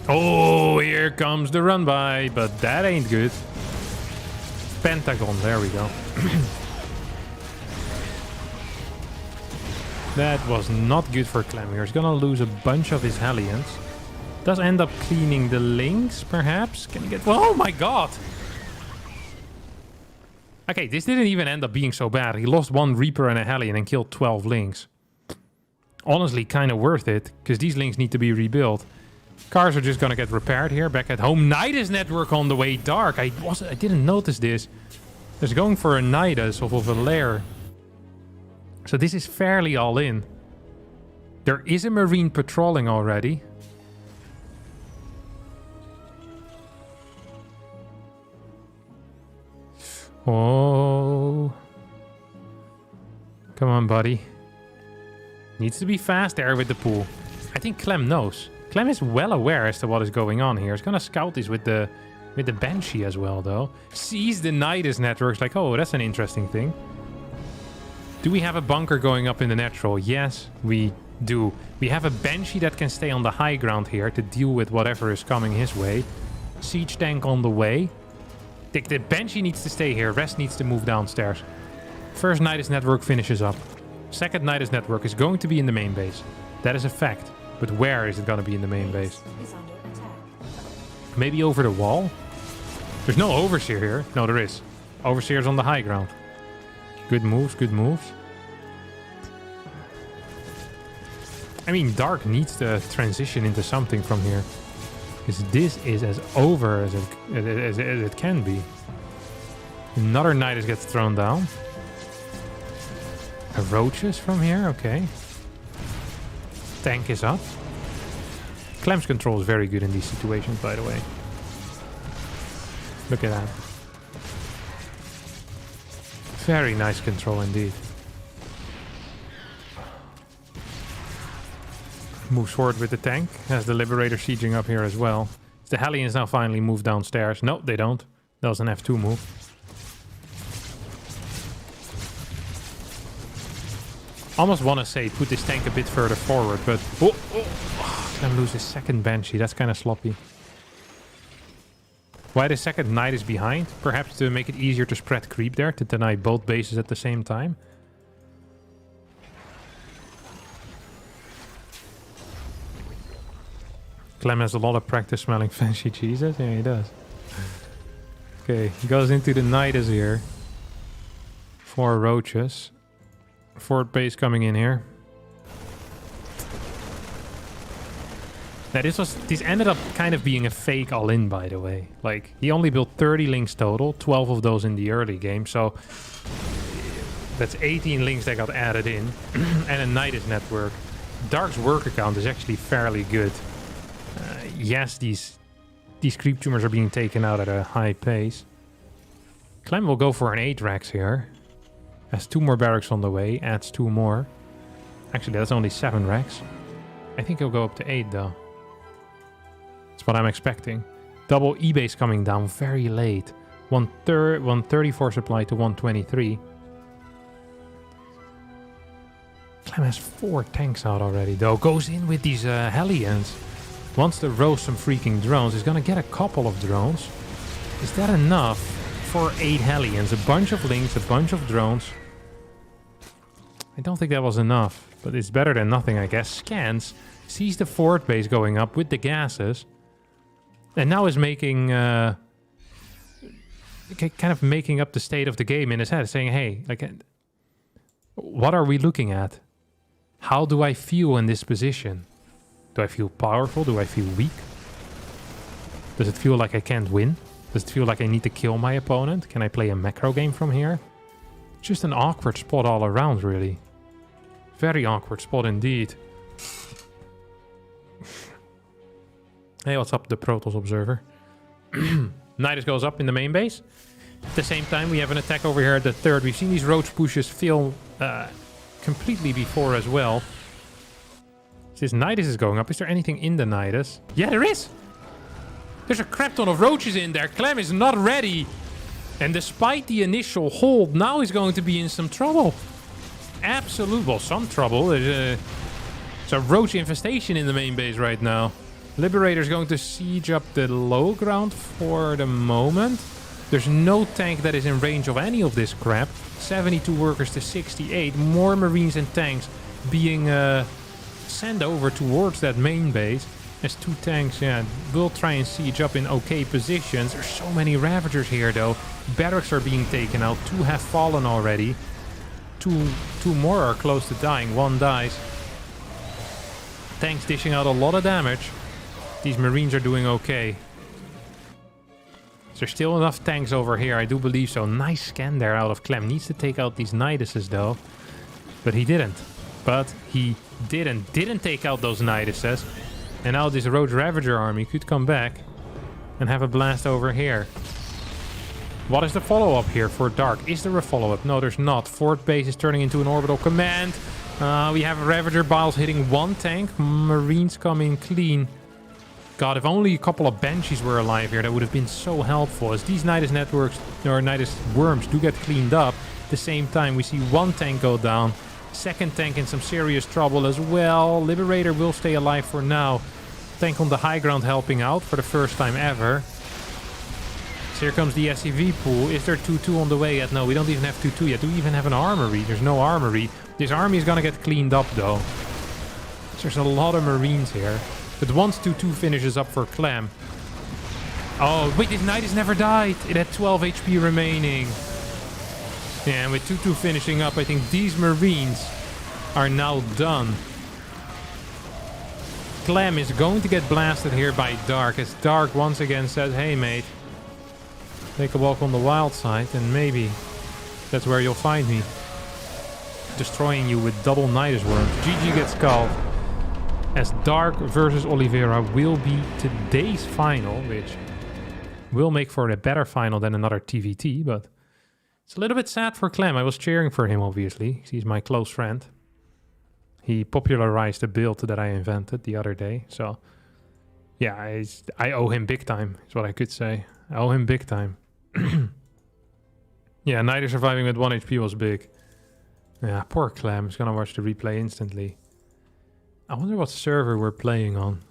Oh, here comes the run by, but that ain't good. Pentagon, there we go. That was not good for Clem here. He's gonna lose a bunch of his Hellions. Does end up cleaning the links, perhaps? Can he get... Oh my god! Okay, this didn't even end up being so bad. He lost one Reaper and a Hellion and killed 12 links. Honestly, kind of worth it, because these links need to be rebuilt. Cars are just gonna get repaired here. Back at home, Nidus network on the way dark. I didn't notice this. There's going for a Nidus off of a lair. So this is fairly all in. There is a Marine patrolling already. Oh. Come on, buddy. Needs to be fast there with the pool. I think Clem knows. Clem is well aware as to what is going on here. He's gonna scout this with the Banshee as well, though. Sees the Nidus networks like, oh, that's an interesting thing. Do we have a bunker going up in the natural? Yes, we do. We have a Banshee that can stay on the high ground here to deal with whatever is coming his way. Siege tank on the way. The Banshee needs to stay here. Rest needs to move downstairs. First Nidus network finishes up. Second Nidus network is going to be in the main base. That is a fact. But where is it going to be in the main base? Is under attack. Maybe over the wall? There's no Overseer here. No, there is. Overseer's on the high ground. Good moves, good moves. I mean, Dark needs to transition into something from here. Because this is as over as it can be. Another Nidus gets thrown down. A Roaches from here, okay. Tank is up. Clem's control is very good in these situations, by the way. Look at that. Very nice control indeed. Moves forward with the tank. Has the Liberator sieging up here as well. The Hellions now finally move downstairs. No, they don't. That was an F2 move. Almost want to say put this tank a bit further forward, but... Clem loses second Banshee. That's kind of sloppy. Why the second Nidus behind? Perhaps to make it easier to spread creep there, to deny both bases at the same time. Clem has a lot of practice smelling fancy cheeses. Yeah, he does. Okay, he goes into the Nidus here. 4 Roaches. Fourth base coming in here. Now this ended up kind of being a fake all-in, by the way. Like, he only built 30 links total, 12 of those in the early game, so that's 18 links that got added in, and a Nidus network. Dark's work account is actually fairly good. Yes, these creep tumors are being taken out at a high pace. Clem will go for an 8 Rex here. Has 2 more barracks on the way, adds 2 more. Actually, that's only 7 racks. I think he'll go up to 8 though. That's what I'm expecting. Double E-base coming down very late. 134 supply to 123. Clem has 4 tanks out already though. Goes in with these Hellions. Wants to roast some freaking drones. He's gonna get a couple of drones. Is that enough for 8 Hellions? A bunch of links, a bunch of drones. I don't think that was enough, but it's better than nothing, I guess. Scans, sees the fort base going up with the gases, and now is making, kind of making up the state of the game in his head, saying, hey, like, what are we looking at? How do I feel in this position? Do I feel powerful? Do I feel weak? Does it feel like I can't win? Does it feel like I need to kill my opponent? Can I play a macro game from here? Just an awkward spot all around, really. Very awkward spot indeed. Hey, what's up, the Protoss Observer? Nidus goes up in the main base. At the same time, we have an attack over here at the third. We've seen these roach pushes fail completely before as well. This Nidus is going up. Is there anything in the Nidus? Yeah, there is! There's a crap ton of roaches in there. Clem is not ready. And despite the initial hold, now he's going to be in some trouble. Absolute, well, some trouble. There's a roach infestation in the main base right now. Liberator's going to siege up the low ground for the moment. There's no tank that is in range of any of this crap. 72 workers to 68. More marines and tanks being sent over towards that main base. There's 2 tanks, yeah, will try and siege up in okay positions. There's so many Ravagers here, though. Barracks are being taken out. 2 have fallen already. Two more are close to dying. 1 dies. Tanks dishing out a lot of damage. These Marines are doing okay. Is there still enough tanks over here? I do believe so. Nice scan there out of Clem. Needs to take out these Niduses, though. But he didn't. Didn't take out those Niduses. And now this Roach Ravager army could come back and have a blast over here. What is the follow-up here for Dark? Is there a follow-up? No, there's not. Fort base is turning into an orbital command. We have Ravager Biles hitting 1 tank. Marines come in clean. God, if only a couple of Banshees were alive here, that would have been so helpful. As these Nidus networks, or Nidus worms, do get cleaned up. At the same time, we see 1 tank go down. 2nd tank in some serious trouble as well. Liberator will stay alive for now. Tank on the high ground helping out for the first time ever. So here comes the SCV pool. Is there 2-2 on the way yet? No, we don't even have 2-2 yet. Do we even have an armory? There's no armory. This army is gonna get cleaned up though. So there's a lot of Marines here. But once 2-2 finishes up for Clem. Oh, wait, this Nidus never died. It had 12 HP remaining. Yeah, and with 2-2 finishing up, I think these Marines are now done. Clem is going to get blasted here by Dark, as Dark once again says, hey mate, take a walk on the wild side and maybe that's where you'll find me. Destroying you with double Nidus worms. GG gets called. As Dark versus Oliveira will be today's final, which will make for a better final than another TVT, but it's a little bit sad for Clem. I was cheering for him, obviously. He's my close friend. He popularized a build that I invented the other day. So, yeah, I owe him big time, is what I could say. I owe him big time. Yeah, neither surviving with 1 HP was big. Yeah, poor Clem. He's gonna watch the replay instantly. I wonder what server we're playing on.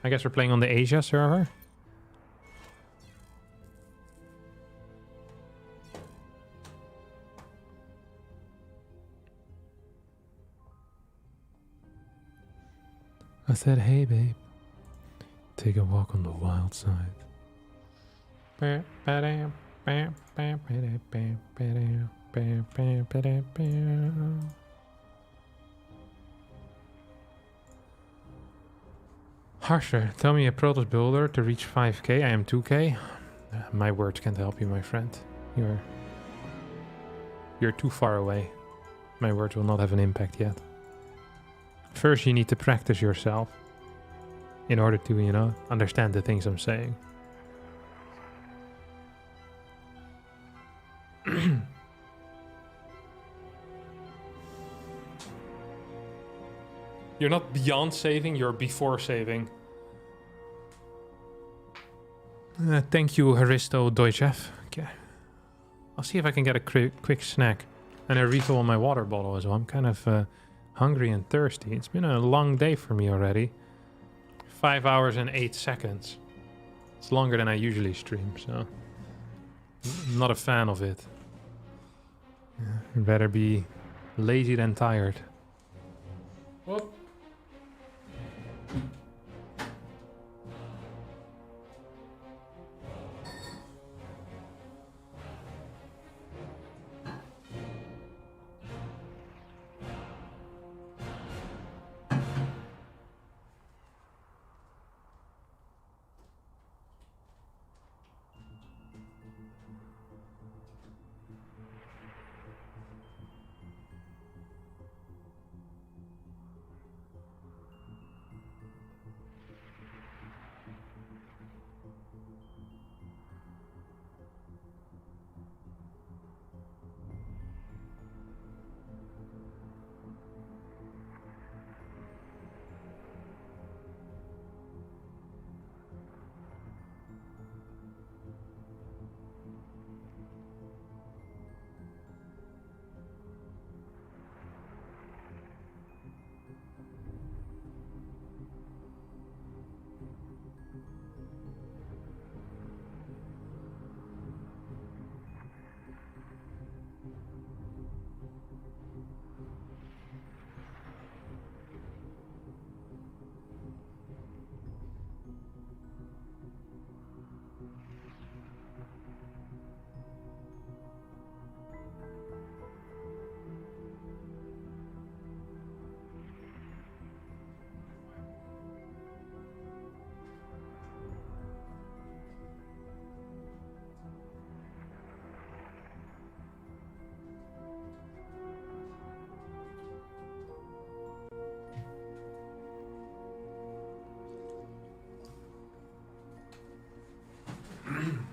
I guess we're playing on the Asia server. I said, hey babe, take a walk on the wild side. Harsher, tell me a Protoss builder to reach 5k. I am 2k. My words can't help you, my friend. You're too far away. My words will not have an impact yet. First, you need to practice yourself in order to, understand the things I'm saying. You're not beyond saving, you're before saving. Thank you, Haristo Deutschef. Okay. I'll see if I can get a quick snack and a refill on my water bottle as well. I'm kind of hungry and thirsty. It's been a long day for me already. 5 hours and 8 seconds. It's longer than I usually stream, so I'm not a fan of it. Yeah, I'd better be lazy than tired. Whoop.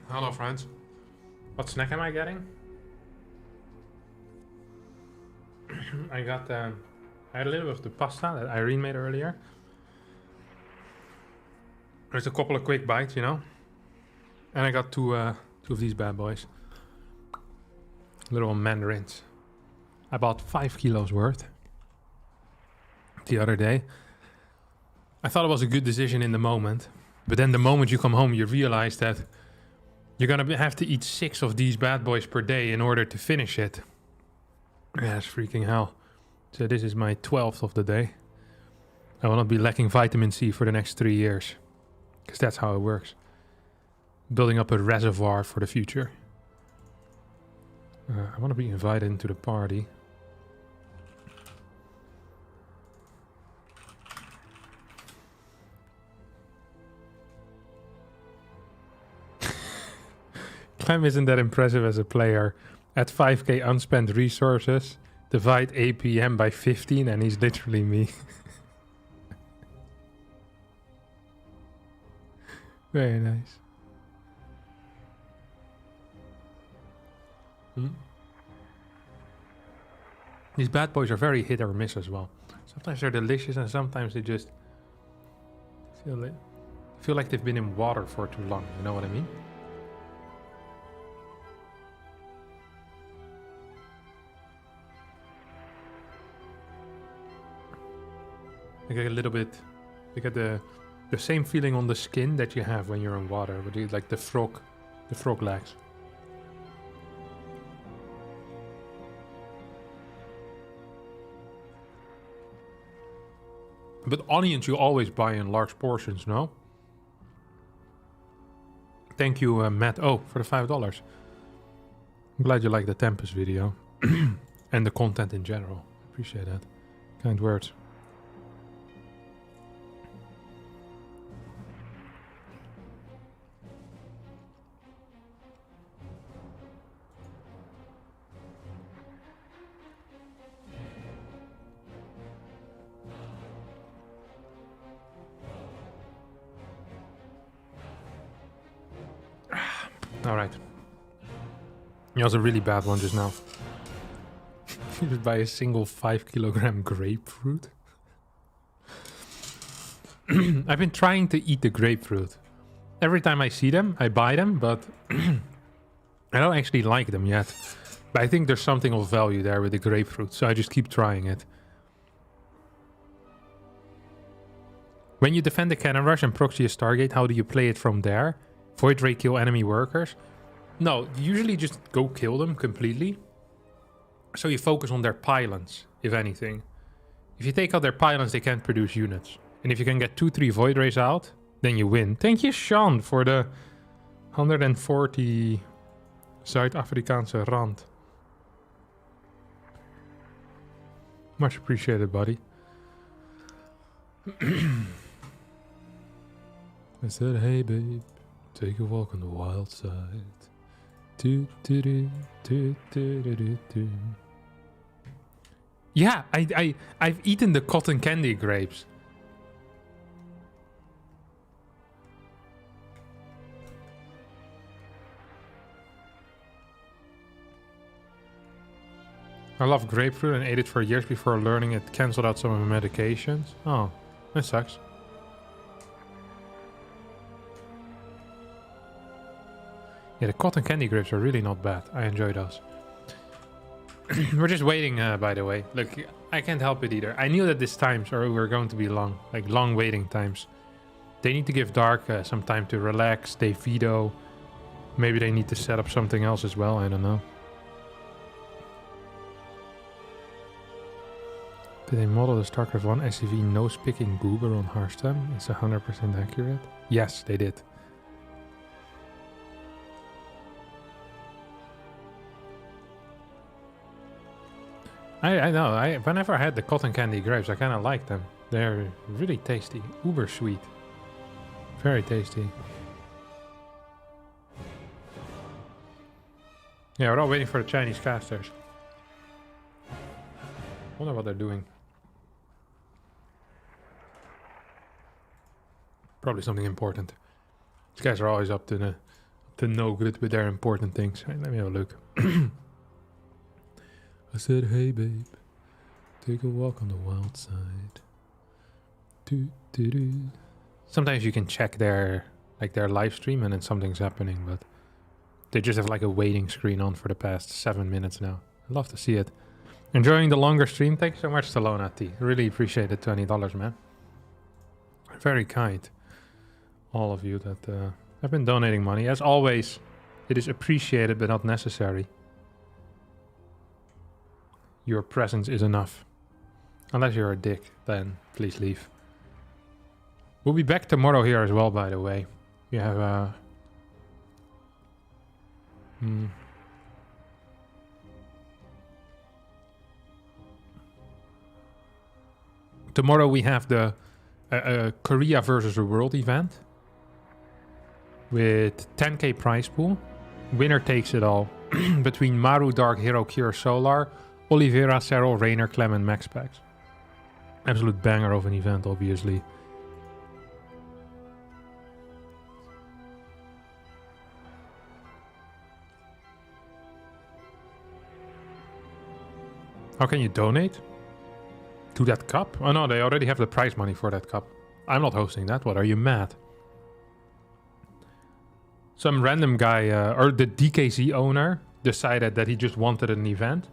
Hello, friends. What snack am I getting? I had a little bit of the pasta that Irene made earlier. There's a couple of quick bites, you know. And I got two of these bad boys. Little mandarins. I bought 5 kilos worth the other day. I thought it was a good decision in the moment. But then the moment you come home, you realize that you're gonna have to eat 6 of these bad boys per day in order to finish it. Yeah, it's freaking hell. So this is my 12th of the day. I will not be lacking vitamin C for the next 3 years. Because that's how it works. Building up a reservoir for the future. I want to be invited into the party. Clem isn't that impressive as a player. At 5k unspent resources, divide APM by 15 and he's literally me. Very nice. These bad boys are very hit or miss as well. Sometimes they're delicious and sometimes they just feel like they've been in water for too long. You know what I mean? You get a little bit, you get the same feeling on the skin that you have when you're in water, but you like the frog legs. But onions you always buy in large portions, no? Thank you, Matt. Oh, for the $5. I'm glad you like the Tempest video and the content in general. Appreciate that. Kind words. All right. It was a really bad one just now. Just buy a single 5-kilogram grapefruit. I've been trying to eat the grapefruit. Every time I see them, I buy them, but I don't actually like them yet. But I think there's something of value there with the grapefruit, so I just keep trying it. When you defend the cannon rush and proxy a Stargate, how do you play it from there? Void ray kill enemy workers? No, you usually just go kill them completely. So you focus on their pylons, if anything. If you take out their pylons, they can't produce units. And if you can get 2-3 void rays out, then you win. Thank you, Sean, for the 140 Zuid-Afrikaanse rand. Much appreciated, buddy. I said, hey babe, take a walk on the wild side. Do, do, do, do, do, do, do, do. Yeah, I've eaten the cotton candy grapes. I love grapefruit and ate it for years before learning it cancelled out some of my medications. Oh, that sucks. Yeah, the cotton candy grapes are really not bad. I enjoy those. We're just waiting, by the way. Look, I can't help it either. I knew that these times were going to be long. Like, long waiting times. They need to give Dark some time to relax. They veto. Maybe they need to set up something else as well. I don't know. Did they model the StarCraft 1 SCV nose-picking goober on Harstem? It's 100% accurate. Yes, they did. I know. Whenever I had the cotton candy grapes, I kind of like them. They're really tasty. Uber sweet. Very tasty. Yeah, we're all waiting for the Chinese casters. Wonder what they're doing. Probably something important. These guys are always up to no good with their important things. Right, let me have a look. I said, hey babe, take a walk on the wild side. Do, do, do. Sometimes you can check their live stream and then something's happening, but they just have like a waiting screen on for the past 7 minutes now. I'd love to see it. Enjoying the longer stream? Thanks so much, Salona T. Really appreciate the $20, man. Very kind. All of you that have been donating money. As always, it is appreciated but not necessary. Your presence is enough. Unless you're a dick, then please leave. We'll be back tomorrow here as well, by the way. We have tomorrow we have the Korea versus the world event with 10k prize pool. Winner takes it all between Maru, Dark, Hero, Cure, Solar, Oliveira, Serral, Rainer, Clem, and MAXPAX. Absolute banger of an event, obviously. How can you donate? To that cup? Oh no, they already have the prize money for that cup. I'm not hosting that. What, are you mad? Some random guy, or the DKZ owner, decided that he just wanted an event.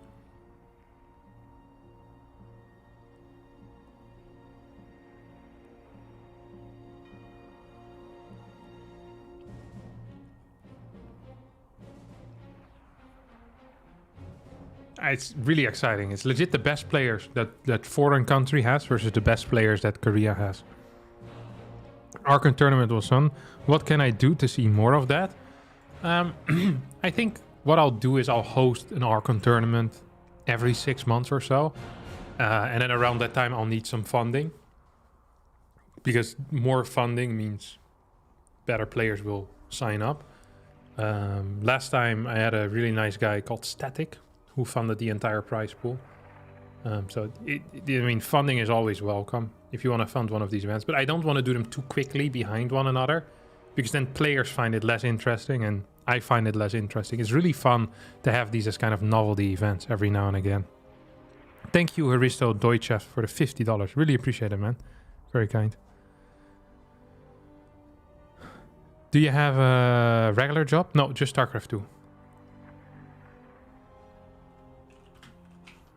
It's really exciting. It's legit the best players that foreign country has versus the best players that Korea has. Archon tournament was fun. What can I do to see more of that? I think what I'll do is I'll host an Archon tournament every 6 months or so. And then around that time I'll need some funding. Because more funding means better players will sign up. Last time I had a really nice guy called Static who funded the entire prize pool. So, funding is always welcome if you want to fund one of these events. But I don't want to do them too quickly behind one another, because then players find it less interesting and I find it less interesting. It's really fun to have these as kind of novelty events every now and again. Thank you, Haristo Deutsche, for the $50. Really appreciate it, man. Very kind. Do you have a regular job? No, just StarCraft 2.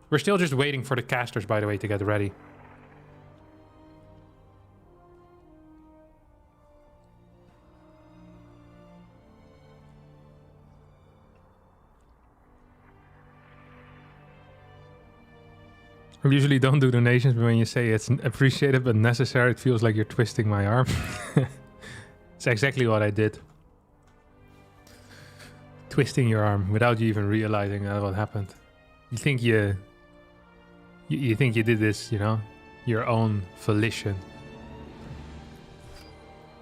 We're still just waiting for the casters, by the way, to get ready. I usually don't do donations, but when you say it's appreciated but necessary, it feels like you're twisting my arm. It's exactly what I did. Twisting your arm without you even realizing what happened. You think you think you did this, you know, your own volition.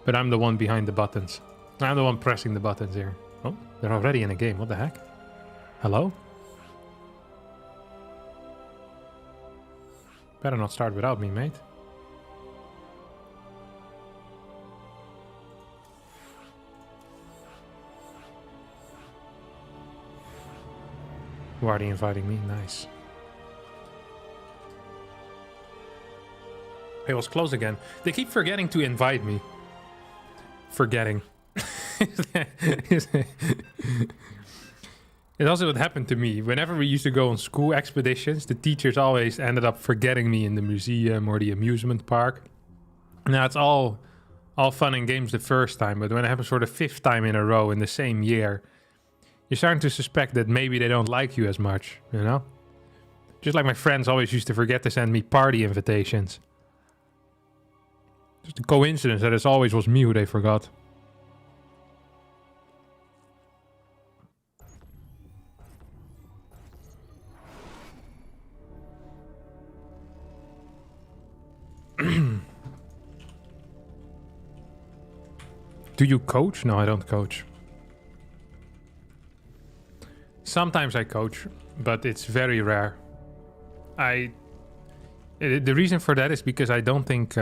But I'm the one behind the buttons. I'm the one pressing the buttons here. Oh, they're already in a game. What the heck? Hello? Better not start without me, mate. Who are they inviting me? Nice. It was close again. They keep forgetting to invite me. Forgetting. It also what happened to me. Whenever we used to go on school expeditions, the teachers always ended up forgetting me in the museum or the amusement park. Now it's all fun and games the first time, but when it happens for the 5th time in a row in the same year, you're starting to suspect that maybe they don't like you as much, you know? Just like my friends always used to forget to send me party invitations. Just a coincidence that it always was me who they forgot. Do you coach? No, I don't coach. Sometimes I coach, but it's very rare. The reason for that is because I don't think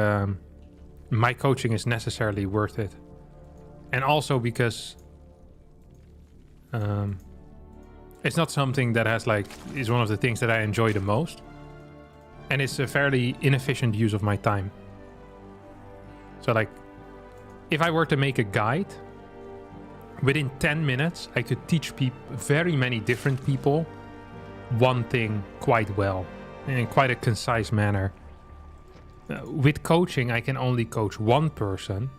my coaching is necessarily worth it. And also because it's not something that is one of the things that I enjoy the most. And it's a fairly inefficient use of my time. So like, if I were to make a guide, within 10 minutes, I could teach very many different people one thing quite well, in quite a concise manner. With coaching, I can only coach one person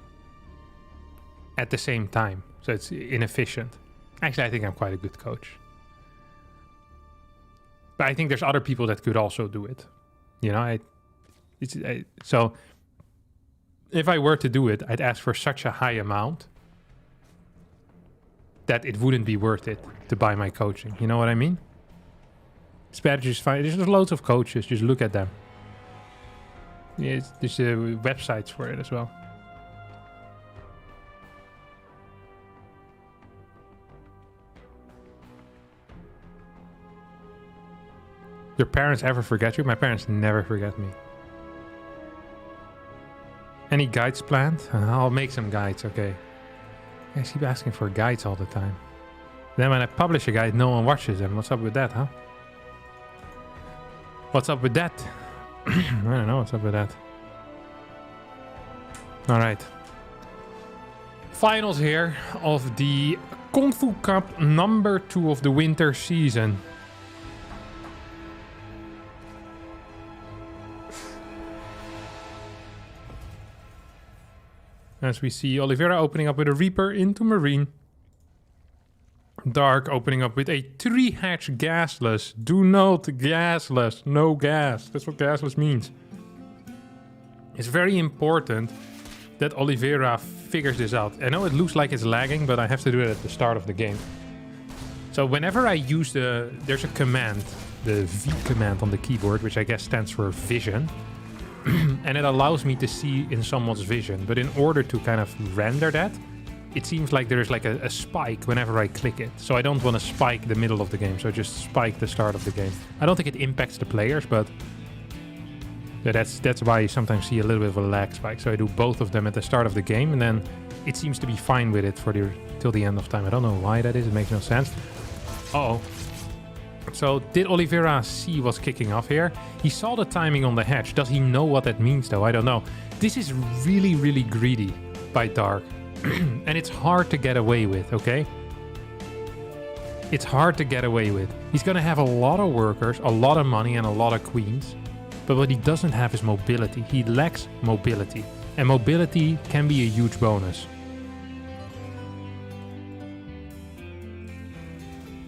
at the same time, so it's inefficient. Actually, I think I'm quite a good coach. But I think there's other people that could also do it. You know, so if I were to do it, I'd ask for such a high amount that it wouldn't be worth it to buy my coaching. You know what I mean? It's better to just find... There's loads of coaches. Just look at them. Yeah, there's websites for it as well. Your parents ever forget you? My parents never forget me. Any guides planned? I'll make some guides, okay. I keep asking for guides all the time. Then when I publish a guide, no one watches them. What's up with that, huh? What's up with that? I don't know what's up with that. Alright. Finals here of the Kung Fu Cup number 2 of the winter season. As we see Oliveira opening up with a Reaper into Marine. Dark opening up with a 3-hatch gasless. Do not gasless. No gas. That's what gasless means. It's very important that Oliveira figures this out. I know it looks like it's lagging, but I have to do it at the start of the game. So whenever I use there's a command, the V command on the keyboard, which I guess stands for vision. And it allows me to see in someone's vision. But in order to kind of render that, it seems like there's like a spike whenever I click it. So I don't want to spike the middle of the game. So just spike the start of the game. I don't think it impacts the players, but that's why you sometimes see a little bit of a lag spike. So I do both of them at the start of the game. And then it seems to be fine with it for till the end of time. I don't know why that is. It makes no sense. Uh-oh. So did Oliveira see what's kicking off here? He saw the timing on the hedge. Does he know what that means though? I don't know. This is really, really greedy by Dark. And it's hard to get away with, okay? It's hard to get away with. He's gonna have a lot of workers, a lot of money, and a lot of queens. But what he doesn't have is mobility. He lacks mobility. And mobility can be a huge bonus.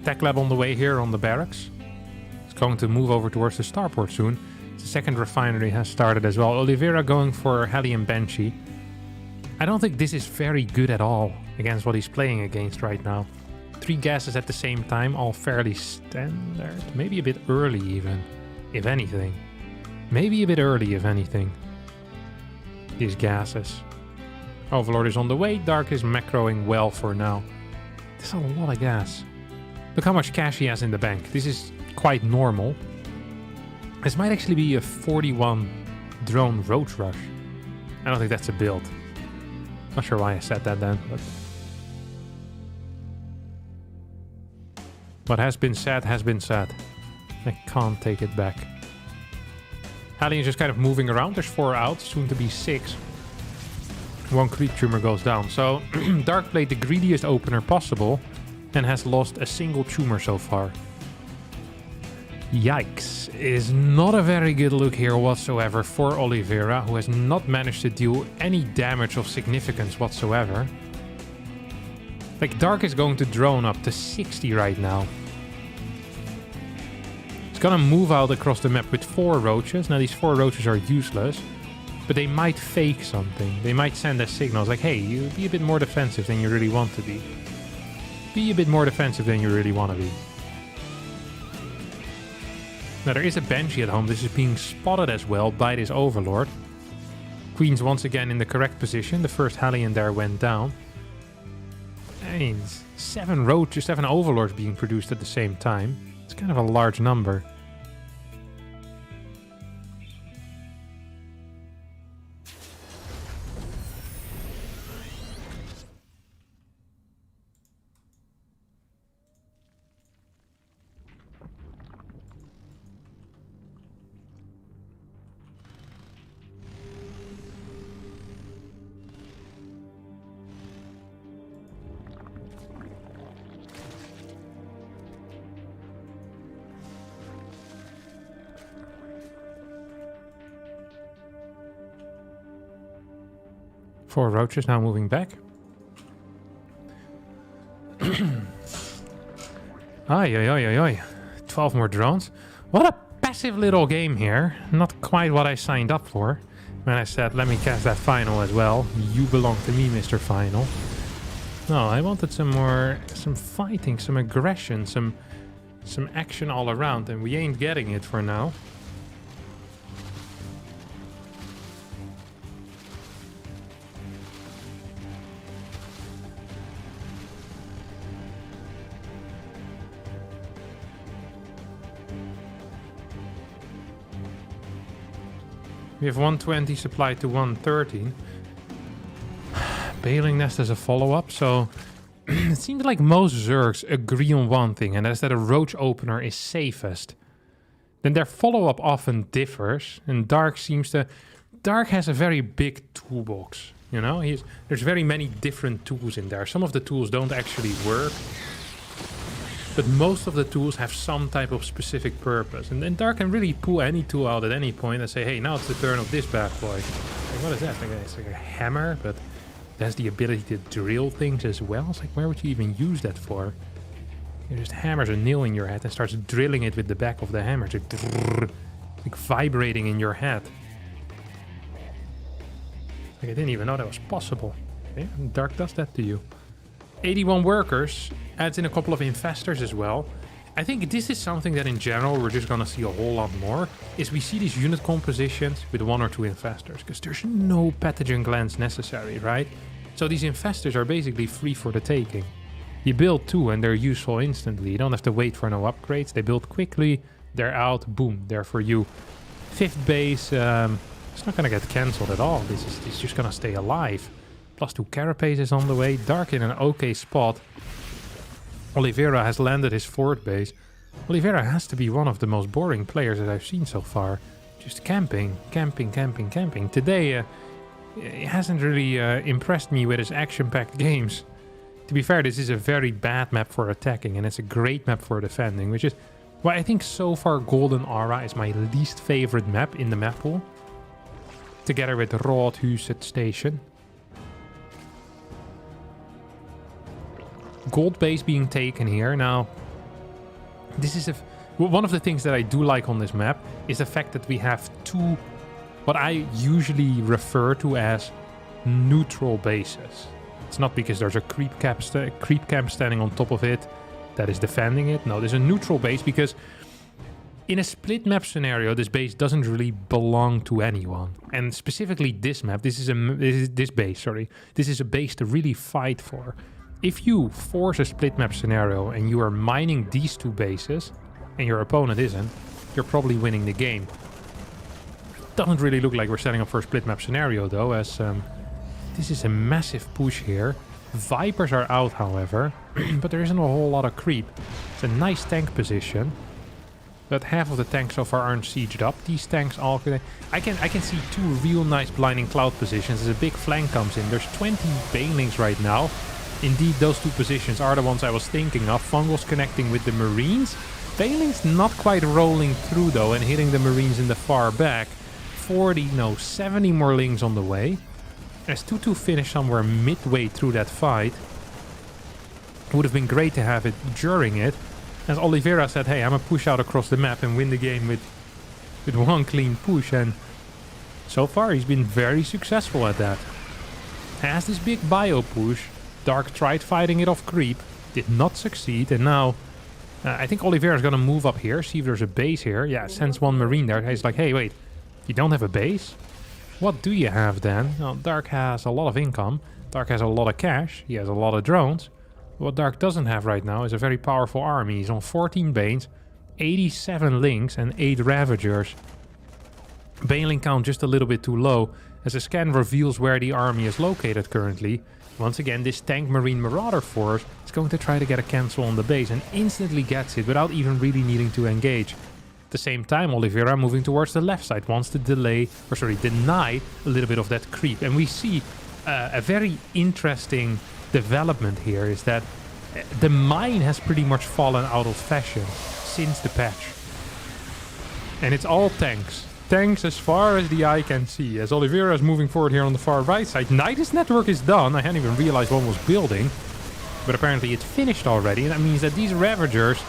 Tech lab on the way here on the barracks. It's going to move over towards the starport soon. The second refinery has started as well. Oliveira going for Heli and Banshee. I don't think this is very good at all against what he's playing against right now. 3 gases at the same time, all fairly standard. Maybe a bit early even, if anything. Maybe a bit early, if anything. These gases. Overlord is on the way. Dark is macroing well for now. There's a lot of gas. Look how much cash he has in the bank. This is quite normal. This might actually be a 41 drone roach rush. I don't think that's a build. Not sure why I said that then, but... What has been said has been said. I can't take it back. Alien is just kind of moving around. There's 4 out, soon to be 6. 1 creep tumor goes down. So Dark played the greediest opener possible and has lost a single tumor so far. Yikes. It is not a very good look here whatsoever for Oliveira, who has not managed to deal any damage of significance whatsoever. Like, Dark is going to drone up to 60 right now. It's gonna move out across the map with 4 roaches. Now, these 4 roaches are useless, but they might fake something. They might send us signals like, hey, you be a bit more defensive than you really want to be. Be a bit more defensive than you really want to be. Now, there is a Banshee at home. This is being spotted as well by this Overlord. Queen's once again in the correct position. The first Hellion there went down. I mean, 7 roaches, 7 Overlords being produced at the same time. It's kind of a large number. Four roaches now moving back. Oi, oi, oi, oi, oi. 12 more drones. What a passive little game here. Not quite what I signed up for. When I said, let me cast that final as well. You belong to me, Mr. Final. No, I wanted some fighting, some aggression, some action all around, and we ain't getting it for now. We have 120 supplied to 113. Bailing Nest as a follow-up, so it seems like most Zergs agree on one thing, and that is that a Roach opener is safest. Then their follow-up often differs, and Dark has a very big toolbox, you know? There's very many different tools in there. Some of the tools don't actually work, but most of the tools have some type of specific purpose. And then Dark can really pull any tool out at any point and say, hey, now it's the turn of this bad boy. Like, what is that? It's like a hammer, but it has the ability to drill things as well. It's like, where would you even use that for? It just hammers a nail in your head and starts drilling it with the back of the hammer. It's like vibrating in your head. Like, I didn't even know that was possible. Yeah, Dark does that to you. 81 workers, adds in a couple of infestors as well. I think this is something that in general we're just gonna see a whole lot more, is we see these unit compositions with 1 or 2 infestors, because there's no pathogen glands necessary, right? So these infestors are basically free for the taking. You build 2 and they're useful instantly. You don't have to wait for no upgrades. They build quickly, they're out, boom, they're for you. 5th base, it's not gonna get cancelled at all. This is just gonna stay alive. +2 carapace is on the way. Dark in an okay spot. Oliveira has landed his 4th base. Oliveira has to be one of the most boring players that I've seen so far. Just camping. Today, he hasn't really impressed me with his action-packed games. To be fair, this is a very bad map for attacking, and it's a great map for defending, which is why I think so far Golden Aura is my least favorite map in the map pool. Together with Rådhuset Station. Gold base being taken here. Now, this is one of the things that I do like on this map is the fact that we have 2, what I usually refer to as neutral bases. It's not because there's a creep camp standing on top of it that is defending it. No, there's a neutral base because in a split map scenario, this base doesn't really belong to anyone. And specifically this map, this is a base to really fight for. If you force a split map scenario and you are mining these 2 bases and your opponent isn't, you're probably winning the game. Doesn't really look like we're setting up for a split map scenario though, as this is a massive push here. Vipers are out, however, but there isn't a whole lot of creep. It's a nice tank position, but half of the tanks so far aren't sieged up. These tanks all... I can see 2 real nice blinding cloud positions as a big flank comes in. There's 20 banelings right now. Indeed, those 2 positions are the ones I was thinking of. Fungals connecting with the Marines. Banelings not quite rolling through though and hitting the Marines in the far back. 70 more lings on the way. As 2-2 finished somewhere midway through that fight. It would have been great to have it during it. As Oliveira said, hey, I'm gonna push out across the map and win the game with 1 clean push. And so far he's been very successful at that. Has this big bio push. Dark tried fighting it off creep. Did not succeed. And now I think Oliveira's gonna move up here. See if there's a base here. Yeah, sends 1 Marine there. He's like, hey, wait. You don't have a base? What do you have then? Well, Dark has a lot of income. Dark has a lot of cash. He has a lot of drones. What Dark doesn't have right now is a very powerful army. He's on 14 Banes, 87 Lings and 8 Ravagers. Baneling count just a little bit too low, as a scan reveals where the army is located currently. Once again, this Tank Marine Marauder force is going to try to get a cancel on the base and instantly gets it without even really needing to engage. At the same time, Oliveira moving towards the left side wants to deny a little bit of that creep. And we see a very interesting development here is that the mine has pretty much fallen out of fashion since the patch. And it's all tanks. Tanks as far as the eye can see. As Oliveira is moving forward here on the far right side. Nidus network is done. I hadn't even realized one was building. But apparently it's finished already. And that means that these Ravagers,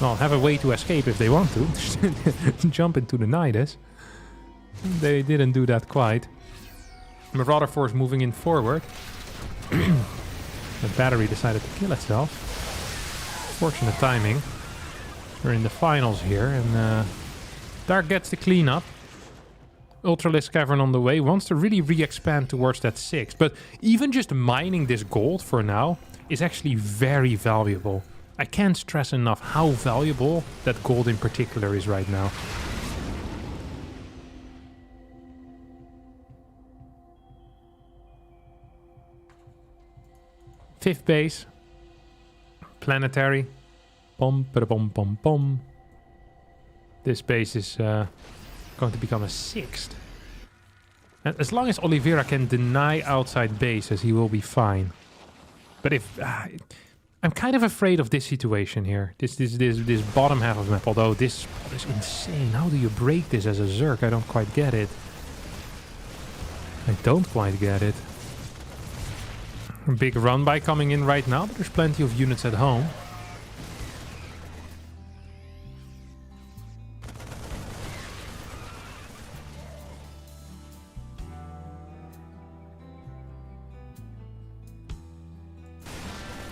well, have a way to escape if they want to. Jump into the Nidus. They didn't do that quite. Marauder force moving in forward. The battery decided to kill itself. Fortunate timing. We're in the finals here, and Dark gets the cleanup. Ultralisk Cavern on the way. Wants to really re-expand towards that 6. But even just mining this gold for now is actually very valuable. I can't stress enough how valuable that gold in particular is right now. Fifth base. Planetary. Pom, pom, pom, pom. This base is going to become a 6th. And as long as Oliveira can deny outside bases, he will be fine. But if... I'm kind of afraid of this situation here. This bottom half of the map. Although this spot is insane. How do you break this as a Zerg? I don't quite get it. I don't quite get it. A big run by coming in right now, but there's plenty of units at home.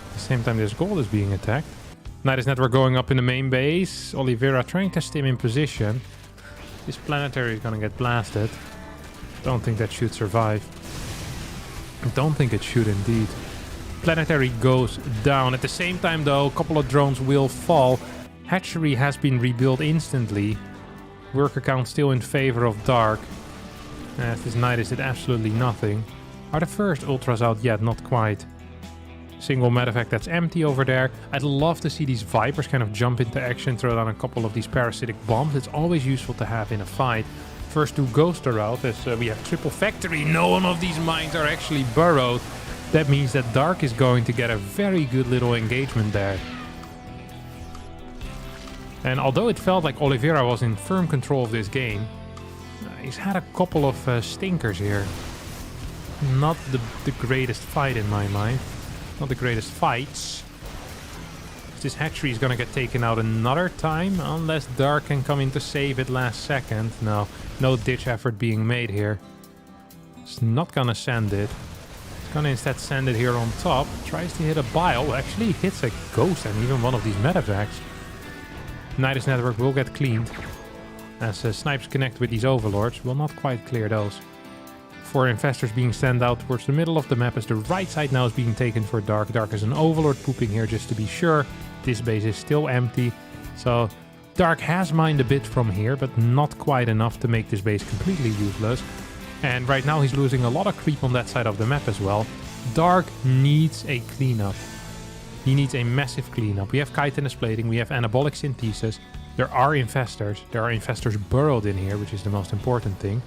At the same time, this gold is being attacked. Nidus network going up in the main base. Oliveira trying to stim in position. This planetary is gonna get blasted. Don't think that should survive. Don't think it should indeed. Planetary goes down. At the same time though, a couple of drones will fall. Hatchery has been rebuilt instantly. Worker count still in favor of Dark. As this Nidus did absolutely nothing. Are the first ultras out yet? Not quite. Single medevac that's empty over there. I'd love to see these Vipers kind of jump into action, throw down a couple of these parasitic bombs. It's always useful to have in a fight. First two Ghosts are out as we have triple factory. No one of these mines are actually burrowed. That means that Dark is going to get a very good little engagement there. And although it felt like Oliveira was in firm control of this game, he's had a couple of stinkers here. Not the greatest fight in my mind. Not the greatest fights. This hatchery is gonna get taken out another time, unless Dark can come in to save it last second. No ditch effort being made here. It's not gonna send it. It's gonna instead send it here on top. Tries to hit a bile. Actually hits a Ghost and even one of these medevacs. Nidus network will get cleaned. As snipes connect with these overlords. Will not quite clear those. 4 infestors being sent out towards the middle of the map as the right side now is being taken for Dark. Dark is an overlord pooping here just to be sure. This base is still empty. So Dark has mined a bit from here, but not quite enough to make this base completely useless. And right now he's losing a lot of creep on that side of the map as well. Dark needs a cleanup. He needs a massive cleanup. We have chitinous plating, we have anabolic synthesis. There are infestors. There are infestors burrowed in here, which is the most important thing.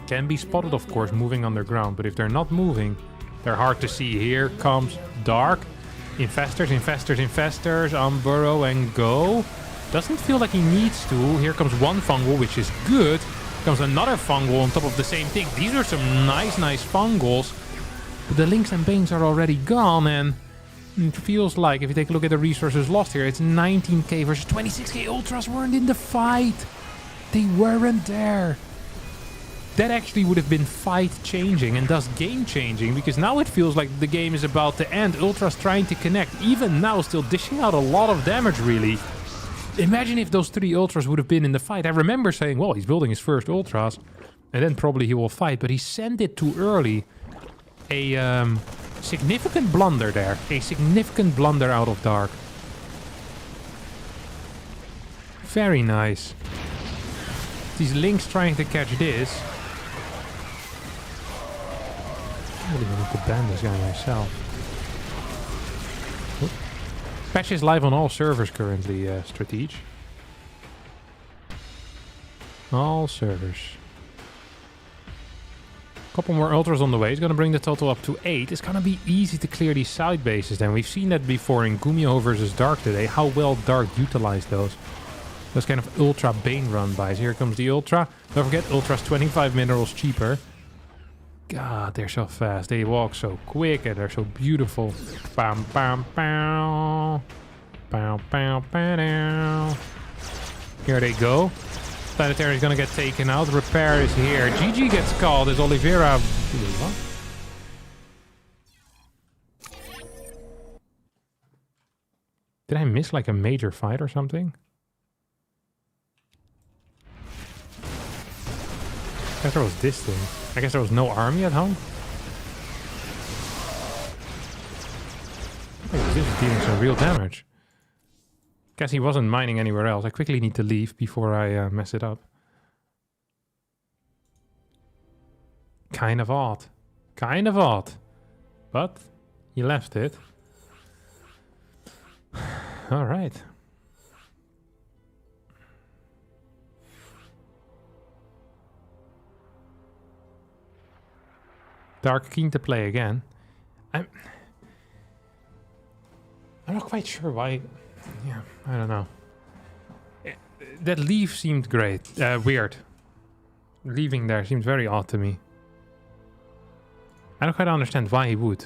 Can be spotted, of course, moving underground, but if they're not moving, they're hard to see. Here comes Dark. Infestors, infestors, infestors, unburrow and go. Doesn't feel like he needs to. Here comes one fungal, which is good. Here comes another fungal on top of the same thing. These are some nice fungals. But the Lynx and Banes are already gone, and it feels like, if you take a look at the resources lost here, it's 19k versus 26k. Ultras weren't in the fight. They weren't there. That actually would have been fight-changing and thus game-changing, because now it feels like the game is about to end. Ultras trying to connect, even now still dishing out a lot of damage, really. Imagine if those 3 Ultras would have been in the fight. I remember saying, well, he's building his first Ultras, and then probably he will fight, but he sent it too early. A significant blunder there. A significant blunder out of Dark. Very nice. These Lynx trying to catch this. I really need to ban this guy myself. Oop. Patch is live on all servers currently, Strategy. All servers. Couple more Ultras on the way. It's going to bring the total up to 8. It's going to be easy to clear these side bases then. We've seen that before in Gumiho versus Dark today. How well Dark utilized those. Those kind of Ultra Bane run bys. Here comes the Ultra. Don't forget, Ultra's 25 minerals cheaper. God, they're so fast. They walk so quick and they're so beautiful. Bam, bam, bam. Bam, bam, bam. Here they go. Planetary is going to get taken out. Repair is here. GG gets called as Oliveira. What? Did I miss like a major fight or something? I guess there was this thing. I guess there was no army at home. Oh, this is dealing some real damage. Guess he wasn't mining anywhere else. I quickly need to leave before I mess it up. Kind of odd. Kind of odd. But he left it. Alright. Dark keen to play again. I'm not quite sure why. Yeah, I don't know. That leave seemed great. Weird. Leaving there seems very odd to me. I don't quite understand why he would.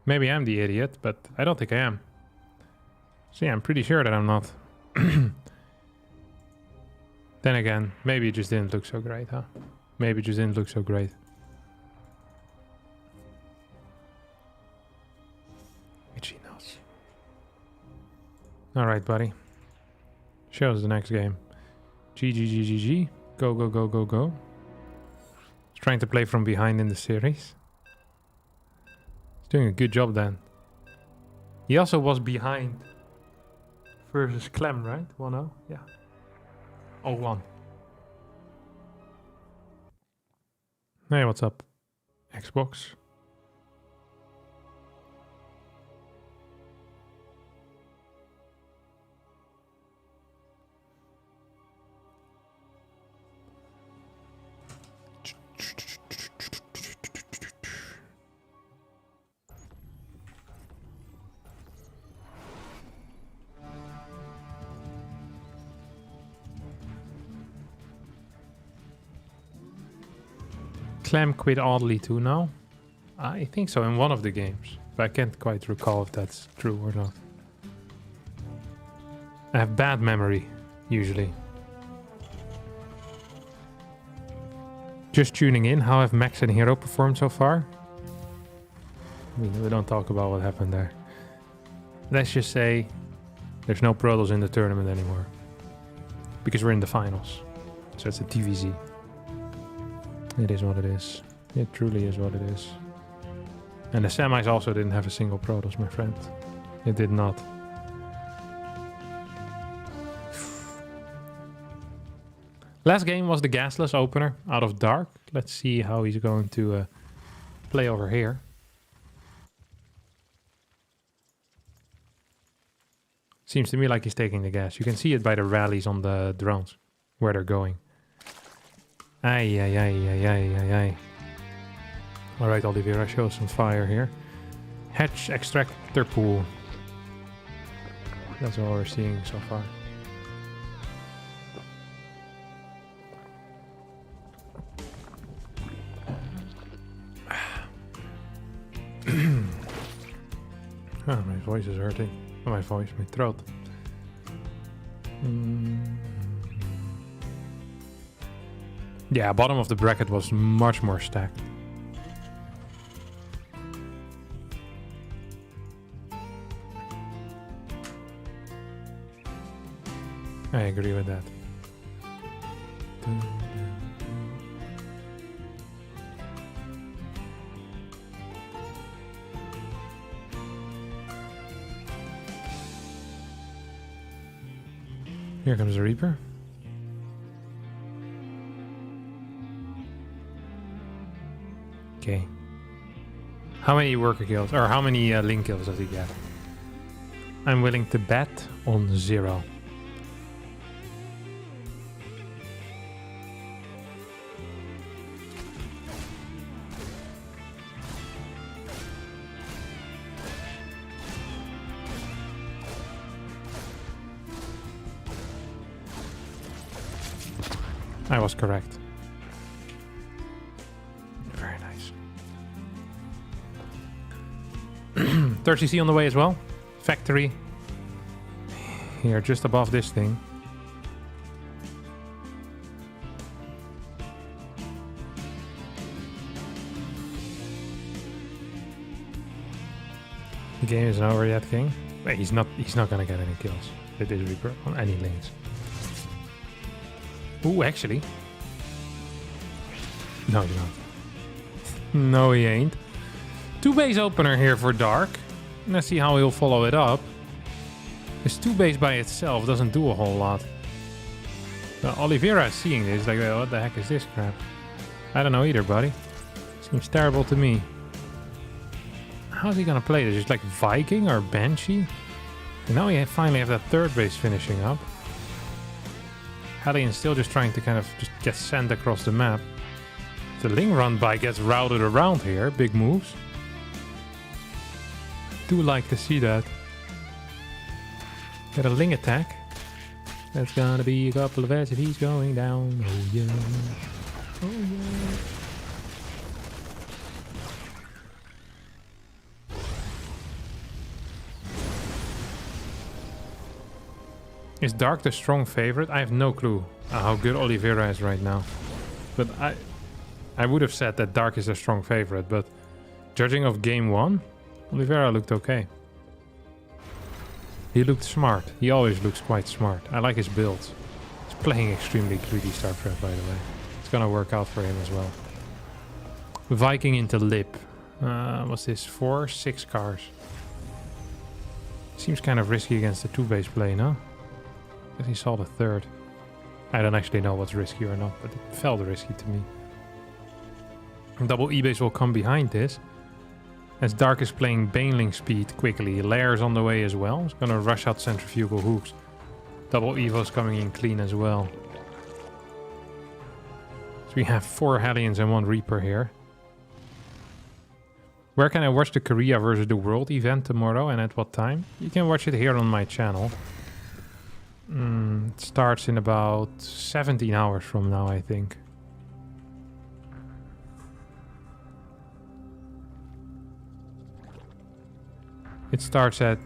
Maybe I'm the idiot, but I don't think I am. So yeah, I'm pretty sure that I'm not. Then again, maybe it just didn't look so great, huh? Maybe it just didn't look so great. Itchy nose. Alright, buddy. Show us the next game. GG. Go, go, go, go, go. He's trying to play from behind in the series. He's doing a good job then. He also was behind versus Clem, right? 1-0? Yeah. 0-1. Hey, what's up? Xbox. Clem quit oddly too now? I think so, in one of the games. But I can't quite recall if that's true or not. I have bad memory, usually. Just tuning in, how have Max and Hero performed so far? We don't talk about what happened there. Let's just say there's no Protoss in the tournament anymore. Because we're in the finals. So it's a TVZ. It is what it is. It truly is what it is. And the semis also didn't have a single Protoss, my friend. It did not. Last game was the gasless opener out of Dark. Let's see how he's going to play over here. Seems to me like he's taking the gas. You can see it by the rallies on the drones, where they're going. Ay, ay, ay, ay, ay, ay, ay. Alright, Oliveira, show some fire here. Hatch extractor pool. That's all we're seeing so far. Oh, my voice is hurting. Oh, my voice, my throat. Yeah, bottom of the bracket was much more stacked. I agree with that. Here comes the Reaper. Okay. How many worker kills, or how many link kills does he get? I'm willing to bet on 0. I was correct. Very nice. 30C on the way as well. Factory. Here, just above this thing. The game isn't over yet, King. Wait, he's not gonna get any kills with this Reaper on any lanes. Ooh, actually. No, he's not. No, he ain't. 2 base opener here for Dark. Let's see how he'll follow it up. His 2 base by itself doesn't do a whole lot. Oliveira is seeing this, like, what the heck is this crap? I don't know either, buddy. Seems terrible to me. How's he gonna play this? Just like Viking or Banshee? And now we finally have that 3rd base finishing up. Hellion still just trying to kind of just get sent across the map. The Ling run by gets routed around here. Big moves. Do like to see that. Get a Ling attack. That's gonna be a couple of heads if he's going down. Oh yeah. Oh yeah. Is Dark the strong favorite? I have no clue how good Oliveira is right now. But I would have said that Dark is a strong favorite, but judging of game 1, Oliveira looked okay. He looked smart. He always looks quite smart. I like his builds. He's playing extremely greedy StarCraft, by the way. It's gonna work out for him as well. Viking into Lip. What's this? 4, 6 cars. Seems kind of risky against the 2-base play, no? He saw the 3rd. I don't actually know what's risky or not, but it felt risky to me. Double E-base will come behind this. As Dark is playing Baneling speed quickly. Lair's on the way as well. He's gonna rush out centrifugal hooks. Double Evo's coming in clean as well. So we have 4 Hellions and 1 Reaper here. Where can I watch the Korea versus the World event tomorrow and at what time? You can watch it here on my channel. It starts in about 17 hours from now, I think. It starts at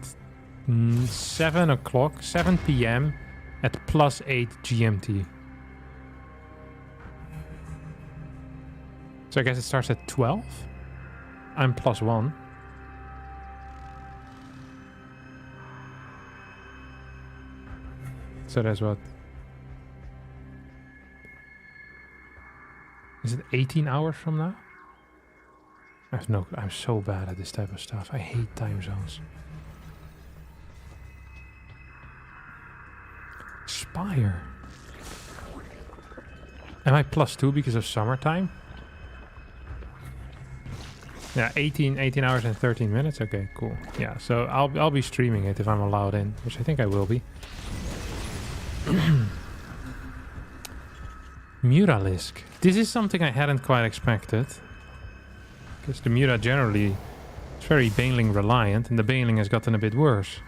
7 o'clock, 7 p.m. at +8 GMT. So I guess it starts at 12? I'm +1. So that's what? Is it 18 hours from now? I'm so bad at this type of stuff. I hate time zones. Spire. Am I +2 because of summertime? Yeah, 18 hours and 13 minutes. Okay, cool. Yeah, so I'll be streaming it if I'm allowed in, which I think I will be. Muralisk. This is something I hadn't quite expected. Because the Mura generally is very Baneling reliant, and the Baneling has gotten a bit worse.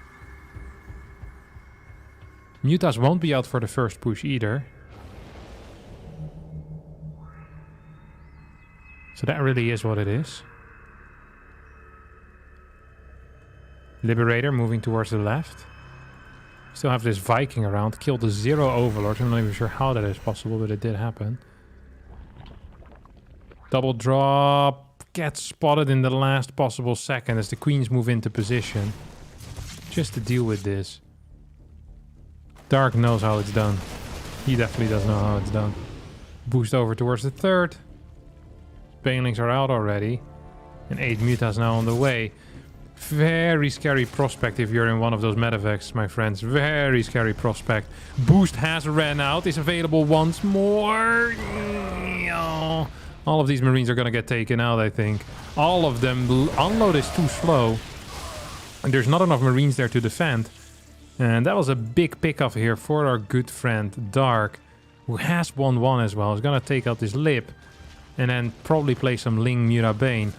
Mutas won't be out for the first push either. So that really is what it is. Liberator moving towards the left. Still have this Viking around. Killed the 0 Overlords. I'm not even sure how that is possible, but it did happen. Double drop. Gets spotted in the last possible second as the Queens move into position. Just to deal with this. Dark knows how it's done. He definitely does know how it's done. Boost over towards the 3rd. Banelings are out already. And 8 Mutas now on the way. Very scary prospect if you're in one of those medevacs, my friends. Very scary prospect. Boost has ran out. Is available once more. Oh. All of these Marines are going to get taken out, I think. All of them. Unload is too slow. And there's not enough Marines there to defend. And that was a big pickup here for our good friend Dark, who has 1-1 as well. He's going to take out this Lip. And then probably play some Ling Mura Bane.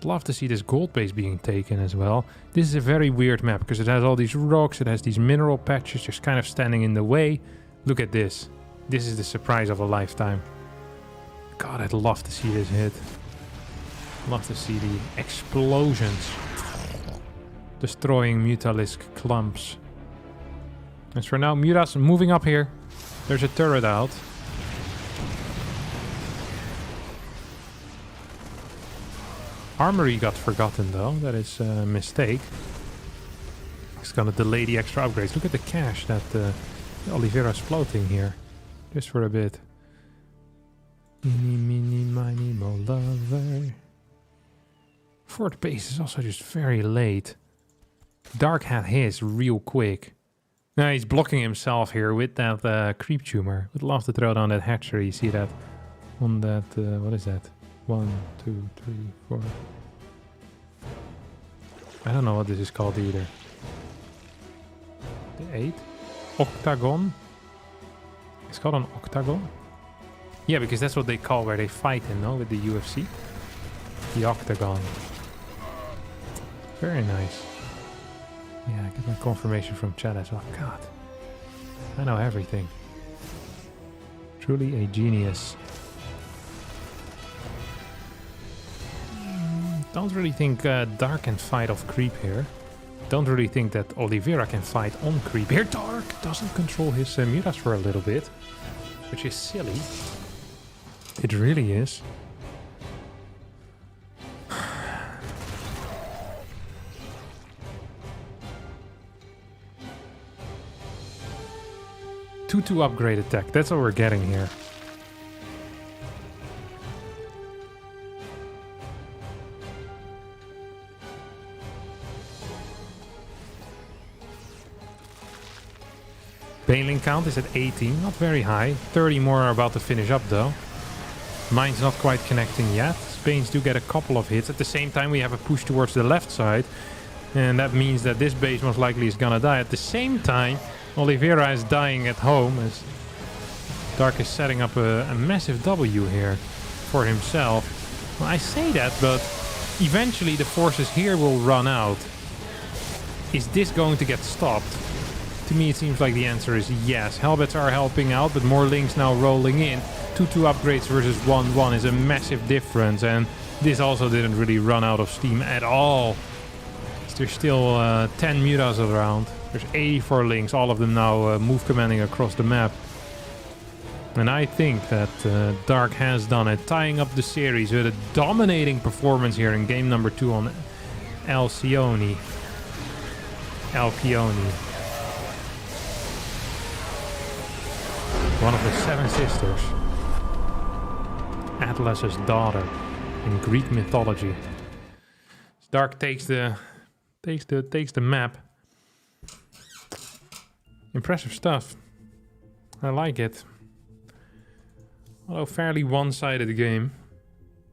Love to see this gold base being taken as well. This is a very weird map because it has all these rocks, it has these mineral patches just kind of standing in the way. Look at this. This is the surprise of a lifetime. God, I'd love to see this hit. Love to see the explosions. Destroying Mutalisk clumps. As for now, Mutas moving up here. There's a turret out. Armory got forgotten though, that is a mistake. It's gonna delay the extra upgrades. Look at the cash that Oliveira's floating here. Just for a bit. Mini, mini, mini, mo lover. Fourth base is also just very late. Dark had his real quick. Now he's blocking himself here with that creep tumor. Would love to throw down that hatchery. You see that on that, what is that? 1, 2, 3, 4. I don't know what this is called either. The 8? Octagon? It's called an octagon? Yeah, because that's what they call where they fight in, no? With the UFC. The octagon. Very nice. Yeah, I get my confirmation from chat as well. God. I know everything. Truly a genius. Don't really think Dark can fight off creep here. Don't really think that Oliveira can fight on creep here. Dark doesn't control his Mutas for a little bit, which is silly. It really is. Two upgrade attack. That's what we're getting here. Baneling count is at 18, not very high. 30 more are about to finish up though. Mine's not quite connecting yet. Spains do get a couple of hits. At the same time, we have a push towards the left side. And that means that this base most likely is gonna die. At the same time, Oliveira is dying at home as Dark is setting up a massive W here for himself. Well, I say that, but eventually the forces here will run out. Is this going to get stopped? To me, it seems like the answer is yes. Hellbats are helping out, but more links now rolling in. 2-2 upgrades versus 1-1 is a massive difference, and this also didn't really run out of steam at all. There's still 10 mutas around. There's 84 links, all of them now move commanding across the map. And I think that Dark has done it, tying up the series with a dominating performance here in game number 2 on Alcione. One of the 7 sisters. Atlas's daughter in Greek mythology. Dark takes the map. Impressive stuff. I like it. Although fairly one-sided game.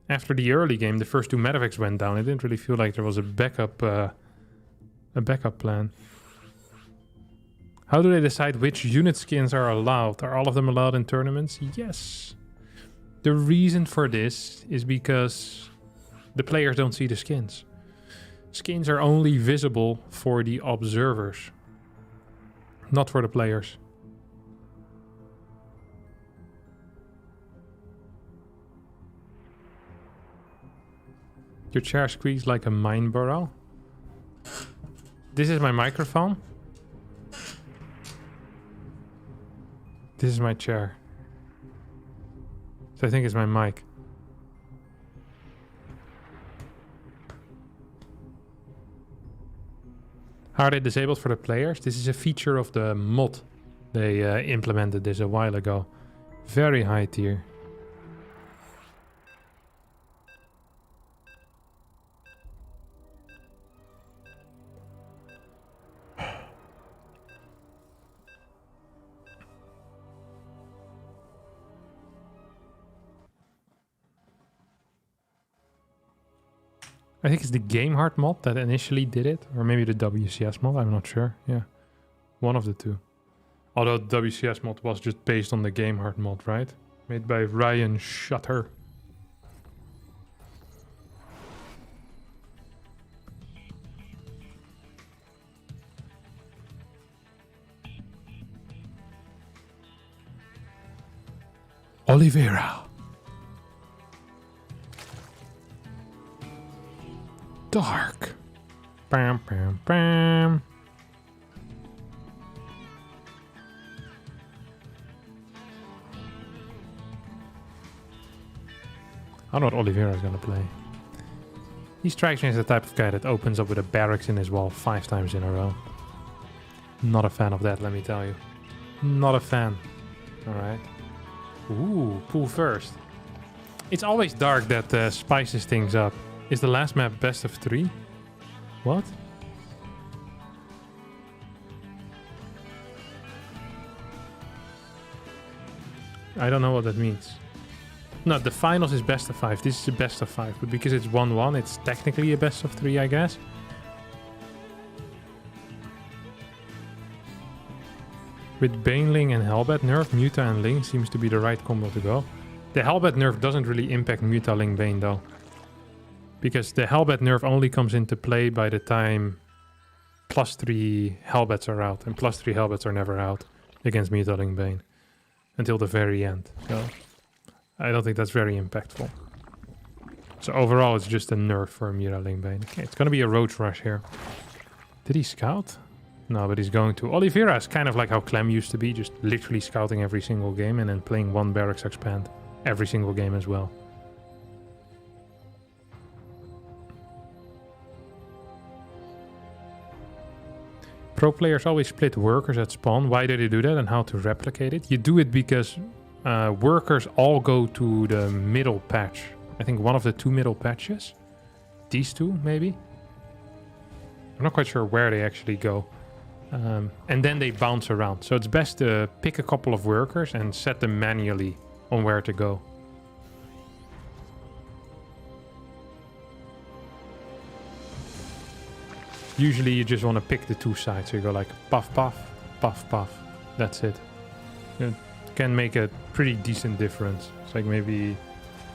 After the early game, the first 2 medevacs went down. It didn't really feel like there was a backup plan. How do they decide which unit skins are allowed? Are all of them allowed in tournaments? Yes. The reason for this is because the players don't see the skins. Skins are only visible for the observers, not for the players. Your chair squeaks like a mine burrow. This is my microphone. This is my chair. So I think it's my mic. How are they disabled for the players? This is a feature of the mod. They implemented this a while ago. Very high tier. I think it's the Game Hard mod that initially did it. Or maybe the WCS mod, I'm not sure. Yeah, one of the two. Although the WCS mod was just based on the Game Hard mod, right? Made by Ryan Shutter. Oliveira. Dark. Bam, bam, bam. I don't know what Oliveira is going to play. He strikes me as the type of guy that opens up with a barracks in his wall 5 times in a row. Not a fan of that, let me tell you. Not a fan. Alright. Ooh, pool first. It's always Dark that spices things up. Is the last map best of 3? What? I don't know what that means. No, the finals is best of 5. This is a best of 5. But because it's 1-1, it's technically a best of 3, I guess. With Baneling and Hellbat nerf, Muta and Ling seems to be the right combo to go. The Hellbat nerf doesn't really impact Muta Ling Bane though. Because the Hellbat nerf only comes into play by the time +3 Hellbats are out. And +3 Hellbats are never out against Mutaling Bane. Until the very end. So I don't think that's very impactful. So overall it's just a nerf for Mutaling Bane. Okay, it's going to be a Roach Rush here. Did he scout? No, but he's going to. Oliveira is kind of like how Clem used to be. Just literally scouting every single game and then playing 1 barracks expand every single game as well. Pro players always split workers at spawn. Why do they do that and how to replicate it? You do it because workers all go to the middle patch. I think one of the 2 middle patches. These 2, maybe? I'm not quite sure where they actually go. And then they bounce around. So it's best to pick a couple of workers and set them manually on where to go. Usually you just want to pick the two sides. So you go like puff, puff, puff, puff. That's it. It can make a pretty decent difference. It's like maybe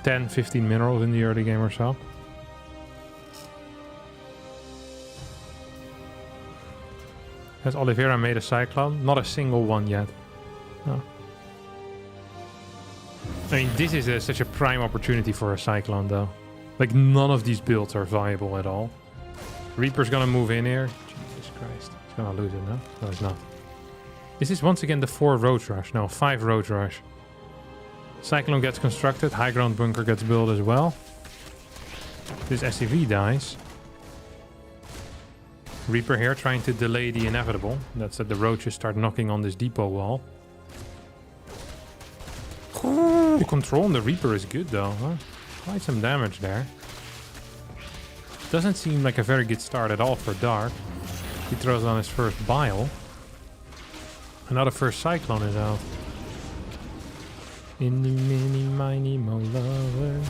10, 15 minerals in the early game or so. Has Oliveira made a cyclone? Not a single one yet. No. I mean, this is such a prime opportunity for a cyclone, though. Like, none of these builds are viable at all. Reaper's gonna move in here. Jesus Christ. He's gonna lose it, no? No, he's not. This is once again the 4 Roach Rush. No, 5 Roach Rush. Cyclone gets constructed. High ground bunker gets built as well. This SCV dies. Reaper here trying to delay the inevitable. That's that the roaches start knocking on this depot wall. Ooh, the control on the Reaper is good though, huh? Quite some damage there. Doesn't seem like a very good start at all for Dark. He throws on his first Bile. Another first Cyclone is out. Inny, mini, miny, mo lover.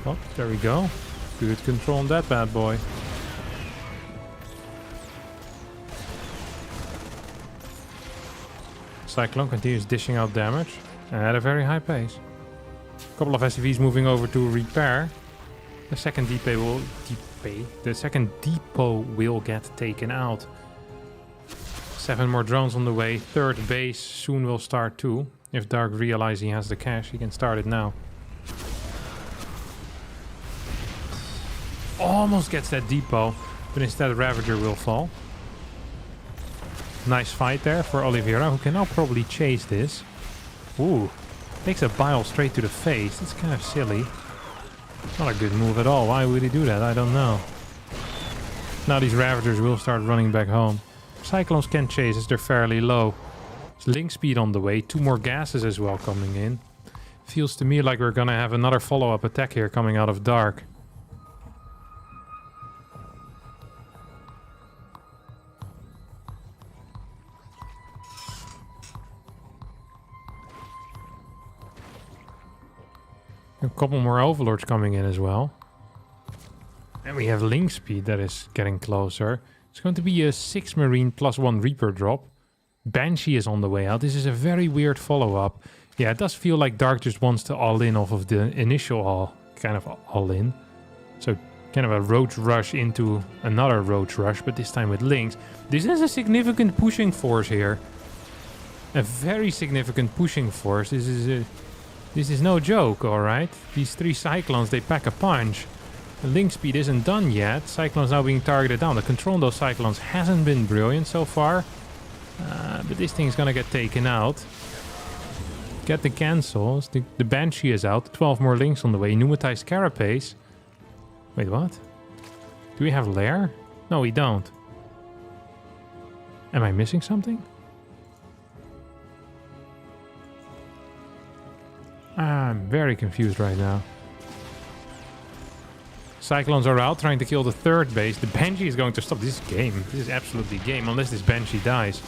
Oh, there we go. Good control on that bad boy. Cyclone continues dishing out damage at a very high pace. A couple of SCVs moving over to repair. The second depot will get taken out. 7 more drones on the way. Third base soon will start too. If Dark realizes he has the cash, he can start it now. Almost gets that depot, but instead Ravager will fall. Nice fight there for Oliveira, who can now probably chase this. Ooh, takes a Bile straight to the face. That's kind of silly. Not a good move at all. Why would he do that? I don't know. Now these Ravagers will start running back home. Cyclones can chase as they're fairly low. There's link speed on the way. 2 more gases as well coming in. Feels to me like we're gonna have another follow-up attack here coming out of Dark. A couple more Overlords coming in as well. And we have link speed that is getting closer. It's going to be a 6 Marine plus 1 Reaper drop. Banshee is on the way out. This is a very weird follow-up. Yeah, it does feel like Dark just wants to all-in off of the initial all-in. So kind of a Roach Rush into another Roach Rush, but this time with links. This is a significant pushing force here. A very significant pushing force. This is no joke, alright? These 3 Cyclones, they pack a punch. The link speed isn't done yet. Cyclones now being targeted down. The control on those Cyclones hasn't been brilliant so far. But this thing's gonna get taken out. Get the cancels. The Banshee is out. 12 more links on the way. Pneumatized Carapace. Wait, what? Do we have Lair? No, we don't. Am I missing something? I'm very confused right now. Cyclones are out, trying to kill the 3rd base. The Banshee is going to stop. This is game. This is absolutely game, unless this Banshee dies.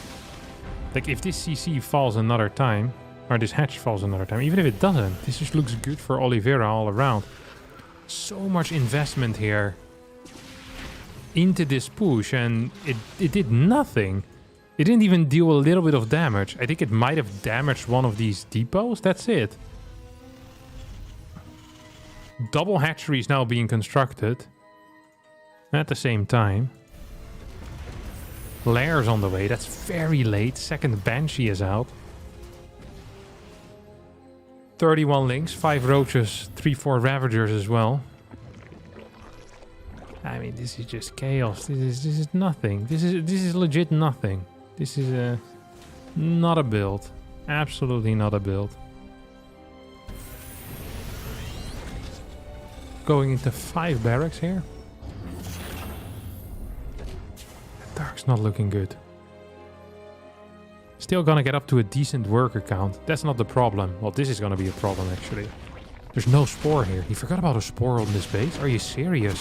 Like, if this CC falls another time, or this hatch falls another time, even if it doesn't, this just looks good for Oliveira all around. So much investment here into this push, and it did nothing. It didn't even deal a little bit of damage. I think it might have damaged one of these depots. That's it. Double hatcheries now being constructed at the same time. Lairs on the way. That's very late. Second Banshee is out. 31 links, 5 roaches, 3-4 Ravagers as well. I mean, this is just chaos. This is nothing. This is legit nothing. This is not a build. Absolutely not a build. Going into 5 barracks here. Dark's not looking good. Still gonna get up to a decent worker count. That's not the problem. Well, this is gonna be a problem actually. There's no Spore here. He forgot about a Spore on this base? Are you serious?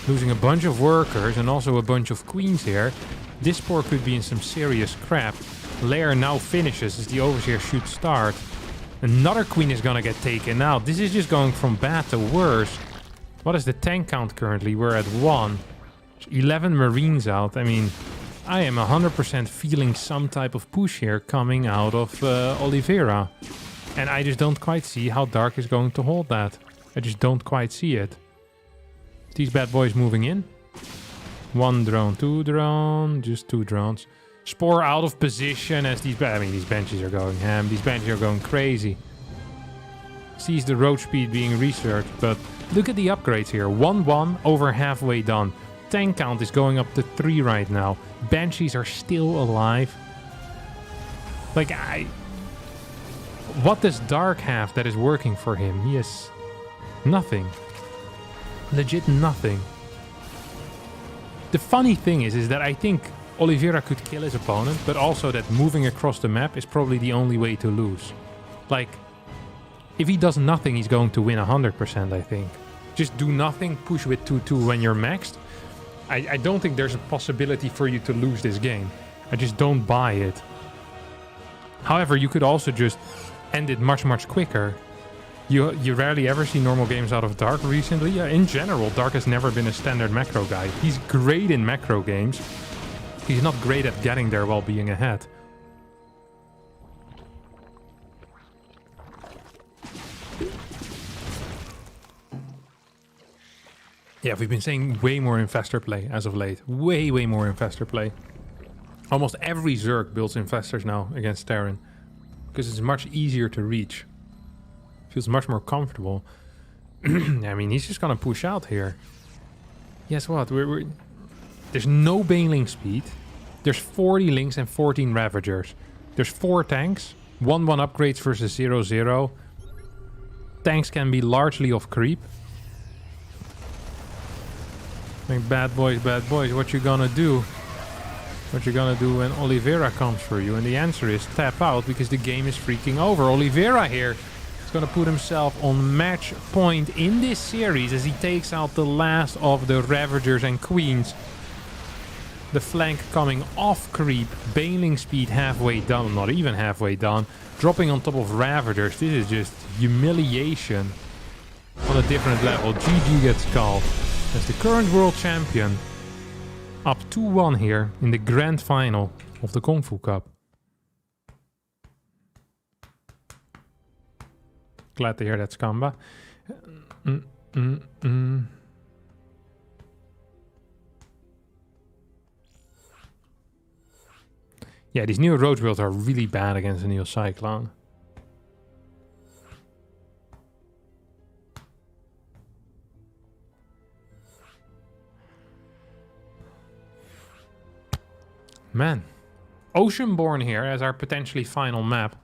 Losing a bunch of workers and also a bunch of queens here. This Spore could be in some serious crap. Lair now finishes as the Overseer should start. Another queen is gonna get taken out. This is just going from bad to worse. What is the tank count currently? We're at 1. There's 11 Marines out. I mean, I am 100% feeling some type of push here coming out of Oliveira. And I just don't quite see how Dark is going to hold that. I just don't quite see it. These bad boys moving in. 1 drone, 2 drone, just 2 drones. Spore out of position as these... I mean, these benches are going ham. These benches are going crazy. Sees the road speed being researched, but look at the upgrades here. 1-1, over halfway done. Tank count is going up to 3 right now. Banshees are still alive. Like, what does Dark have that is working for him? He has nothing. Legit nothing. The funny thing is that I think Oliveira could kill his opponent, but also that moving across the map is probably the only way to lose. Like, if he does nothing, he's going to win 100%, I think. Just do nothing, push with 2-2 when you're maxed. I don't think there's a possibility for you to lose this game. I just don't buy it. However, you could also just end it much, much quicker. You rarely ever see normal games out of Dark recently. Yeah, in general, Dark has never been a standard macro guy. He's great in macro games. He's not great at getting there while being ahead. Yeah, we've been saying way more infestor play as of late. Way, way more infestor play. Almost every Zerg builds infestors now against Terran. Because it's much easier to reach. Feels much more comfortable. I mean, he's just gonna push out here. Guess what? There's no Baneling speed. There's 40 Links and 14 Ravagers. There's 4 tanks. 1-1 upgrades versus 0-0. Tanks can be largely off creep. Like, bad boys, what you gonna do? What you gonna do when Oliveira comes for you? And the answer is tap out, because the game is freaking over. Oliveira here is gonna put himself on match point in this series as he takes out the last of the Ravagers and Queens. The flank coming off creep, Baneling speed halfway done, not even halfway done, dropping on top of Ravagers. This is just humiliation on a different level. GG gets called as the current world champion. Up 2-1 here in the grand final of the Kung Fu Cup. Glad to hear that, Skamba. Yeah, these new road builds are really bad against the Neo Cyclone. Man. Oceanborn here as our potentially final map.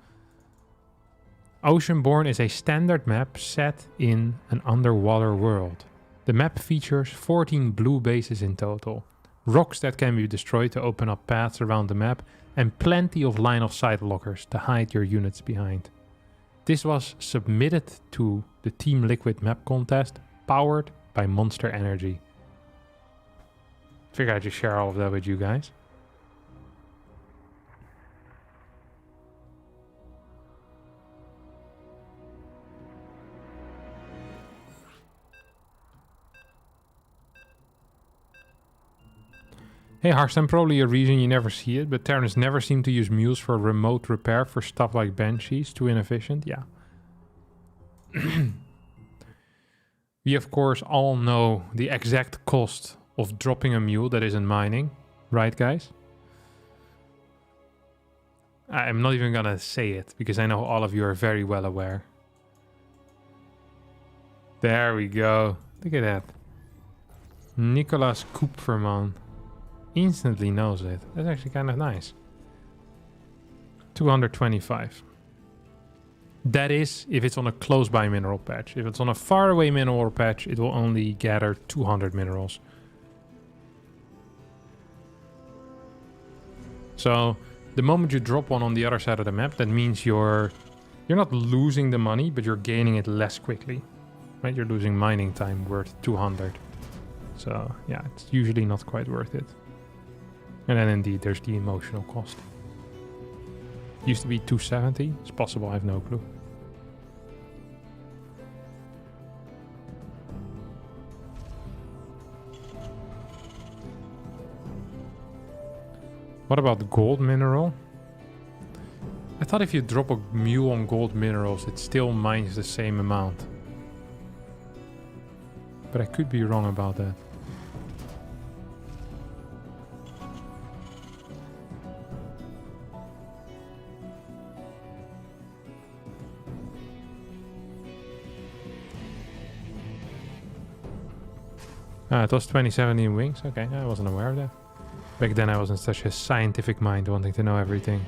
Oceanborn is a standard map set in an underwater world. The map features 14 blue bases in total, rocks that can be destroyed to open up paths around the map, and plenty of line of sight lockers to hide your units behind. This was submitted to the Team Liquid map contest, powered by Monster Energy. Figured I'd just share all of that with you guys. Hey Harstem, probably a reason you never see it, but Terrans never seem to use mules for remote repair for stuff like Banshees. Too inefficient, yeah. We of course all know the exact cost of dropping a mule that isn't mining, right guys? I'm not even gonna say it, because I know all of you are very well aware. There we go. Look at that. Nicolas Koopferman. Instantly knows it. That's actually kind of nice. 225. That is if it's on a close by mineral patch. If it's on a far away mineral patch, it will only gather 200 minerals. So the moment you drop one on the other side of the map, that means you're not losing the money, but you're gaining it less quickly. Right? You're losing mining time worth 200. So yeah, it's usually not quite worth it. And then indeed, there's the emotional cost. Used to be 270. It's possible, I have no clue. What about gold mineral? I thought if you drop a mule on gold minerals, it still mines the same amount. But I could be wrong about that. It was 2017 wings. Okay, I wasn't aware of that. Back then I wasn't such a scientific mind wanting to know everything.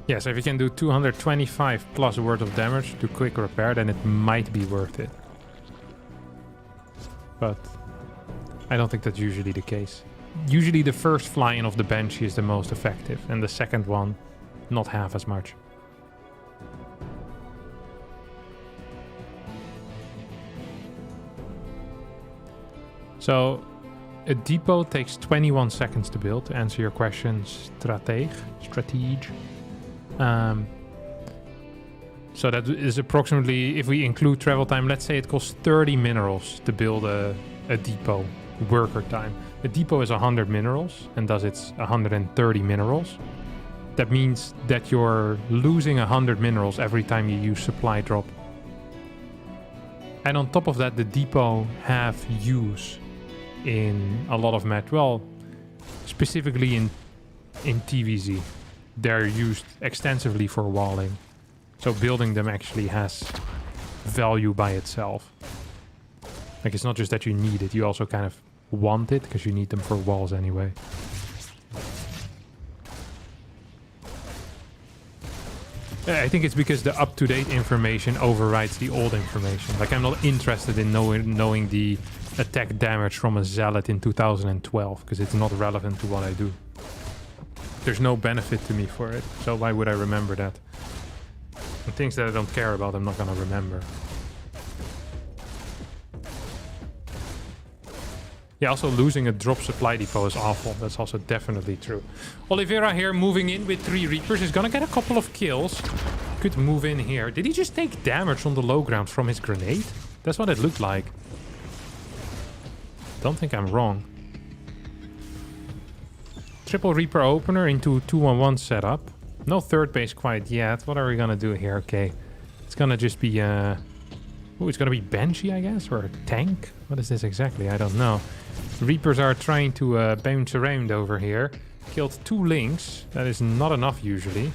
Yeah, so if you can do 225 plus worth of damage to quick repair, then it might be worth it. But I don't think that's usually the case. Usually the first fly-in of the Banshee is the most effective, and the second one, not half as much. So, a depot takes 21 seconds to build, to answer your question, stratege. So that is approximately, if we include travel time, let's say it costs 30 minerals to build a depot, worker time. A depot is 100 minerals, and thus it's 130 minerals. That means that you're losing 100 minerals every time you use supply drop. And on top of that, the depot have use in a lot of match. Well, specifically in TVZ, they're used extensively for walling. So building them actually has value by itself. Like, it's not just that you need it, you also kind of want it because you need them for walls anyway. I think it's because the up-to-date information overrides the old information. Like, I'm not interested in knowing the attack damage from a Zealot in 2012 because it's not relevant to what I do. There's no benefit to me for it, so why would I remember that? And things that I don't care about, I'm not gonna remember. Yeah, also losing a drop supply depot is awful. That's also definitely true. Oliveira here moving in with 3 Reapers. Is gonna get a couple of kills. Could move in here. Did he just take damage on the low ground from his grenade? That's what it looked like. Don't think I'm wrong. Triple Reaper opener into 2-1-1 setup. No third base quite yet. What are we gonna do here? Okay. It's gonna just be ooh, it's gonna be Banshee, I guess? Or a tank? What is this exactly? I don't know. Reapers are trying to bounce around over here. Killed 2 Lynx. That is not enough usually.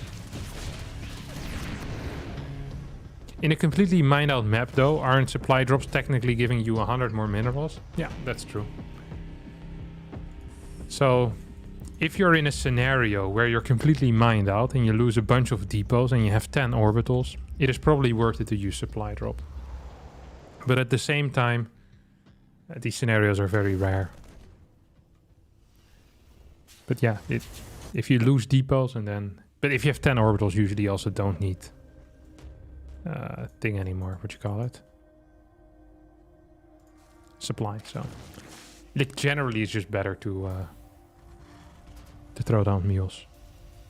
In a completely mined out map though, aren't supply drops technically giving you 100 more minerals? Yeah, that's true. So, if you're in a scenario where you're completely mined out and you lose a bunch of depots and you have 10 orbitals, it is probably worth it to use supply drop. But at the same time, these scenarios are very rare. But yeah, if you lose depots and then... But if you have 10 orbitals, usually you also don't need thing anymore. What you call it? Supply, so... Like, generally, it's just better to throw down mules.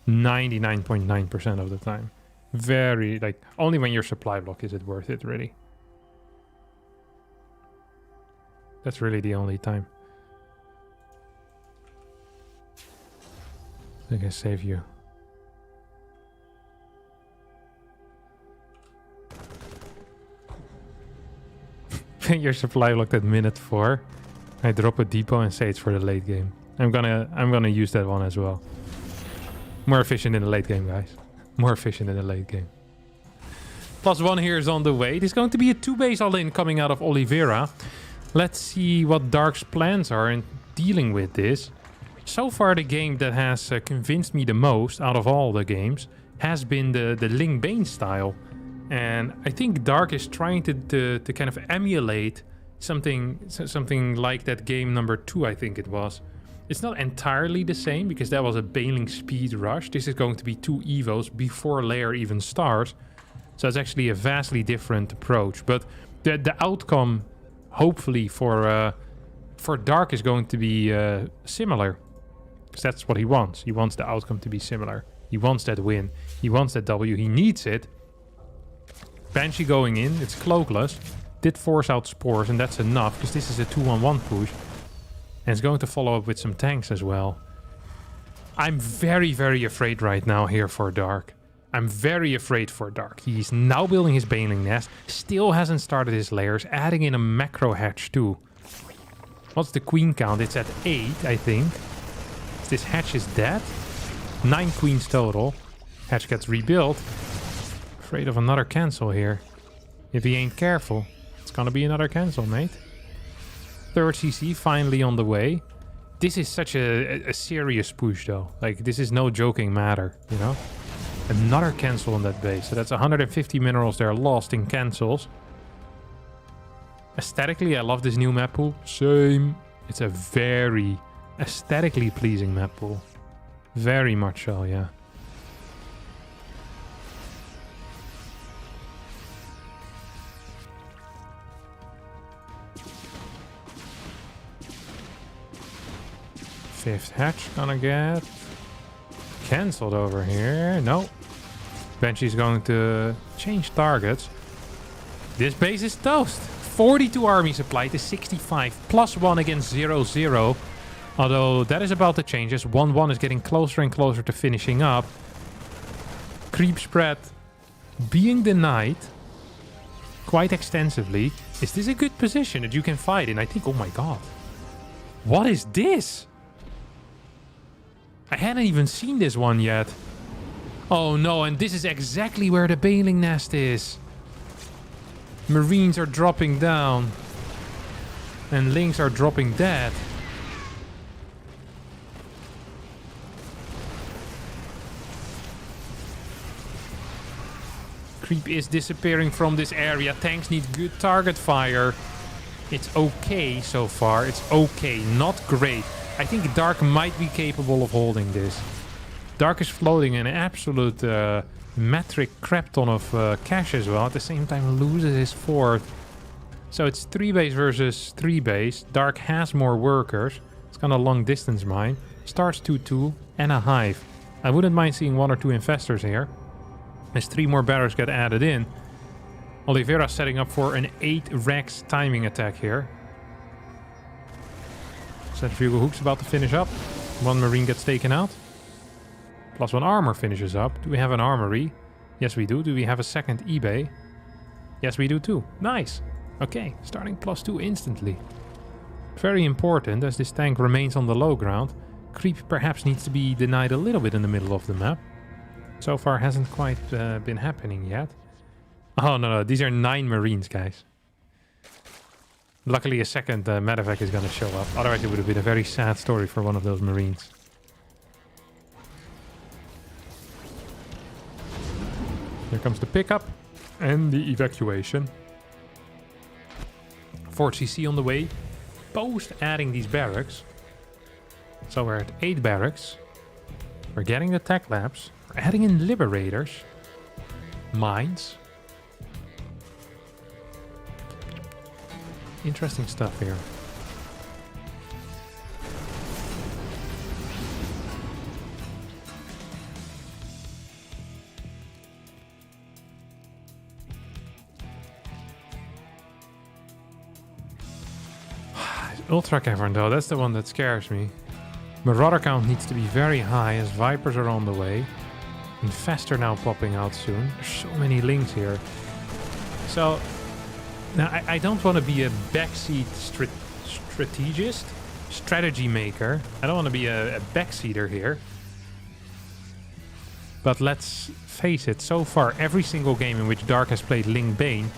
99.9% of the time. Very, like, only when you're supply block is it worth it, really. That's really the only time. I can save you. Your supply blocked at minute 4. I drop a depot and say it's for the late game. I'm gonna use that one as well. More efficient in the late game, guys. More efficient in the late game. +1 here is on the way. There's going to be a 2-base all-in coming out of Oliveira. Let's see what Dark's plans are in dealing with this. So far, the game that has convinced me the most out of all the games has been the Ling Bane style. And I think Dark is trying to kind of emulate something like that game number 2, I think it was. It's not entirely the same because that was a Baneling speed rush. This is going to be 2 evos before layer even starts. So it's actually a vastly different approach. But the outcome... hopefully for Dark is going to be similar. Because that's what he wants. He wants the outcome to be similar. He wants that win. He wants that W. He needs it. Banshee going in. It's cloakless. Did force out spores, and that's enough, because this is a 2-on-1 push. And it's going to follow up with some tanks as well. I'm very, very afraid right now here for Dark. I'm very afraid for Dark. He's now building his Baneling Nest. Still hasn't started his layers. Adding in a macro hatch too. What's the queen count? It's at 8, I think. This hatch is dead. 9 queens total. Hatch gets rebuilt. Afraid of another cancel here. If he ain't careful, it's gonna be another cancel, mate. 3rd CC finally on the way. This is such a serious push though. Like, this is no joking matter, you know? Another cancel on that base. So that's 150 minerals there lost in cancels. Aesthetically, I love this new map pool. Same. It's a very aesthetically pleasing map pool. Very much so, yeah. Fifth hatch gonna get cancelled over here. No. Banshee's going to change targets. This base is toast. 42 army supply to 65. +1 against 0-0. Although that is about to change as 1-1 is getting closer and closer to finishing up. Creep spread being denied quite extensively. Is this a good position that you can fight in? I think, oh my god. What is this? I hadn't even seen this one yet. Oh no, and this is exactly where the Baneling Nest is. Marines are dropping down. And Lynx are dropping dead. Creep is disappearing from this area. Tanks need good target fire. It's okay so far. It's okay, not great. I think Dark might be capable of holding this. Dark is floating an absolute metric crap ton of cash as well. At the same time loses his 4th. So it's 3 base versus 3 base. Dark has more workers. It's gonna long distance mine. Starts 2-2 and a hive. I wouldn't mind seeing 1 or 2 infestors here. As 3 more barracks get added in. Oliveira setting up for an 8 Rex timing attack here. Centrifugal Hook's about to finish up. 1 Marine gets taken out. +1 armor finishes up. Do we have an armory? Yes, we do. Do we have a second eBay? Yes, we do too. Nice. Okay, starting +2 instantly. Very important as this tank remains on the low ground. Creep perhaps needs to be denied a little bit in the middle of the map. So far hasn't quite been happening yet. Oh, no. These are 9 Marines, guys. Luckily, a second medevac is going to show up. Otherwise, it would have been a very sad story for one of those Marines. Here comes the pickup and the evacuation. 4th CC on the way. Post adding these barracks. So we're at 8 barracks. We're getting the tech labs. We're adding in liberators. Mines. Interesting stuff here. Ultra Cavern though, that's the one that scares me. Marauder count needs to be very high as Vipers are on the way. Infestor now popping out soon. There's so many links here. So, now I don't want to be a backseat strategist, strategy maker. I don't want to be a backseater here. But let's face it, so far every single game in which Dark has played Ling Bane,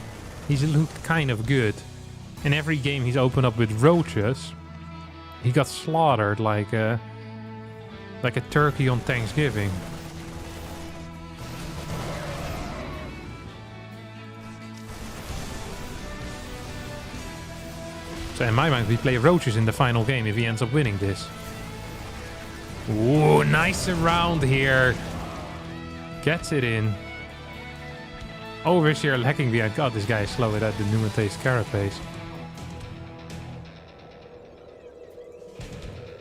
he's looked kind of good. In every game he's opened up with roaches, he got slaughtered like a turkey on Thanksgiving. So in my mind, we play roaches in the final game if he ends up winning this. Ooh, nice round here. Gets it in. Overseer lacking behind. God, this guy is slow without the Numante's carapace.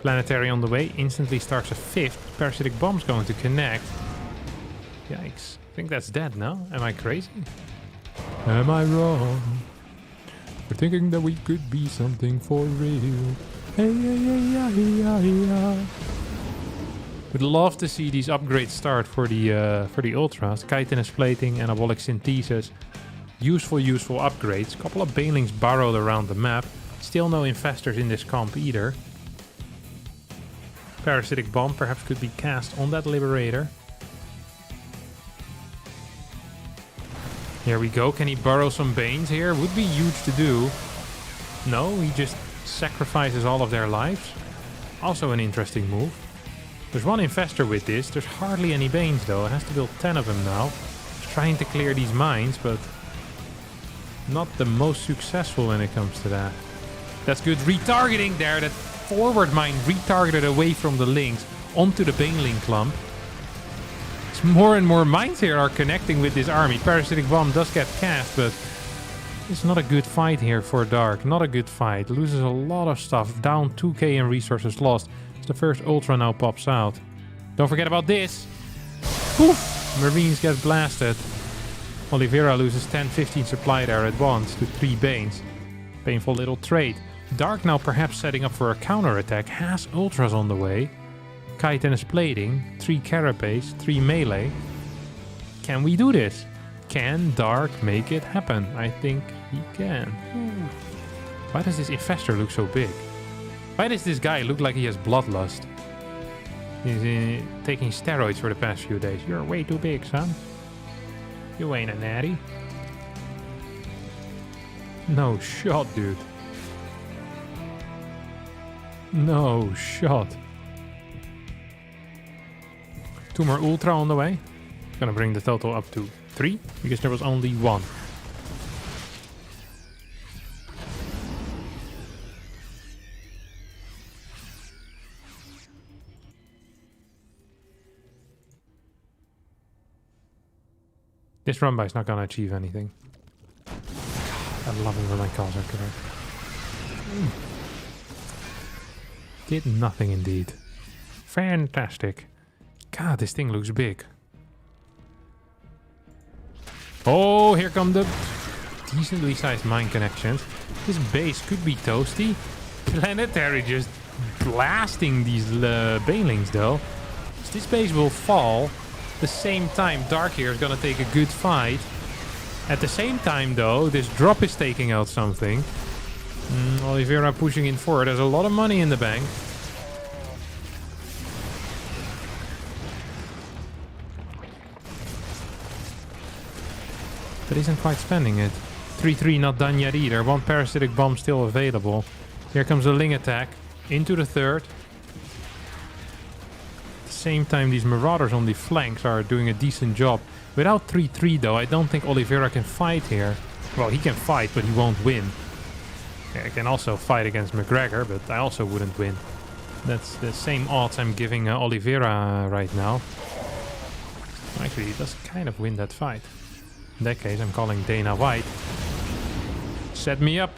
Planetary on the way. Instantly starts a 5th. Parasitic bomb's going to connect. Yikes. I think that's dead now. Am I crazy? Am I wrong? We're thinking that we could be something for real. Hey, yeah, yeah, yeah, yeah, yeah. Would love to see these upgrades start for the ultras. Chitinous plating, anabolic synthesis. Useful upgrades. Couple of banelings burrowed around the map. Still no infestors in this comp either. Parasitic bomb perhaps could be cast on that liberator. Here we go. Can he burrow some Banes here? Would be huge to do. No, he just sacrifices all of their lives. Also an interesting move. There's one infestor with this. There's hardly any Banes though. It has to build 10 of them now. He's trying to clear these mines, but not the most successful when it comes to that. That's good retargeting there. That forward mine retargeted away from the links onto the Baneling clump. More and more mines here are connecting with this army. Parasitic bomb does get cast, but it's not a good fight here for Dark. Not a good fight. Loses a lot of stuff. Down 2k in resources lost. As the first ultra now pops out. Don't forget about this. Poof! Marines get blasted. Oliveira loses 10-15 supply there at once to 3 Banes. Painful little trade. Dark now perhaps setting up for a counter-attack. Has ultras on the way. Chitinous plating, 3 carapace, 3 melee. Can we do this? Can Dark make it happen? I think he can. Why does this infestor look so big? Why does this guy look like he has bloodlust? He's taking steroids for the past few days. You're way too big, son. You ain't a natty. No shot, dude. No shot. 2 more ultra on the way. Gonna bring the total up to 3 because there was only 1. This run by is not gonna achieve anything. I love it when my calls are correct. Did nothing indeed. Fantastic. God, this thing looks big. Oh, here come the decently sized mine connections. This base could be toasty. Planetary just blasting these banelings though. So this base will fall. At the same time, Dark here is gonna take a good fight. At the same time though, this drop is taking out something. Oliveira pushing in forward. There's a lot of money in the bank. But isn't quite spending it. 3-3 not done yet either. 1 parasitic bomb still available. Here comes the Ling attack. Into the third. At the same time, these marauders on the flanks are doing a decent job. Without 3-3 though, I don't think Oliveira can fight here. Well, he can fight, but he won't win. Yeah, I can also fight against McGregor, but I also wouldn't win. That's the same odds I'm giving Oliveira right now. Actually, he does kind of win that fight. In that case, I'm calling Dana White. Set me up.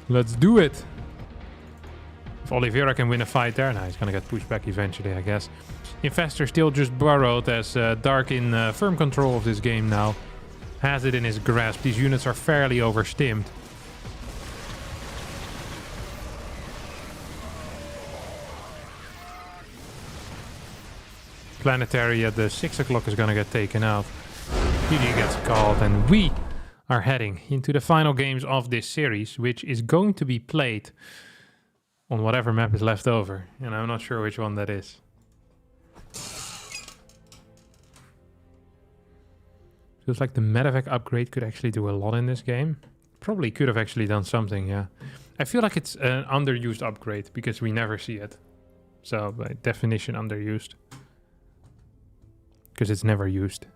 Let's do it. If Oliveira can win a fight there, now he's gonna get pushed back eventually, I guess. Infestor still just burrowed as Dark in firm control of this game now. Has it in his grasp. These units are fairly overstimmed. Planetary at the 6 o'clock is gonna get taken out. PD gets called and we are heading into the final games of this series, which is going to be played on whatever map is left over. And I'm not sure which one that is. Feels like the medevac upgrade could actually do a lot in this game. Probably could have actually done something, yeah. I feel like it's an underused upgrade because we never see it. So by definition underused. Because it's never used.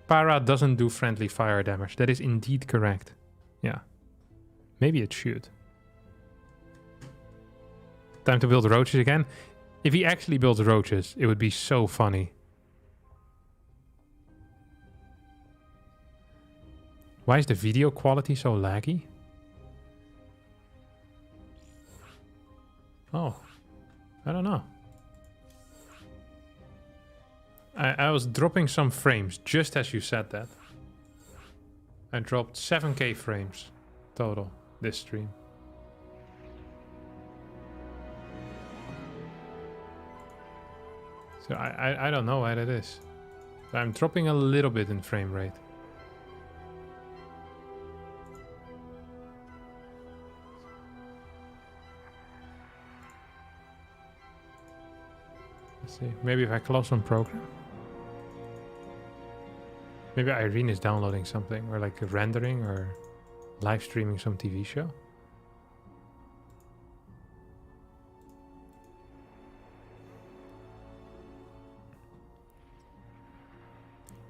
Para doesn't do friendly fire damage. That is indeed correct. Yeah. Maybe it should. Time to build roaches again. If he actually builds roaches, it would be so funny. Why is the video quality so laggy? Oh. I don't know. I was dropping some frames just as you said that. I dropped 7k frames total this stream. So I don't know why that is. I'm dropping a little bit in frame rate. Let's see. Maybe if I close some program. Maybe Irene is downloading something, or like rendering, or live streaming some TV show.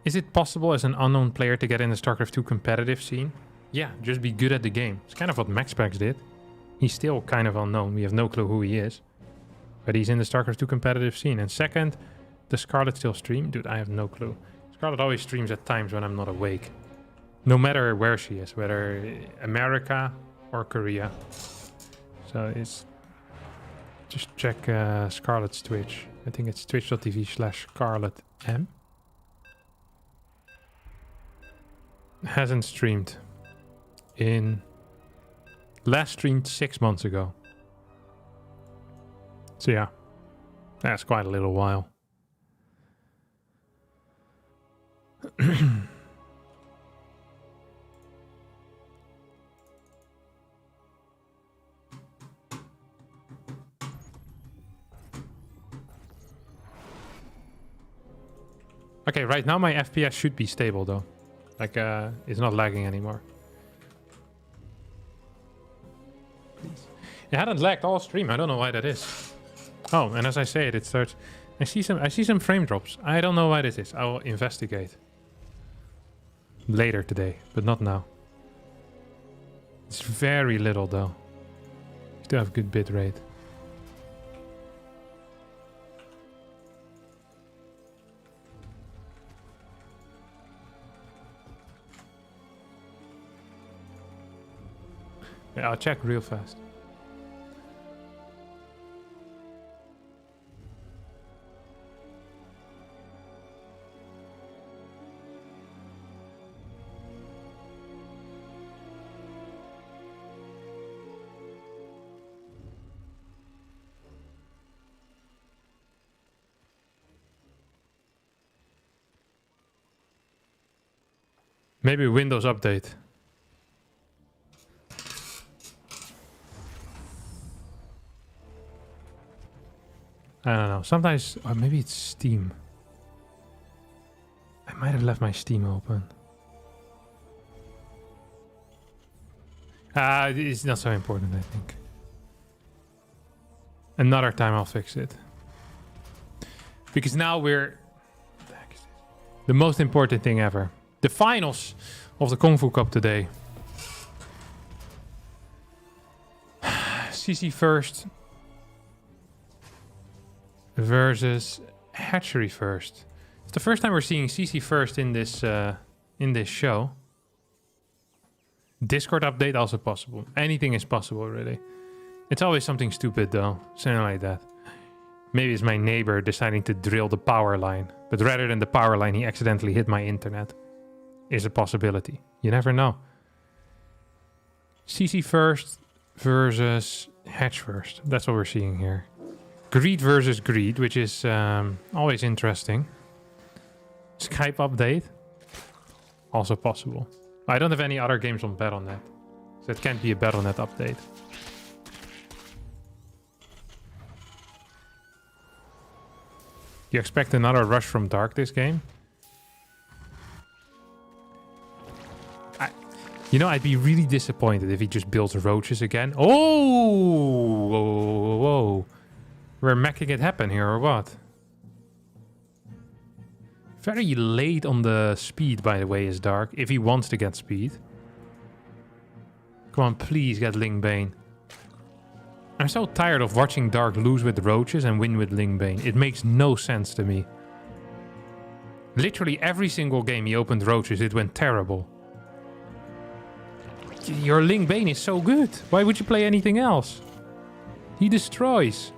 Is it possible as an unknown player to get in the StarCraft 2 competitive scene? Yeah, just be good at the game. It's kind of what MAXPAX did. He's still kind of unknown. We have no clue who he is. But he's in the StarCraft 2 competitive scene. And second, does Scarlet still stream? Dude, I have no clue. Scarlet always streams at times when I'm not awake. No matter where she is, whether America or Korea. So it's... Just check Scarlet's Twitch. I think it's twitch.tv/ScarletM. Hasn't streamed in... Last streamed 6 months ago. So yeah, that's quite a little while. Okay, right now my FPS should be stable though. Like, it's not lagging anymore. Please. It hadn't lagged all stream. I don't know why that is. Oh, and as I say it starts. I see some frame drops. I don't know why this is. I will investigate later today, but not now. It's very little though. Still have good bit rate. Yeah, I'll check real fast. Maybe Windows update. I don't know. Sometimes, or maybe it's Steam. I might have left my Steam open. It's not so important, I think. Another time I'll fix it. Because now we're... The most important thing ever. The finals of the KUNGFUCUP today. CC first versus Hatchery first. It's the first time we're seeing CC first in this show. Discord update also possible. Anything is possible, really. It's always something stupid, though. Something like that. Maybe it's my neighbor deciding to drill the power line. But rather than the power line, he accidentally hit my internet. Is a possibility. You never know. CC first versus Hatch first. That's what we're seeing here. Greed versus Greed, which is always interesting. Skype update. Also possible. I don't have any other games on Battle.net. So it can't be a Battle.net update. You expect another rush from Dark this game? I'd be really disappointed if he just builds roaches again. Oh! Whoa, whoa. We're making it happen here, or what? Very late on the speed, by the way, is Dark. If he wants to get speed. Come on, please get Ling Bane. I'm so tired of watching Dark lose with roaches and win with Ling Bane. It makes no sense to me. Literally every single game he opened roaches, it went terrible. Your Ling Bane is so good. Why would you play anything else? He destroys.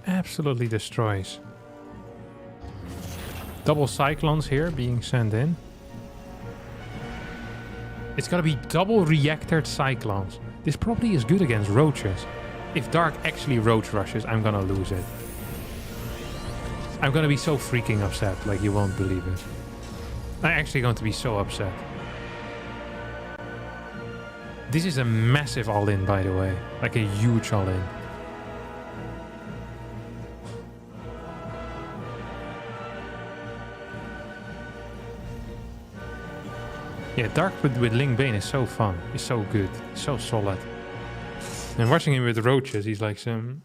Absolutely destroys. Double cyclones here being sent in. It's gonna be double reactored cyclones. This probably is good against roaches. If Dark actually roach rushes, I'm gonna lose it. I'm gonna be so freaking upset, like you won't believe it. I'm actually going to be so upset. This is a massive all-in, by the way. Like a huge all-in. Yeah, Dark with Ling Bane is so fun. He's so good. He's so solid. And watching him with roaches, he's like some...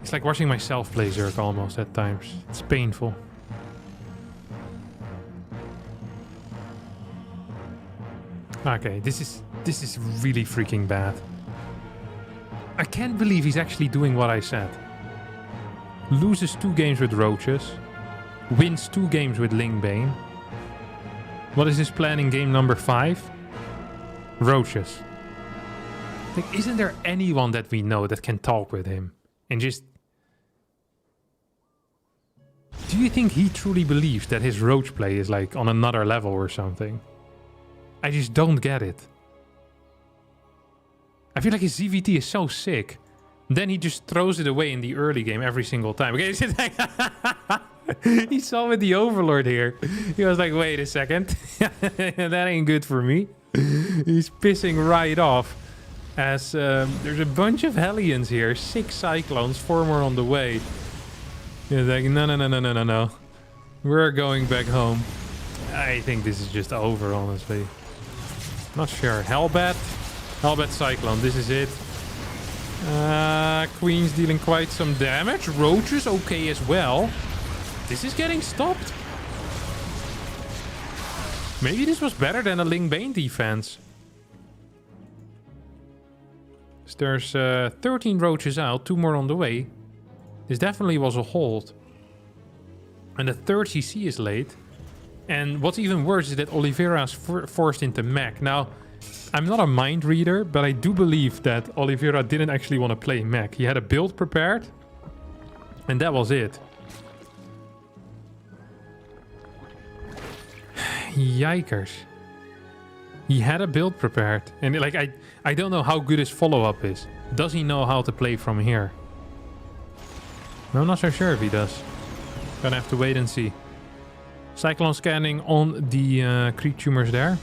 It's like watching myself play Zerg almost at times. It's painful. Okay, this is really freaking bad. I can't believe he's actually doing what I said. Loses 2 games with roaches. Wins 2 games with Ling Bane. What is his plan in game number 5? Roaches. Like, isn't there anyone that we know that can talk with him? And just... Do you think he truly believes that his roach play is like on another level or something? I just don't get it. I feel like his ZVT is so sick. Then he just throws it away in the early game every single time. Okay, he saw with the Overlord here. He was like, wait a second. That ain't good for me. He's pissing right off. As there's a bunch of Hellions here. 6 Cyclones, 4 more on the way. He's like, no. We're going back home. I think this is just over, honestly. Not sure. Hellbat Cyclone, this is it. Queen's dealing quite some damage. Roaches okay as well. This is getting stopped. Maybe this was better than a Ling Bane defense. So there's 13 roaches out, 2 more on the way. This definitely was a hold. And the 3rd CC is late. And what's even worse is that Oliveira is forced into mech. Now, I'm not a mind reader, but I do believe that Oliveira didn't actually want to play mech. He had a build prepared, and that was it. Yikers. He had a build prepared, and like I don't know how good his follow-up is. Does he know how to play from here? I'm not so sure if he does. Gonna have to wait and see. Cyclone scanning on the creep tumors there.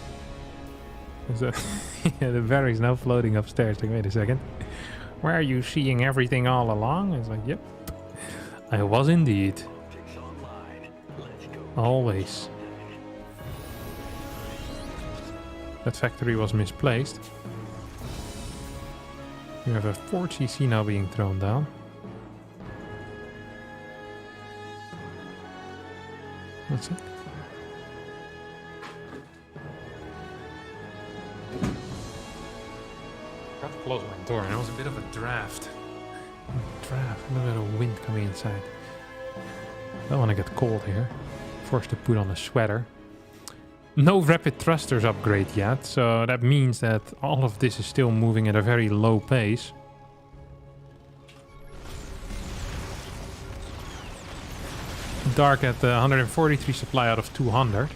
Yeah, the battery's now floating upstairs. Like, wait a second. Where are you seeing everything all along? It's like, yep. I was indeed. Always. That factory was misplaced. You have a 4 CC now being thrown down. That's it. Got to close my door, and it was a bit of a draft. A little bit of wind coming inside. Don't want to get cold here. Forced to put on a sweater. No rapid thrusters upgrade yet, so that means that all of this is still moving at a very low pace. Dark at 143 supply out of 200,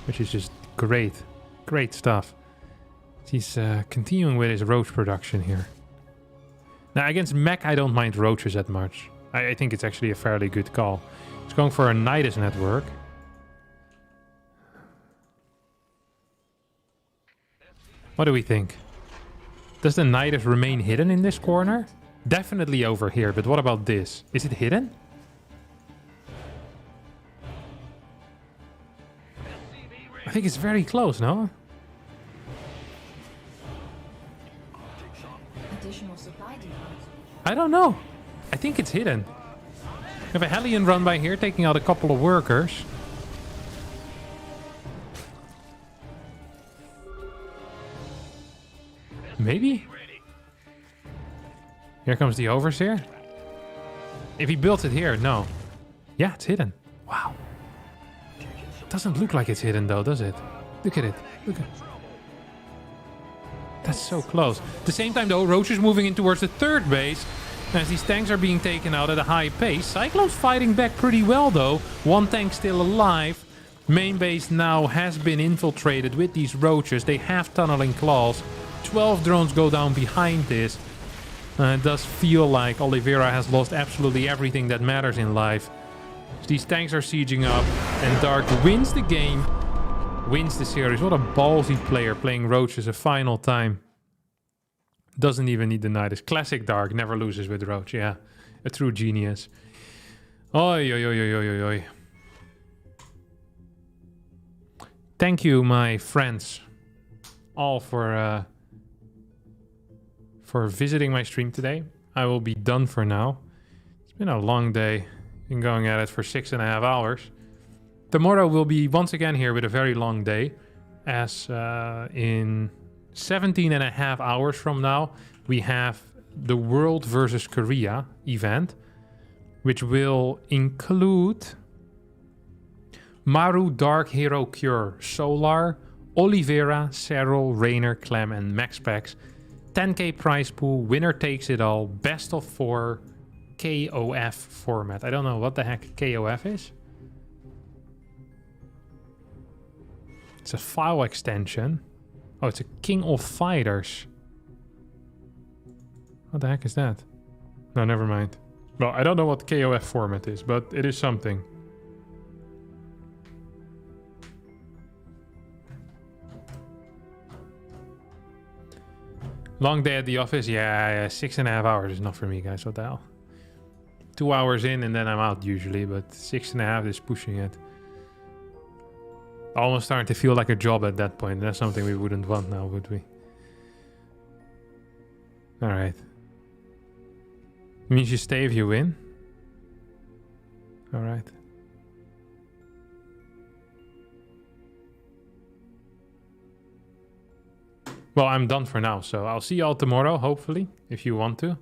which is just great. Great stuff. He's continuing with his roach production here. Now, against mech, I don't mind roaches that much. I think it's actually a fairly good call. He's going for a Nidus network. What do we think? Does the Nidus remain hidden in this corner? Definitely over here, but what about this? Is it hidden? I think it's very close, no? Additional supply depots. I don't know. I think it's hidden. We have a Hellion run by here, taking out a couple of workers. Maybe? Here comes the Overseer. If he built it here, no. Yeah, it's hidden. Wow. Doesn't look like it's hidden though, does it? Look at it. Look at it. That's so close. At the same time though, Roach is moving in towards the 3rd base. As these tanks are being taken out at a high pace. Cyclone's fighting back pretty well though. One tank still alive. Main base now has been infiltrated with these roaches. They have tunneling claws. 12 drones go down behind this. It does feel like Oliveira has lost absolutely everything that matters in life. These tanks are sieging up, and Dark wins the game, wins the series. What a ballsy player playing roaches a final time. Doesn't even need the Nidus. Classic Dark, never loses with Roach. Yeah, a true genius. Oi, oi, oi, oi, oi, oi. Thank you, my friends, all for visiting my stream today. I will be done for now. It's been a long day. Been going at it for 6.5 hours. Tomorrow we'll be once again here with a very long day, as in 17.5 hours from now we have the World versus Korea event, which will include Maru, Dark, Hero, Cure, Solar, Oliveira, Serral, Rainer, Clem and MAXPAX. 10k prize pool, winner takes it all, best of 4 KOF format. I don't know what the heck KOF is. It's a file extension. Oh, it's a King of Fighters. What the heck is that? No, never mind. Well, I don't know what KOF format is, but it is something. Long day at the office? Yeah, 6.5 hours is not for me, guys. What the hell? 2 hours in and then I'm out usually, but 6.5 is pushing it. Almost starting to feel like a job at that point. That's something we wouldn't want now, would we? Alright. Means you stay if you win? Alright. Well, I'm done for now, so I'll see y'all tomorrow, hopefully, if you want to.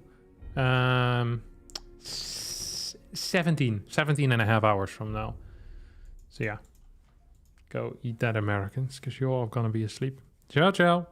17.5 hours from now. So yeah. Go eat that, Americans, because you're all gonna be asleep. Ciao, ciao.